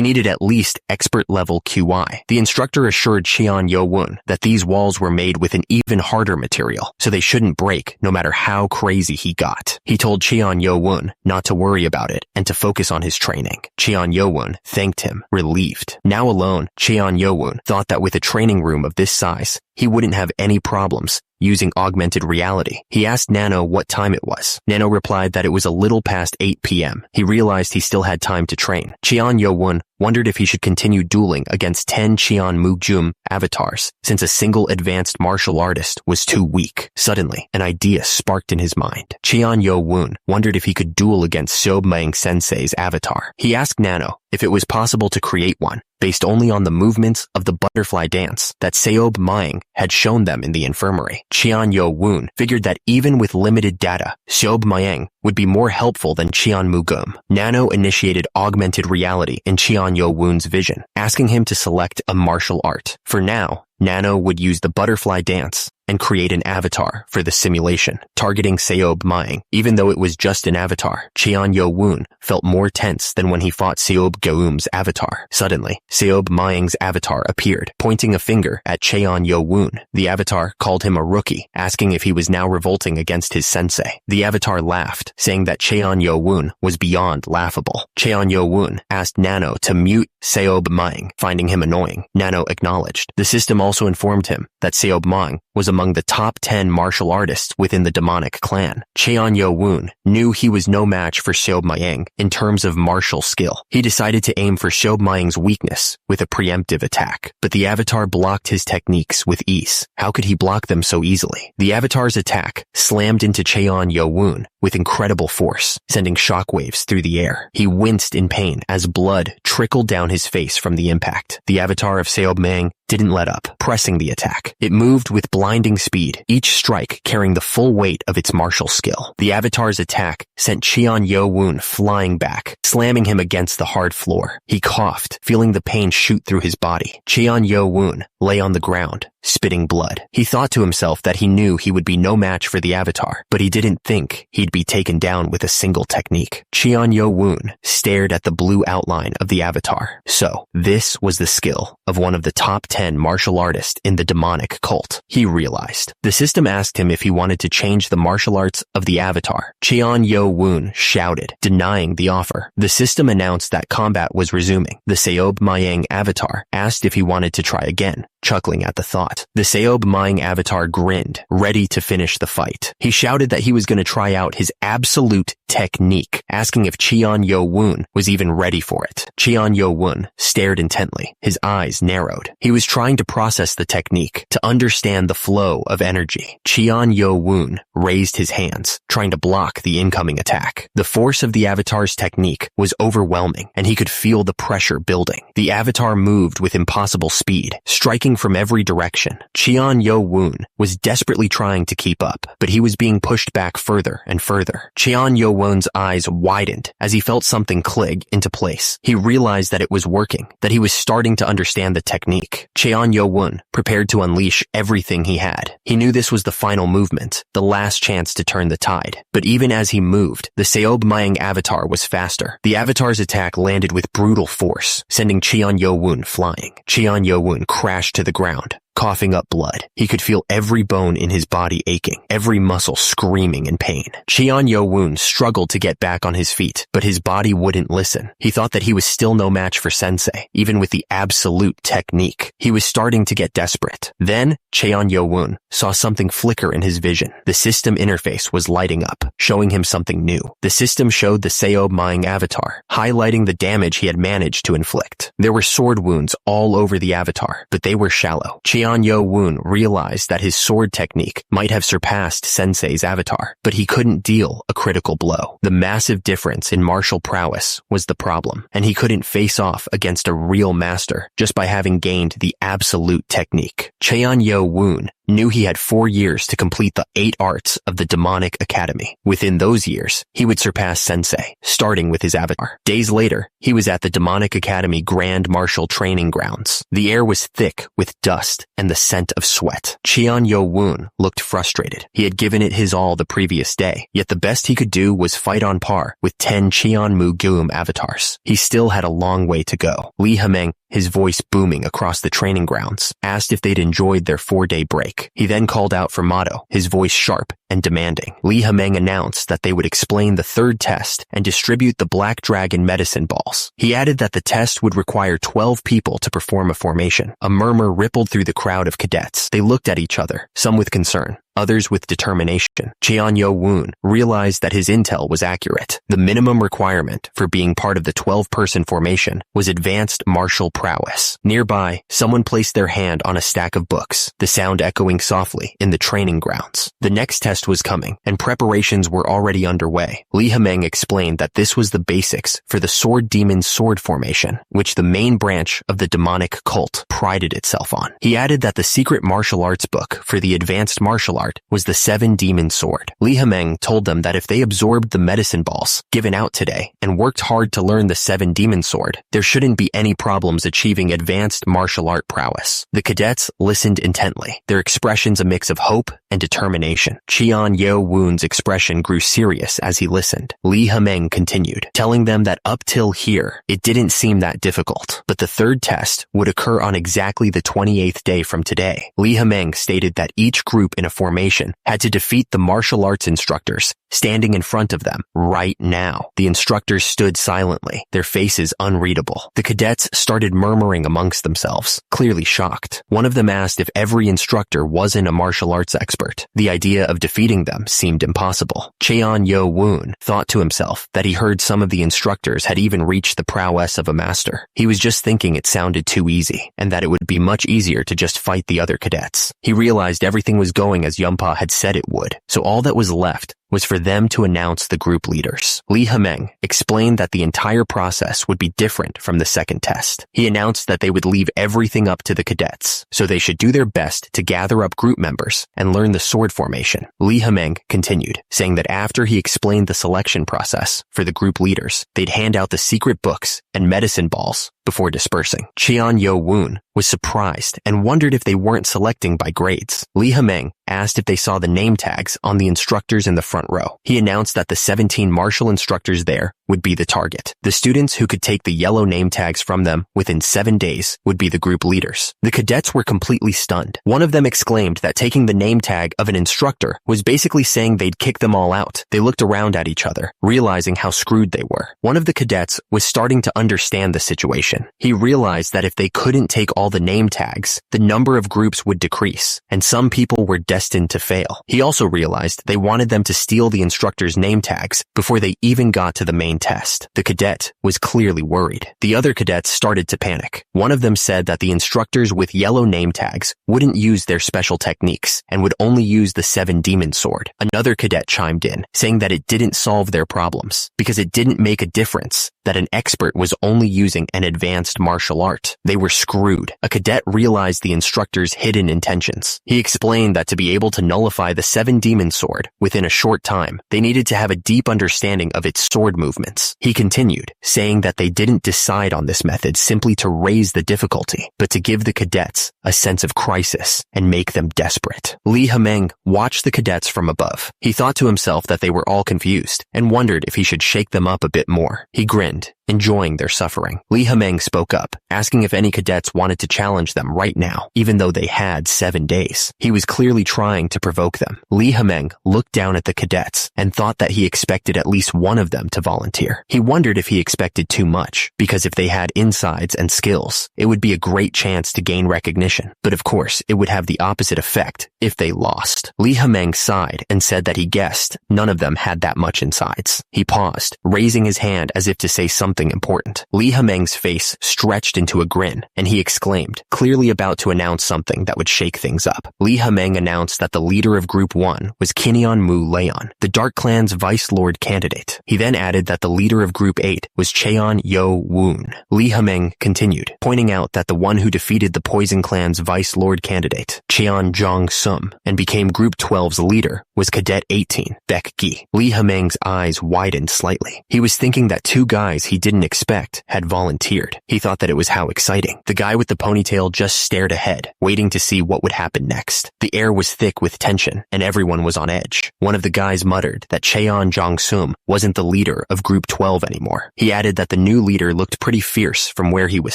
needed at least expert level QI. The instructor assured Cheon Yo-woon that these walls were made with an even harder material, so they shouldn't break no matter how crazy he got. He told Cheon Yo-woon not to worry about it and to focus on his training. Cheon Yo-woon thanked him, relieved. Now alone, Cheon Yo-woon thought that with a training room of this size, he wouldn't have any problems using augmented reality. He asked Nano what time it was. Nano replied that it was a little past 8 p.m. He realized he still had time to train. Cheon Yo-woon wondered if he should continue dueling against 10 Cheon Moo-gyum avatars, since a single advanced martial artist was too weak. Suddenly, an idea sparked in his mind. Cheon Yo-woon wondered if he could duel against Sob Maeng Sensei's avatar. He asked Nano if it was possible to create one based only on the movements of the butterfly dance that Seob Maeng had shown them in the infirmary. Cheon Yo-woon figured that even with limited data, Seob Maeng would be more helpful than Cheon Mugum. Nano initiated augmented reality in Cheon Yo-woon's vision, asking him to select a martial art. For now, Nano would use the butterfly dance and create an avatar for the simulation, targeting Seob Maeng. Even though it was just an avatar, Cheon Yo-woon felt more tense than when he fought Seob Geum's avatar. Suddenly, Seob Maeng's avatar appeared, pointing a finger at Cheon Yo-woon. The avatar called him a rookie, asking if he was now revolting against his sensei. The avatar laughed, saying that Cheon Yo-woon was beyond laughable. Cheon Yo-woon asked Nano to mute Seob Maeng, finding him annoying. Nano acknowledged. The system also informed him that Seob Maeng was among the top 10 martial artists within the demonic clan. Cheon Yo-woon knew he was no match for Seob Maeng in terms of martial skill. He decided to aim for Seob Maeng's weakness with a preemptive attack, but the avatar blocked his techniques with ease. How could he block them so easily? The avatar's attack slammed into Cheon Yo-woon with incredible force, sending shockwaves through the air. He winced in pain as blood trickled down his face from the impact. The avatar of Seob Maeng didn't let up, pressing the attack. It moved with blinding speed, each strike carrying the full weight of its martial skill. The avatar's attack sent Cheon Yo-woon flying back, slamming him against the hard floor. He coughed, feeling the pain shoot through his body. Cheon Yo-woon lay on the ground, spitting blood. He thought to himself that he knew he would be no match for the avatar, but he didn't think he'd be taken down with a single technique. Cheon Yo-woon stared at the blue outline of the avatar. So, this was the skill of one of the top 10 martial artists in the demonic cult. He realized. The system asked him if he wanted to change the martial arts of the avatar. Cheon Yo-woon shouted, denying the offer. The system announced that combat was resuming. The Seob Maeng avatar asked if he wanted to try again, chuckling at the thought. The Seob Maeng avatar grinned, ready to finish the fight. He shouted that he was going to try out his absolute technique, asking if Cheon Yo-woon was even ready for it. Cheon Yo-woon stared intently, his eyes narrowed. He was trying to process the technique, to understand the flow of energy. Cheon Yo-woon raised his hands, trying to block the incoming attack. The force of the avatar's technique was overwhelming, and he could feel the pressure building. The avatar moved with impossible speed, striking from every direction. Cheon Yo-woon was desperately trying to keep up, but he was being pushed back further and further. Cheon Yo-woon's eyes widened as he felt something click into place. He realized that it was working, that he was starting to understand the technique. Cheon Yo-woon prepared to unleash everything he had. He knew this was the final movement, the last chance to turn the tide. But even as he moved, the Seob Maeng avatar was faster. The avatar's attack landed with brutal force, sending Cheon Yo-woon flying. Cheon Yo-woon crashed to the ground, coughing up blood. He could feel every bone in his body aching, every muscle screaming in pain. Cheon Yo-woon struggled to get back on his feet, but his body wouldn't listen. He thought that he was still no match for Sensei, even with the absolute technique. He was starting to get desperate. Then, Cheon Yo-woon saw something flicker in his vision. The system interface was lighting up, showing him something new. The system showed the Seob Maeng avatar, highlighting the damage he had managed to inflict. There were sword wounds all over the avatar, but they were shallow. Cheon Yo-woon realized that his sword technique might have surpassed Sensei's avatar, but he couldn't deal a critical blow. The massive difference in martial prowess was the problem, and he couldn't face off against a real master just by having gained the absolute technique. Cheon Yo-woon knew he had 4 years to complete the 8 arts of the demonic academy. Within those years, he would surpass Sensei, starting with his avatar. Days later, he was at the demonic academy grand martial training grounds. The air was thick with dust and the scent of sweat. Cheon Yo-woon looked frustrated. He had given it his all the previous day, yet the best he could do was fight on par with 10 Cheon Mugum avatars. He still had a long way to go. Lee Hameng, his voice booming across the training grounds, asked if they'd enjoyed their 4-day break. He then called out for Motto, his voice sharp and demanding. Lee Hameng announced that they would explain the 3rd test and distribute the Black Dragon medicine balls. He added that the test would require 12 people to perform a formation. A murmur rippled through the crowd of cadets. They looked at each other, some with concern, others with determination. Cheon Yo-woon realized that his intel was accurate. The minimum requirement for being part of the 12-person formation was advanced martial prowess. Nearby, someone placed their hand on a stack of books, the sound echoing softly in the training grounds. The next test was coming, and preparations were already underway. Lee Ha-meng explained that this was the basics for the Sword Demon Sword formation, which the main branch of the demonic cult prided itself on. He added that the secret martial arts book for the advanced martial art was the 7 Demon Sword. Lee Ha-meng told them that if they absorbed the medicine balls given out today and worked hard to learn the 7 Demon Sword, there shouldn't be any problems achieving advanced martial art prowess. The cadets listened intently, their expressions a mix of hope and determination. Cheon Yo-woon's expression grew serious as he listened. Lee Ha-meng continued, telling them that up till here, it didn't seem that difficult, but the third test would occur on exactly the 28th day from today. Lee Ha-meng stated that each group in a formation had to defeat the martial arts instructors standing in front of them right now. The instructors stood silently, their faces unreadable. The cadets started murmuring amongst themselves, clearly shocked. One of them asked if every instructor wasn't a martial arts expert. The idea of defeating them seemed impossible. Cheon Yo-woon thought to himself that he heard some of the instructors had even reached the prowess of a master. He was just thinking it sounded too easy, and that it would be much easier to just fight the other cadets. He realized everything was going as Yunpa had said it would, so all that was left was for them to announce the group leaders. Lee Ha-meng explained that the entire process would be different from the second test. He announced that they would leave everything up to the cadets, so they should do their best to gather up group members and learn the sword formation. Lee Ha-meng continued, saying that after he explained the selection process for the group leaders, they'd hand out the secret books and medicine balls before dispersing. Cheon Yo-woon was surprised and wondered if they weren't selecting by grades. Lee Ha-meng asked if they saw the name tags on the instructors in the front row. He announced that the 17 martial instructors there would be the target. The students who could take the yellow name tags from them within 7 days would be the group leaders. The cadets were completely stunned. One of them exclaimed that taking the name tag of an instructor was basically saying they'd kick them all out. They looked around at each other, realizing how screwed they were. One of the cadets was starting to understand the situation. He realized that if they couldn't take all the name tags, the number of groups would decrease, and some people were destined to fail. He also realized they wanted them to steal the instructor's name tags before they even got to the main test. The cadet was clearly worried. The other cadets started to panic. One of them said that the instructors with yellow name tags wouldn't use their special techniques and would only use the 7 Demon Sword. Another cadet chimed in, saying that it didn't solve their problems because it didn't make a difference that an expert was only using an advanced martial art. They were screwed. A cadet realized the instructor's hidden intentions. He explained that to be able to nullify the 7 Demon Sword within a short time, they needed to have a deep understanding of its sword movements. He continued, saying that they didn't decide on this method simply to raise the difficulty, but to give the cadets a sense of crisis and make them desperate. Lee Ha-meng watched the cadets from above. He thought to himself that they were all confused and wondered if he should shake them up a bit more. He grinned, enjoying their suffering. Lee Ha-meng spoke up, asking if any cadets wanted to challenge them right now, even though they had 7 days. He was clearly trying to provoke them. Lee Ha-meng looked down at the cadets and thought that he expected at least one of them to volunteer. He wondered if he expected too much, because if they had insides and skills, it would be a great chance to gain recognition. But of course, it would have the opposite effect if they lost. Lee Ha-meng sighed and said that he guessed none of them had that much insides. He paused, raising his hand as if to say something important. Lee Ha-meng's face stretched into a grin, and he exclaimed, clearly about to announce something that would shake things up. Lee Ha-meng announced that the leader of Group 1 was Kinyeon Mu Leon, the Dark Clan's Vice Lord candidate. He then added that the leader of Group 8 was Cheon Yo-woon. Lee Ha-meng continued, pointing out that the one who defeated the Poison Clan's Vice Lord candidate, Cheon Jong-sum, and became Group 12's leader was Cadet 18, Baek Gi. Lee Ha-meng's eyes widened slightly. He was thinking that 2 guys he didn't expect had volunteered. He thought that it was how exciting. The guy with the ponytail just stared ahead, waiting to see what would happen next. The air was thick with tension, and everyone was on edge. One of the guys muttered that Cheon Jong-sum wasn't the leader of Group 12 anymore. He added that the new leader looked pretty fierce from where he was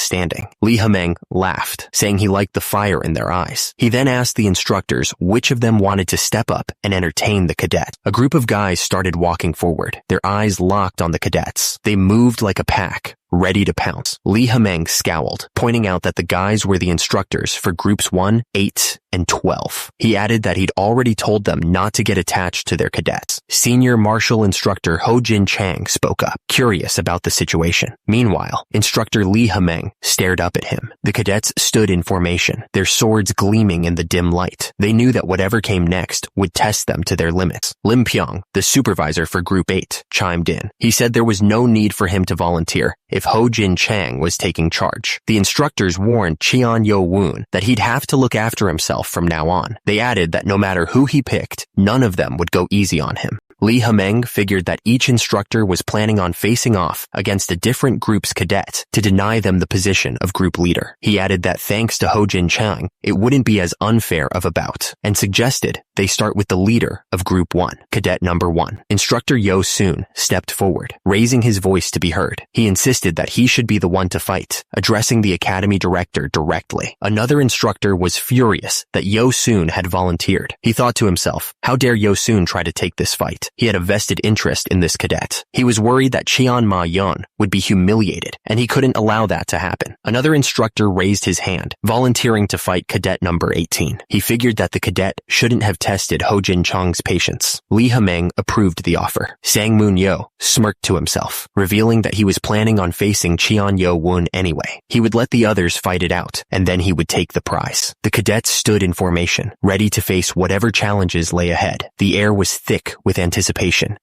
standing. Lee Ha-meng laughed, saying he liked the fire in their eyes. He then asked the instructors which of them wanted to step up and entertain the cadet. A group of guys started walking forward, their eyes locked on the cadets. They moved like a pack, ready to pounce. Lee Hameng scowled, pointing out that the guys were the instructors for groups 1, 8, and 12. He added that he'd already told them not to get attached to their cadets. Senior martial instructor Ho Jin Chang spoke up, curious about the situation. Meanwhile, instructor Lee Hameng stared up at him. The cadets stood in formation, their swords gleaming in the dim light. They knew that whatever came next would test them to their limits. Lim Pyong, the supervisor for Group 8, chimed in. He said there was no need for him to volunteer if Ho Jin Chang was taking charge. The instructors warned Cheon Yo Woon that he'd have to look after himself from now on. They added that no matter who he picked, none of them would go easy on him. Lee Hameng figured that each instructor was planning on facing off against a different group's cadet to deny them the position of group leader. He added that thanks to Ho Jin Chang, it wouldn't be as unfair of a bout, and suggested they start with the leader of Group 1, Cadet Number 1. Instructor Yo Soon stepped forward, raising his voice to be heard. He insisted that he should be the one to fight, addressing the academy director directly. Another instructor was furious that Yo Soon had volunteered. He thought to himself, how dare Yo Soon try to take this fight? He had a vested interest in this cadet. He was worried that Cheon Ma Yun would be humiliated, and he couldn't allow that to happen. Another instructor raised his hand, volunteering to fight Cadet Number 18. He figured that the cadet shouldn't have tested Ho Jin Chang's patience. Lee Hameng approved the offer. Sang Moon Yo smirked to himself, revealing that he was planning on facing Cheon Yo Woon anyway. He would let the others fight it out, and then he would take the prize. The cadets stood in formation, ready to face whatever challenges lay ahead. The air was thick with anticipation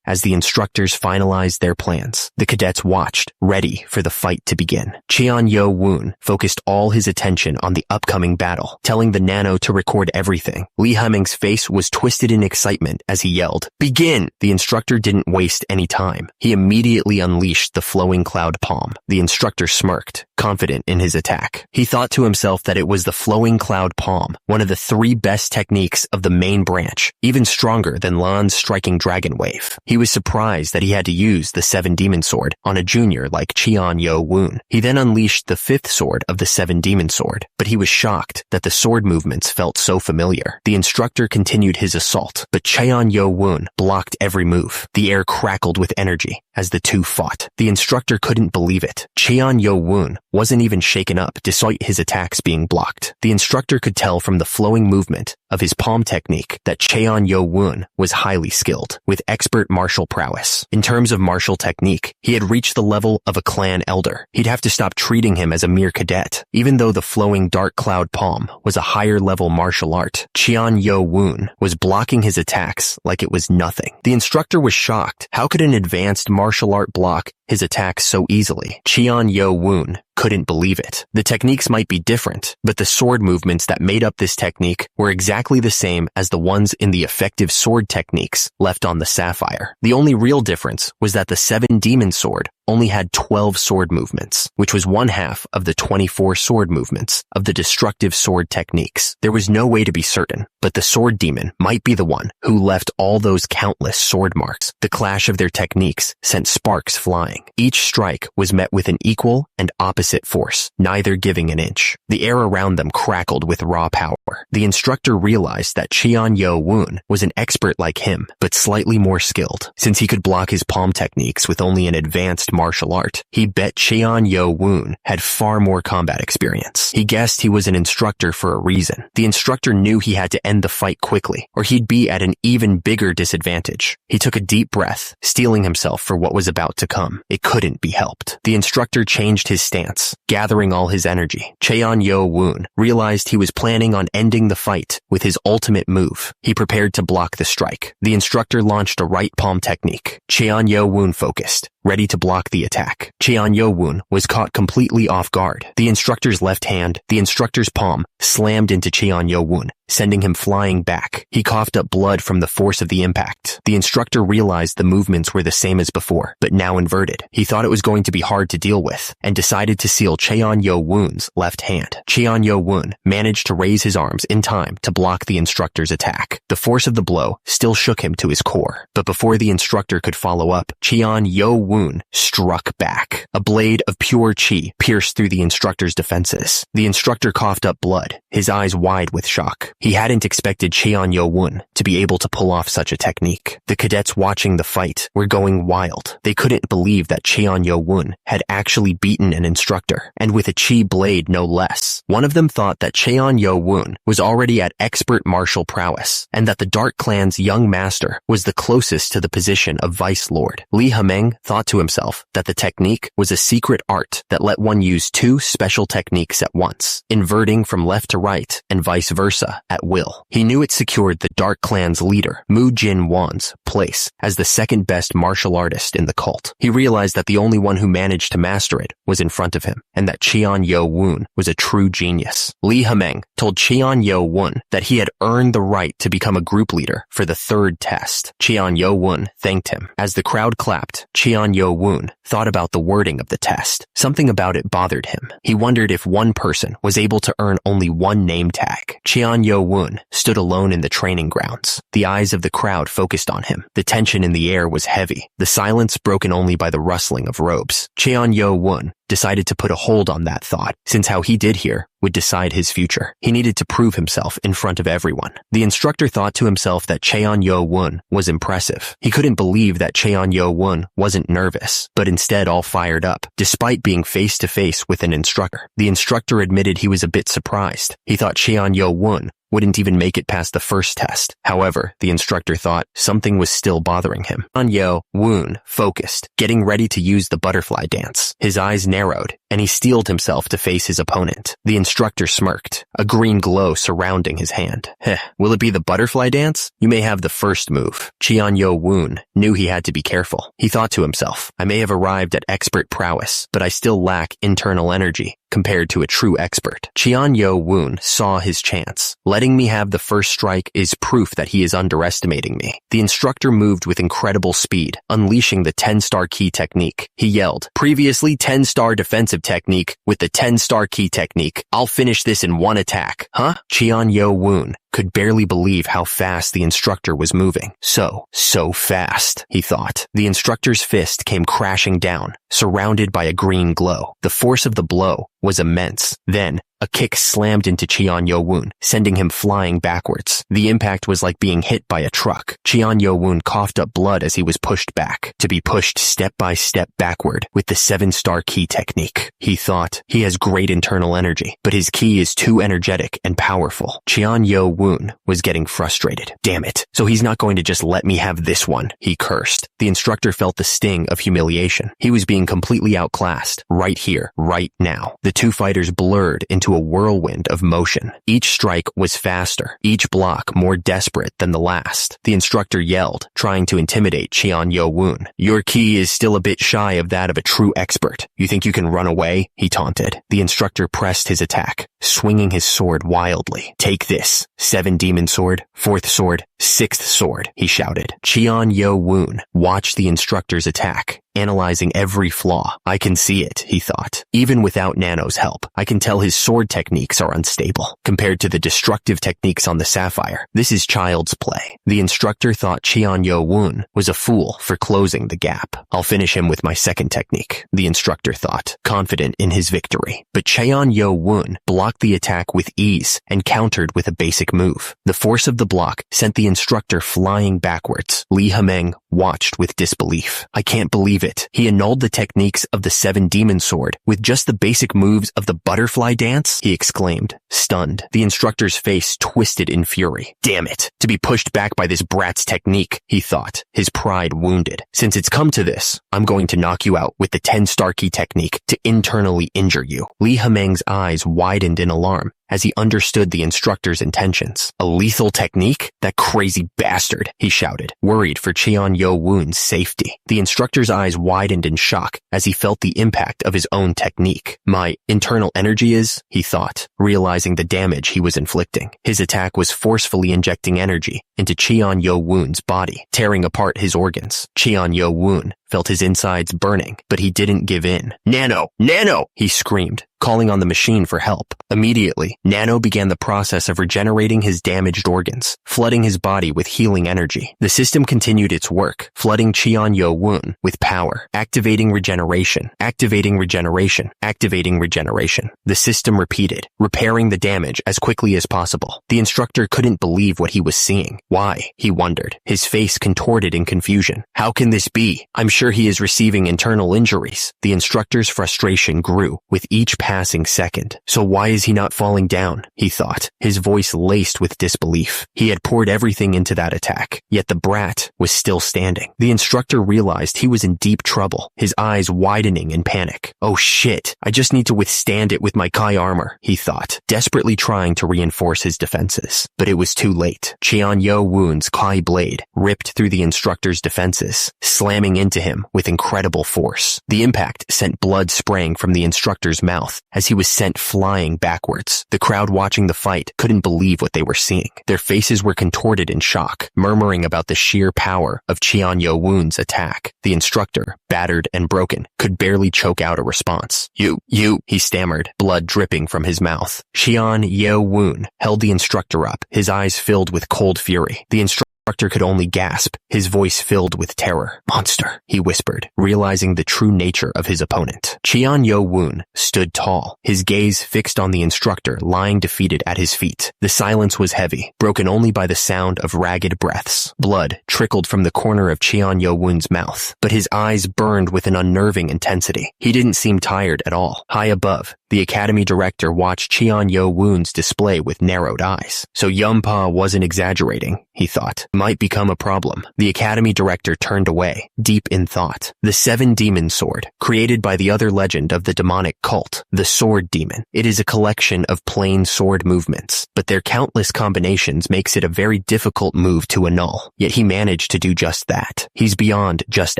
as the instructors finalized their plans. The cadets watched, ready for the fight to begin. Cheon Yo Woon focused all his attention on the upcoming battle, telling the nano to record everything. Lee Hameng's face was twisted in excitement as he yelled, "Begin!" The instructor didn't waste any time. He immediately unleashed the flowing cloud palm. The instructor smirked, confident in his attack. He thought to himself that it was the flowing cloud palm, one of the 3 best techniques of the main branch, even stronger than Lan's striking dragon wave. He was surprised that he had to use the 7 demon sword on a junior like Cheon Yo Woon. He then unleashed the 5th sword of the 7 demon sword, but he was shocked that the sword movements felt so familiar. The instructor continued his assault, but Cheon Yo Woon blocked every move. The air crackled with energy as the two fought. The instructor couldn't believe it. Cheon Yo Woon wasn't even shaken up despite his attacks being blocked. The instructor could tell from the flowing movement of his palm technique that Cheon Yo Woon was highly skilled, with expert martial prowess. In terms of martial technique, he had reached the level of a clan elder. He'd have to stop treating him as a mere cadet. Even though the flowing dark cloud palm was a higher level martial art, Cheon Yo Woon was blocking his attacks like it was nothing. The instructor was shocked. How could an advanced martial art block his attacks so easily? Cheon Yo Woon couldn't believe it. The techniques might be different, but the sword movements that made up this technique were exactly the same as the ones in the effective sword techniques left on the sapphire. The only real difference was that the 7 demon sword only had 12 sword movements, which was 1/2 of the 24 sword movements of the destructive sword techniques. There was no way to be certain, but the sword demon might be the one who left all those countless sword marks. The clash of their techniques sent sparks flying. Each strike was met with an equal and opposite force, neither giving an inch. The air around them crackled with raw power. The instructor realized that Cheon Yo Woon was an expert like him, but slightly more skilled. Since he could block his palm techniques with only an advanced martial art, he bet Cheon Yo Woon had far more combat experience. He guessed he was an instructor for a reason. The instructor knew he had to end the fight quickly, or he'd be at an even bigger disadvantage. He took a deep breath, steeling himself for what was about to come. It couldn't be helped. The instructor changed his stance, gathering all his energy. Cheon Yo Woon realized he was planning on ending the fight with his ultimate move. He prepared to block the strike. The instructor launched a right palm technique. Cheon Yo Woon focused, ready to block the attack. Cheon Yo Woon was caught completely off guard. The instructor's left hand, the instructor's palm, slammed into Cheon Yo Woon, sending him flying back. He coughed up blood from the force of the impact. The instructor realized the movements were the same as before, but now inverted. He thought it was going to be hard to deal with, and decided to seal Cheon Yo Woon's left hand. Cheon Yo Woon managed to raise his arms in time to block the instructor's attack. The force of the blow still shook him to his core, but before the instructor could follow up, Cheon Yo Woon struck back. A blade of pure chi pierced through the instructor's defenses. The instructor coughed up blood, his eyes wide with shock. He hadn't expected Cheon Yo-woon to be able to pull off such a technique. The cadets watching the fight were going wild. They couldn't believe that Cheon Yo-woon had actually beaten an instructor, and with a chi blade no less. One of them thought that Cheon Yo-woon was already at expert martial prowess, and that the Dark Clan's young master was the closest to the position of Vice Lord. Lee Ha-meng thought to himself that the technique was a secret art that let one use two special techniques at once, inverting from left to right and vice versa at will. He knew it secured the Dark Clan's leader, Mu Jin-won's, place as the second best martial artist in the cult. He realized that the only one who managed to master it was in front of him, and that Cheon Yo-woon was a true genius. Lee Ha-meng told Cheon Yo-woon that he had earned the right to become a group leader for the third test. Cheon Yo-woon thanked him. As the crowd clapped, Cheon Yo-woon thought about the wording of the test. Something about it bothered him. He wondered if one person was able to earn only one name tag. Cheon Yo-woon stood alone in the training grounds. The eyes of the crowd focused on him. The tension in the air was heavy, the silence broken only by the rustling of robes. Cheon Yo-woon decided to put a hold on that thought, since how he did here would decide his future. He needed to prove himself in front of everyone. The instructor thought to himself that Cheon Yo-woon was impressive. He couldn't believe that Cheon Yo-woon wasn't nervous, but instead all fired up, despite being face to face with an instructor. The instructor admitted he was a bit surprised. He thought Cheon Yo-woon wouldn't even make it past the first test. However, the instructor thought something was still bothering him. Cheon Yo-woon focused, getting ready to use the butterfly dance. His eyes narrowed, and he steeled himself to face his opponent. The instructor smirked, a green glow surrounding his hand. Will it be the butterfly dance? You may have the first move. Cheon Yo-woon knew he had to be careful. He thought to himself, I may have arrived at expert prowess, but I still lack internal energy compared to a true expert. Cheon Yo-woon saw his chance. Letting me have the first strike is proof that he is underestimating me. The instructor moved with incredible speed, unleashing the 10-star key technique. He yelled, previously 10-star defensive technique with the 10-star key technique. I'll finish this in one attack. Huh? Cheon Yo-woon could barely believe how fast the instructor was moving. So fast, he thought. The instructor's fist came crashing down, surrounded by a green glow. The force of the blow was immense. Then, a kick slammed into Cheon Yo-woon, sending him flying backwards. The impact was like being hit by a truck. Cheon Yo-woon coughed up blood as he was pushed back, to be pushed step by step backward with the 7-star key technique. He thought, he has great internal energy, but his key is too energetic and powerful. Cheon Yo-woon was getting frustrated. Damn it. So he's not going to just let me have this one, he cursed. The instructor felt the sting of humiliation. He was being completely outclassed, right here, right now. The two fighters blurred into a whirlwind of motion. Each strike was faster, each block more desperate than the last. The instructor yelled, trying to intimidate Cheon Yo-woon. Your key is still a bit shy of that of a true expert. You think you can run away? He taunted. The instructor pressed his attack, swinging his sword wildly. Take this. 7 demon sword, 4th sword, 6th sword, he shouted. Cheon Yo-woon watched the instructor's attack, analyzing every flaw. I can see it, he thought. Even without Nano's help, I can tell his sword techniques are unstable. Compared to the destructive techniques on the Sapphire, this is child's play. The instructor thought Cheon Yo-woon was a fool for closing the gap. I'll finish him with my second technique, the instructor thought, confident in his victory. But Cheon Yo-woon blocked the attack with ease and countered with a basic move. The force of the block sent the instructor flying backwards. Lee Ha-meng watched with disbelief. I can't believe it. He annulled the techniques of the 7 demon sword with just the basic moves of the butterfly dance, he exclaimed, stunned. The instructor's face twisted in fury. Damn it. To be pushed back by this brat's technique, he thought, his pride wounded. Since it's come to this, I'm going to knock you out with the 10-star key technique to internally injure you. Lee Ha-meng's eyes widened in alarm as he understood the instructor's intentions. A lethal technique? That crazy bastard, he shouted, worried for Cheon Yo-woon's safety. The instructor's eyes widened in shock as he felt the impact of his own technique. My internal energy is, he thought, realizing the damage he was inflicting. His attack was forcefully injecting energy into Cheon Yo-woon's body, tearing apart his organs. Cheon Yo-woon felt his insides burning, but he didn't give in. "Nano! Nano!" he screamed, calling on the machine for help. Immediately, Nano began the process of regenerating his damaged organs, flooding his body with healing energy. The system continued its work, flooding Cheon-Yo-woon with power, activating regeneration, activating regeneration, activating regeneration. The system repeated, repairing the damage as quickly as possible. The instructor couldn't believe what he was seeing. Why? He wondered, his face contorted in confusion. How can this be? I'm sure he is receiving internal injuries. The instructor's frustration grew with each passing second. So why is he not falling down? He thought, his voice laced with disbelief. He had poured everything into that attack, yet the brat was still standing. The instructor realized he was in deep trouble, his eyes widening in panic. Oh shit, I just need to withstand it with my Kai armor, he thought, desperately trying to reinforce his defenses. But it was too late. Cheon-Yo-woon's Kai blade ripped through the instructor's defenses, slamming into him with incredible force. The impact sent blood spraying from the instructor's mouth as he was sent flying backwards. The crowd watching the fight couldn't believe what they were seeing. Their faces were contorted in shock, murmuring about the sheer power of Cheon-Yo-woon's attack. The instructor, battered and broken, could barely choke out a response. You, he stammered, blood dripping from his mouth. Cheon-Yo-woon held the instructor up, his eyes filled with cold fury. The instructor could only gasp, his voice filled with terror. Monster, he whispered, realizing the true nature of his opponent. Cheon-Yo-woon stood tall, his gaze fixed on the instructor lying defeated at his feet. The silence was heavy, broken only by the sound of ragged breaths. Blood trickled from the corner of Cheon-Yo-woon's mouth, but his eyes burned with an unnerving intensity. He didn't seem tired at all. High above, the academy director watched Cheon-Yo-woon's display with narrowed eyes. So Yumpa wasn't exaggerating, he thought. Might become a problem. The academy director turned away, deep in thought. The Seven Demon Sword, created by the other legend of the demonic cult, the Sword Demon. It is a collection of plain sword movements, but their countless combinations makes it a very difficult move to annul. Yet he managed to do just that. He's beyond just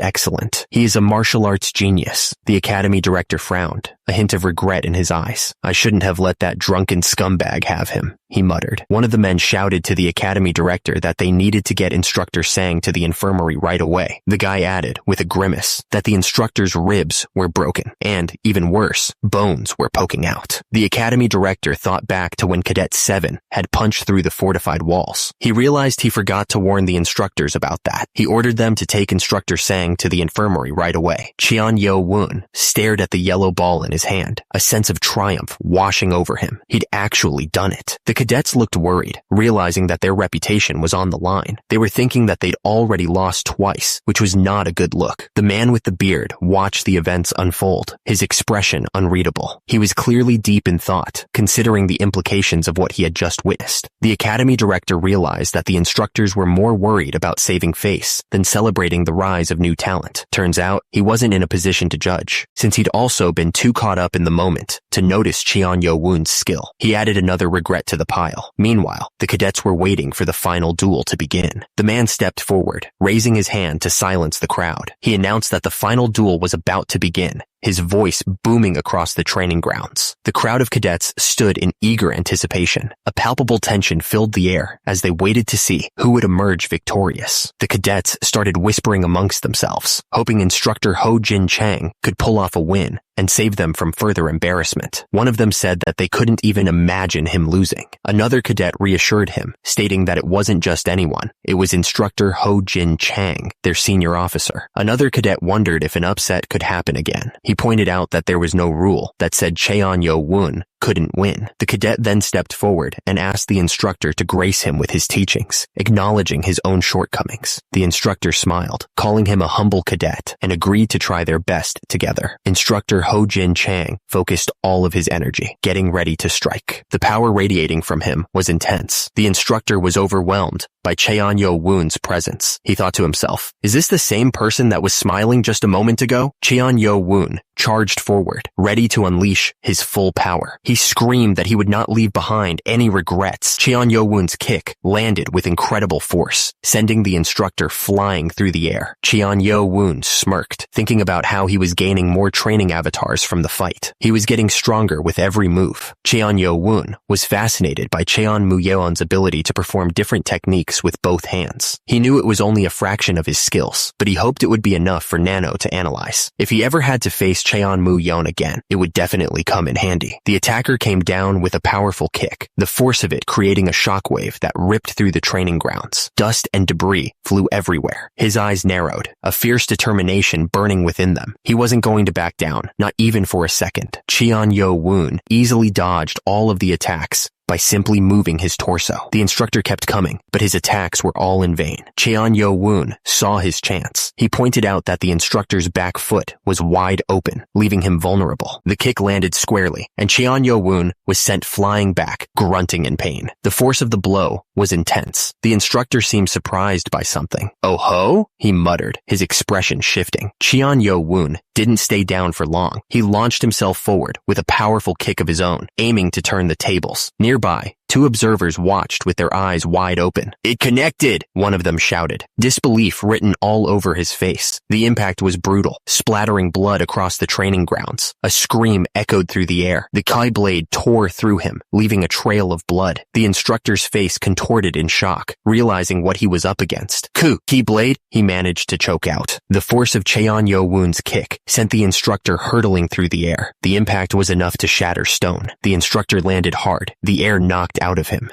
excellent. He is a martial arts genius. The academy director frowned, a hint of regret in his eyes. I shouldn't have let that drunken scumbag have him, he muttered. One of the men shouted to the academy director that they needed to get Instructor Sang to the infirmary right away. The guy added, with a grimace, that the instructor's ribs were broken, and, even worse, bones were poking out. The academy director thought back to when Cadet 7 had punched through the fortified walls. He realized he forgot to warn the instructors about that. He ordered them to take Instructor Sang to the infirmary right away. Cheon-Yo-woon stared at the yellow ball in his hand, a sense of triumph washing over him. He'd actually done it. The cadets looked worried, realizing that their reputation was on the line. They were thinking that they'd already lost twice, which was not a good look. The man with the beard watched the events unfold, his expression unreadable. He was clearly deep in thought, considering the implications of what he had just witnessed. The academy director realized that the instructors were more worried about saving face than celebrating the rise of new talent. Turns out, he wasn't in a position to judge, since he'd also been too caught up in the moment to notice Cheon-Yo-woon's skill. He added another regret to the pile. Meanwhile, the cadets were waiting for the final duel to begin. The man stepped forward, raising his hand to silence the crowd. He announced that the final duel was about to begin, his voice booming across the training grounds. The crowd of cadets stood in eager anticipation. A palpable tension filled the air as they waited to see who would emerge victorious. The cadets started whispering amongst themselves, hoping instructor Ho Jin Chang could pull off a win and save them from further embarrassment. One of them said that they couldn't even imagine him losing. Another cadet reassured him, stating that it wasn't just anyone. It was instructor Ho Jin Chang, their senior officer. Another cadet wondered if an upset could happen again. He pointed out that there was no rule that said Cheon-Yo-woon couldn't win. The cadet then stepped forward and asked the instructor to grace him with his teachings, acknowledging his own shortcomings. The instructor smiled, calling him a humble cadet, and agreed to try their best together. Instructor Ho Jin Chang focused all of his energy, getting ready to strike. The power radiating from him was intense. The instructor was overwhelmed by Cheon-Yo-woon's presence. He thought to himself, is this the same person that was smiling just a moment ago? Cheon-Yo-woon charged forward, ready to unleash his full power. He screamed that he would not leave behind any regrets. Cheon Yo-woon's kick landed with incredible force, sending the instructor flying through the air. Cheon Yo-woon smirked, thinking about how he was gaining more training avatars from the fight. He was getting stronger with every move. Cheon Yo-woon was fascinated by Cheon Mu-yeon's ability to perform different techniques with both hands. He knew it was only a fraction of his skills, but he hoped it would be enough for Nano to analyze. If he ever had to face Cheon Mu-yeon again, it would definitely come in handy. The attacker came down with a powerful kick, the force of it creating a shockwave that ripped through the training grounds. Dust and debris flew everywhere. His eyes narrowed, a fierce determination burning within them. He wasn't going to back down, not even for a second. Cheon Yo-woon easily dodged all of the attacks by simply moving his torso. The instructor kept coming, but his attacks were all in vain. Cheon Yo-woon saw his chance. He pointed out that the instructor's back foot was wide open, leaving him vulnerable. The kick landed squarely, and Cheon Yo-woon was sent flying back, grunting in pain. The force of the blow was intense. The instructor seemed surprised by something. "Oh ho?" he muttered, his expression shifting. Cheon Yo-woon didn't stay down for long. He launched himself forward with a powerful kick of his own, aiming to turn the tables. Nearby, two observers watched with their eyes wide open. "It connected!" one of them shouted, disbelief written all over his face. The impact was brutal, splattering blood across the training grounds. A scream echoed through the air. The Kai blade tore through him, leaving a trail of blood. The instructor's face contorted in shock, realizing what he was up against. Keyblade, he managed to choke out. The force of Cheon Yo-woon's kick sent the instructor hurtling through the air. The impact was enough to shatter stone. The instructor landed hard, the air knocked out of him.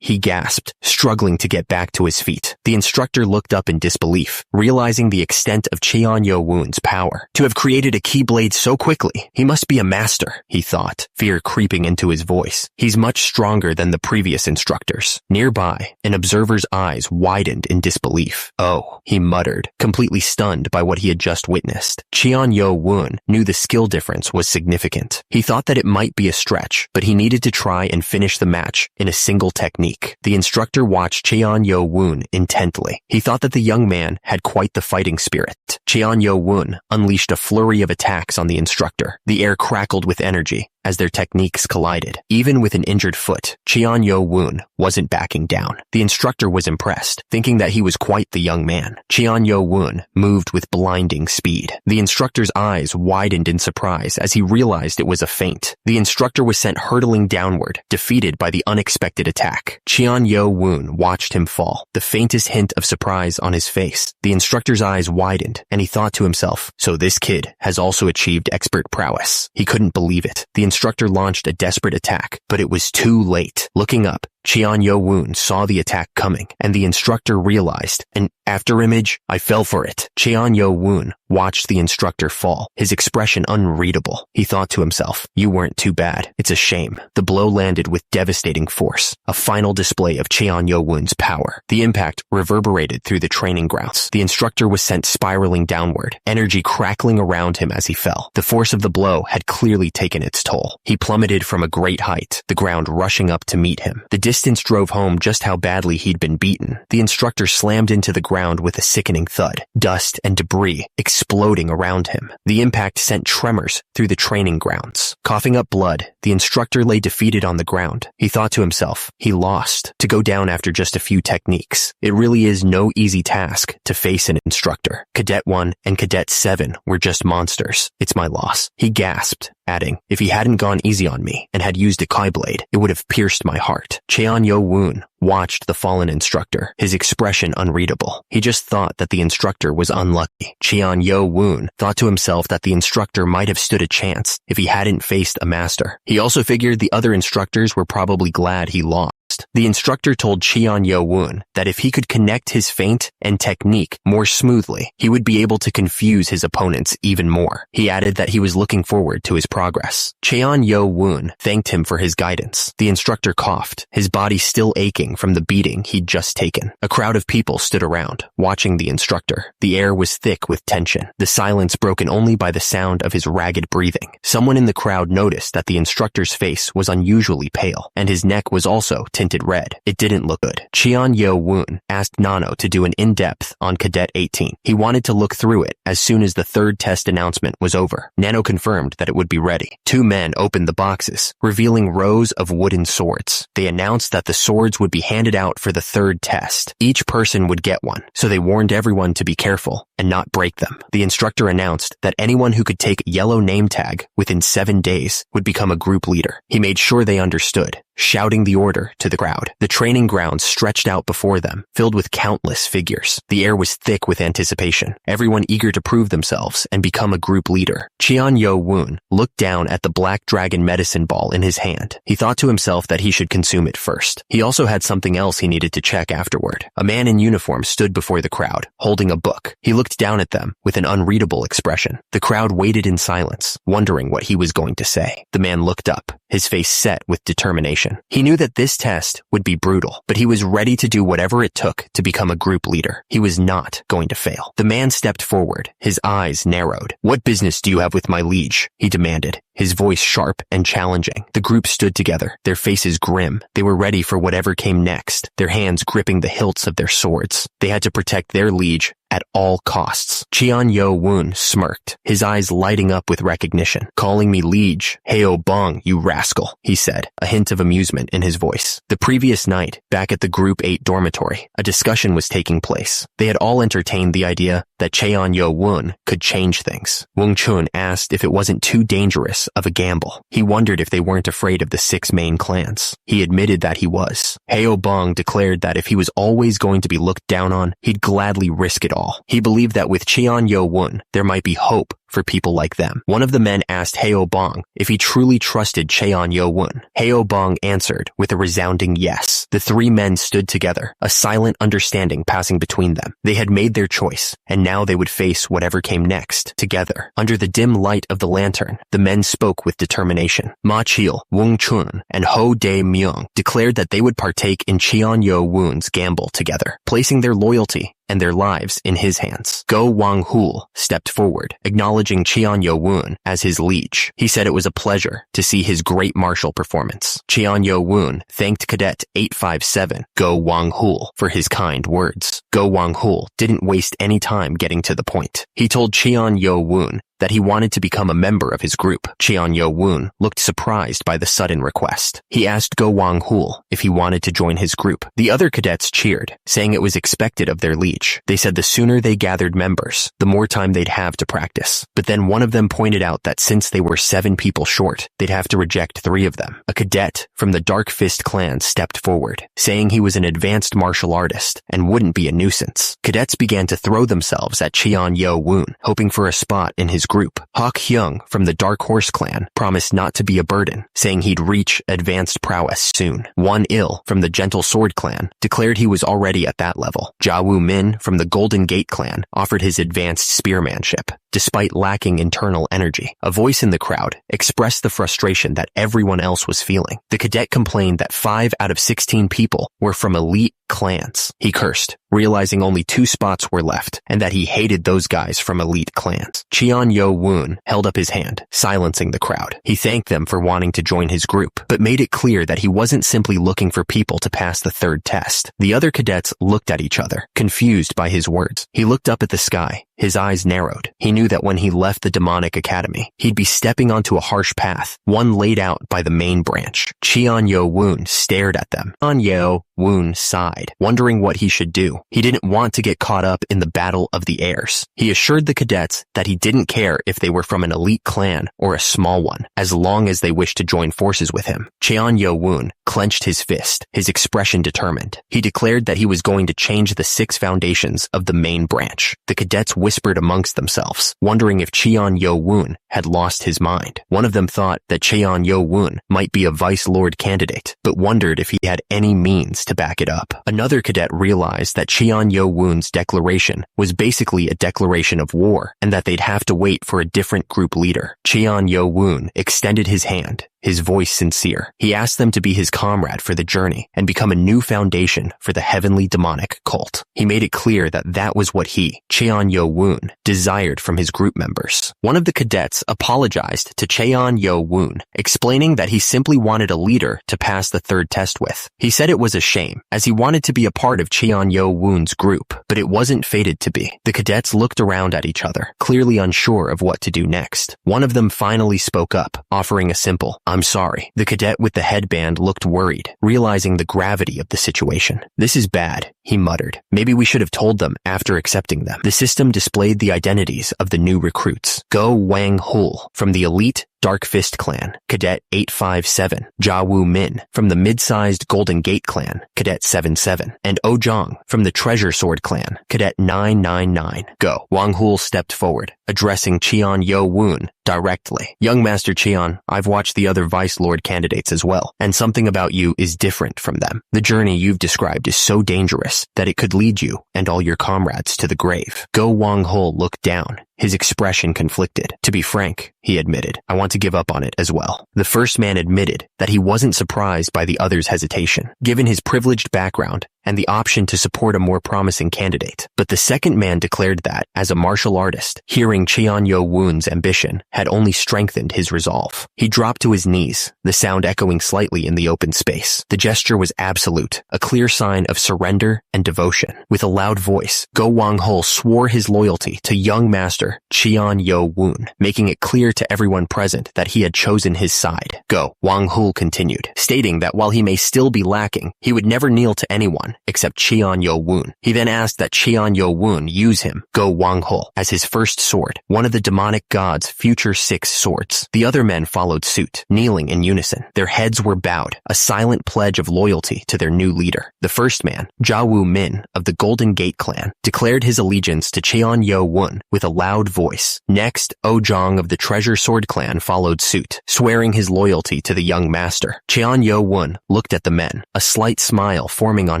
He gasped, struggling to get back to his feet. The instructor looked up in disbelief, realizing the extent of Cheon Yo-woon's power. To have created a keyblade so quickly, he must be a master, he thought, fear creeping into his voice. He's much stronger than the previous instructors. Nearby, an observer's eyes widened in disbelief. "Oh," he muttered, completely stunned by what he had just witnessed. Cheon Yo-woon knew the skill difference was significant. He thought that it might be a stretch, but he needed to try and finish the match in a single technique. The instructor watched Cheon Yo-woon intently. He thought that the young man had quite the fighting spirit. Cheon Yo-woon unleashed a flurry of attacks on the instructor. The air crackled with energy as their techniques collided. Even with an injured foot, Cheon Yo-woon wasn't backing down. The instructor was impressed, thinking that he was quite the young man. Cheon Yo-woon moved with blinding speed. The instructor's eyes widened in surprise as he realized it was a feint. The instructor was sent hurtling downward, defeated by the unexpected attack. Cheon Yo-woon watched him fall, the faintest hint of surprise on his face. The instructor's eyes widened, and he thought to himself, so this kid has also achieved expert prowess. He couldn't believe it. The instructor launched a desperate attack, but it was too late. Looking up, Cheon Yo-woon saw the attack coming, and the instructor realized, an afterimage, I fell for it. Cheon Yo-woon watched the instructor fall, his expression unreadable. He thought to himself, you weren't too bad. It's a shame. The blow landed with devastating force, a final display of Cheon Yo-woon's power. The impact reverberated through the training grounds. The instructor was sent spiraling downward, energy crackling around him as he fell. The force of the blow had clearly taken its toll. He plummeted from a great height, the ground rushing up to meet him. The distance drove home just how badly he'd been beaten. The instructor slammed into the ground with a sickening thud, dust and debris exploding around him. The impact sent tremors through the training grounds. Coughing up blood, the instructor lay defeated on the ground. He thought to himself, he lost, to go down after just a few techniques. It really is no easy task to face an instructor. Cadet 1 and Cadet 7 were just monsters. It's my loss. He gasped, adding, if he hadn't gone easy on me and had used a Kai blade, it would have pierced my heart. Cheon Yo-woon watched the fallen instructor, his expression unreadable. He just thought that the instructor was unlucky. Cheon Yo-woon thought to himself that the instructor might have stood a chance if he hadn't faced a master. He also figured the other instructors were probably glad he lost. The instructor told Cheon Yo-woon that if he could connect his feint and technique more smoothly, he would be able to confuse his opponents even more. He added that he was looking forward to his progress. Cheon Yo-woon thanked him for his guidance. The instructor coughed, his body still aching shaking from the beating he'd just taken. A crowd of people stood around, watching the instructor. The air was thick with tension, the silence broken only by the sound of his ragged breathing. Someone in the crowd noticed that the instructor's face was unusually pale, and his neck was also tinted red. It didn't look good. Cheon Yo-woon asked Nano to do an in-depth on Cadet 18. He wanted to look through it as soon as the third test announcement was over. Nano confirmed that it would be ready. Two men opened the boxes, revealing rows of wooden swords. They announced that the swords would be handed out for the third test. Each person would get one, so they warned everyone to be careful and not break them. The instructor announced that anyone who could take a yellow name tag within 7 days would become a group leader. He made sure they understood, shouting the order to the crowd. The training grounds stretched out before them, filled with countless figures. The air was thick with anticipation, everyone eager to prove themselves and become a group leader. Cheon Yo-woon looked down at the black dragon medicine ball in his hand. He thought to himself that he should consume it first. He also had something else he needed to check afterward. A man in uniform stood before the crowd, holding a book. He looked down at them with an unreadable expression. The crowd waited in silence, wondering what he was going to say. The man looked up, his face set with determination. He knew that this test would be brutal, but he was ready to do whatever it took to become a group leader. He was not going to fail. The man stepped forward, his eyes narrowed. "What business do you have with my liege?" he demanded, his voice sharp and challenging. The group stood together, their faces grim. They were ready for whatever came next, their hands gripping the hilts of their swords. They had to protect their liege at all costs. Cheon Yo-woon smirked, his eyes lighting up with recognition. "Calling me liege? Heo Bong, you rascal," he said, a hint of amusement in his voice. The previous night, back at the Group 8 dormitory, a discussion was taking place. They had all entertained the idea that Cheon Yo-woon could change things. Wong Chun asked if it wasn't too dangerous of a gamble. He wondered if they weren't afraid of the 6 main clans. He admitted that he was. Heo Bong declared that if he was always going to be looked down on, he'd gladly risk it all. He believed that with Cheon Yo-woon, there might be hope for people like them. One of the men asked Heo Bong if he truly trusted Cheon Yo-woon. Heo Bong answered with a resounding yes. The 3 men stood together, a silent understanding passing between them. They had made their choice, and now they would face whatever came next, together. Under the dim light of the lantern, the men spoke with determination. Ma Chil, Wong Chun, and Ho Dae-myung declared that they would partake in Cheon Yo-woon's gamble together, placing their loyalty and their lives in his hands. Go Wang-hul stepped forward, acknowledging Cheon Yo-woon as his liege. He said it was a pleasure to see his great martial performance. Cheon Yo-woon thanked Cadet 857, Go Wang-hul, for his kind words. Go Wang-hul didn't waste any time getting to the point. He told Cheon Yo-woon that he wanted to become a member of his group. Cheon Yo-woon looked surprised by the sudden request. He asked Go Wang-hul if he wanted to join his group. The other cadets cheered, saying it was expected of their liege. They said the sooner they gathered members, the more time they'd have to practice. But then one of them pointed out that since they were 7 people short, they'd have to reject 3 of them. A cadet from the Dark Fist clan stepped forward, saying he was an advanced martial artist and wouldn't be a nuisance. Cadets began to throw themselves at Cheon Yo-woon, hoping for a spot in his group. Hawk Hyung from the Dark Horse clan promised not to be a burden, saying he'd reach advanced prowess soon. Won Il from the Gentle Sword clan declared he was already at that level. Ja Woo Min from the Golden Gate clan offered his advanced spearmanship, despite lacking internal energy. A voice in the crowd expressed the frustration that everyone else was feeling. The cadet complained that 5 out of 16 people were from elite clans. He cursed, realizing only 2 spots were left, and that he hated those guys from elite clans. Cheon Yo-woon held up his hand, silencing the crowd. He thanked them for wanting to join his group, but made it clear that he wasn't simply looking for people to pass the third test. The other cadets looked at each other, confused by his words. He looked up at the sky. His eyes narrowed. He knew that when he left the demonic academy, he'd be stepping onto a harsh path, one laid out by the main branch. Cheon Yo-woon stared at them. Cheon Yo-woon sighed, wondering what he should do. He didn't want to get caught up in the battle of the heirs. He assured the cadets that he didn't care if they were from an elite clan or a small one, as long as they wished to join forces with him. Cheon Yo-woon clenched his fist, his expression determined. He declared that he was going to change the 6 foundations of the main branch. The cadets whispered amongst themselves, wondering if Cheon Yo-woon had lost his mind. One of them thought that Cheon Yo-woon might be a vice lord candidate, but wondered if he had any means to back it up. Another cadet realized that Cheon Yo-woon's declaration was basically a declaration of war, and that they'd have to wait for a different group leader. Cheon Yo-woon extended his hand, his voice sincere. He asked them to be his comrade for the journey and become a new foundation for the heavenly demonic cult. He made it clear that that was what he, Cheon-Yo-woon, desired from his group members. One of the cadets apologized to Cheon-Yo-woon, explaining that he simply wanted a leader to pass the third test with. He said it was a shame, as he wanted to be a part of Cheon-Yo-woon's group, but it wasn't fated to be. The cadets looked around at each other, clearly unsure of what to do next. One of them finally spoke up, offering a simple, "I'm sorry." The cadet with the headband looked worried, realizing the gravity of the situation. "This is bad," he muttered. "Maybe we should have told them after accepting them." The system displayed the identities of the new recruits. Go Wang-hul from the elite Dark Fist Clan, Cadet 857, Ja-woo Min from the mid-sized Golden Gate Clan, Cadet 77, and Oh-jong from the Treasure Sword Clan, Cadet 999. Go. Wang-hul stepped forward, addressing Cheon-Yo-woon directly. "Young Master Cheon, I've watched the other Vice Lord candidates as well, and something about you is different from them. The journey you've described is so dangerous that it could lead you and all your comrades to the grave." Go Wang-hul looked down, his expression conflicted. "To be frank," he admitted, "I want to give up on it as well." The first man admitted that he wasn't surprised by the other's hesitation, given his privileged background and the option to support a more promising candidate. But the second man declared that, as a martial artist, hearing Cheon-Yo-woon's ambition had only strengthened his resolve. He dropped to his knees, the sound echoing slightly in the open space. The gesture was absolute, a clear sign of surrender and devotion. With a loud voice, Go Wang-hul swore his loyalty to young master Cheon-Yo-woon, making it clear to everyone present that he had chosen his side. Go Wang-hul continued, stating that while he may still be lacking, he would never kneel to anyone except Cheon-Yo-woon. He then asked that Cheon-Yo-woon use him, Go Wang-hul, as his first sword, one of the demonic god's future 6 swords. The other men followed suit, kneeling in unison. Their heads were bowed, a silent pledge of loyalty to their new leader. The first man, Ja-woo Min of the Golden Gate Clan, declared his allegiance to Cheon-Yo-woon with a loud voice. Next, Oh-jong of the Treasure Sword Clan followed suit, swearing his loyalty to the young master. Cheon-Yo-woon looked at the men, a slight smile forming on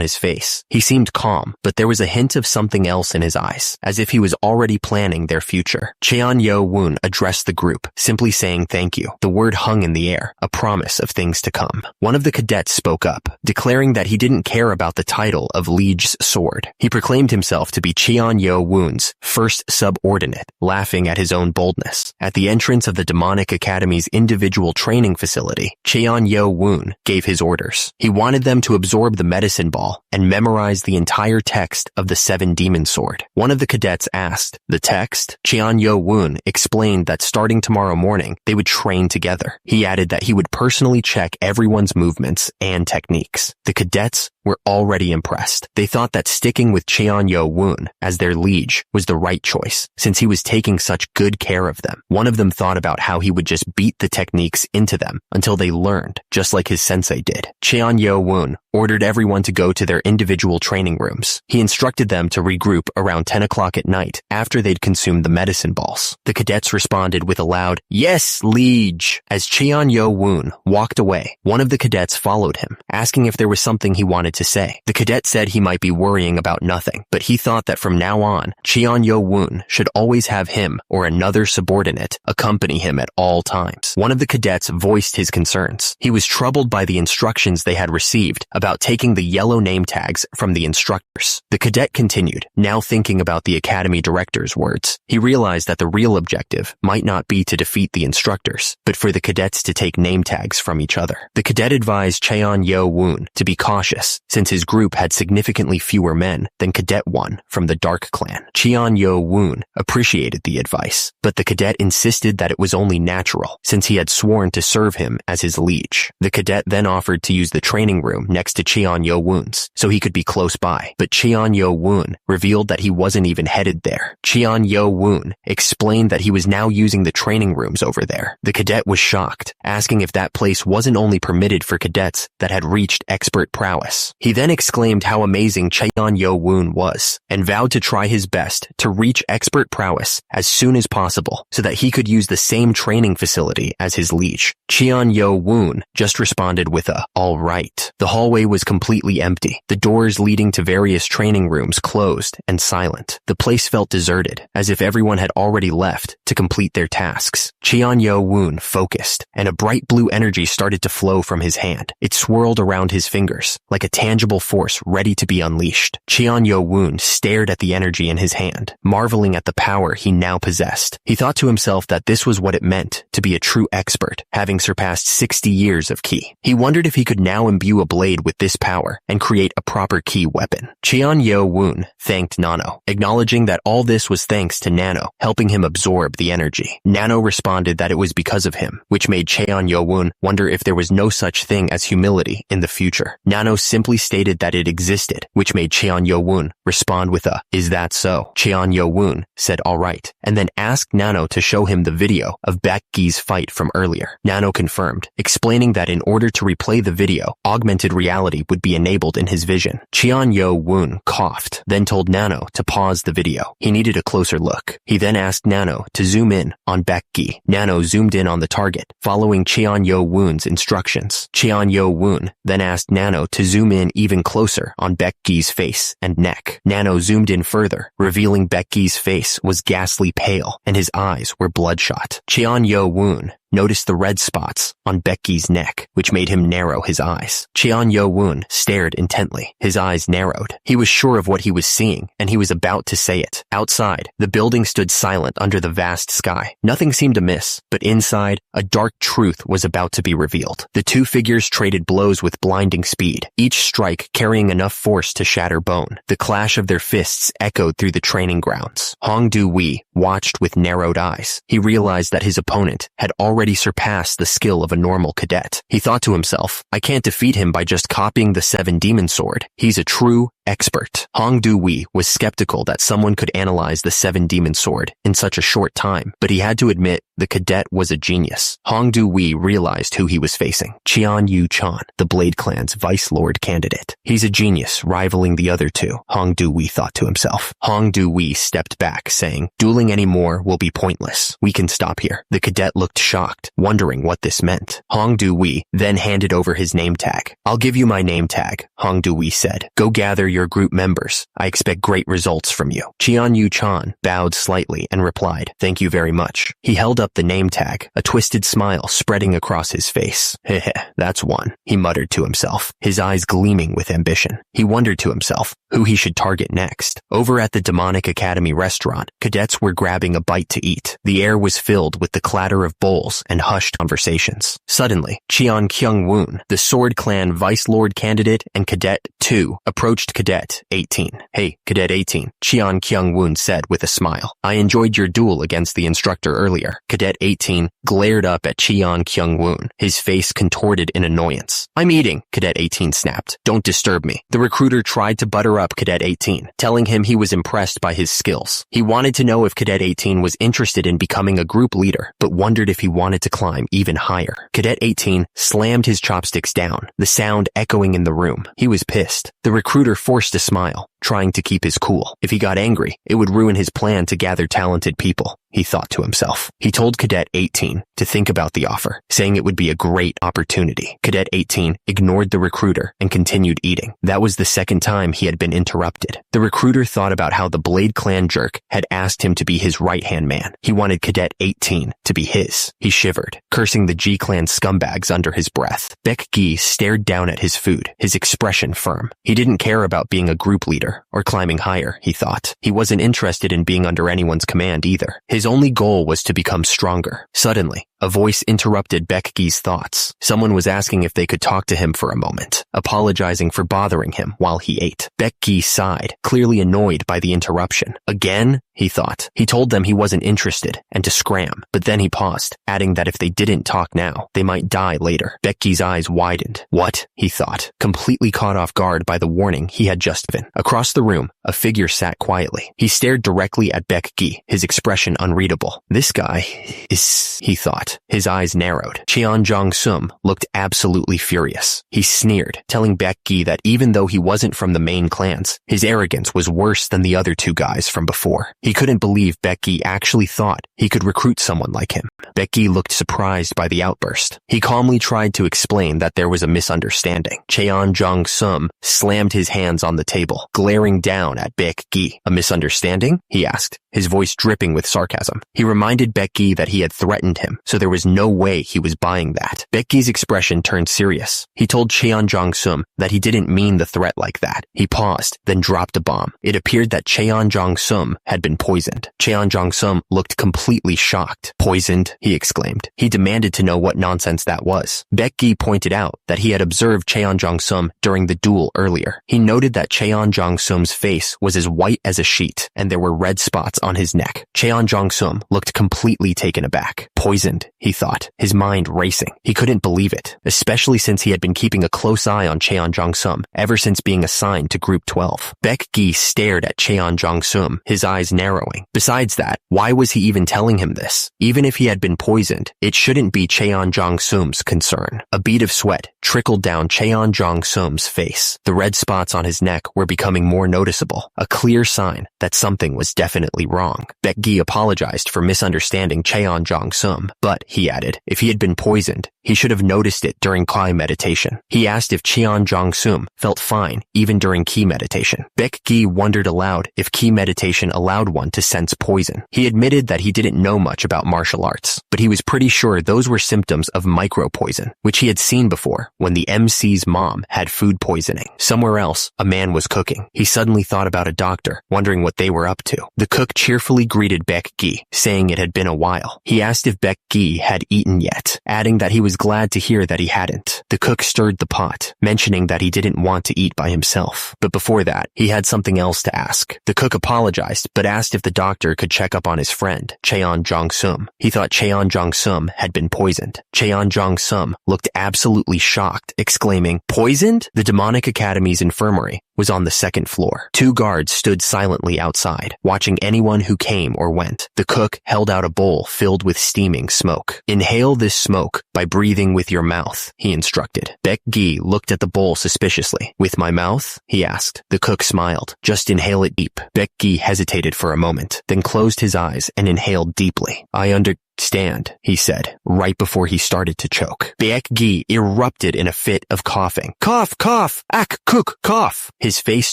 his face. He seemed calm, but there was a hint of something else in his eyes, as if he was already planning their future. Cheon-Yo-woon addressed the group, simply saying thank you. The word hung in the air, a promise of things to come. One of the cadets spoke up, declaring that he didn't care about the title of Liege's sword. He proclaimed himself to be Cheon-Yo-woon's first subordinate, laughing at his own boldness. At the entrance of the Demonic Academy's individual training facility, Cheon-Yo-woon gave his orders. He wanted them to absorb the medicine ball and memorize the entire text of the 7 demon sword. One of the cadets asked, "The text?" Cheon-Yo-woon explained that starting tomorrow morning, they would train together. He added that he would personally check everyone's movements and techniques. The cadets were already impressed. They thought that sticking with Cheon-Yo-woon as their liege was the right choice, since he was taking such good care of them. One of them thought about how he would just beat the techniques into them until they learned, just like his sensei did. Cheon-Yo-woon ordered everyone to go to their individual training rooms. He instructed them to regroup around 10 o'clock at night after they'd consumed the medicine balls. The cadets responded with a loud, "Yes, liege!" As Cheon-Yo-woon walked away, one of the cadets followed him, asking if there was something he wanted to say. The cadet said he might be worrying about nothing, but he thought that from now on, Cheon-Yo-woon should always have him or another subordinate accompany him at all times. One of the cadets voiced his concerns. He was troubled by the instructions they had received about taking the yellow name tags from the instructors. The cadet continued, now thinking about the academy director's words. He realized that the real objective might not be to defeat the instructors, but for the cadets to take name tags from each other. The cadet advised Cheon-Yo-woon to be cautious, since his group had significantly fewer men than Cadet 1 from the Dark Clan. Cheon-Yo-woon appreciated the advice, but the cadet insisted that it was only natural, since he had sworn to serve him as his liege. The cadet then offered to use the training room next to Cheon-Yo-woon's, so he could be close by, but Cheon-Yo-woon revealed that he wasn't even headed there. Cheon-Yo-woon explained that he was now using the training rooms over there. The cadet was shocked, asking if that place wasn't only permitted for cadets that had reached expert prowess. He then exclaimed how amazing Cheon-Yo-woon was, and vowed to try his best to reach expert prowess as soon as possible, so that he could use the same training facility as his liege. Cheon-Yo-woon just responded with a, "all right." The hallway was completely empty, The doors leading to various training rooms closed and silent. The place felt deserted, as if everyone had already left to complete their tasks. Cheon-Yo-woon focused, and a bright blue energy started to flow from his hand. It swirled around his fingers, like a tangible force ready to be unleashed. Cheon-Yo-woon stared at the energy in his hand, marveling at the power he now possessed. He thought to himself that this was what it meant to be a true expert, having surpassed 60 years of ki. He wondered if he could now imbue a blade with this power and create a proper ki weapon. Cheon-Yo-woon thanked Nano, acknowledging that all this was thanks to Nano, helping him absorb the energy. Nano responded that it was because of him, which made Cheon-Yo-woon wonder if there was no such thing as humility in the future. Nano simply stated that it existed, which made Cheon-Yo-woon respond with a, "Is that so?" Cheon-Yo-woon said alright, and then asked Nano to show him the video of Baekgi's fight from earlier. Nano confirmed, explaining that in order to replay the video, augmented reality would be enabled in his vision. Cheon-Yo-woon coughed, then told Nano to pause the video. He needed a closer look. He then asked Nano to zoom in on Baekgi. Nano zoomed in on the target, following Cheon-Yo-woon's instructions. Cheon-Yo-woon then asked Nano to zoom in even closer on Baekgi's face and neck. Nano zoomed in further, revealing Baekgi's face was ghastly pale and his eyes were bloodshot. Cheon-Yo-woon noticed the red spots on Baekgi's neck, which made him narrow his eyes. Cheon-Yo-woon stared intently. His eyes narrowed. He was sure of what he was seeing, and he was about to say it. Outside, the building stood silent under the vast sky. Nothing seemed amiss, but inside, a dark truth was about to be revealed. The two figures traded blows with blinding speed, each strike carrying enough force to shatter bone. The clash of their fists echoed through the training grounds. Hong Du-wee watched with narrowed eyes. He realized that his opponent had already surpassed the skill of a normal cadet. He thought to himself, I can't defeat him by just copying the 7 demon sword. He's a true expert. Hong Du-wee was skeptical that someone could analyze the 7 demon sword in such a short time, but he had to admit the cadet was a genius. Hong Du-wee realized who he was facing. Cheon Yu-chan, the Blade Clan's Vice Lord candidate. He's a genius, rivaling the other two, Hong Du-wee thought to himself. Hong Du-wee stepped back, saying, dueling anymore will be pointless. We can stop here. The cadet looked shocked, wondering what this meant. Hong Du-wee then handed over his name tag. I'll give you my name tag, Hong Du-wee said. Go gather your group members. I expect great results from you. Cheon Yu-chan bowed slightly and replied, thank you very much. He held up the name tag, a twisted smile spreading across his face. Heh, that's one, he muttered to himself, his eyes gleaming with ambition. He wondered to himself who he should target next. Over at the Demonic Academy restaurant, cadets were grabbing a bite to eat. The air was filled with the clatter of bowls and hushed conversations. Suddenly, Cheon Kyung-woon, the Sword Clan Vice Lord candidate and Cadet 2, approached Cadet 18. Hey, Cadet 18, Cheon Kyung-woon said with a smile. I enjoyed your duel against the instructor earlier. Cadet 18 glared up at Cheon Kyung-woon, his face contorted in annoyance. I'm eating, Cadet 18 snapped. Don't disturb me. The recruiter tried to butter up Cadet 18, telling him he was impressed by his skills. He wanted to know if Cadet 18 was interested in becoming a group leader, but wondered if he wanted to climb even higher. Cadet 18 slammed his chopsticks down, the sound echoing in the room. He was pissed. The recruiter forced a smile, trying to keep his cool. If he got angry, it would ruin his plan to gather talented people, he thought to himself. He told Cadet 18 to think about the offer, saying it would be a great opportunity. Cadet 18 ignored the recruiter and continued eating. That was the second time he had been interrupted. The recruiter thought about how the Blade Clan jerk had asked him to be his right-hand man. He wanted Cadet 18 to be his. He shivered, cursing the G-Clan scumbags under his breath. Baekgi stared down at his food, his expression firm. He didn't care about being a group leader or climbing higher, he thought. He wasn't interested in being under anyone's command either. His only goal was to become stronger. Suddenly, a voice interrupted Baekgi's thoughts. Someone was asking if they could talk to him for a moment, apologizing for bothering him while he ate. Baekgi sighed, clearly annoyed by the interruption. Again? He thought. He told them he wasn't interested and to scram, but then he paused, adding that if they didn't talk now, they might die later. Baekgi's eyes widened. What? He thought, completely caught off guard by the warning he had just been. Across Across the room, a figure sat quietly. He stared directly at Baek Gi, his expression unreadable. This guy is, he thought. His eyes narrowed. Cheon Jong-sum looked absolutely furious. He sneered, telling Baek Gi that even though he wasn't from the main clans, his arrogance was worse than the other two guys from before. He couldn't believe Baek Gi actually thought he could recruit someone like him. Baek Gi looked surprised by the outburst. He calmly tried to explain that there was a misunderstanding. Cheon Jong-sum slammed his hands on the table, glaring down at Baek Gi. A misunderstanding? He asked, his voice dripping with sarcasm. He reminded Baek Gi that he had threatened him, so there was no way he was buying that. Baek Gi's expression turned serious. He told Cheon Jong-sum that he didn't mean the threat like that. He paused, then dropped a bomb. It appeared that Cheon Jong-sum had been poisoned. Cheon Jong-sum looked completely shocked. Poisoned? He exclaimed. He demanded to know what nonsense that was. Baek Gi pointed out that he had observed Cheon Jong-sum during the duel earlier. He noted that Cheon Jong-sum's face was as white as a sheet, and there were red spots on his neck. Cheon Jong-sum looked completely taken aback. Poisoned, he thought, his mind racing. He couldn't believe it, especially since he had been keeping a close eye on Cheon Jong-sum ever since being assigned to Group 12. Baek Gi stared at Cheon Jong-sum, his eyes narrowing. Besides that, why was he even telling him this? Even if he had been poisoned, it shouldn't be Cheon Jong-sum's concern. A bead of sweat trickled down Cheon Jong-sum's face. The red spots on his neck were becoming more noticeable, a clear sign that something was definitely wrong. Baek Gi apologized for misunderstanding Cheon Jong-sum, but, he added, if he had been poisoned, he should have noticed it during Kai meditation. He asked if Cheon Jong-sum felt fine even during Ki meditation. Baek Gi wondered aloud if Ki meditation allowed one to sense poison. He admitted that he didn't know much about martial arts, but he was pretty sure those were symptoms of micro-poison, which he had seen before when the MC's mom had food poisoning. Somewhere else, a man was cooking. He suddenly thought about a doctor, wondering what they were up to. The cook cheerfully greeted Baek Gi, saying it had been a while. He asked if Baek Gi had eaten yet, adding that he was glad to hear that he hadn't. The cook stirred the pot, mentioning that he didn't want to eat by himself. But before that, he had something else to ask. The cook apologized, but asked if the doctor could check up on his friend, Cheon Jong-sum. He thought Cheon Jong-sum had been poisoned. Cheon Jong-sum looked absolutely shocked, exclaiming, "Poisoned?" The Demonic Academy's infirmary was on the second floor. Two guards stood silently outside, watching anyone who came or went. The cook held out a bowl filled with steaming smoke. "Inhale this smoke by breathing with your mouth," he instructed. Baek Gi looked at the bowl suspiciously. "With my mouth?" he asked. The cook smiled. "Just inhale it deep." Baek Gi hesitated for a moment, then closed his eyes and inhaled deeply. "I understand," he said, right before he started to choke. Baek Gi erupted in a fit of coughing. "Cough, cough! Ak, cook, cough!" His face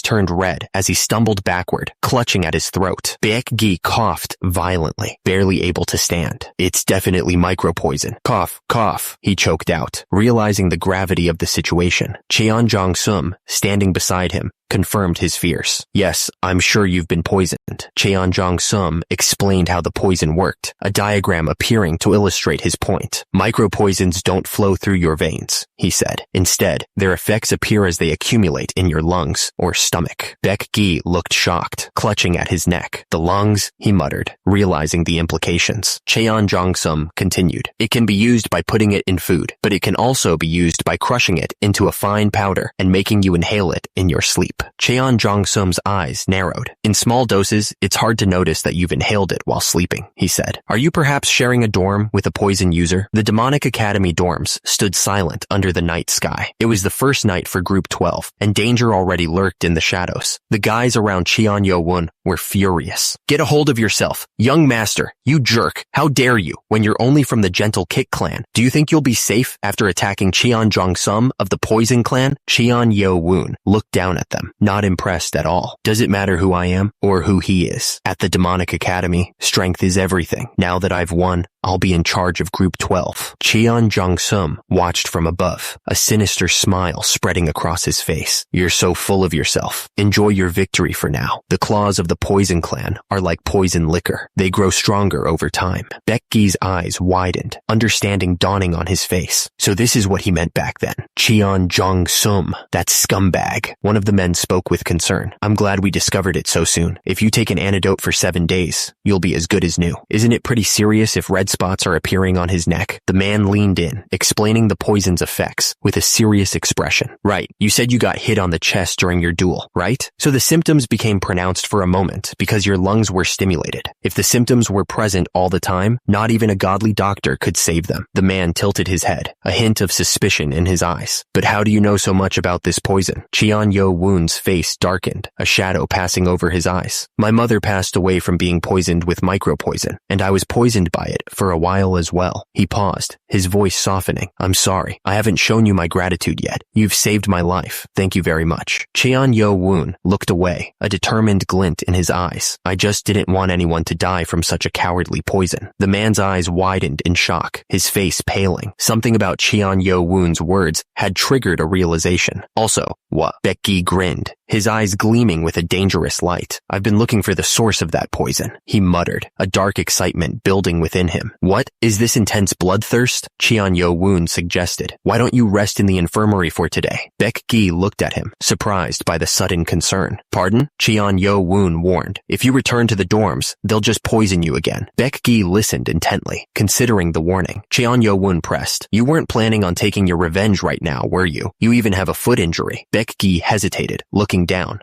turned red as he stumbled backward, clutching at his throat. Baek Gi coughed violently, barely able to stand. "It's definitely micropoison. Cough, cough," he choked out, realizing the gravity of the situation. Cheon Jong-sum, standing beside him, confirmed his fears. "Yes, I'm sure you've been poisoned." Cheon Jong-sum explained how the poison worked, a diagram appearing to illustrate his point. "Micropoisons don't flow through your veins," he said. "Instead, their effects appear as they accumulate in your lungs or stomach." Baek Gi looked shocked, clutching at his neck. "The lungs," he muttered, realizing the implications. Cheon Jong-sum continued, "It can be used by putting it in food, but it can also be used by crushing it into a fine powder and making you inhale it in your sleep." Cheon Jong-sum's eyes narrowed. "In small doses, it's hard to notice that you've inhaled it while sleeping," he said. "Are you perhaps sharing a dorm with a poison user?" The Demonic Academy dorms stood silent under the night sky. It was the first night for Group 12, and danger already lurked in the shadows. The guys around Cheon Yo-won were furious. "Get a hold of yourself. Young master, you jerk. How dare you, when you're only from the Gentle Kick clan? Do you think you'll be safe after attacking Cheon Jong-sum of the Poison clan?" Cheon Yo-won looked down at them, not impressed at all. "Does it matter who I am or who he is? At the Demonic Academy, strength is everything. Now that I've won, I'll be in charge of Group 12. Cheon Jong-sum watched from above, a sinister smile spreading across his face. "You're so full of yourself. Enjoy your victory for now. The claws of the Poison clan are like poison liquor. They grow stronger over time." Baek Gi's eyes widened, understanding dawning on his face. So this is what he meant back then. Cheon Jong-sum, that scumbag. One of the men spoke with concern. I'm glad we discovered it so soon. If you take an antidote for 7 days, you'll be as good as new. Isn't it pretty serious if red spots are appearing on his neck? The man leaned in, explaining the poison's effects with a serious expression. Right, you said you got hit on the chest during your duel, right? So the symptoms became pronounced for a moment because your lungs were stimulated. If the symptoms were present all the time, not even a godly doctor could save them. The man tilted his head, a hint of suspicion in his eyes. But how do you know so much about this poison? Cheon Yo-woon's face darkened, a shadow passing over his eyes. My mother passed away from being poisoned with micropoison, and I was poisoned by it for a while as well. He paused, his voice softening. I'm sorry, I haven't shown you my gratitude yet. You've saved my life. Thank you very much. Cheon Yo-woon looked away, a determined glint in his eyes. I just didn't want anyone to die from such a cowardly poison. The man's eyes widened in shock, his face paling. Something about Cheon Yo-woon's words had triggered a realization. Also, what? Baek-gi grinned, his eyes gleaming with a dangerous light. I've been looking for the source of that poison, he muttered, a dark excitement building within him. What? Is this intense bloodthirst? Cheon Yo-woon suggested. Why don't you rest in the infirmary for today? Baek-gi looked at him, surprised by the sudden concern. Pardon? Cheon Yo-woon warned. If you return to the dorms, they'll just poison you again. Baek-gi listened intently, considering the warning. Cheon Yo-woon pressed. You weren't planning on taking your revenge right now, were you? You even have a foot injury. Baek-gi hesitated, looking down.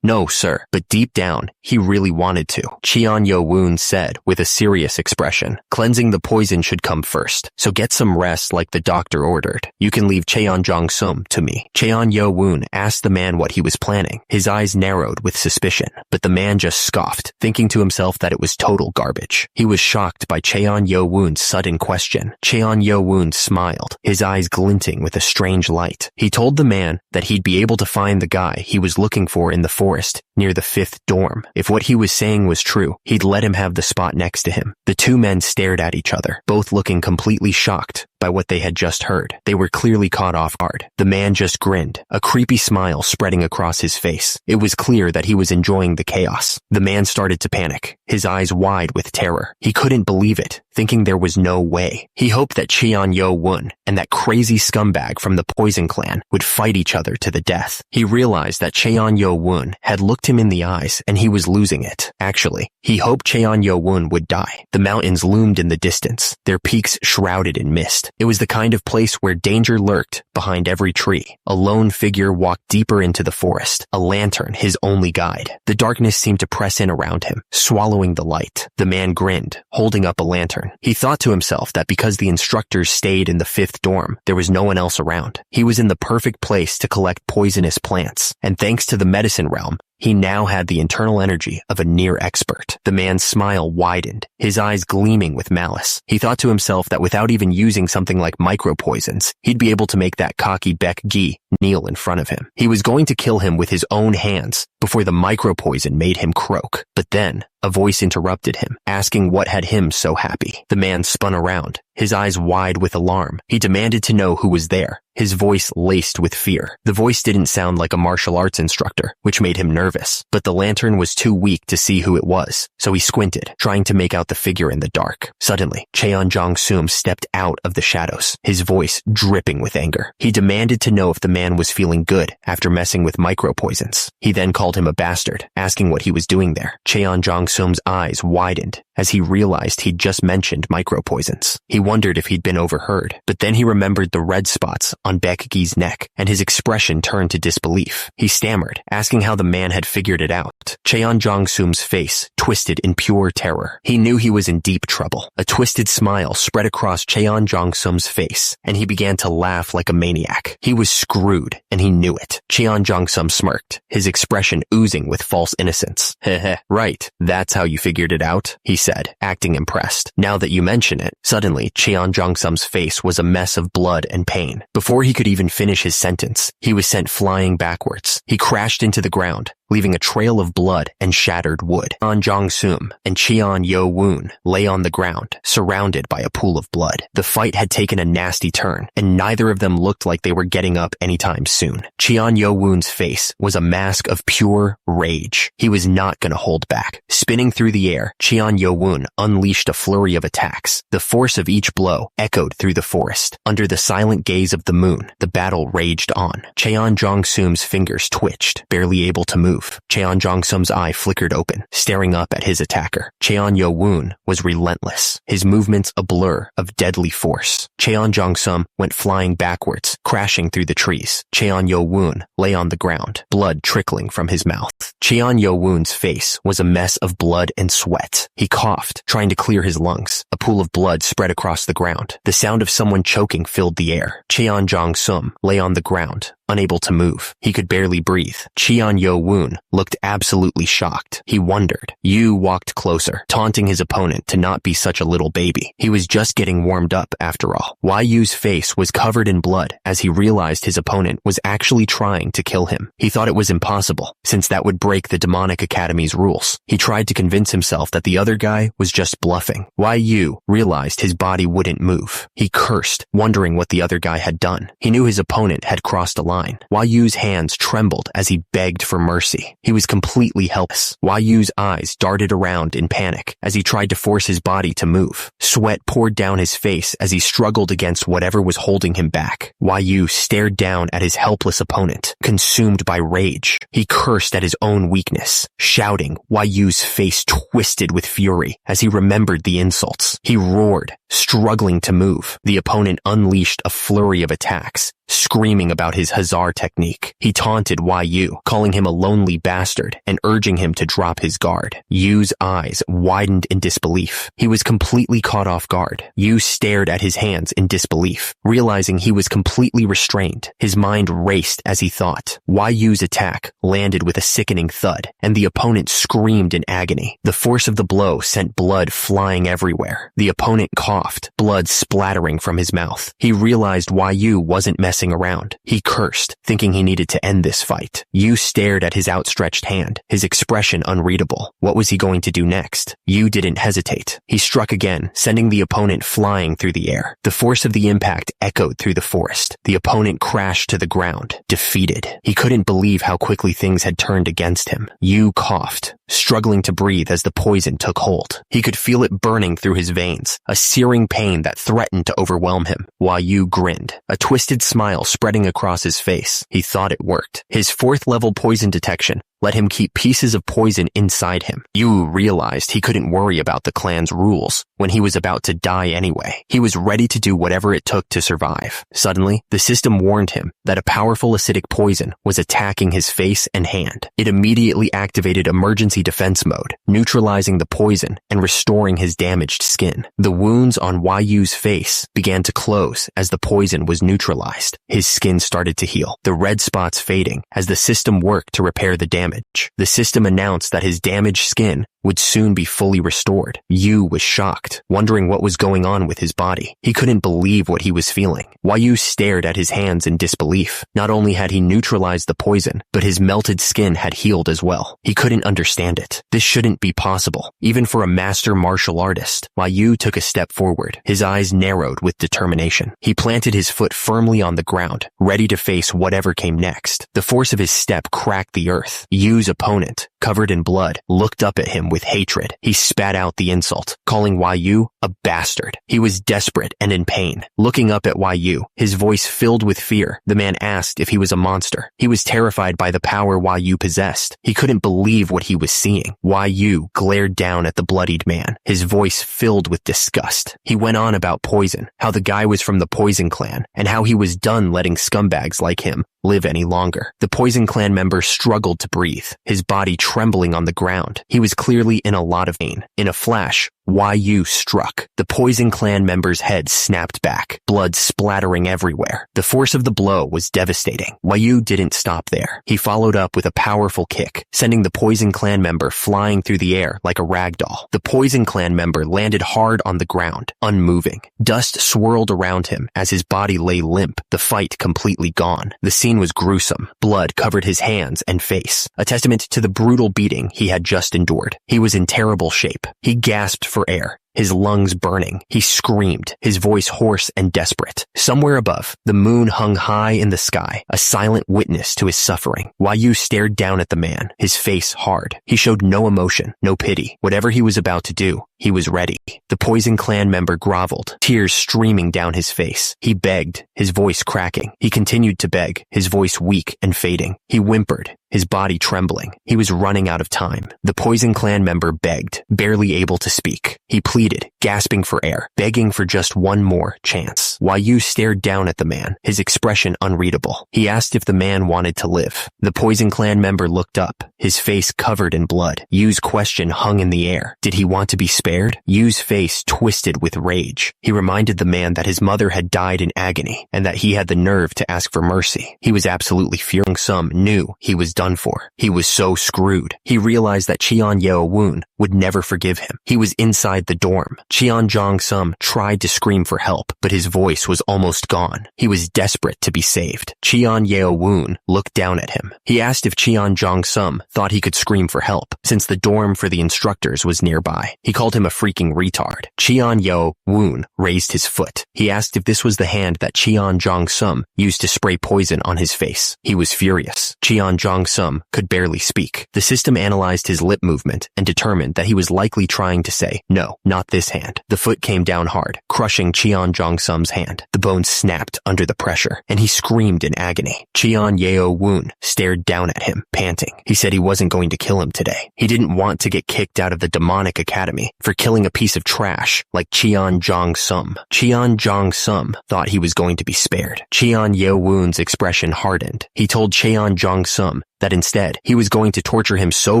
No, sir. But deep down, he really wanted to. Cheon Yo-woon said with a serious expression. Cleansing the poison should come first, so get some rest like the doctor ordered. You can leave Cheon Jong-sum to me. Cheon Yo-woon asked the man what he was planning. His eyes narrowed with suspicion, but the man just scoffed, thinking to himself that it was total garbage. He was shocked by Cheon Yo-woon's sudden question. Cheon Yo-woon smiled, his eyes glinting with a strange light. He told the man that he'd be able to find the guy he was looking for in the forest near the 5th dorm. If what he was saying was true, he'd let him have the spot next to him. The two men stared at each other, both looking completely shocked by what they had just heard. They were clearly caught off guard. The man just grinned, a creepy smile spreading across his face. It was clear that he was enjoying the chaos. The man started to panic, his eyes wide with terror. He couldn't believe it, thinking there was no way. He hoped that Cheon Yo-woon and that crazy scumbag from the Poison Clan would fight each other to the death. He realized that Cheon Yo-woon had looked him in the eyes and he was losing it. Actually, he hoped Cheon Yo-woon would die. The mountains loomed in the distance, their peaks shrouded in mist. It was the kind of place where danger lurked behind every tree. A lone figure walked deeper into the forest, a lantern his only guide. The darkness seemed to press in around him, swallowing the light. The man grinned, holding up a lantern. He thought to himself that because the instructors stayed in the 5th dorm, there was no one else around. He was in the perfect place to collect poisonous plants, and thanks to the medicine realm, he now had the internal energy of a near expert. The man's smile widened, his eyes gleaming with malice. He thought to himself that without even using something like micropoisons, he'd be able to make that cocky Baek-gi kneel in front of him. He was going to kill him with his own hands before the micropoison made him croak. But then, a voice interrupted him, asking what had him so happy. The man spun around, his eyes wide with alarm. He demanded to know who was there, his voice laced with fear. The voice didn't sound like a martial arts instructor, which made him nervous, but the lantern was too weak to see who it was, so he squinted, trying to make out the figure in the dark. Suddenly, Cheon Jong-sum stepped out of the shadows, his voice dripping with anger. He demanded to know if the man was feeling good after messing with micropoisons. He then called him a bastard, asking what he was doing there. Cheon Jong-sum's eyes widened as he realized he'd just mentioned micropoisons. He wondered if he'd been overheard, but then he remembered the red spots on Baek-gi's neck, and his expression turned to disbelief. He stammered, asking how the man had figured it out. Cheon Jong-sum's face twisted in pure terror. He knew he was in deep trouble. A twisted smile spread across Cheon Jong-sum's face, and he began to laugh like a maniac. He was screwed, and he knew it. Cheon Jong-sum smirked, his expression oozing with false innocence. Heh, right, that's how you figured it out, he said, acting impressed. Now that you mention it, suddenly Cheon Jong-sum's face was a mess of blood and pain. Before he could even finish his sentence, he was sent flying backwards. He crashed into the ground, leaving a trail of blood and shattered wood. An Jong-sum and Cheon Yo-woon lay on the ground, surrounded by a pool of blood. The fight had taken a nasty turn, and neither of them looked like they were getting up anytime soon. Cheon Yo-woon's face was a mask of pure rage. He was not going to hold back. Spinning through the air, Cheon Yo-woon unleashed a flurry of attacks. The force of each blow echoed through the forest. Under the silent gaze of the moon, the battle raged on. Cheon Jong-sum's fingers twitched, barely able to move. Cheon Jong-sum's eye flickered open, staring up at his attacker. Cheon Yo-woon was relentless, his movements a blur of deadly force. Cheon Jong-sum went flying backwards, crashing through the trees. Cheon Yo-woon lay on the ground, blood trickling from his mouth. Cheon Yo-woon's face was a mess of blood and sweat. He coughed, trying to clear his lungs. A pool of blood spread across the ground. The sound of someone choking filled the air. Cheon Jong-sum lay on the ground, unable to move. He could barely breathe. Cheon Yo-woon looked absolutely shocked. He wondered. Yu walked closer, taunting his opponent to not be such a little baby. He was just getting warmed up after all. Yu's face was covered in blood as he realized his opponent was actually trying to kill him. He thought it was impossible, since that would break the Demonic Academy's rules. He tried to convince himself that the other guy was just bluffing. Yu realized his body wouldn't move. He cursed, wondering what the other guy had done. He knew his opponent had crossed a line. Yu's hands trembled as he begged for mercy. He was completely helpless. Yu's eyes darted around in panic as he tried to force his body to move. Sweat poured down his face as he struggled against whatever was holding him back. Yu stared down at his helpless opponent, consumed by rage. He cursed at his own weakness, shouting. Yu's face twisted with fury as he remembered the insults. He roared, struggling to move. The opponent unleashed a flurry of attacks, screaming about his Hazar technique. He taunted Yu, calling him a lonely bastard and urging him to drop his guard. Yu's eyes widened in disbelief. He was completely caught off guard. Yu stared at his hands in disbelief, realizing he was completely restrained. His mind raced as he thought. Yu's attack landed with a sickening thud, and the opponent screamed in agony. The force of the blow sent blood flying everywhere. The opponent coughed, blood splattering from his mouth. He realized Yu wasn't messing around. He cursed, thinking he needed to end this fight. Yu stared at his outstretched hand, his expression unreadable. What was he going to do next? Yu didn't hesitate. He struck again, sending the opponent flying through the air. The force of the impact echoed through the forest. The opponent crashed to the ground, defeated. He couldn't believe how quickly things had turned against him. Yu coughed, struggling to breathe as the poison took hold. He could feel it burning through his veins, a searing pain that threatened to overwhelm him. Yu grinned, a twisted smile spreading across his face. He thought it worked. His 4th level poison detection let him keep pieces of poison inside him. Yu realized he couldn't worry about the clan's rules when he was about to die anyway. He was ready to do whatever it took to survive. Suddenly, the system warned him that a powerful acidic poison was attacking his face and hand. It immediately activated emergency defense mode, neutralizing the poison and restoring his damaged skin. The wounds on Yu's face began to close as the poison was neutralized. His skin started to heal, the red spots fading as the system worked to repair the damage. The system announced that his damaged skin would soon be fully restored. Yu was shocked, wondering what was going on with his body. He couldn't believe what he was feeling. Yu stared at his hands in disbelief. Not only had he neutralized the poison, but his melted skin had healed as well. He couldn't understand it. This shouldn't be possible, even for a master martial artist. Yu took a step forward, his eyes narrowed with determination. He planted his foot firmly on the ground, ready to face whatever came next. The force of his step cracked the earth. Yu's opponent, covered in blood, looked up at him with hatred. He spat out the insult, calling Yu a bastard. He was desperate and in pain. Looking up at Yu, his voice filled with fear, the man asked if he was a monster. He was terrified by the power Yu possessed. He couldn't believe what he was seeing. Yu glared down at the bloodied man, his voice filled with disgust. He went on about poison, how the guy was from the Poison Clan, and how he was done letting scumbags like him live any longer. The Poison Clan member struggled to breathe, his body trembling on the ground. He was clearly in a lot of pain. In a flash, Yu struck. The Poison Clan member's head snapped back, blood splattering everywhere. The force of the blow was devastating. Yu didn't stop there. He followed up with a powerful kick, sending the Poison Clan member flying through the air like a ragdoll. The Poison Clan member landed hard on the ground, unmoving. Dust swirled around him as his body lay limp, the fight completely gone. The scene was gruesome. Blood covered his hands and face, a testament to the brutal beating he had just endured. He was in terrible shape. He gasped for air, his lungs burning. He screamed, his voice hoarse and desperate. Somewhere above, the moon hung high in the sky, a silent witness to his suffering. Yu stared down at the man, his face hard. He showed no emotion, no pity. Whatever he was about to do, he was ready. The Poison Clan member groveled, tears streaming down his face. He begged, his voice cracking. He continued to beg, his voice weak and fading. He whimpered, his body trembling. He was running out of time. The Poison Clan member begged, barely able to speak. He pleaded, gasping for air, begging for just one more chance. Yu stared down at the man, his expression unreadable. He asked if the man wanted to live. The Poison Clan member looked up, his face covered in blood. Yu's question hung in the air. Did he want to be spared? Yu's face twisted with rage. He reminded the man that his mother had died in agony, and that he had the nerve to ask for mercy. He was absolutely furious. Sum knew he was done for. He was so screwed. He realized that Cheon Yeo-woon would never forgive him. He was inside the dorm. Cheon Jong-sum tried to scream for help, but his voice was almost gone. He was desperate to be saved. Cheon Yeo-woon looked down at him. He asked if Cheon Jong-sum thought he could scream for help, since the dorm for the instructors was nearby. He called him a freaking retard. Cheon Yeo-woon raised his foot. He asked if this was the hand that Cheon Jong-sum used to spray poison on his face. He was furious. Cheon Jong-sum could barely speak. The system analyzed his lip movement and determined that he was likely trying to say, "No, not this hand." The foot came down hard, crushing Cheon Jong-sum's hand. The bone snapped under the pressure, and he screamed in agony. Cheon Yeo-woon stared down at him, panting. He said he wasn't going to kill him today. He didn't want to get kicked out of the demonic academy for killing a piece of trash like Cheon Jong-sum. Cheon Jong-sum thought he was going to be spared. Cheon Yeo-woon's expression hardened. He told Cheon Jong-sum that instead, he was going to torture him so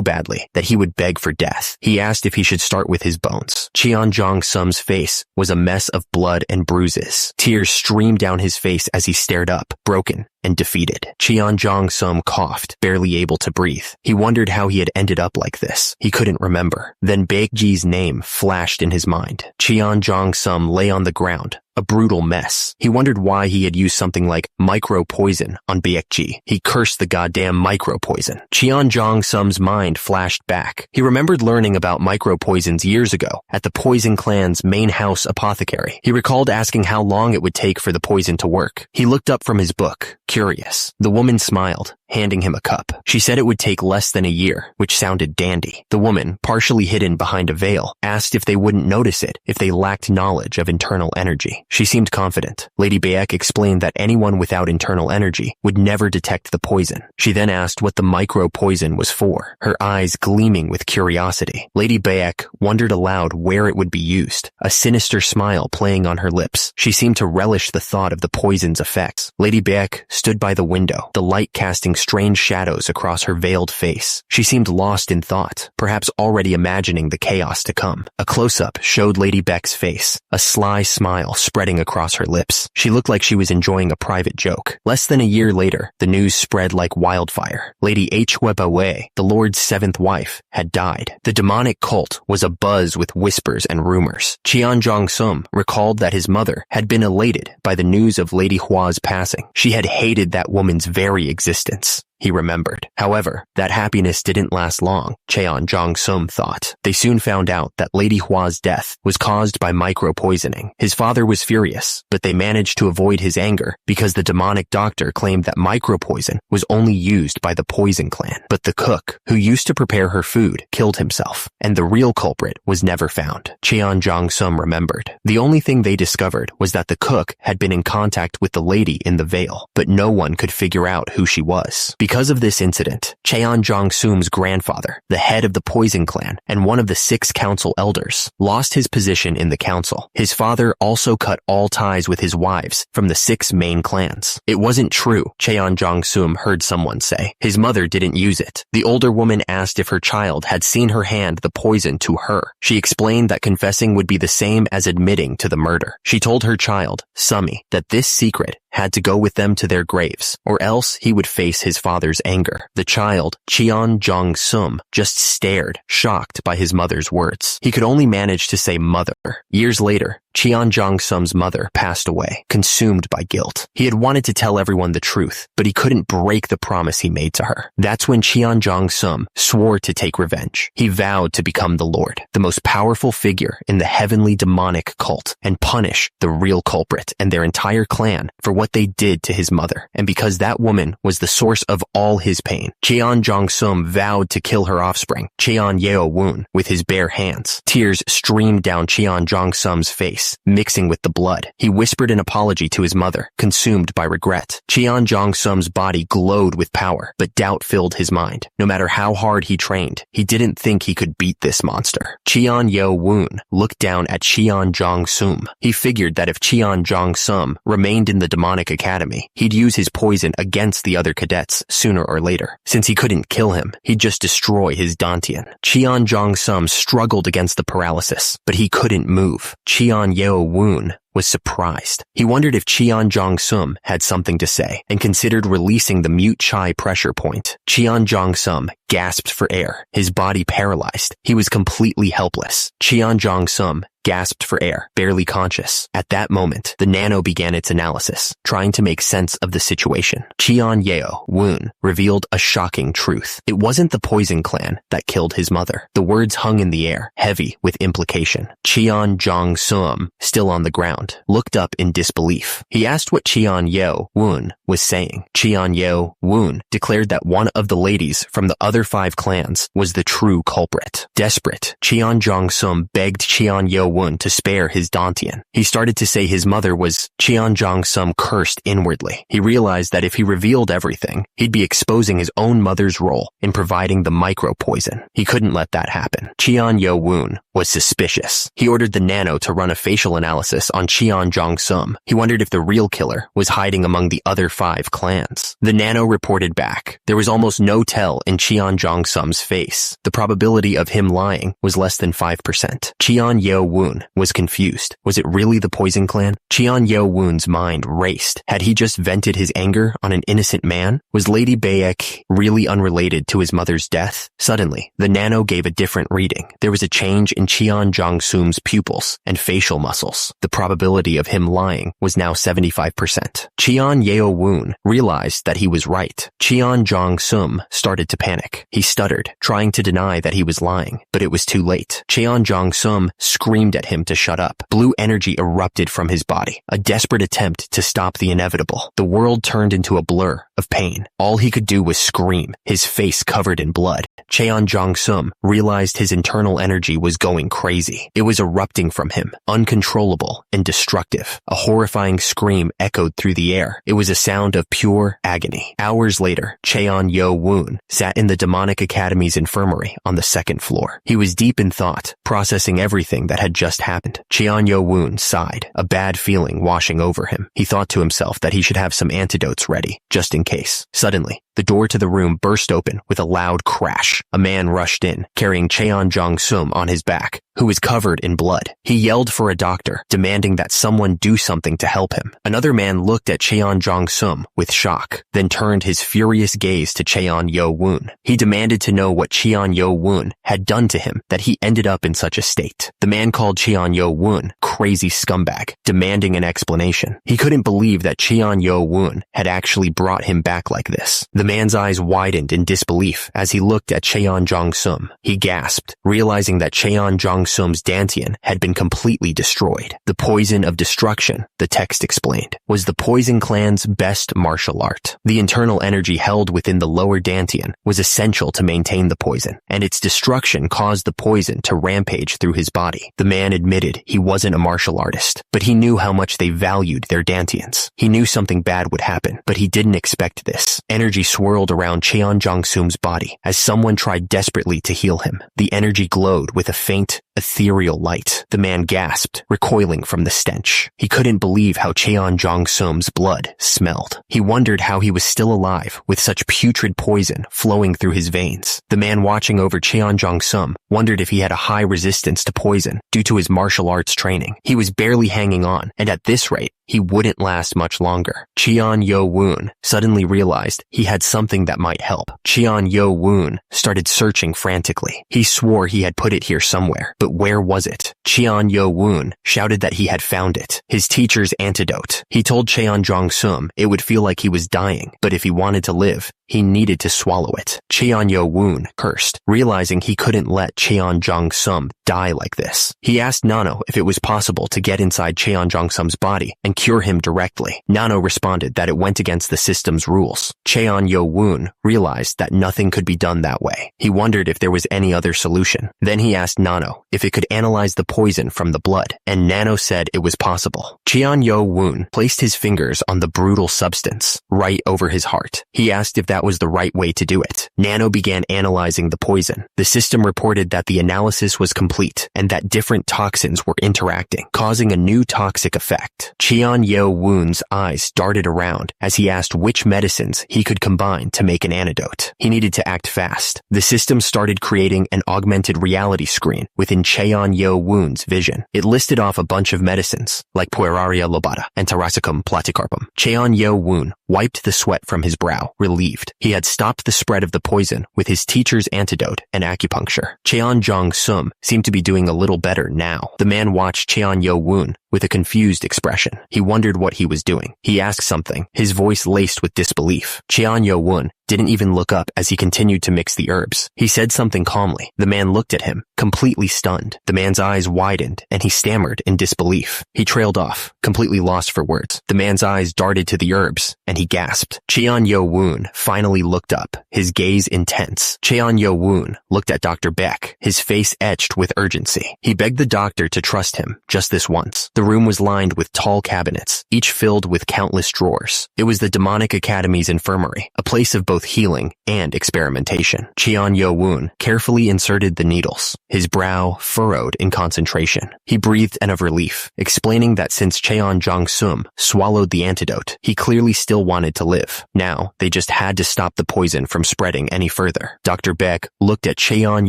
badly that he would beg for death. He asked if he should start with his bones. Cheon Jong-sum's face was a mess of blood and bruises. Tears streamed down his face as he stared up, broken and defeated. Cheon Jong-sum coughed, barely able to breathe. He wondered how he had ended up like this. He couldn't remember. Then Baekji's name flashed in his mind. Cheon Jong-sum lay on the ground, a brutal mess. He wondered why he had used something like micro-poison on Baekji. He cursed the goddamn micro-poison. Cheon Jong-sum's mind flashed back. He remembered learning about micro-poisons years ago at the Poison Clan's main house apothecary. He recalled asking how long it would take for the poison to work. He looked up from his book, curious. The woman smiled, handing him a cup. She said it would take less than a year, which sounded dandy. The woman, partially hidden behind a veil, asked if they wouldn't notice it if they lacked knowledge of internal energy. She seemed confident. Lady Baek explained that anyone without internal energy would never detect the poison. She then asked what the micro-poison was for, her eyes gleaming with curiosity. Lady Baek wondered aloud where it would be used, a sinister smile playing on her lips. She seemed to relish the thought of the poison's effects. Lady Baek stood by the window, the light casting strange shadows across her veiled face. She seemed lost in thought, perhaps already imagining the chaos to come. A close-up showed Lady Baek's face, a sly smile spreading across her lips. She looked like she was enjoying a private joke. Less than a year later, the news spread like wildfire. Lady Hweba, the Lord's seventh wife, had died. The demonic cult was abuzz with whispers and rumors. Cheon Jong-sum recalled that his mother had been elated by the news of Lady Hwa's passing. She had hated that woman's very existence, he remembered. However, that happiness didn't last long, Cheon Jong-sum thought. They soon found out that Lady Hwa's death was caused by micro-poisoning. His father was furious, but they managed to avoid his anger because the demonic doctor claimed that micro-poison was only used by the Poison Clan. But the cook, who used to prepare her food, killed himself, and the real culprit was never found. Cheon Jong-sum remembered. The only thing they discovered was that the cook had been in contact with the lady in the veil, but no one could figure out who she was. Because of this incident, Cheon Jong-sum's grandfather, the head of the Poison Clan and one of the 6 council elders, lost his position in the council. His father also cut all ties with his wives from the 6 main clans. It wasn't true, Cheon Jong-sum heard someone say. His mother didn't use it. The older woman asked if her child had seen her hand the poison to her. She explained that confessing would be the same as admitting to the murder. She told her child, Sumi, that this secret had to go with them to their graves, or else he would face his father's anger. The child, Cheon Jong-sum, just stared, shocked by his mother's words. He could only manage to say mother. Years later, Cheon Jong-sum's mother passed away, consumed by guilt. He had wanted to tell everyone the truth, but he couldn't break the promise he made to her. That's when Cheon Jong-sum swore to take revenge. He vowed to become the Lord, the most powerful figure in the heavenly demonic cult, and punish the real culprit and their entire clan for what they did to his mother. And because that woman was the source of all his pain, Cheon Jong-sum vowed to kill her offspring, Cheon Yeo-woon, with his bare hands. Tears streamed down Cheon Jong-sum's face, mixing with the blood. He whispered an apology to his mother, consumed by regret. Cheon Jong-sum's body glowed with power, but doubt filled his mind. No matter how hard he trained, he didn't think he could beat this monster. Cheon Yeo-woon looked down at Cheon Jong-sum. He figured that if Cheon Jong-sum remained in the demonic academy, he'd use his poison against the other cadets sooner or later. Since he couldn't kill him, he'd just destroy his dantian. Cheon Jong-sum struggled against the paralysis, but he couldn't move. Cheon Yeo-woon was surprised. He wondered if Cheon Jong-sum had something to say and considered releasing the mute chai pressure point. Cheon Jong-sum gasped for air, his body paralyzed. He was completely helpless. Cheon Jong-sum gasped for air, barely conscious. At that moment, the nano began its analysis, trying to make sense of the situation. Cheon Yeo-woon revealed a shocking truth. It wasn't the Poison Clan that killed his mother. The words hung in the air, heavy with implication. Cheon Jong-sum, still on the ground, looked up in disbelief. He asked what Cheon Yeo-woon was saying. Cheon Yeo-woon declared that one of the ladies from the other 5 clans was the true culprit. Desperate, Cheon Jong-sum begged Cheon Yeo-woon to spare his dantian. He started to say his mother was. Cheon Jong-sum cursed inwardly. He realized that if he revealed everything, he'd be exposing his own mother's role in providing the micro-poison. He couldn't let that happen. Cheon Yeo-woon was suspicious. He ordered the nano to run a facial analysis on Cheon Jong-sum. He wondered if the real killer was hiding among the other 5 clans. The nano reported back. There was almost no tell in Cheon Jong-sum's face. The probability of him lying was less than 5%. Cheon Yeo-woon was confused. Was it really the Poison Clan? Cheon Yeo-woon's mind raced. Had he just vented his anger on an innocent man? Was Lady Baek really unrelated to his mother's death? Suddenly, the nano gave a different reading. There was a change in Cheon Jong-sum's pupils and facial muscles. The probability of him lying was now 75%. Cheon Yeo-woon realized that he was right. Cheon Jong-sum started to panic. He stuttered, trying to deny that he was lying, but it was too late. Cheon Jong-sum screamed at him to shut up. Blue energy erupted from his body, a desperate attempt to stop the inevitable. The world turned into a blur of pain. All he could do was scream, his face covered in blood. Cheon Jong-sum realized his internal energy was going crazy. It was erupting from him, uncontrollable and destructive. A horrifying scream echoed through the air. It was a sound of pure agony. Hours later, Cheon Yeo-woon sat in the Demonic Academy's infirmary on the 2nd floor. He was deep in thought, processing everything that had just happened. Cheon Yeo-woon sighed, a bad feeling washing over him. He thought to himself that he should have some antidotes ready, just in case. Suddenly, the door to the room burst open with a loud crash. A man rushed in, carrying Cheon Jong-sum on his back, who was covered in blood. He yelled for a doctor, demanding that someone do something to help him. Another man looked at Cheon Jong-sum with shock, then turned his furious gaze to Cheon Yeo-woon. He demanded to know what Cheon Yeo-woon had done to him that he ended up in such a state. The man called Cheon Yeo-woon crazy scumbag, demanding an explanation. He couldn't believe that Cheon Yeo-woon had actually brought him back like this. The man's eyes widened in disbelief as he looked at Cheon Jong-sum. He gasped, realizing that Cheon Jong-sum's dantian had been completely destroyed. The poison of destruction, the text explained, was the Poison Clan's best martial art. The internal energy held within the lower dantian was essential to maintain the poison, and its destruction caused the poison to rampage through his body. The man admitted he wasn't a martial artist, but he knew how much they valued their dantians. He knew something bad would happen, but he didn't expect this. Energy swirled around Cheon Jong-sum's body as someone tried desperately to heal him. The energy glowed with a faint, ethereal light. The man gasped, recoiling from the stench. He couldn't believe how Cheon Jong-sum's blood smelled. He wondered how he was still alive with such putrid poison flowing through his veins. The man watching over Cheon Jong-sum wondered if he had a high resistance to poison due to his martial arts training. He was barely hanging on, and at this rate, he wouldn't last much longer. Cheon Yo-woon suddenly realized he had something that might help. Cheon Yo-woon started searching frantically. He swore he had put it here somewhere, but where was it? Cheon Yo-woon shouted that he had found it, his teacher's antidote. He told Cheon Jong-sum it would feel like he was dying, but if he wanted to live, he needed to swallow it. Cheon Yo-woon cursed, realizing he couldn't let Cheon Jong-sum die like this. He asked Nano if it was possible to get inside Cheon Jong-sum's body and cure him directly. Nano responded that it went against the system's rules. Cheon Yo-woon realized that nothing could be done that way. He wondered if there was any other solution. Then he asked Nano if it could analyze the poison from the blood, and Nano said it was possible. Cheon Yo-woon placed his fingers on the brutal substance right over his heart. He asked if that was the right way to do it. Nano began analyzing the poison. The system reported that the analysis was complete and that different toxins were interacting, causing a new toxic effect. Cheon Yo-woon's eyes darted around as he asked which medicines he could combine to make an antidote. He needed to act fast. The system started creating an augmented reality screen within Cheon Yo-woon's vision. It listed off a bunch of medicines, like Pueraria lobata and Tarasicum platycarpum. Cheon Yo-woon wiped the sweat from his brow, relieved. He had stopped the spread of the poison with his teacher's antidote and acupuncture. Cheon Jong-sum seemed to be doing a little better now. The man watched Cheon Yo-woon with a confused expression. He wondered what he was doing. He asked something, his voice laced with disbelief. Cheon Yo-woon didn't even look up as he continued to mix the herbs. He said something calmly. The man looked at him, completely stunned. The man's eyes widened, and he stammered in disbelief. He trailed off, completely lost for words. The man's eyes darted to the herbs, and he gasped. Cheon Yo-woon finally looked up, his gaze intense. Cheon Yo-woon looked at Dr. Beck, his face etched with urgency. He begged the doctor to trust him, just this once. The room was lined with tall cabinets, each filled with countless drawers. It was the Demonic Academy's infirmary, a place of both healing and experimentation. Cheon Yo-woon carefully inserted the needles, his brow furrowed in concentration. He breathed of relief, explaining that since Cheon Jong-sum swallowed the antidote, he clearly still wanted to live. Now, they just had to stop the poison from spreading any further. Dr. Beck looked at Cheon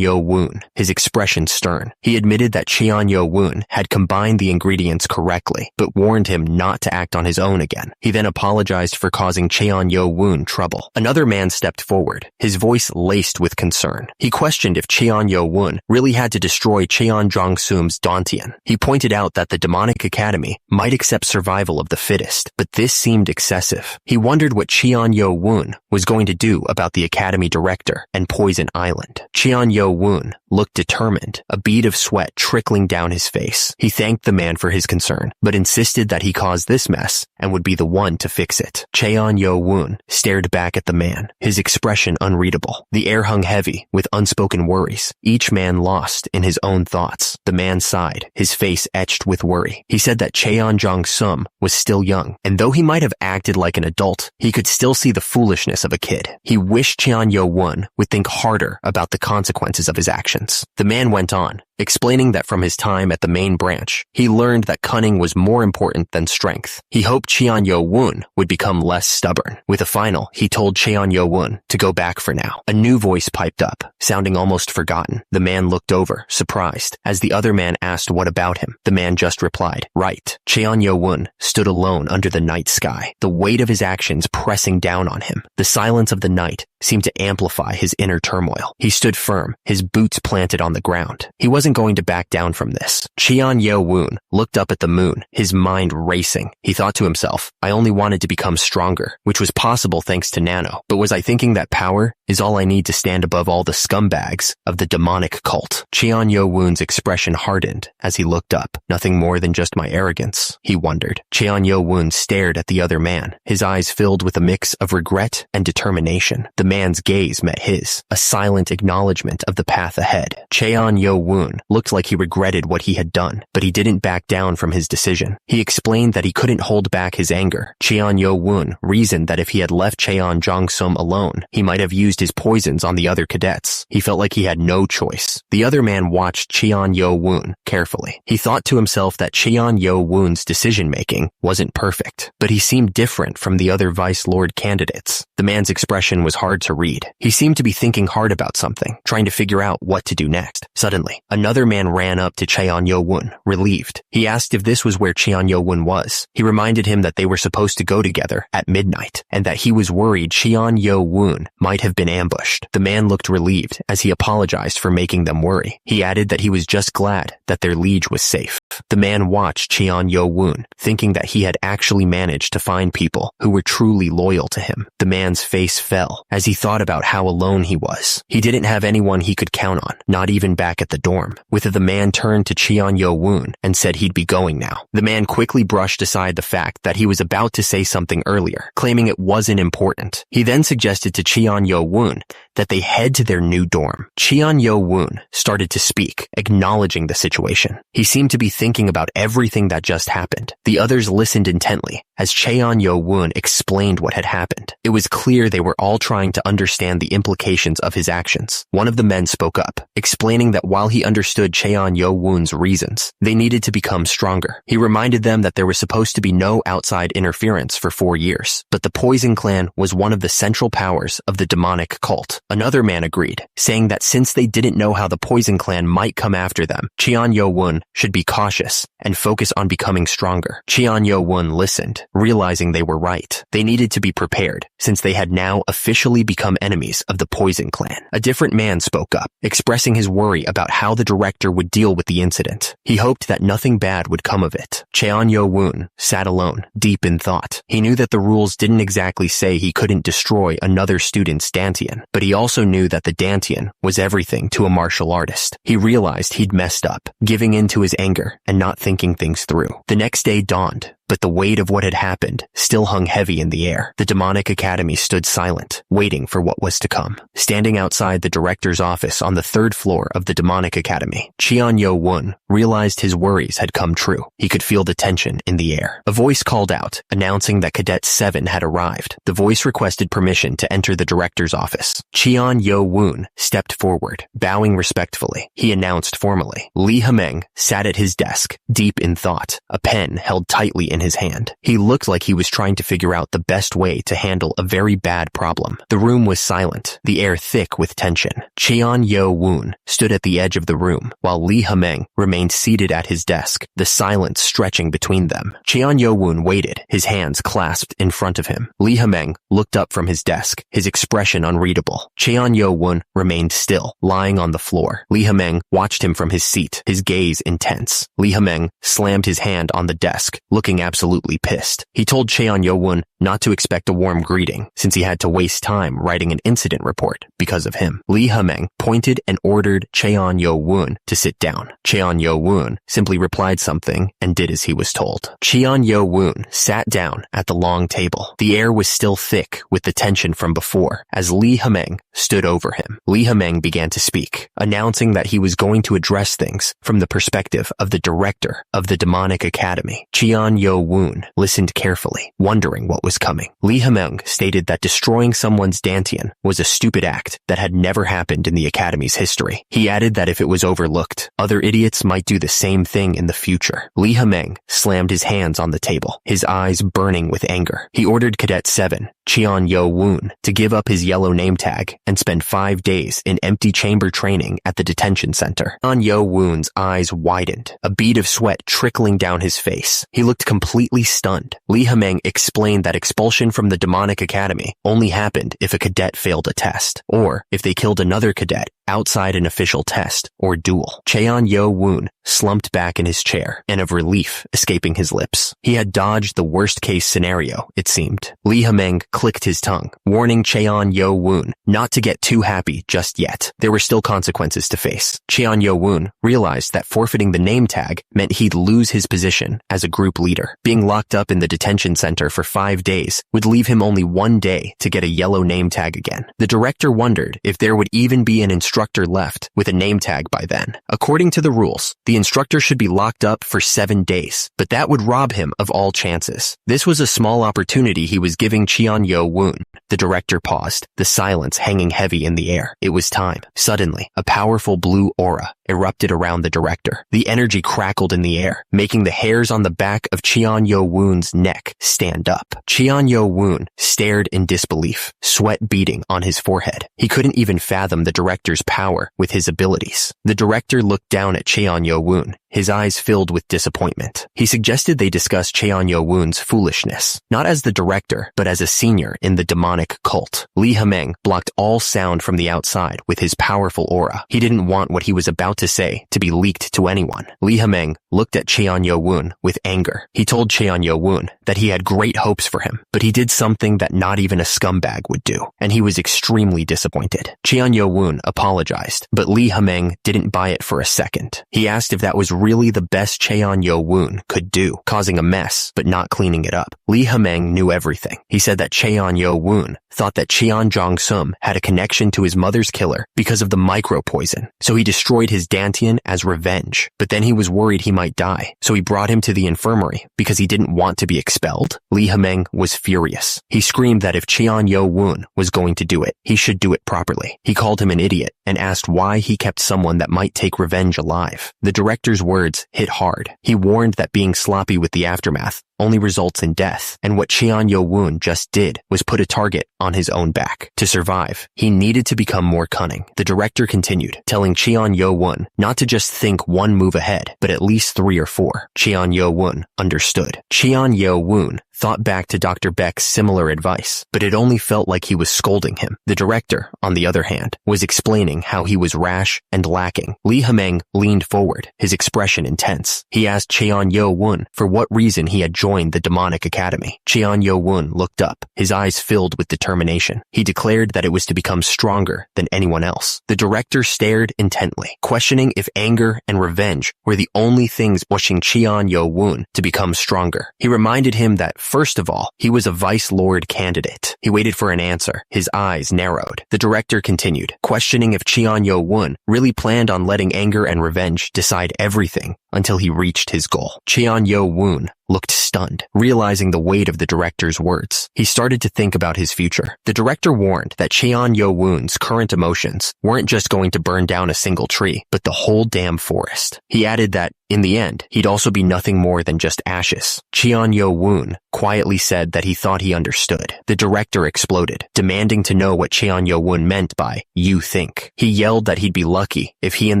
Yo-woon, his expression stern. He admitted that Cheon Yo-woon had combined the ingredients correctly, but warned him not to act on his own again. He then apologized for causing Cheon Yo-woon trouble. Another man stepped forward, his voice laced with concern. He questioned if Cheon Yo-woon really had to destroy Cheon Jong-sum's Dantian. He pointed out that the Demonic Academy might accept survival of the fittest, but this seemed excessive. He wondered what Cheon Yo-woon was going to do about the Academy director and Poison Island. Cheon Yo-woon looked determined, a bead of sweat trickling down his face. He thanked the man for his concern, but insisted that he caused this mess and would be the one to fix it. Cheon Yo-woon stared back at the man, his expression unreadable. The air hung heavy with unspoken worries, each man lost in his own thoughts. The man sighed, his face etched with worry. He said that Cheon Jong-sum was still young, and though he might have acted like an adult, he could still see the foolishness of a kid. He wished Cheon Yo-woon would think harder about the consequences of his actions. The man went on, explaining that from his time at the main branch, he learned that cunning was more important than strength. He hoped Cheon Yo-woon would become less stubborn. With a final, he told Cheon Yo-woon to go back for now. A new voice piped up, sounding almost forgotten. The man looked over, surprised, as the other man asked what about him. The man just replied, right. Cheon Yo-woon stood alone under the night sky, the weight of his actions pressing down on him. The silence of the night seemed to amplify his inner turmoil. He stood firm, his boots planted on the ground. He wasn't going to back down from this. Cheon Yo-woon looked up at the moon, his mind racing. He thought to himself, I only wanted to become stronger, which was possible thanks to Nano. But was I thinking that power is all I need to stand above all the scumbags of the demonic cult? Cheon Yo-woon's expression hardened as he looked up. Nothing more than just my arrogance, he wondered. Cheon Yo-woon stared at the other man, his eyes filled with a mix of regret and determination. The man's gaze met his, a silent acknowledgement of the path ahead. Cheon Yo-woon Yo-woon looked like he regretted what he had done, but he didn't back down from his decision. He explained that he couldn't hold back his anger. Cheon Yo-woon reasoned that if he had left Cheon Jong-sum alone, he might have used his poisons on the other cadets. He felt like he had no choice. The other man watched Cheon Yo-woon carefully. He thought to himself that Cheon Yo-woon's decision-making wasn't perfect, but he seemed different from the other Vice Lord candidates. The man's expression was hard to read. He seemed to be thinking hard about something, trying to figure out what to do next. Suddenly, another man ran up to Cheon Yo-woon, relieved. He asked if this was where Cheon Yo-woon was. He reminded him that they were supposed to go together at midnight, and that he was worried Cheon Yo-woon might have been ambushed. The man looked relieved as he apologized for making them worry. He added that he was just glad that their liege was safe. The man watched Cheon Yo-woon, thinking that he had actually managed to find people who were truly loyal to him. The man's face fell as he thought about how alone he was. He didn't have anyone he could count on, not even back at the dorm. With it, the man turned to Cheon Yo-woon and said he'd be going now. The man quickly brushed aside the fact that he was about to say something earlier, claiming it wasn't important. He then suggested to Cheon Yo-woon that they head to their new dorm. Cheon Yo-woon started to speak, acknowledging the situation. He seemed to be thinking about everything that just happened. The others listened intently as Cheon Yo-woon explained what had happened. It was clear they were all trying to understand the implications of his actions. One of the men spoke up, explaining that while he understood Cheon Yo-woon's reasons, they needed to become stronger. He reminded them that there was supposed to be no outside interference for 4 years, but the Poison Clan was one of the central powers of the demonic cult. Another man agreed, saying that since they didn't know how the Poison Clan might come after them, Cheon Yo-woon should be cautious and focus on becoming stronger. Cheon Yo-woon listened, realizing they were right. They needed to be prepared, since they had now officially become enemies of the Poison Clan. A different man spoke up, expressing his worry about how the director would deal with the incident. He hoped that nothing bad would come of it. Cheon Yo-woon sat alone, deep in thought. He knew that the rules didn't exactly say he couldn't destroy another student's dantian, but he also knew that the dantian was everything to a martial artist. He realized he'd messed up, giving in to his anger and not thinking things through. The next day dawned, but the weight of what had happened still hung heavy in the air. The demonic academy stood silent, waiting for what was to come. Standing outside the director's office on the 3rd floor of the demonic academy, Cheon Yo-woon realized his worries had come true. He could feel the tension in the air. A voice called out, announcing that Cadet 7 had arrived. The voice requested permission to enter the director's office. Cheon Yo-woon stepped forward, bowing respectfully. He announced formally. Lee Ha-meng sat at his desk, deep in thought, a pen held tightly in his hand. He looked like he was trying to figure out the best way to handle a very bad problem. The room was silent, the air thick with tension. Cheon Yo-woon stood at the edge of the room, while Lee Ha-meng remained seated at his desk, the silence stretching between them. Cheon Yo-woon waited, his hands clasped in front of him. Lee Ha-meng looked up from his desk, his expression unreadable. Cheon Yo-woon remained still, lying on the floor. Lee Ha-meng watched him from his seat, his gaze intense. Lee Ha-meng slammed his hand on the desk, looking absolutely pissed. He told Cheon Yo-woon not to expect a warm greeting, since he had to waste time writing an incident report because of him. Lee Ha-meng pointed and ordered Cheon Yo-woon to sit down. Cheon Yo-woon simply replied something and did as he was told. Cheon Yo-woon sat down at the long table. The air was still thick with the tension from before as Lee Ha-meng stood over him. Lee Ha-meng began to speak, announcing that he was going to address things from the perspective of the director of the demonic academy. Cheon Yo-woon listened carefully, wondering what was coming. Lee Ha-meng stated that destroying someone's dantian was a stupid act that had never happened in the academy's history. He added that if it was overlooked, other idiots might do the same thing in the future. Lee Ha-meng slammed his hands on the table, his eyes burning with anger. He ordered Cadet 7, Cheon Yo-woon, to give up his yellow name tag and spend 5 days in empty chamber training at the detention center. Cheon Yo-woon's eyes widened, a bead of sweat trickling down his face. He looked completely stunned. Lee Ha-meng explained that expulsion from the demonic academy only happened if a cadet failed a test, or if they killed another cadet outside an official test or duel. Cheon Yo-woon slumped back in his chair, and of relief escaping his lips. He had dodged the worst-case scenario, it seemed. Lee Ha-meng clicked his tongue, warning Cheon Yo-woon not to get too happy just yet. There were still consequences to face. Cheon Yo-woon realized that forfeiting the name tag meant he'd lose his position as a group leader. Being locked up in the detention center for 5 days would leave him only 1 day to get a yellow name tag again. The director wondered if there would even be an instruction instructor left with a name tag by then. According to the rules, the instructor should be locked up for 7 days, but that would rob him of all chances. This was a small opportunity he was giving Cheon-Yo-woon. The director paused, the silence hanging heavy in the air. It was time. Suddenly, a powerful blue aura erupted around the director. The energy crackled in the air, making the hairs on the back of Cheon-Yo-woon's neck stand up. Cheon-Yo-woon stared in disbelief, sweat beading on his forehead. He couldn't even fathom the director's power with his abilities. The director looked down at Cheon-Yo-woon, his eyes filled with disappointment. He suggested they discuss Cheon-Yo-woon's foolishness, not as the director, but as a senior in the demonic cult. Lee Ha-meng blocked all sound from the outside with his powerful aura. He didn't want what he was about to say to be leaked to anyone. Lee Ha-meng looked at Cheon-Yo-woon with anger. He told Cheon-Yo-woon that he had great hopes for him, but he did something that not even a scumbag would do, and he was extremely disappointed. Cheon-Yo-woon apologized, but Lee Ha-meng didn't buy it for a second. He asked if that was really the best Cheon-Yo-woon could do, causing a mess but not cleaning it up. Lee Ha-meng knew everything. He said that Cheon-Yo-woon thought that Cheon Jong-sum had a connection to his mother's killer because of the micro-poison, so he destroyed his Dantian as revenge. But then he was worried he might die, so he brought him to the infirmary because he didn't want to be expelled. Lee Ha-meng was furious. He screamed that if Cheon-Yo-woon was going to do it, he should do it properly. He called him an idiot and asked why he kept someone that might take revenge alive. The director's words hit hard. He warned that being sloppy with the aftermath only results in death, and what Cheon-Yo-woon just did was put a target on his own back. To survive, he needed to become more cunning. The director continued, telling Cheon-Yo-woon not to just think one move ahead, but at least 3 or 4. Cheon-Yo-woon understood. Cheon-Yo-woon thought back to Dr. Beck's similar advice, but it only felt like he was scolding him. The director, on the other hand, was explaining how he was rash and lacking. Lee Ha-meng leaned forward, his expression intense. He asked Cheon-Yo-woon for what reason he had joined the demonic academy. Cheon-Yo-woon looked up, his eyes filled with determination. He declared that it was to become stronger than anyone else. The director stared intently, questioning if anger and revenge were the only things pushing Cheon-Yo-woon to become stronger. He reminded him that first of all, he was a Vice Lord candidate. He waited for an answer. His eyes narrowed. The director continued, questioning if Cheon-Yo-woon really planned on letting anger and revenge decide everything until he reached his goal. Cheon-Yo-woon looked stunned, realizing the weight of the director's words. He started to think about his future. The director warned that Cheon-Yo-woon's current emotions weren't just going to burn down a single tree, but the whole damn forest. He added that, in the end, he'd also be nothing more than just ashes. Cheon-Yo-woon quietly said that he thought he understood. The director exploded, demanding to know what Cheon-Yo-woon meant by, "you think." He yelled that he'd be lucky if he and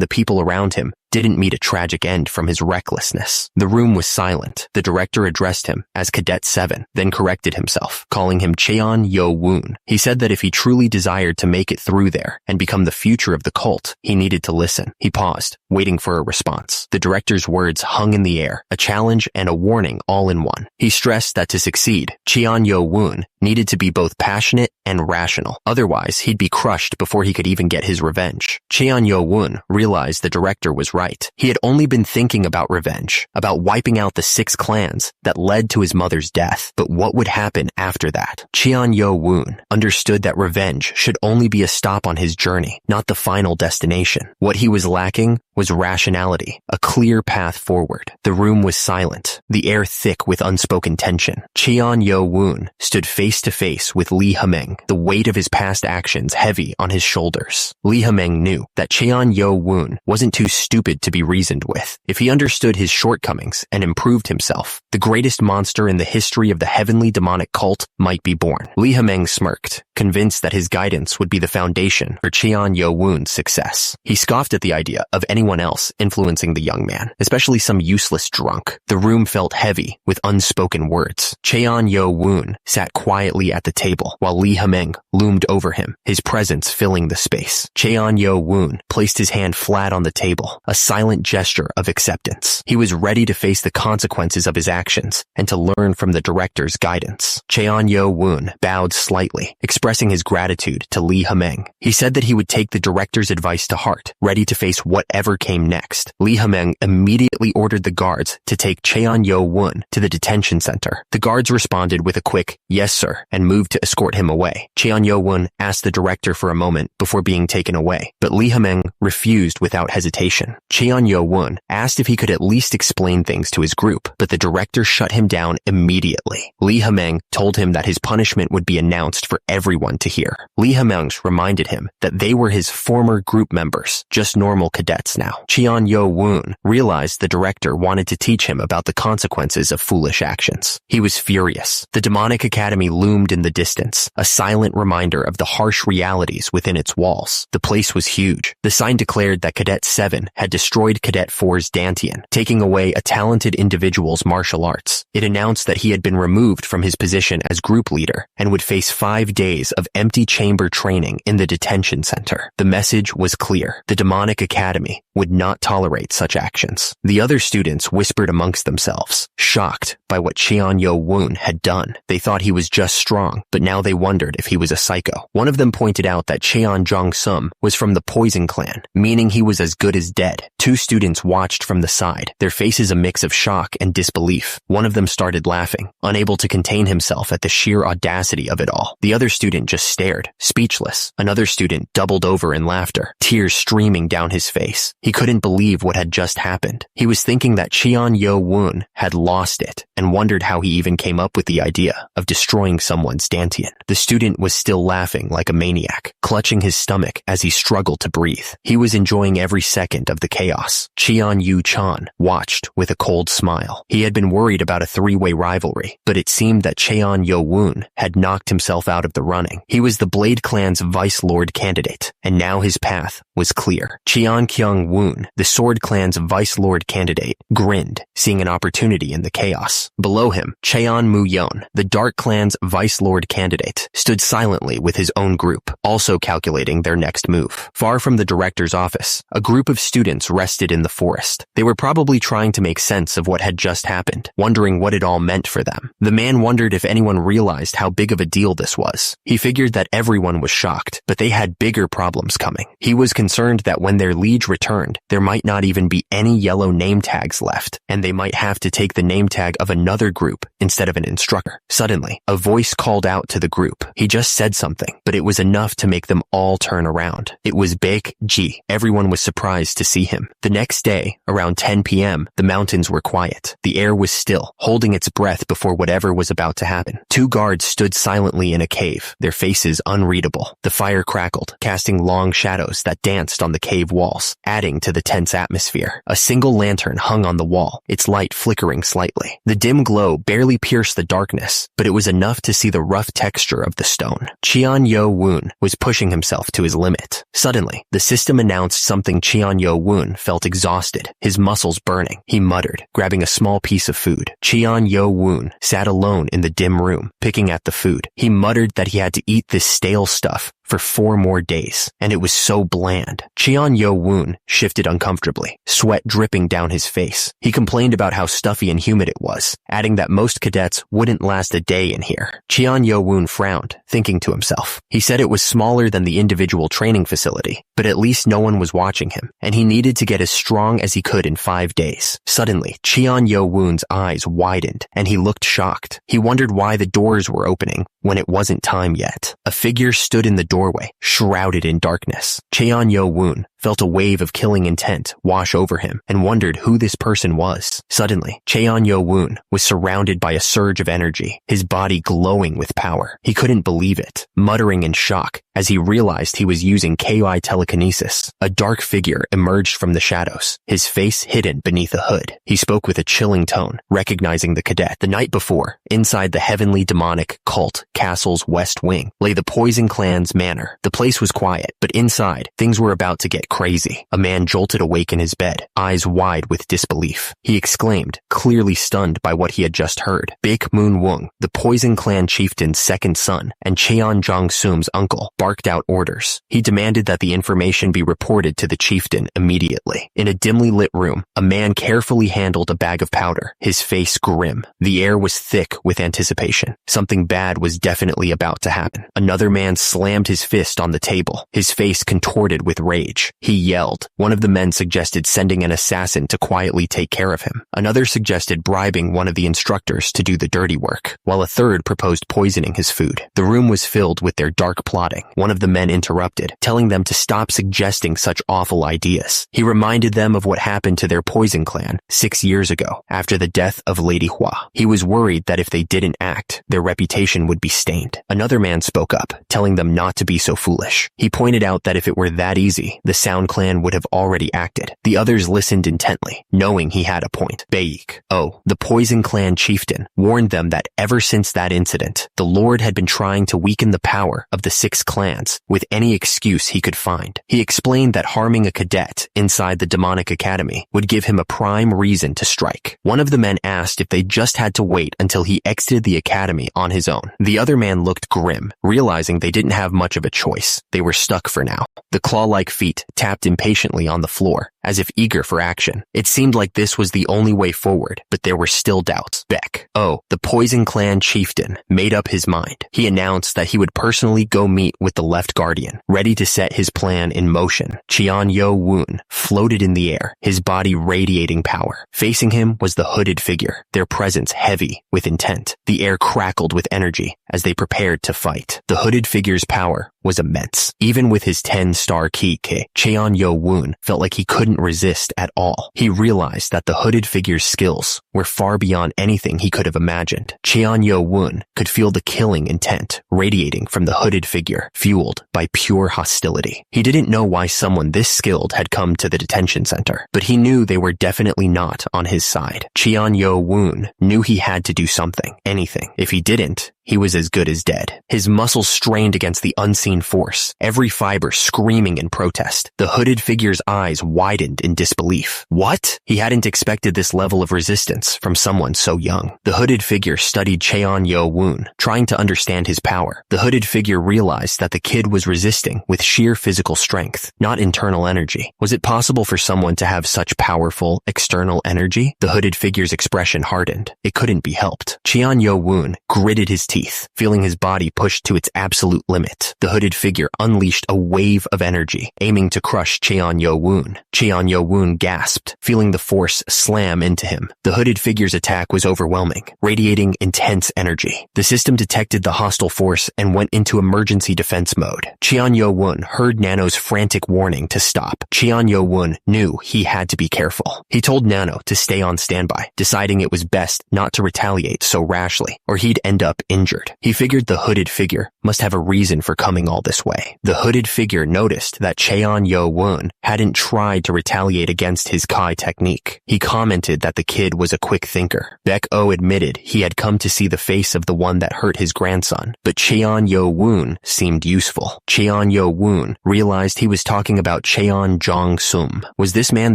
the people around him didn't meet a tragic end from his recklessness. The room was silent. The director addressed him as Cadet 7, then corrected himself, calling him Cheon-Yo-woon. He said that if he truly desired to make it through there and become the future of the cult, he needed to listen. He paused, waiting for a response. The director's words hung in the air, a challenge and a warning all in one. He stressed that to succeed, Cheon-Yo-woon needed to be both passionate and rational. Otherwise, he'd be crushed before he could even get his revenge. Cheon-Yo-woon realized the director was right. He had only been thinking about revenge, about wiping out the 6 clans that led to his mother's death. But what would happen after that? Cheon-Yo-woon understood that revenge should only be a stop on his journey, not the final destination. What he was lacking was rationality, a clear path forward. The room was silent, the air thick with unspoken tension. Cheon-Yo-woon stood face to face with Lee Ha-meng, the weight of his past actions heavy on his shoulders. Lee Ha-meng knew that Cheon-Yo-woon wasn't too stupid to be reasoned with. If he understood his shortcomings and improved himself, the greatest monster in the history of the heavenly demonic cult might be born. Lee Ha-meng smirked, convinced that his guidance would be the foundation for Cheon-Yo-woon's success. He scoffed at the idea of anyone else influencing the young man, especially some useless drunk. The room felt heavy with unspoken words. Cheon-Yo-woon sat quietly at the table while Lee Ha-meng loomed over him, his presence filling the space. Cheon-Yo-woon placed his hand flat on the table, a silent gesture of acceptance. He was ready to face the consequences of his actions and to learn from the director's guidance. Cheon-Yo-woon bowed slightly, expressing expressing his gratitude to Lee Hameng. He said that he would take the director's advice to heart, ready to face whatever came next. Lee Hameng immediately ordered the guards to take Cheon-yo-woon to the detention center. The guards responded with a quick, "Yes, sir," and moved to escort him away. Cheon-yo-woon asked the director for a moment before being taken away, but Lee Hameng refused without hesitation. Cheon-yo-woon asked if he could at least explain things to his group, but the director shut him down immediately. Lee Hameng told him that his punishment would be announced for everyone to hear. Lee Hameng reminded him that they were his former group members, just normal cadets now. Cheon-yo-woon realized the director wanted to teach him about the consequences of foolish actions. He was furious. The demonic academy loomed in the distance, a silent reminder of the harsh realities within its walls. The place was huge. The sign declared that Cadet 7 had destroyed Cadet 4's Dantian, taking away a talented individual's martial arts. It announced that he had been removed from his position as group leader and would face 5 days of empty chamber training in the detention center. The message was clear. The demonic academy would not tolerate such actions. The other students whispered amongst themselves, shocked by what Cheon-yo-woon had done. They thought he was just strong, but now they wondered if he was a psycho. One of them pointed out that Cheon Jong-sum was from the Poison Clan, meaning he was as good as dead. 2 students watched from the side, their faces a mix of shock and disbelief. One of them started laughing, unable to contain himself at the sheer audacity of it all. The other student just stared, speechless. Another student doubled over in laughter, tears streaming down his face. He couldn't believe what had just happened. He was thinking that Cheon-yo-woon had lost it and wondered how he even came up with the idea of destroying someone's Dantian. The student was still laughing like a maniac, clutching his stomach as he struggled to breathe. He was enjoying every second of the chaos. Cheon-yu-chan watched with a cold smile. He had been worried about a 3-way rivalry, but it seemed that Cheon-yo-woon had knocked himself out of the running. He was the Blade Clan's Vice Lord candidate, and now his path was clear. Cheon-kyung-woon, the Sword Clan's Vice Lord candidate, grinned, seeing an opportunity in the chaos. Below him, Cheon-mu-yeon, the Dark Clan's Vice Lord candidate, stood silently with his own group, also calculating their next move. Far from the director's office, a group of students rested in the forest. They were probably trying to make sense of what had just happened, wondering what it all meant for them. The man wondered if anyone realized how big of a deal this was. He figured that everyone was shocked, but they had bigger problems coming. He was concerned that when their liege returned, there might not even be any yellow name tags left, and they might have to take the name tag of another group instead of an instructor. Suddenly, a voice called out to the group. He just said something, but it was enough to make them all turn around. It was Baek Ji. Everyone was surprised to see him. The next day, around 10 p.m., the mountains were quiet. The air was still, holding its breath before whatever was about to happen. 2 guards stood silently in a cave, their faces unreadable. The fire crackled, casting long shadows that danced on the cave walls, adding to the tense atmosphere. A single lantern hung on the wall, its light flickering slightly. The dim glow barely pierced the darkness, but it was enough to see the rough texture of the stone. Cheon-yo-woon was pushing himself to his limit. Suddenly, the system announced something. Cheon-yo-woon felt exhausted, his muscles burning. He muttered, grabbing a small piece of food. Cheon-yo-woon sat alone in the dim room, picking at the food. He muttered that he had to eat this stale stuff for 4 more days, and it was so bland. Cheon-yo-woon shifted uncomfortably, sweat dripping down his face. He complained about how stuffy and humid it was, adding that most cadets wouldn't last a day in here. Cheon-yo-woon frowned, thinking to himself. He said it was smaller than the individual training facility, but at least no one was watching him, and he needed to get as strong as he could in 5 days. Suddenly, Cheon-yo-woon's eyes widened, and he looked shocked. He wondered why the doors were opening when it wasn't time yet. A figure stood in the doorway, shrouded in darkness. Cheon-yo-woon felt a wave of killing intent wash over him and wondered who this person was. Suddenly, Cheon-yo-woon was surrounded by a surge of energy, his body glowing with power. He couldn't believe it, muttering in shock as he realized he was using KI telekinesis. A dark figure emerged from the shadows, his face hidden beneath a hood. He spoke with a chilling tone, recognizing the cadet. The night before, inside the heavenly demonic cult castle's west wing, lay the Poison Clan's manner. The place was quiet, but inside, things were about to get crazy. A man jolted awake in his bed, eyes wide with disbelief. He exclaimed, clearly stunned by what he had just heard. Baek Moon Woong, the Poison Clan chieftain's second son and Cheon Jong-sum's uncle, barked out orders. He demanded that the information be reported to the chieftain immediately. In a dimly lit room, a man carefully handled a bag of powder, his face grim. The air was thick with anticipation. Something bad was definitely about to happen. Another man slammed his fist on the table, his face contorted with rage. He yelled. One of the men suggested sending an assassin to quietly take care of him. Another suggested bribing one of the instructors to do the dirty work, while a third proposed poisoning his food. The room was filled with their dark plotting. One of the men interrupted, telling them to stop suggesting such awful ideas. He reminded them of what happened to their poison clan 6 years ago, after the death of Lady Hua. He was worried that if they didn't act, their reputation would be stained. Another man spoke up, telling them not to be so foolish. He pointed out that if it were that easy, the Sound Clan would have already acted. The others listened intently, knowing he had a point. Baek, the Poison Clan chieftain, warned them that ever since that incident, the Lord had been trying to weaken the power of the 6 clans with any excuse he could find. He explained that harming a cadet inside the demonic academy would give him a prime reason to strike. One of the men asked if they just had to wait until he exited the academy on his own. The other man looked grim, realizing they didn't have much of a choice. They were stuck for now. The claw-like feet tapped impatiently on the floor, as if eager for action. It seemed like this was the only way forward, but there were still doubts. Baek, the Poison Clan chieftain, made up his mind. He announced that he would personally go meet with the Left Guardian, ready to set his plan in motion. Cheon Yo Woon floated in the air, his body radiating power. Facing him was the hooded figure, their presence heavy with intent. The air crackled with energy as they prepared to fight. The hooded figure's power was immense. Even with his 10-star ki, Cheon Yo Woon felt like he couldn't resist at all. He realized that the hooded figure's skills were far beyond anything he could have imagined. Cheon Yo Woon could feel the killing intent radiating from the hooded figure, fueled by pure hostility. He didn't know why someone this skilled had come to the detention center, but he knew they were definitely not on his side. Cheon Yo Woon knew he had to do something, anything. If he didn't, he was as good as dead. His muscles strained against the unseen force, every fiber screaming in protest. The hooded figure's eyes widened in disbelief. What? He hadn't expected this level of resistance from someone so young. The hooded figure studied Cheon Yo Woon, trying to understand his power. The hooded figure realized that the kid was resisting with sheer physical strength, not internal energy. Was it possible for someone to have such powerful external energy? The hooded figure's expression hardened. It couldn't be helped. Cheon Yo Woon gritted his teeth, feeling his body pushed to its absolute limit. The hooded figure unleashed a wave of energy, aiming to crush Cheon Yo Woon. Cheon Yo Woon gasped, feeling the force slam into him. The hooded figure's attack was overwhelming, radiating intense energy. The system detected the hostile force and went into emergency defense mode. Cheon Yo Woon heard Nano's frantic warning to stop. Cheon Yo Woon knew he had to be careful. He told Nano to stay on standby, deciding it was best not to retaliate so rashly, or he'd end up injured. He figured the hooded figure must have a reason for coming all this way. The hooded figure noticed that Cheon Yo Woon hadn't tried to retaliate against his Kai technique. He commented that the kid was a quick thinker. Baek admitted he had come to see the face of the one that hurt his grandson, but Cheon Yo Woon seemed useful. Cheon Yo Woon realized he was talking about Cheon Jong-sum. Was this man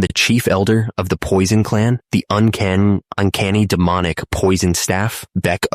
the chief elder of the Poison Clan? The uncanny demonic poison staff? Baek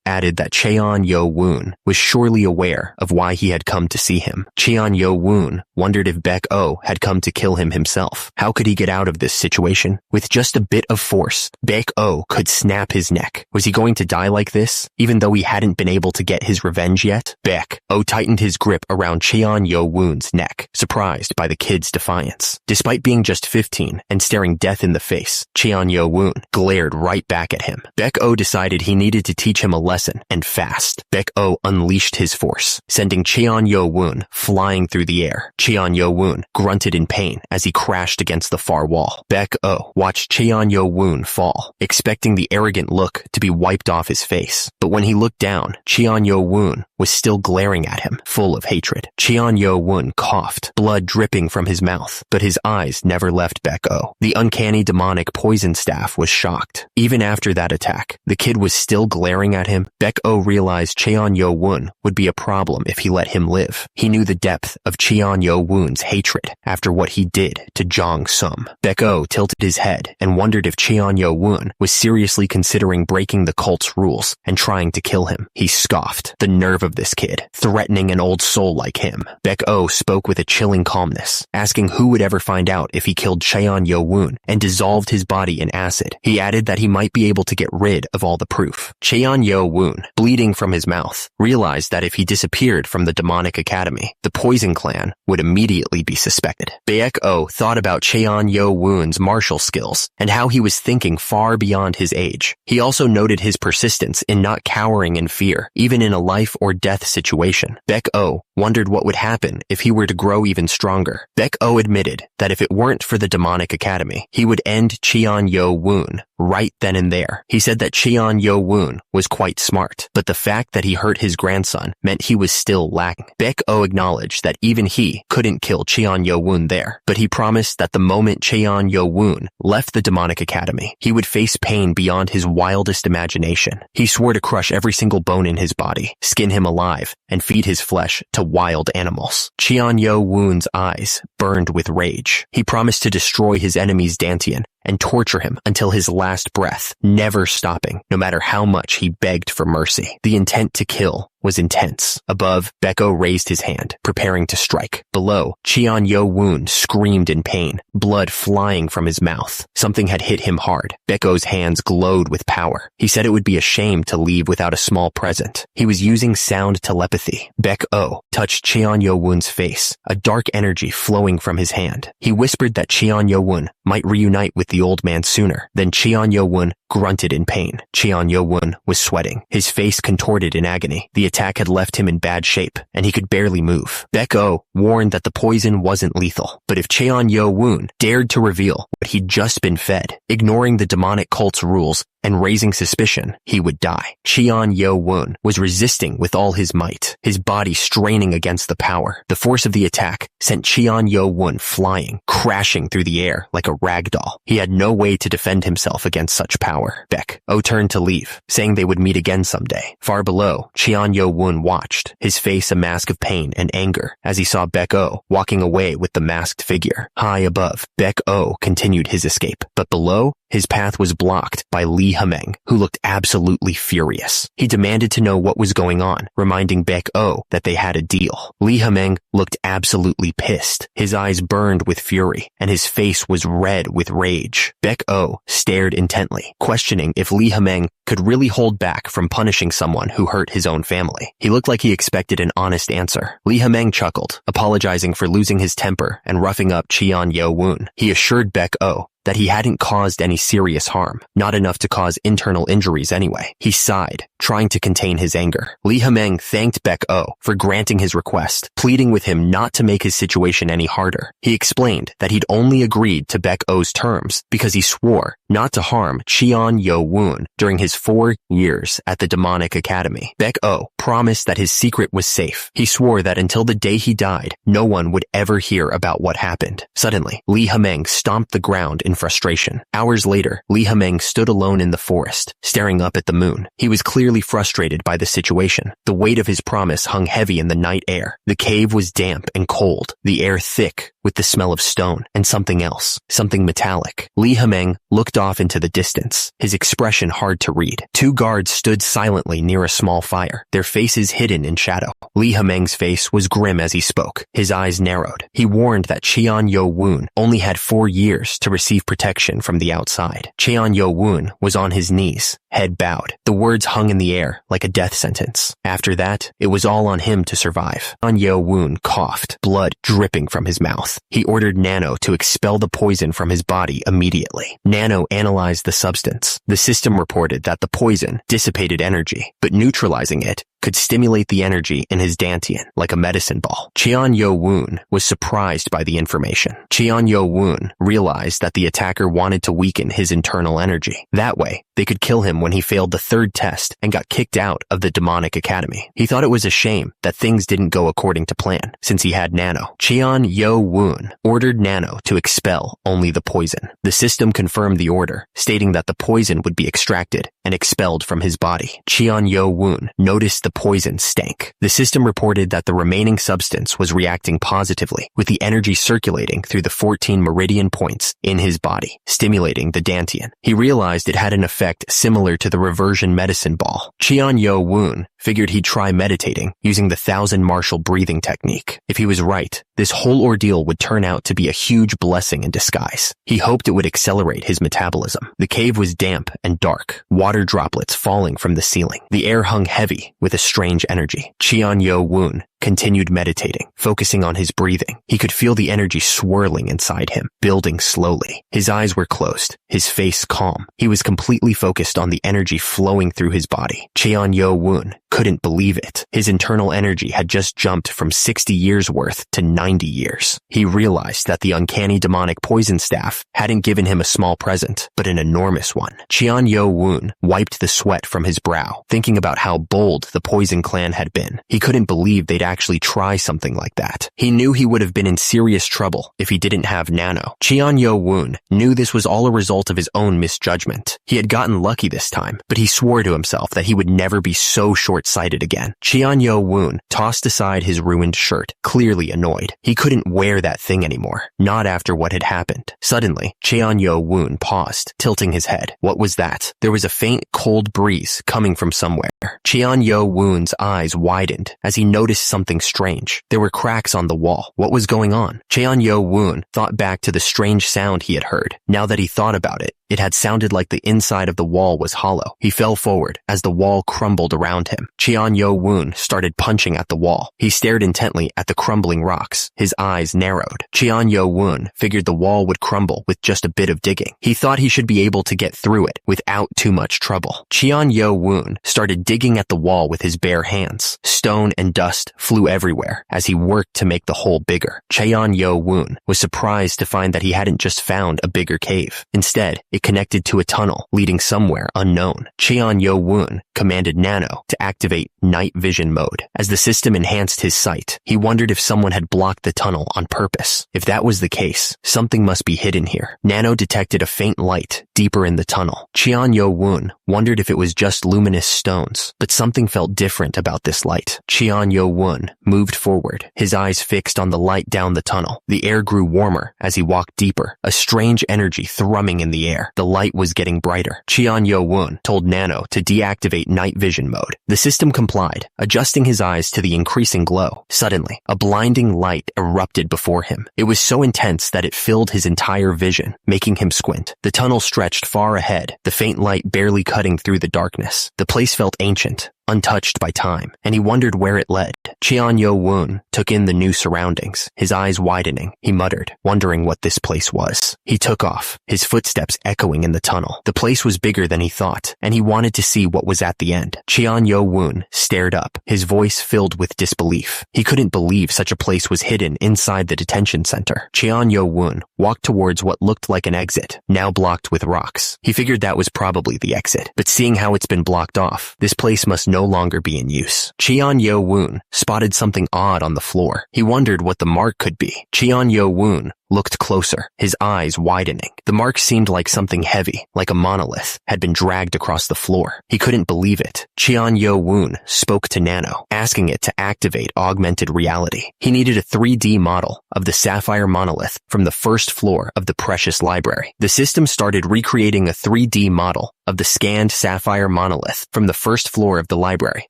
added that Cheon Yo Woon was surely aware of why he had come to see him. Cheon Yo Woon wondered if Baek had come to kill him himself. How could he get out of this situation? With just a bit of force, Baek could snap his neck. Was he going to die like this, even though he hadn't been able to get his revenge yet? Baek tightened his grip around Cheon Yo Woon's neck, surprised by the kid's defiance. Despite being just 15 and staring death in the face, Cheon Yo Woon glared right back at him. Baek decided he needed to teach him a lesson, and fast. Baek unleashed his force, sending Cheon Yo Woon flying through the air. Cheon Yo Woon grunted in pain as he crashed against the far wall. Baek watched Cheon Yo Woon fall, expecting the arrogant look to be wiped off his face. But when he looked down, Cheon Yo Woon was still glaring at him, full of hatred. Cheon Yo Woon coughed, blood dripping from his mouth, but his eyes never left Baek. The uncanny demonic poison staff was shocked. Even after that attack, the kid was still glaring at him. Baek realized Cheon Yo Yo-woon would be a problem if he let him live. He knew the depth of Cheon Yo-woon's hatred after what he did to Jong-sum. Baek-oh tilted his head and wondered if Cheon Yo-woon was seriously considering breaking the cult's rules and trying to kill him. He scoffed. The nerve of this kid, threatening an old soul like him. Baek-oh spoke with a chilling calmness, asking who would ever find out if he killed Cheon Yo-woon and dissolved his body in acid. He added that he might be able to get rid of all the proof. Cheon Yo-woon, bleeding from his mouth, realized that if he disappeared from the demonic academy, the Poison Clan would immediately be suspected. Baek-oh thought about Cheon Yo-woon's martial skills and how he was thinking far beyond his age. He also noted his persistence in not cowering in fear, even in a life or death situation. Baek-oh wondered what would happen if he were to grow even stronger. Baek-oh admitted that if it weren't for the demonic academy, he would end Cheon Yo-woon right then and there. He said that Cheon Yo-woon was quite smart, but the fact that he hurt his grandson meant he was still lacking. Baek-oh acknowledged that even he couldn't kill Cheon Yo-woon there, but he promised that the moment Cheon Yo-woon left the demonic academy, he would face pain beyond his wildest imagination. He swore to crush every single bone in his body, skin him alive, and feed his flesh to wild animals. Cheon Yo-woon's eyes burned with rage. He promised to destroy his enemy's Dantian and torture him until his last breath, never stopping, no matter how much he begged for mercy. The intent to kill was intense. Above, Baek-oh raised his hand, preparing to strike. Below, Cheon Yo-woon screamed in pain, blood flying from his mouth. Something had hit him hard. Baek-oh's hands glowed with power. He said it would be a shame to leave without a small present. He was using sound telepathy. Baek-oh touched Cheon Yo-woon's face, a dark energy flowing from his hand. He whispered that Cheon Yo-woon might reunite with the old man sooner. Then Cheon Yo-woon grunted in pain. Cheon Yo-woon was sweating, his face contorted in agony. The attack had left him in bad shape, and he could barely move. Baek-oh warned that the poison wasn't lethal, but if Cheon Yo-woon dared to reveal what he'd just been fed, ignoring the demonic cult's rules and raising suspicion, he would die. Cheon Yo-woon was resisting with all his might, his body straining against the power. The force of the attack sent Cheon Yo-woon flying, crashing through the air like a rag doll. He had no way to defend himself against such power. Baek-oh turned to leave, saying they would meet again someday. Far below, Cheon Yo-woon watched, his face a mask of pain and anger, as he saw Baek-oh walking away with the masked figure. High above, Baek-oh continued his escape, but below, his path was blocked by Lee Ha-meng, who looked absolutely furious. He demanded to know what was going on, reminding Baek-oh that they had a deal. Lee Ha-meng looked absolutely pissed. His eyes burned with fury, and his face was red with rage. Baek-oh stared intently, questioning if Lee Ha-meng could really hold back from punishing someone who hurt his own family. He looked like he expected an honest answer. Lee Ha-meng chuckled, apologizing for losing his temper and roughing up Cheon Yo-woon. He assured Baek-oh that he hadn't caused any serious harm, not enough to cause internal injuries anyway. He sighed, trying to contain his anger. Lee Ha-meng thanked Baek-oh for granting his request, pleading with him not to make his situation any harder. He explained that he'd only agreed to Baek-oh's terms because he swore not to harm Cheon Yo-woon during his 4 years at the demonic academy. Baek-oh promised that his secret was safe. He swore that until the day he died, no one would ever hear about what happened. Suddenly, Lee Ha-meng stomped the ground in frustration. Hours later, Lee Ha-meng stood alone in the forest, staring up at the moon. He was clearly frustrated by the situation. The weight of his promise hung heavy in the night air. The cave was damp and cold, the air thick with the smell of stone and something else, something metallic. Lee Ha-meng looked off into the distance, his expression hard to read. 2 guards stood silently near a small fire, their faces hidden in shadow. Lee Ha-meng's face was grim as he spoke. His eyes narrowed. He warned that Cheon Yo-woon only had 4 years to receive protection from the outside. Cheon Yo-woon was on his knees, head bowed. The words hung in the air like a death sentence. After that, it was all on him to survive. Cheon Yo-woon coughed, blood dripping from his mouth. He ordered Nano to expel the poison from his body immediately. Nano analyzed the substance. The system reported that the poison dissipated energy, but neutralizing it could stimulate the energy in his Dantian like a medicine ball. Cheon Yo-woon was surprised by the information. Cheon Yo-woon realized that the attacker wanted to weaken his internal energy. That way, they could kill him when he failed the 3rd test and got kicked out of the demonic academy. He thought it was a shame that things didn't go according to plan, since he had Nano. Cheon Yo-woon ordered Nano to expel only the poison. The system confirmed the order, stating that the poison would be extracted and expelled from his body. Yo-woon noticed the poison stank. The system reported that the remaining substance was reacting positively with the energy circulating through the 14 meridian points in his body, stimulating the dantian. He realized it had an effect similar to the reversion medicine ball. Yo-woon figured he'd try meditating using the 1,000 martial breathing technique. If he was right, this whole ordeal would turn out to be a huge blessing in disguise. He hoped it would accelerate his metabolism. The cave was damp and dark, water droplets falling from the ceiling. The air hung heavy with a strange energy. Yo-woon continued meditating, focusing on his breathing. He could feel the energy swirling inside him, building slowly. His eyes were closed, his face calm. He was completely focused on the energy flowing through his body. Yo-woon couldn't believe it. His internal energy had just jumped from 60 years worth to 90 years. He realized that the uncanny demonic poison staff hadn't given him a small present, but an enormous one. Yo-woon wiped the sweat from his brow, thinking about how bold the poison clan had been. He couldn't believe they'd actually try something like that. He knew he would have been in serious trouble if he didn't have Nano. Yo-woon knew this was all a result of his own misjudgment. He had gotten lucky this time, but he swore to himself that he would never be so short-sighted again. Yo-woon tossed aside his ruined shirt, clearly annoyed. He couldn't wear that thing anymore, not after what had happened. Suddenly, Yo-woon paused, tilting his head. What was that? There was a faint, cold breeze coming from somewhere. Yo-woon's eyes widened as he noticed something strange. There were cracks on the wall. What was going on? Yo-woon thought back to the strange sound he had heard. Now that he thought about it, it had sounded like the inside of the wall was hollow. He fell forward as the wall crumbled around him. Yo-woon started punching at the wall. He stared intently at the crumbling rocks. His eyes narrowed. Yo-woon figured the wall would crumble with just a bit of digging. He thought he should be able to get through it without too much trouble. Yo-woon started digging at the wall with his bare hands. Stone and dust flew everywhere as he worked to make the hole bigger. Yo-woon was surprised to find that he hadn't just found a bigger cave. Instead, it connected to a tunnel leading somewhere unknown. Yo-woon commanded Nano to activate night vision mode. As the system enhanced his sight, he wondered if someone had blocked the tunnel on purpose. If that was the case, something must be hidden here. Nano detected a faint light deeper in the tunnel. Yo-woon wondered if it was just luminous stones, but something felt different about this light. Yo-woon moved forward, his eyes fixed on the light down the tunnel. The air grew warmer as he walked deeper, a strange energy thrumming in the air. The light was getting brighter. Yo-woon told Nano to deactivate night vision mode. The system complied, adjusting his eyes to the increasing glow. Suddenly, a blinding light erupted before him. It was so intense that it filled his entire vision, making him squint. The tunnel stretched far ahead, the faint light barely cutting through the darkness. The place felt ancient, untouched by time, and he wondered where it led. Yo-woon took in the new surroundings, his eyes widening. He muttered, wondering what this place was. He took off, his footsteps echoing in the tunnel. The place was bigger than he thought, and he wanted to see what was at the end. Yo-woon stared up, his voice filled with disbelief. He couldn't believe such a place was hidden inside the detention center. Yo-woon walked towards what looked like an exit, now blocked with rocks. He figured that was probably the exit, but seeing how it's been blocked off, this place must no longer be in use. Yo-woon spotted something odd on the floor. He wondered what the mark could be. Yo-woon looked closer, his eyes widening. The mark seemed like something heavy, like a monolith, had been dragged across the floor. He couldn't believe it. Yo-woon spoke to Nano, asking it to activate augmented reality. He needed a 3D model of the sapphire monolith from the first floor of the precious library. The system started recreating a 3D model of the scanned sapphire monolith from the first floor of the library.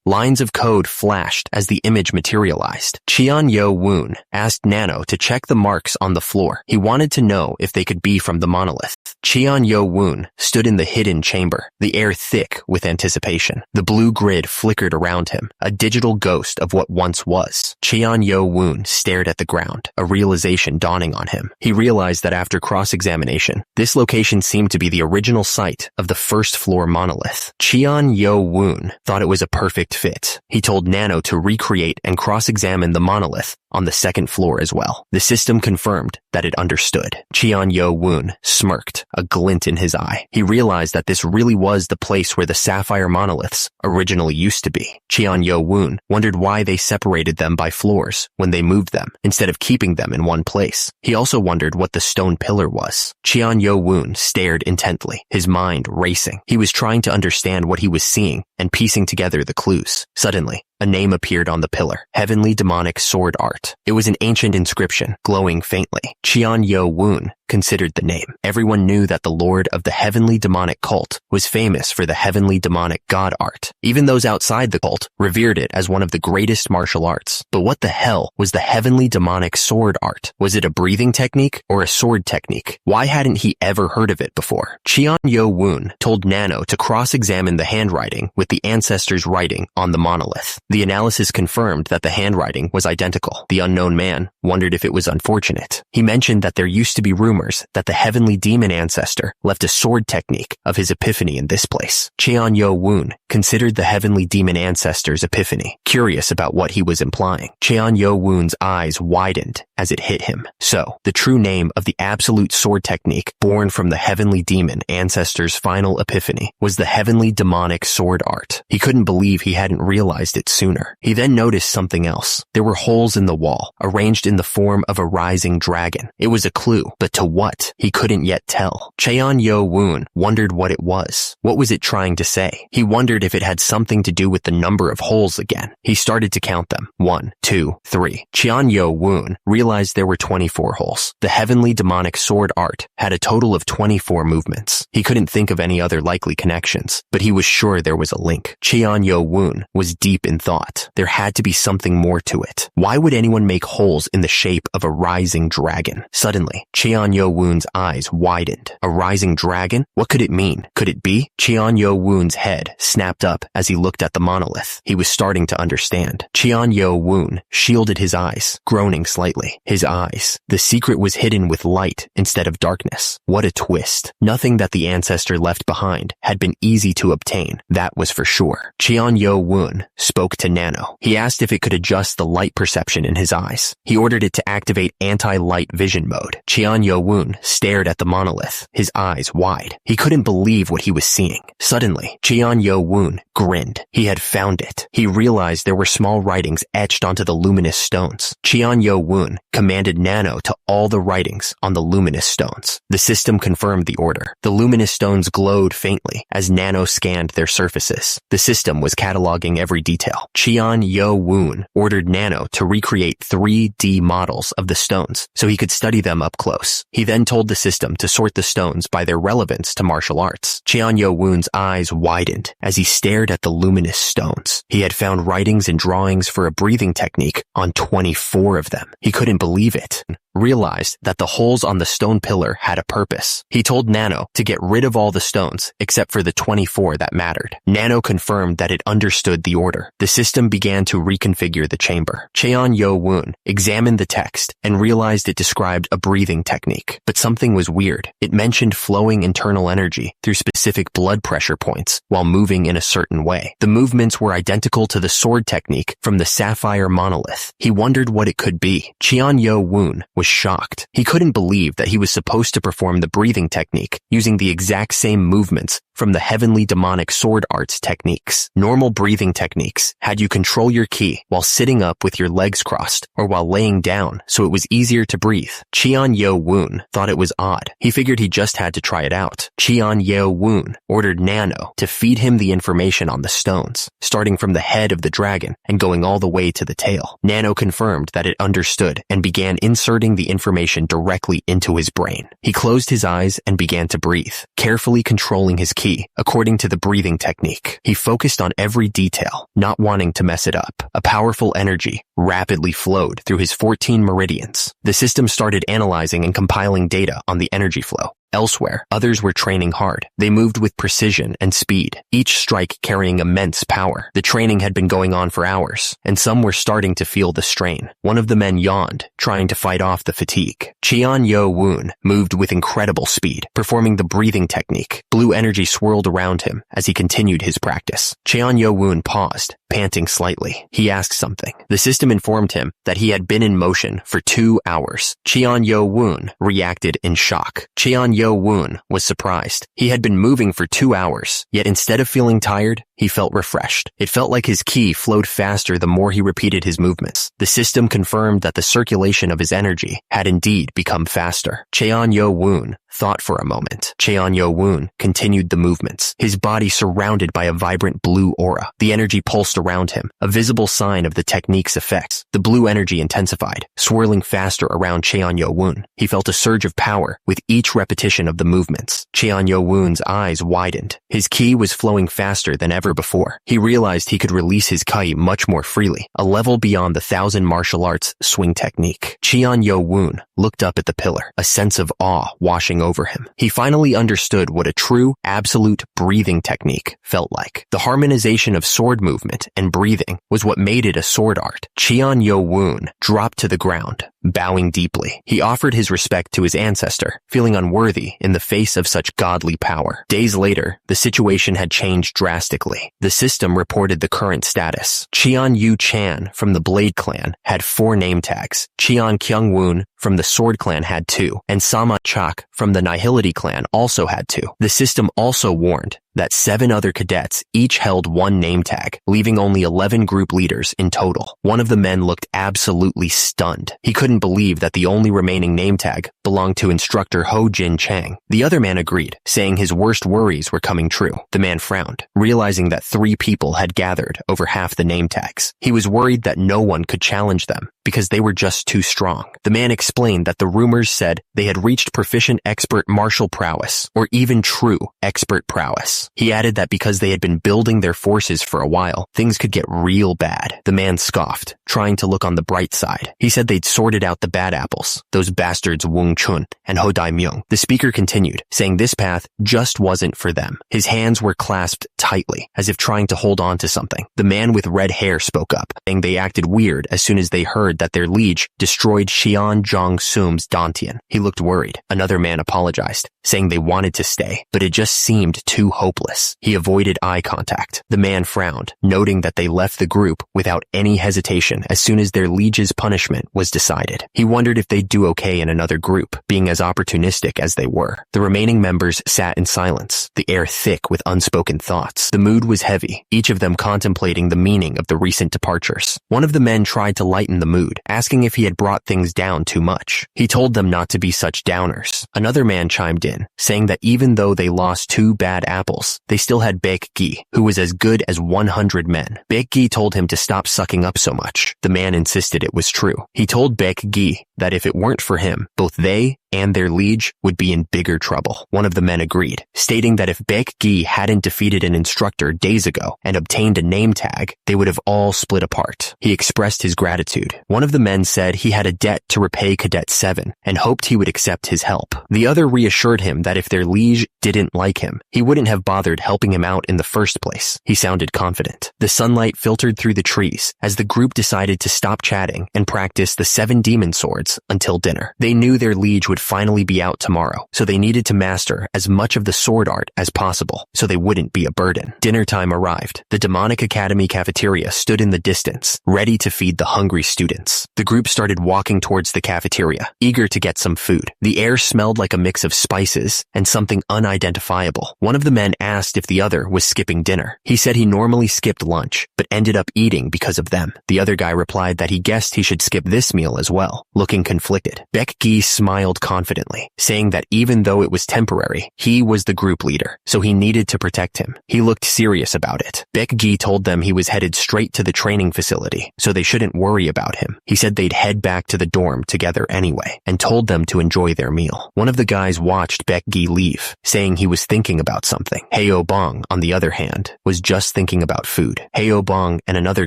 Lines of code flashed as the image materialized. Yo-woon asked Nano to check the marks on the floor. He wanted to know if they could be from the monolith. Yo-woon stood in the hidden chamber, the air thick with anticipation. The blue grid flickered around him, a digital ghost of what once was. Yo-woon stared at the ground, a realization dawning on him. He realized that after cross-examination, this location seemed to be the original site of the first floor monolith. Yo-woon thought it was a perfect fit. He told Nano to recreate and cross-examine the monolith on the second floor as well. The system confirmed that it understood. Cheon Yo-woon smirked, a glint in his eye. He realized that this really was the place where the sapphire monoliths originally used to be. Cheon Yo-woon wondered why they separated them by floors when they moved them, instead of keeping them in one place. He also wondered what the stone pillar was. Cheon Yo-woon stared intently, his mind racing. He was trying to understand what he was seeing and piecing together the clues. Suddenly, a name appeared on the pillar. Heavenly Demonic Sword Art. It was an ancient inscription, glowing faintly. Cheon Yo-woon considered the name. Everyone knew that the lord of the heavenly demonic cult was famous for the heavenly demonic god art. Even those outside the cult revered it as one of the greatest martial arts. But what the hell was the heavenly demonic sword art? Was it a breathing technique or a sword technique? Why hadn't he ever heard of it before? Cheon Yo-woon told Nano to cross-examine the handwriting with the ancestors' writing on the monolith. The analysis confirmed that the handwriting was identical. The unknown man wondered if it was unfortunate. He mentioned that there used to be rumors that the heavenly demon ancestor left a sword technique of his epiphany in this place. Cheon Yo-woon considered the heavenly demon ancestor's epiphany, curious about what he was implying. Cheon Yo-woon's eyes widened as it hit him. So, the true name of the absolute sword technique born from the heavenly demon ancestor's final epiphany was the heavenly demonic sword art. He couldn't believe he hadn't realized it sooner. He then noticed something else. There were holes in the wall, arranged in the form of a rising dragon. It was a clue, but to what? He couldn't yet tell. Cheon Yo-woon wondered what it was. What was it trying to say? He wondered if it had something to do with the number of holes again. He started to count them. 1, 2, 3. Cheon Yo-woon realized there were 24 holes. The heavenly demonic sword art had a total of 24 movements. He couldn't think of any other likely connections, but he was sure there was a link. Cheon Yo-woon was deep in thought. There had to be something more to it. Why would anyone make holes in the shape of a rising dragon? Suddenly, Cheon Yo-woon's eyes widened. A rising dragon? What could it mean? Could it be? Cheon Yo-woon's head snapped up as he looked at the monolith. He was starting to understand. Cheon Yo-woon shielded his eyes, groaning slightly. His eyes. The secret was hidden with light instead of darkness. What a twist. Nothing that the ancestor left behind had been easy to obtain. That was for sure. Cheon Yo-woon spoke to Nano. He asked if it could adjust the light perception in his eyes. He ordered it to activate anti-light vision mode. Cheon Yo-woon stared at the monolith, his eyes wide. He couldn't believe what he was seeing. Suddenly, Cheon Yo-woon grinned. He had found it. He realized there were small writings etched onto the luminous stones. Cheon Yo-woon commanded Nano to all the writings on the luminous stones. The system confirmed the order. The luminous stones glowed faintly as Nano scanned their surfaces. The system was cataloging every detail. Cheon Yo-woon ordered Nano to recreate 3D models of the stones so he could study them up close. He then told the system to sort the stones by their relevance to martial arts. Cheon Yo-woon's eyes widened as he stared at the luminous stones. He had found writings and drawings for a breathing technique on 24 of them. He couldn't believe it. Realized that the holes on the stone pillar had a purpose. He told Nano to get rid of all the stones except for the 24 that mattered. Nano confirmed that it understood the order. The system began to reconfigure the chamber. Cheon Yo-woon examined the text and realized it described a breathing technique. But something was weird. It mentioned flowing internal energy through specific blood pressure points while moving in a certain way. The movements were identical to the sword technique from the sapphire monolith. He wondered what it could be. Cheon Yo-woon was shocked. He couldn't believe that he was supposed to perform the breathing technique using the exact same movements from the heavenly demonic sword arts techniques. Normal breathing techniques had you control your ki while sitting up with your legs crossed or while laying down so it was easier to breathe. Cheon Yo-woon thought it was odd. He figured he just had to try it out. Cheon Yo-woon ordered Nano to feed him the information on the stones, starting from the head of the dragon and going all the way to the tail. Nano confirmed that it understood and began inserting the information directly into his brain. He closed his eyes and began to breathe, carefully controlling his ki according to the breathing technique. He focused on every detail, not wanting to mess it up. A powerful energy rapidly flowed through his 14 meridians. The system started analyzing and compiling data on the energy flow. Elsewhere, others were training hard. They moved with precision and speed, each strike carrying immense power. The training had been going on for hours, and some were starting to feel the strain. One of the men yawned, trying to fight off the fatigue. Cheon Yo Woon moved with incredible speed, performing the breathing technique. Blue energy swirled around him as he continued his practice. Cheon Yo Woon paused, panting slightly. He asked something. The system informed him that he had been in motion for 2 hours. Cheon Yo Woon reacted in shock. Cheon Yo Woon was surprised. He had been moving for 2 hours, yet instead of feeling tired, he felt refreshed. It felt like his ki flowed faster the more he repeated his movements. The system confirmed that the circulation of his energy had indeed become faster. Cheon Yo Woon thought for a moment. Cheon Yo Woon continued the movements, his body surrounded by a vibrant blue aura. The energy pulsed around him, a visible sign of the technique's effects. The blue energy intensified, swirling faster around Cheon Yo Woon. He felt a surge of power with each repetition of the movements. Cheon Yo Woon's eyes widened. His ki was flowing faster than ever before. He realized he could release his ki much more freely, a level beyond the 1,000 martial arts swing technique. Cheon Yo Woon looked up at the pillar, a sense of awe washing over him. He finally understood what a true, absolute breathing technique felt like. The harmonization of sword movement and breathing was what made it a sword art. Cheon Yo Woon dropped to the ground, bowing deeply. He offered his respect to his ancestor, feeling unworthy in the face of such godly power. Days later, the situation had changed drastically. The system reported the current status. Cheon Yu Chan from the Blade Clan had 4 name tags. Cheon Kyung Woon from the Sword Clan had 2, and Sama Chak from the Nihility Clan also had 2. The system also warned that 7 other cadets each held 1 name tag, leaving only 11 group leaders in total. One of the men looked absolutely stunned. He couldn't believe that the only remaining name tag belonged to instructor Ho Jin Chang. The other man agreed, saying his worst worries were coming true. The man frowned, realizing that 3 people had gathered over half the name tags. He was worried that no one could challenge them because they were just too strong. The man explained that the rumors said they had reached proficient expert martial prowess, or even true expert prowess. He added that because they had been building their forces for a while, things could get real bad. The man scoffed, trying to look on the bright side. He said they'd sorted out the bad apples, those bastards Wung Chun and Ho Dai Myung. The speaker continued, saying this path just wasn't for them. His hands were clasped tightly, as if trying to hold on to something. The man with red hair spoke up, saying they acted weird as soon as they heard that their liege destroyed Xian Zhong Sum's Dantian. He looked worried. Another man apologized, saying they wanted to stay, but it just seemed too hopeless. He avoided eye contact. The man frowned, noting that they left the group without any hesitation as soon as their liege's punishment was decided. He wondered if they'd do okay in another group, being as opportunistic as they were. The remaining members sat in silence, the air thick with unspoken thoughts. The mood was heavy, each of them contemplating the meaning of the recent departures. One of the men tried to lighten the mood, asking if he had brought things down too much. He told them not to be such downers. Another man chimed in, saying that even though they lost 2 bad apples, they still had Baek Gi, who was as good as 100 men. Baek Gi told him to stop sucking up so much. The man insisted it was true. He told Baek Gi that if it weren't for him, both they and their liege would be in bigger trouble. One of the men agreed, stating that if Baek Gi hadn't defeated an instructor days ago and obtained a name tag, they would have all split apart. He expressed his gratitude. One of the men said he had a debt to repay Cadet 7 and hoped he would accept his help. The other reassured him that if their liege didn't like him, he wouldn't have bothered helping him out in the first place. He sounded confident. The sunlight filtered through the trees as the group decided to stop chatting and practice the 7 demon swords until dinner. They knew their liege would finally be out tomorrow, so they needed to master as much of the sword art as possible so they wouldn't be a burden. Dinner time arrived. The Demonic Academy cafeteria stood in the distance, ready to feed the hungry students. The group started walking towards the cafeteria, eager to get some food. The air smelled like a mix of spices and something unidentifiable. One of the men asked if the other was skipping dinner. He said he normally skipped lunch, but ended up eating because of them. The other guy replied that he guessed he should skip this meal as well, looking conflicted. Baek Gi smiled confidently, saying that even though it was temporary, he was the group leader, so he needed to protect him. He looked serious about it. Baek Gi told them he was headed straight to the training facility, so they shouldn't worry about him. He said they'd head back to the dorm together anyway, and told them to enjoy their meal. One of the guys watched Baek Gi leave, saying he was thinking about something. Heo Bong, on the other hand, was just thinking about food. Heo Bong and another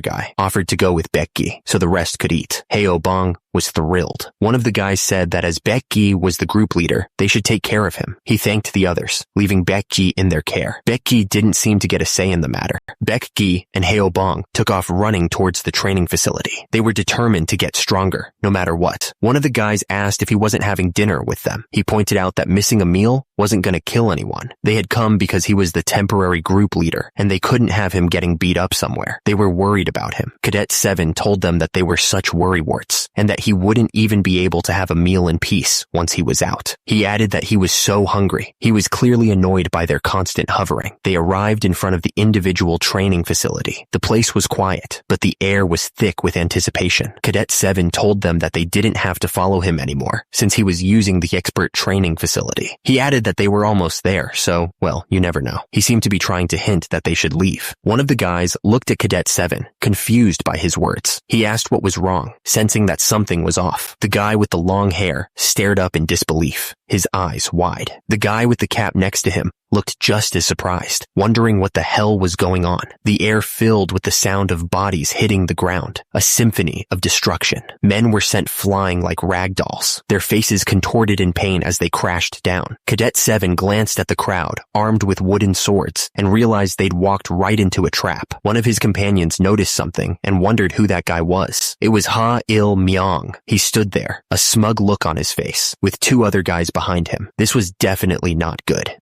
guy offered to go with Baek Gi, so the rest could eat. Heo Bong was thrilled. One of the guys said that as Baek-gi was the group leader, they should take care of him. He thanked the others, leaving Baek-gi in their care. Baek-gi didn't seem to get a say in the matter. Baek-gi and Haeobong took off running towards the training facility. They were determined to get stronger, no matter what. One of the guys asked if he wasn't having dinner with them. He pointed out that missing a meal wasn't going to kill anyone. They had come because he was the temporary group leader, and they couldn't have him getting beat up somewhere. They were worried about him. Cadet 7 told them that they were such worrywarts, and that he wouldn't even be able to have a meal in peace once he was out. He added that he was so hungry. He was clearly annoyed by their constant hovering. They arrived in front of the individual training facility. The place was quiet, but the air was thick with anticipation. Cadet 7 told them that they didn't have to follow him anymore, since he was using the expert training facility. He added that they were almost there, so, well, you never know. He seemed to be trying to hint that they should leave. One of the guys looked at Cadet 7, confused by his words. He asked what was wrong, sensing that something was off. The guy with the long hair stared up in disbelief, his eyes wide. The guy with the cap next to him looked just as surprised, wondering what the hell was going on. The air filled with the sound of bodies hitting the ground, a symphony of destruction. Men were sent flying like rag dolls, their faces contorted in pain as they crashed down. Cadet 7 glanced at the crowd, armed with wooden swords, and realized they'd walked right into a trap. One of his companions noticed something and wondered who that guy was. It was Ha-il-myong. He stood there, a smug look on his face, with 2 other guys behind him. This was definitely not good.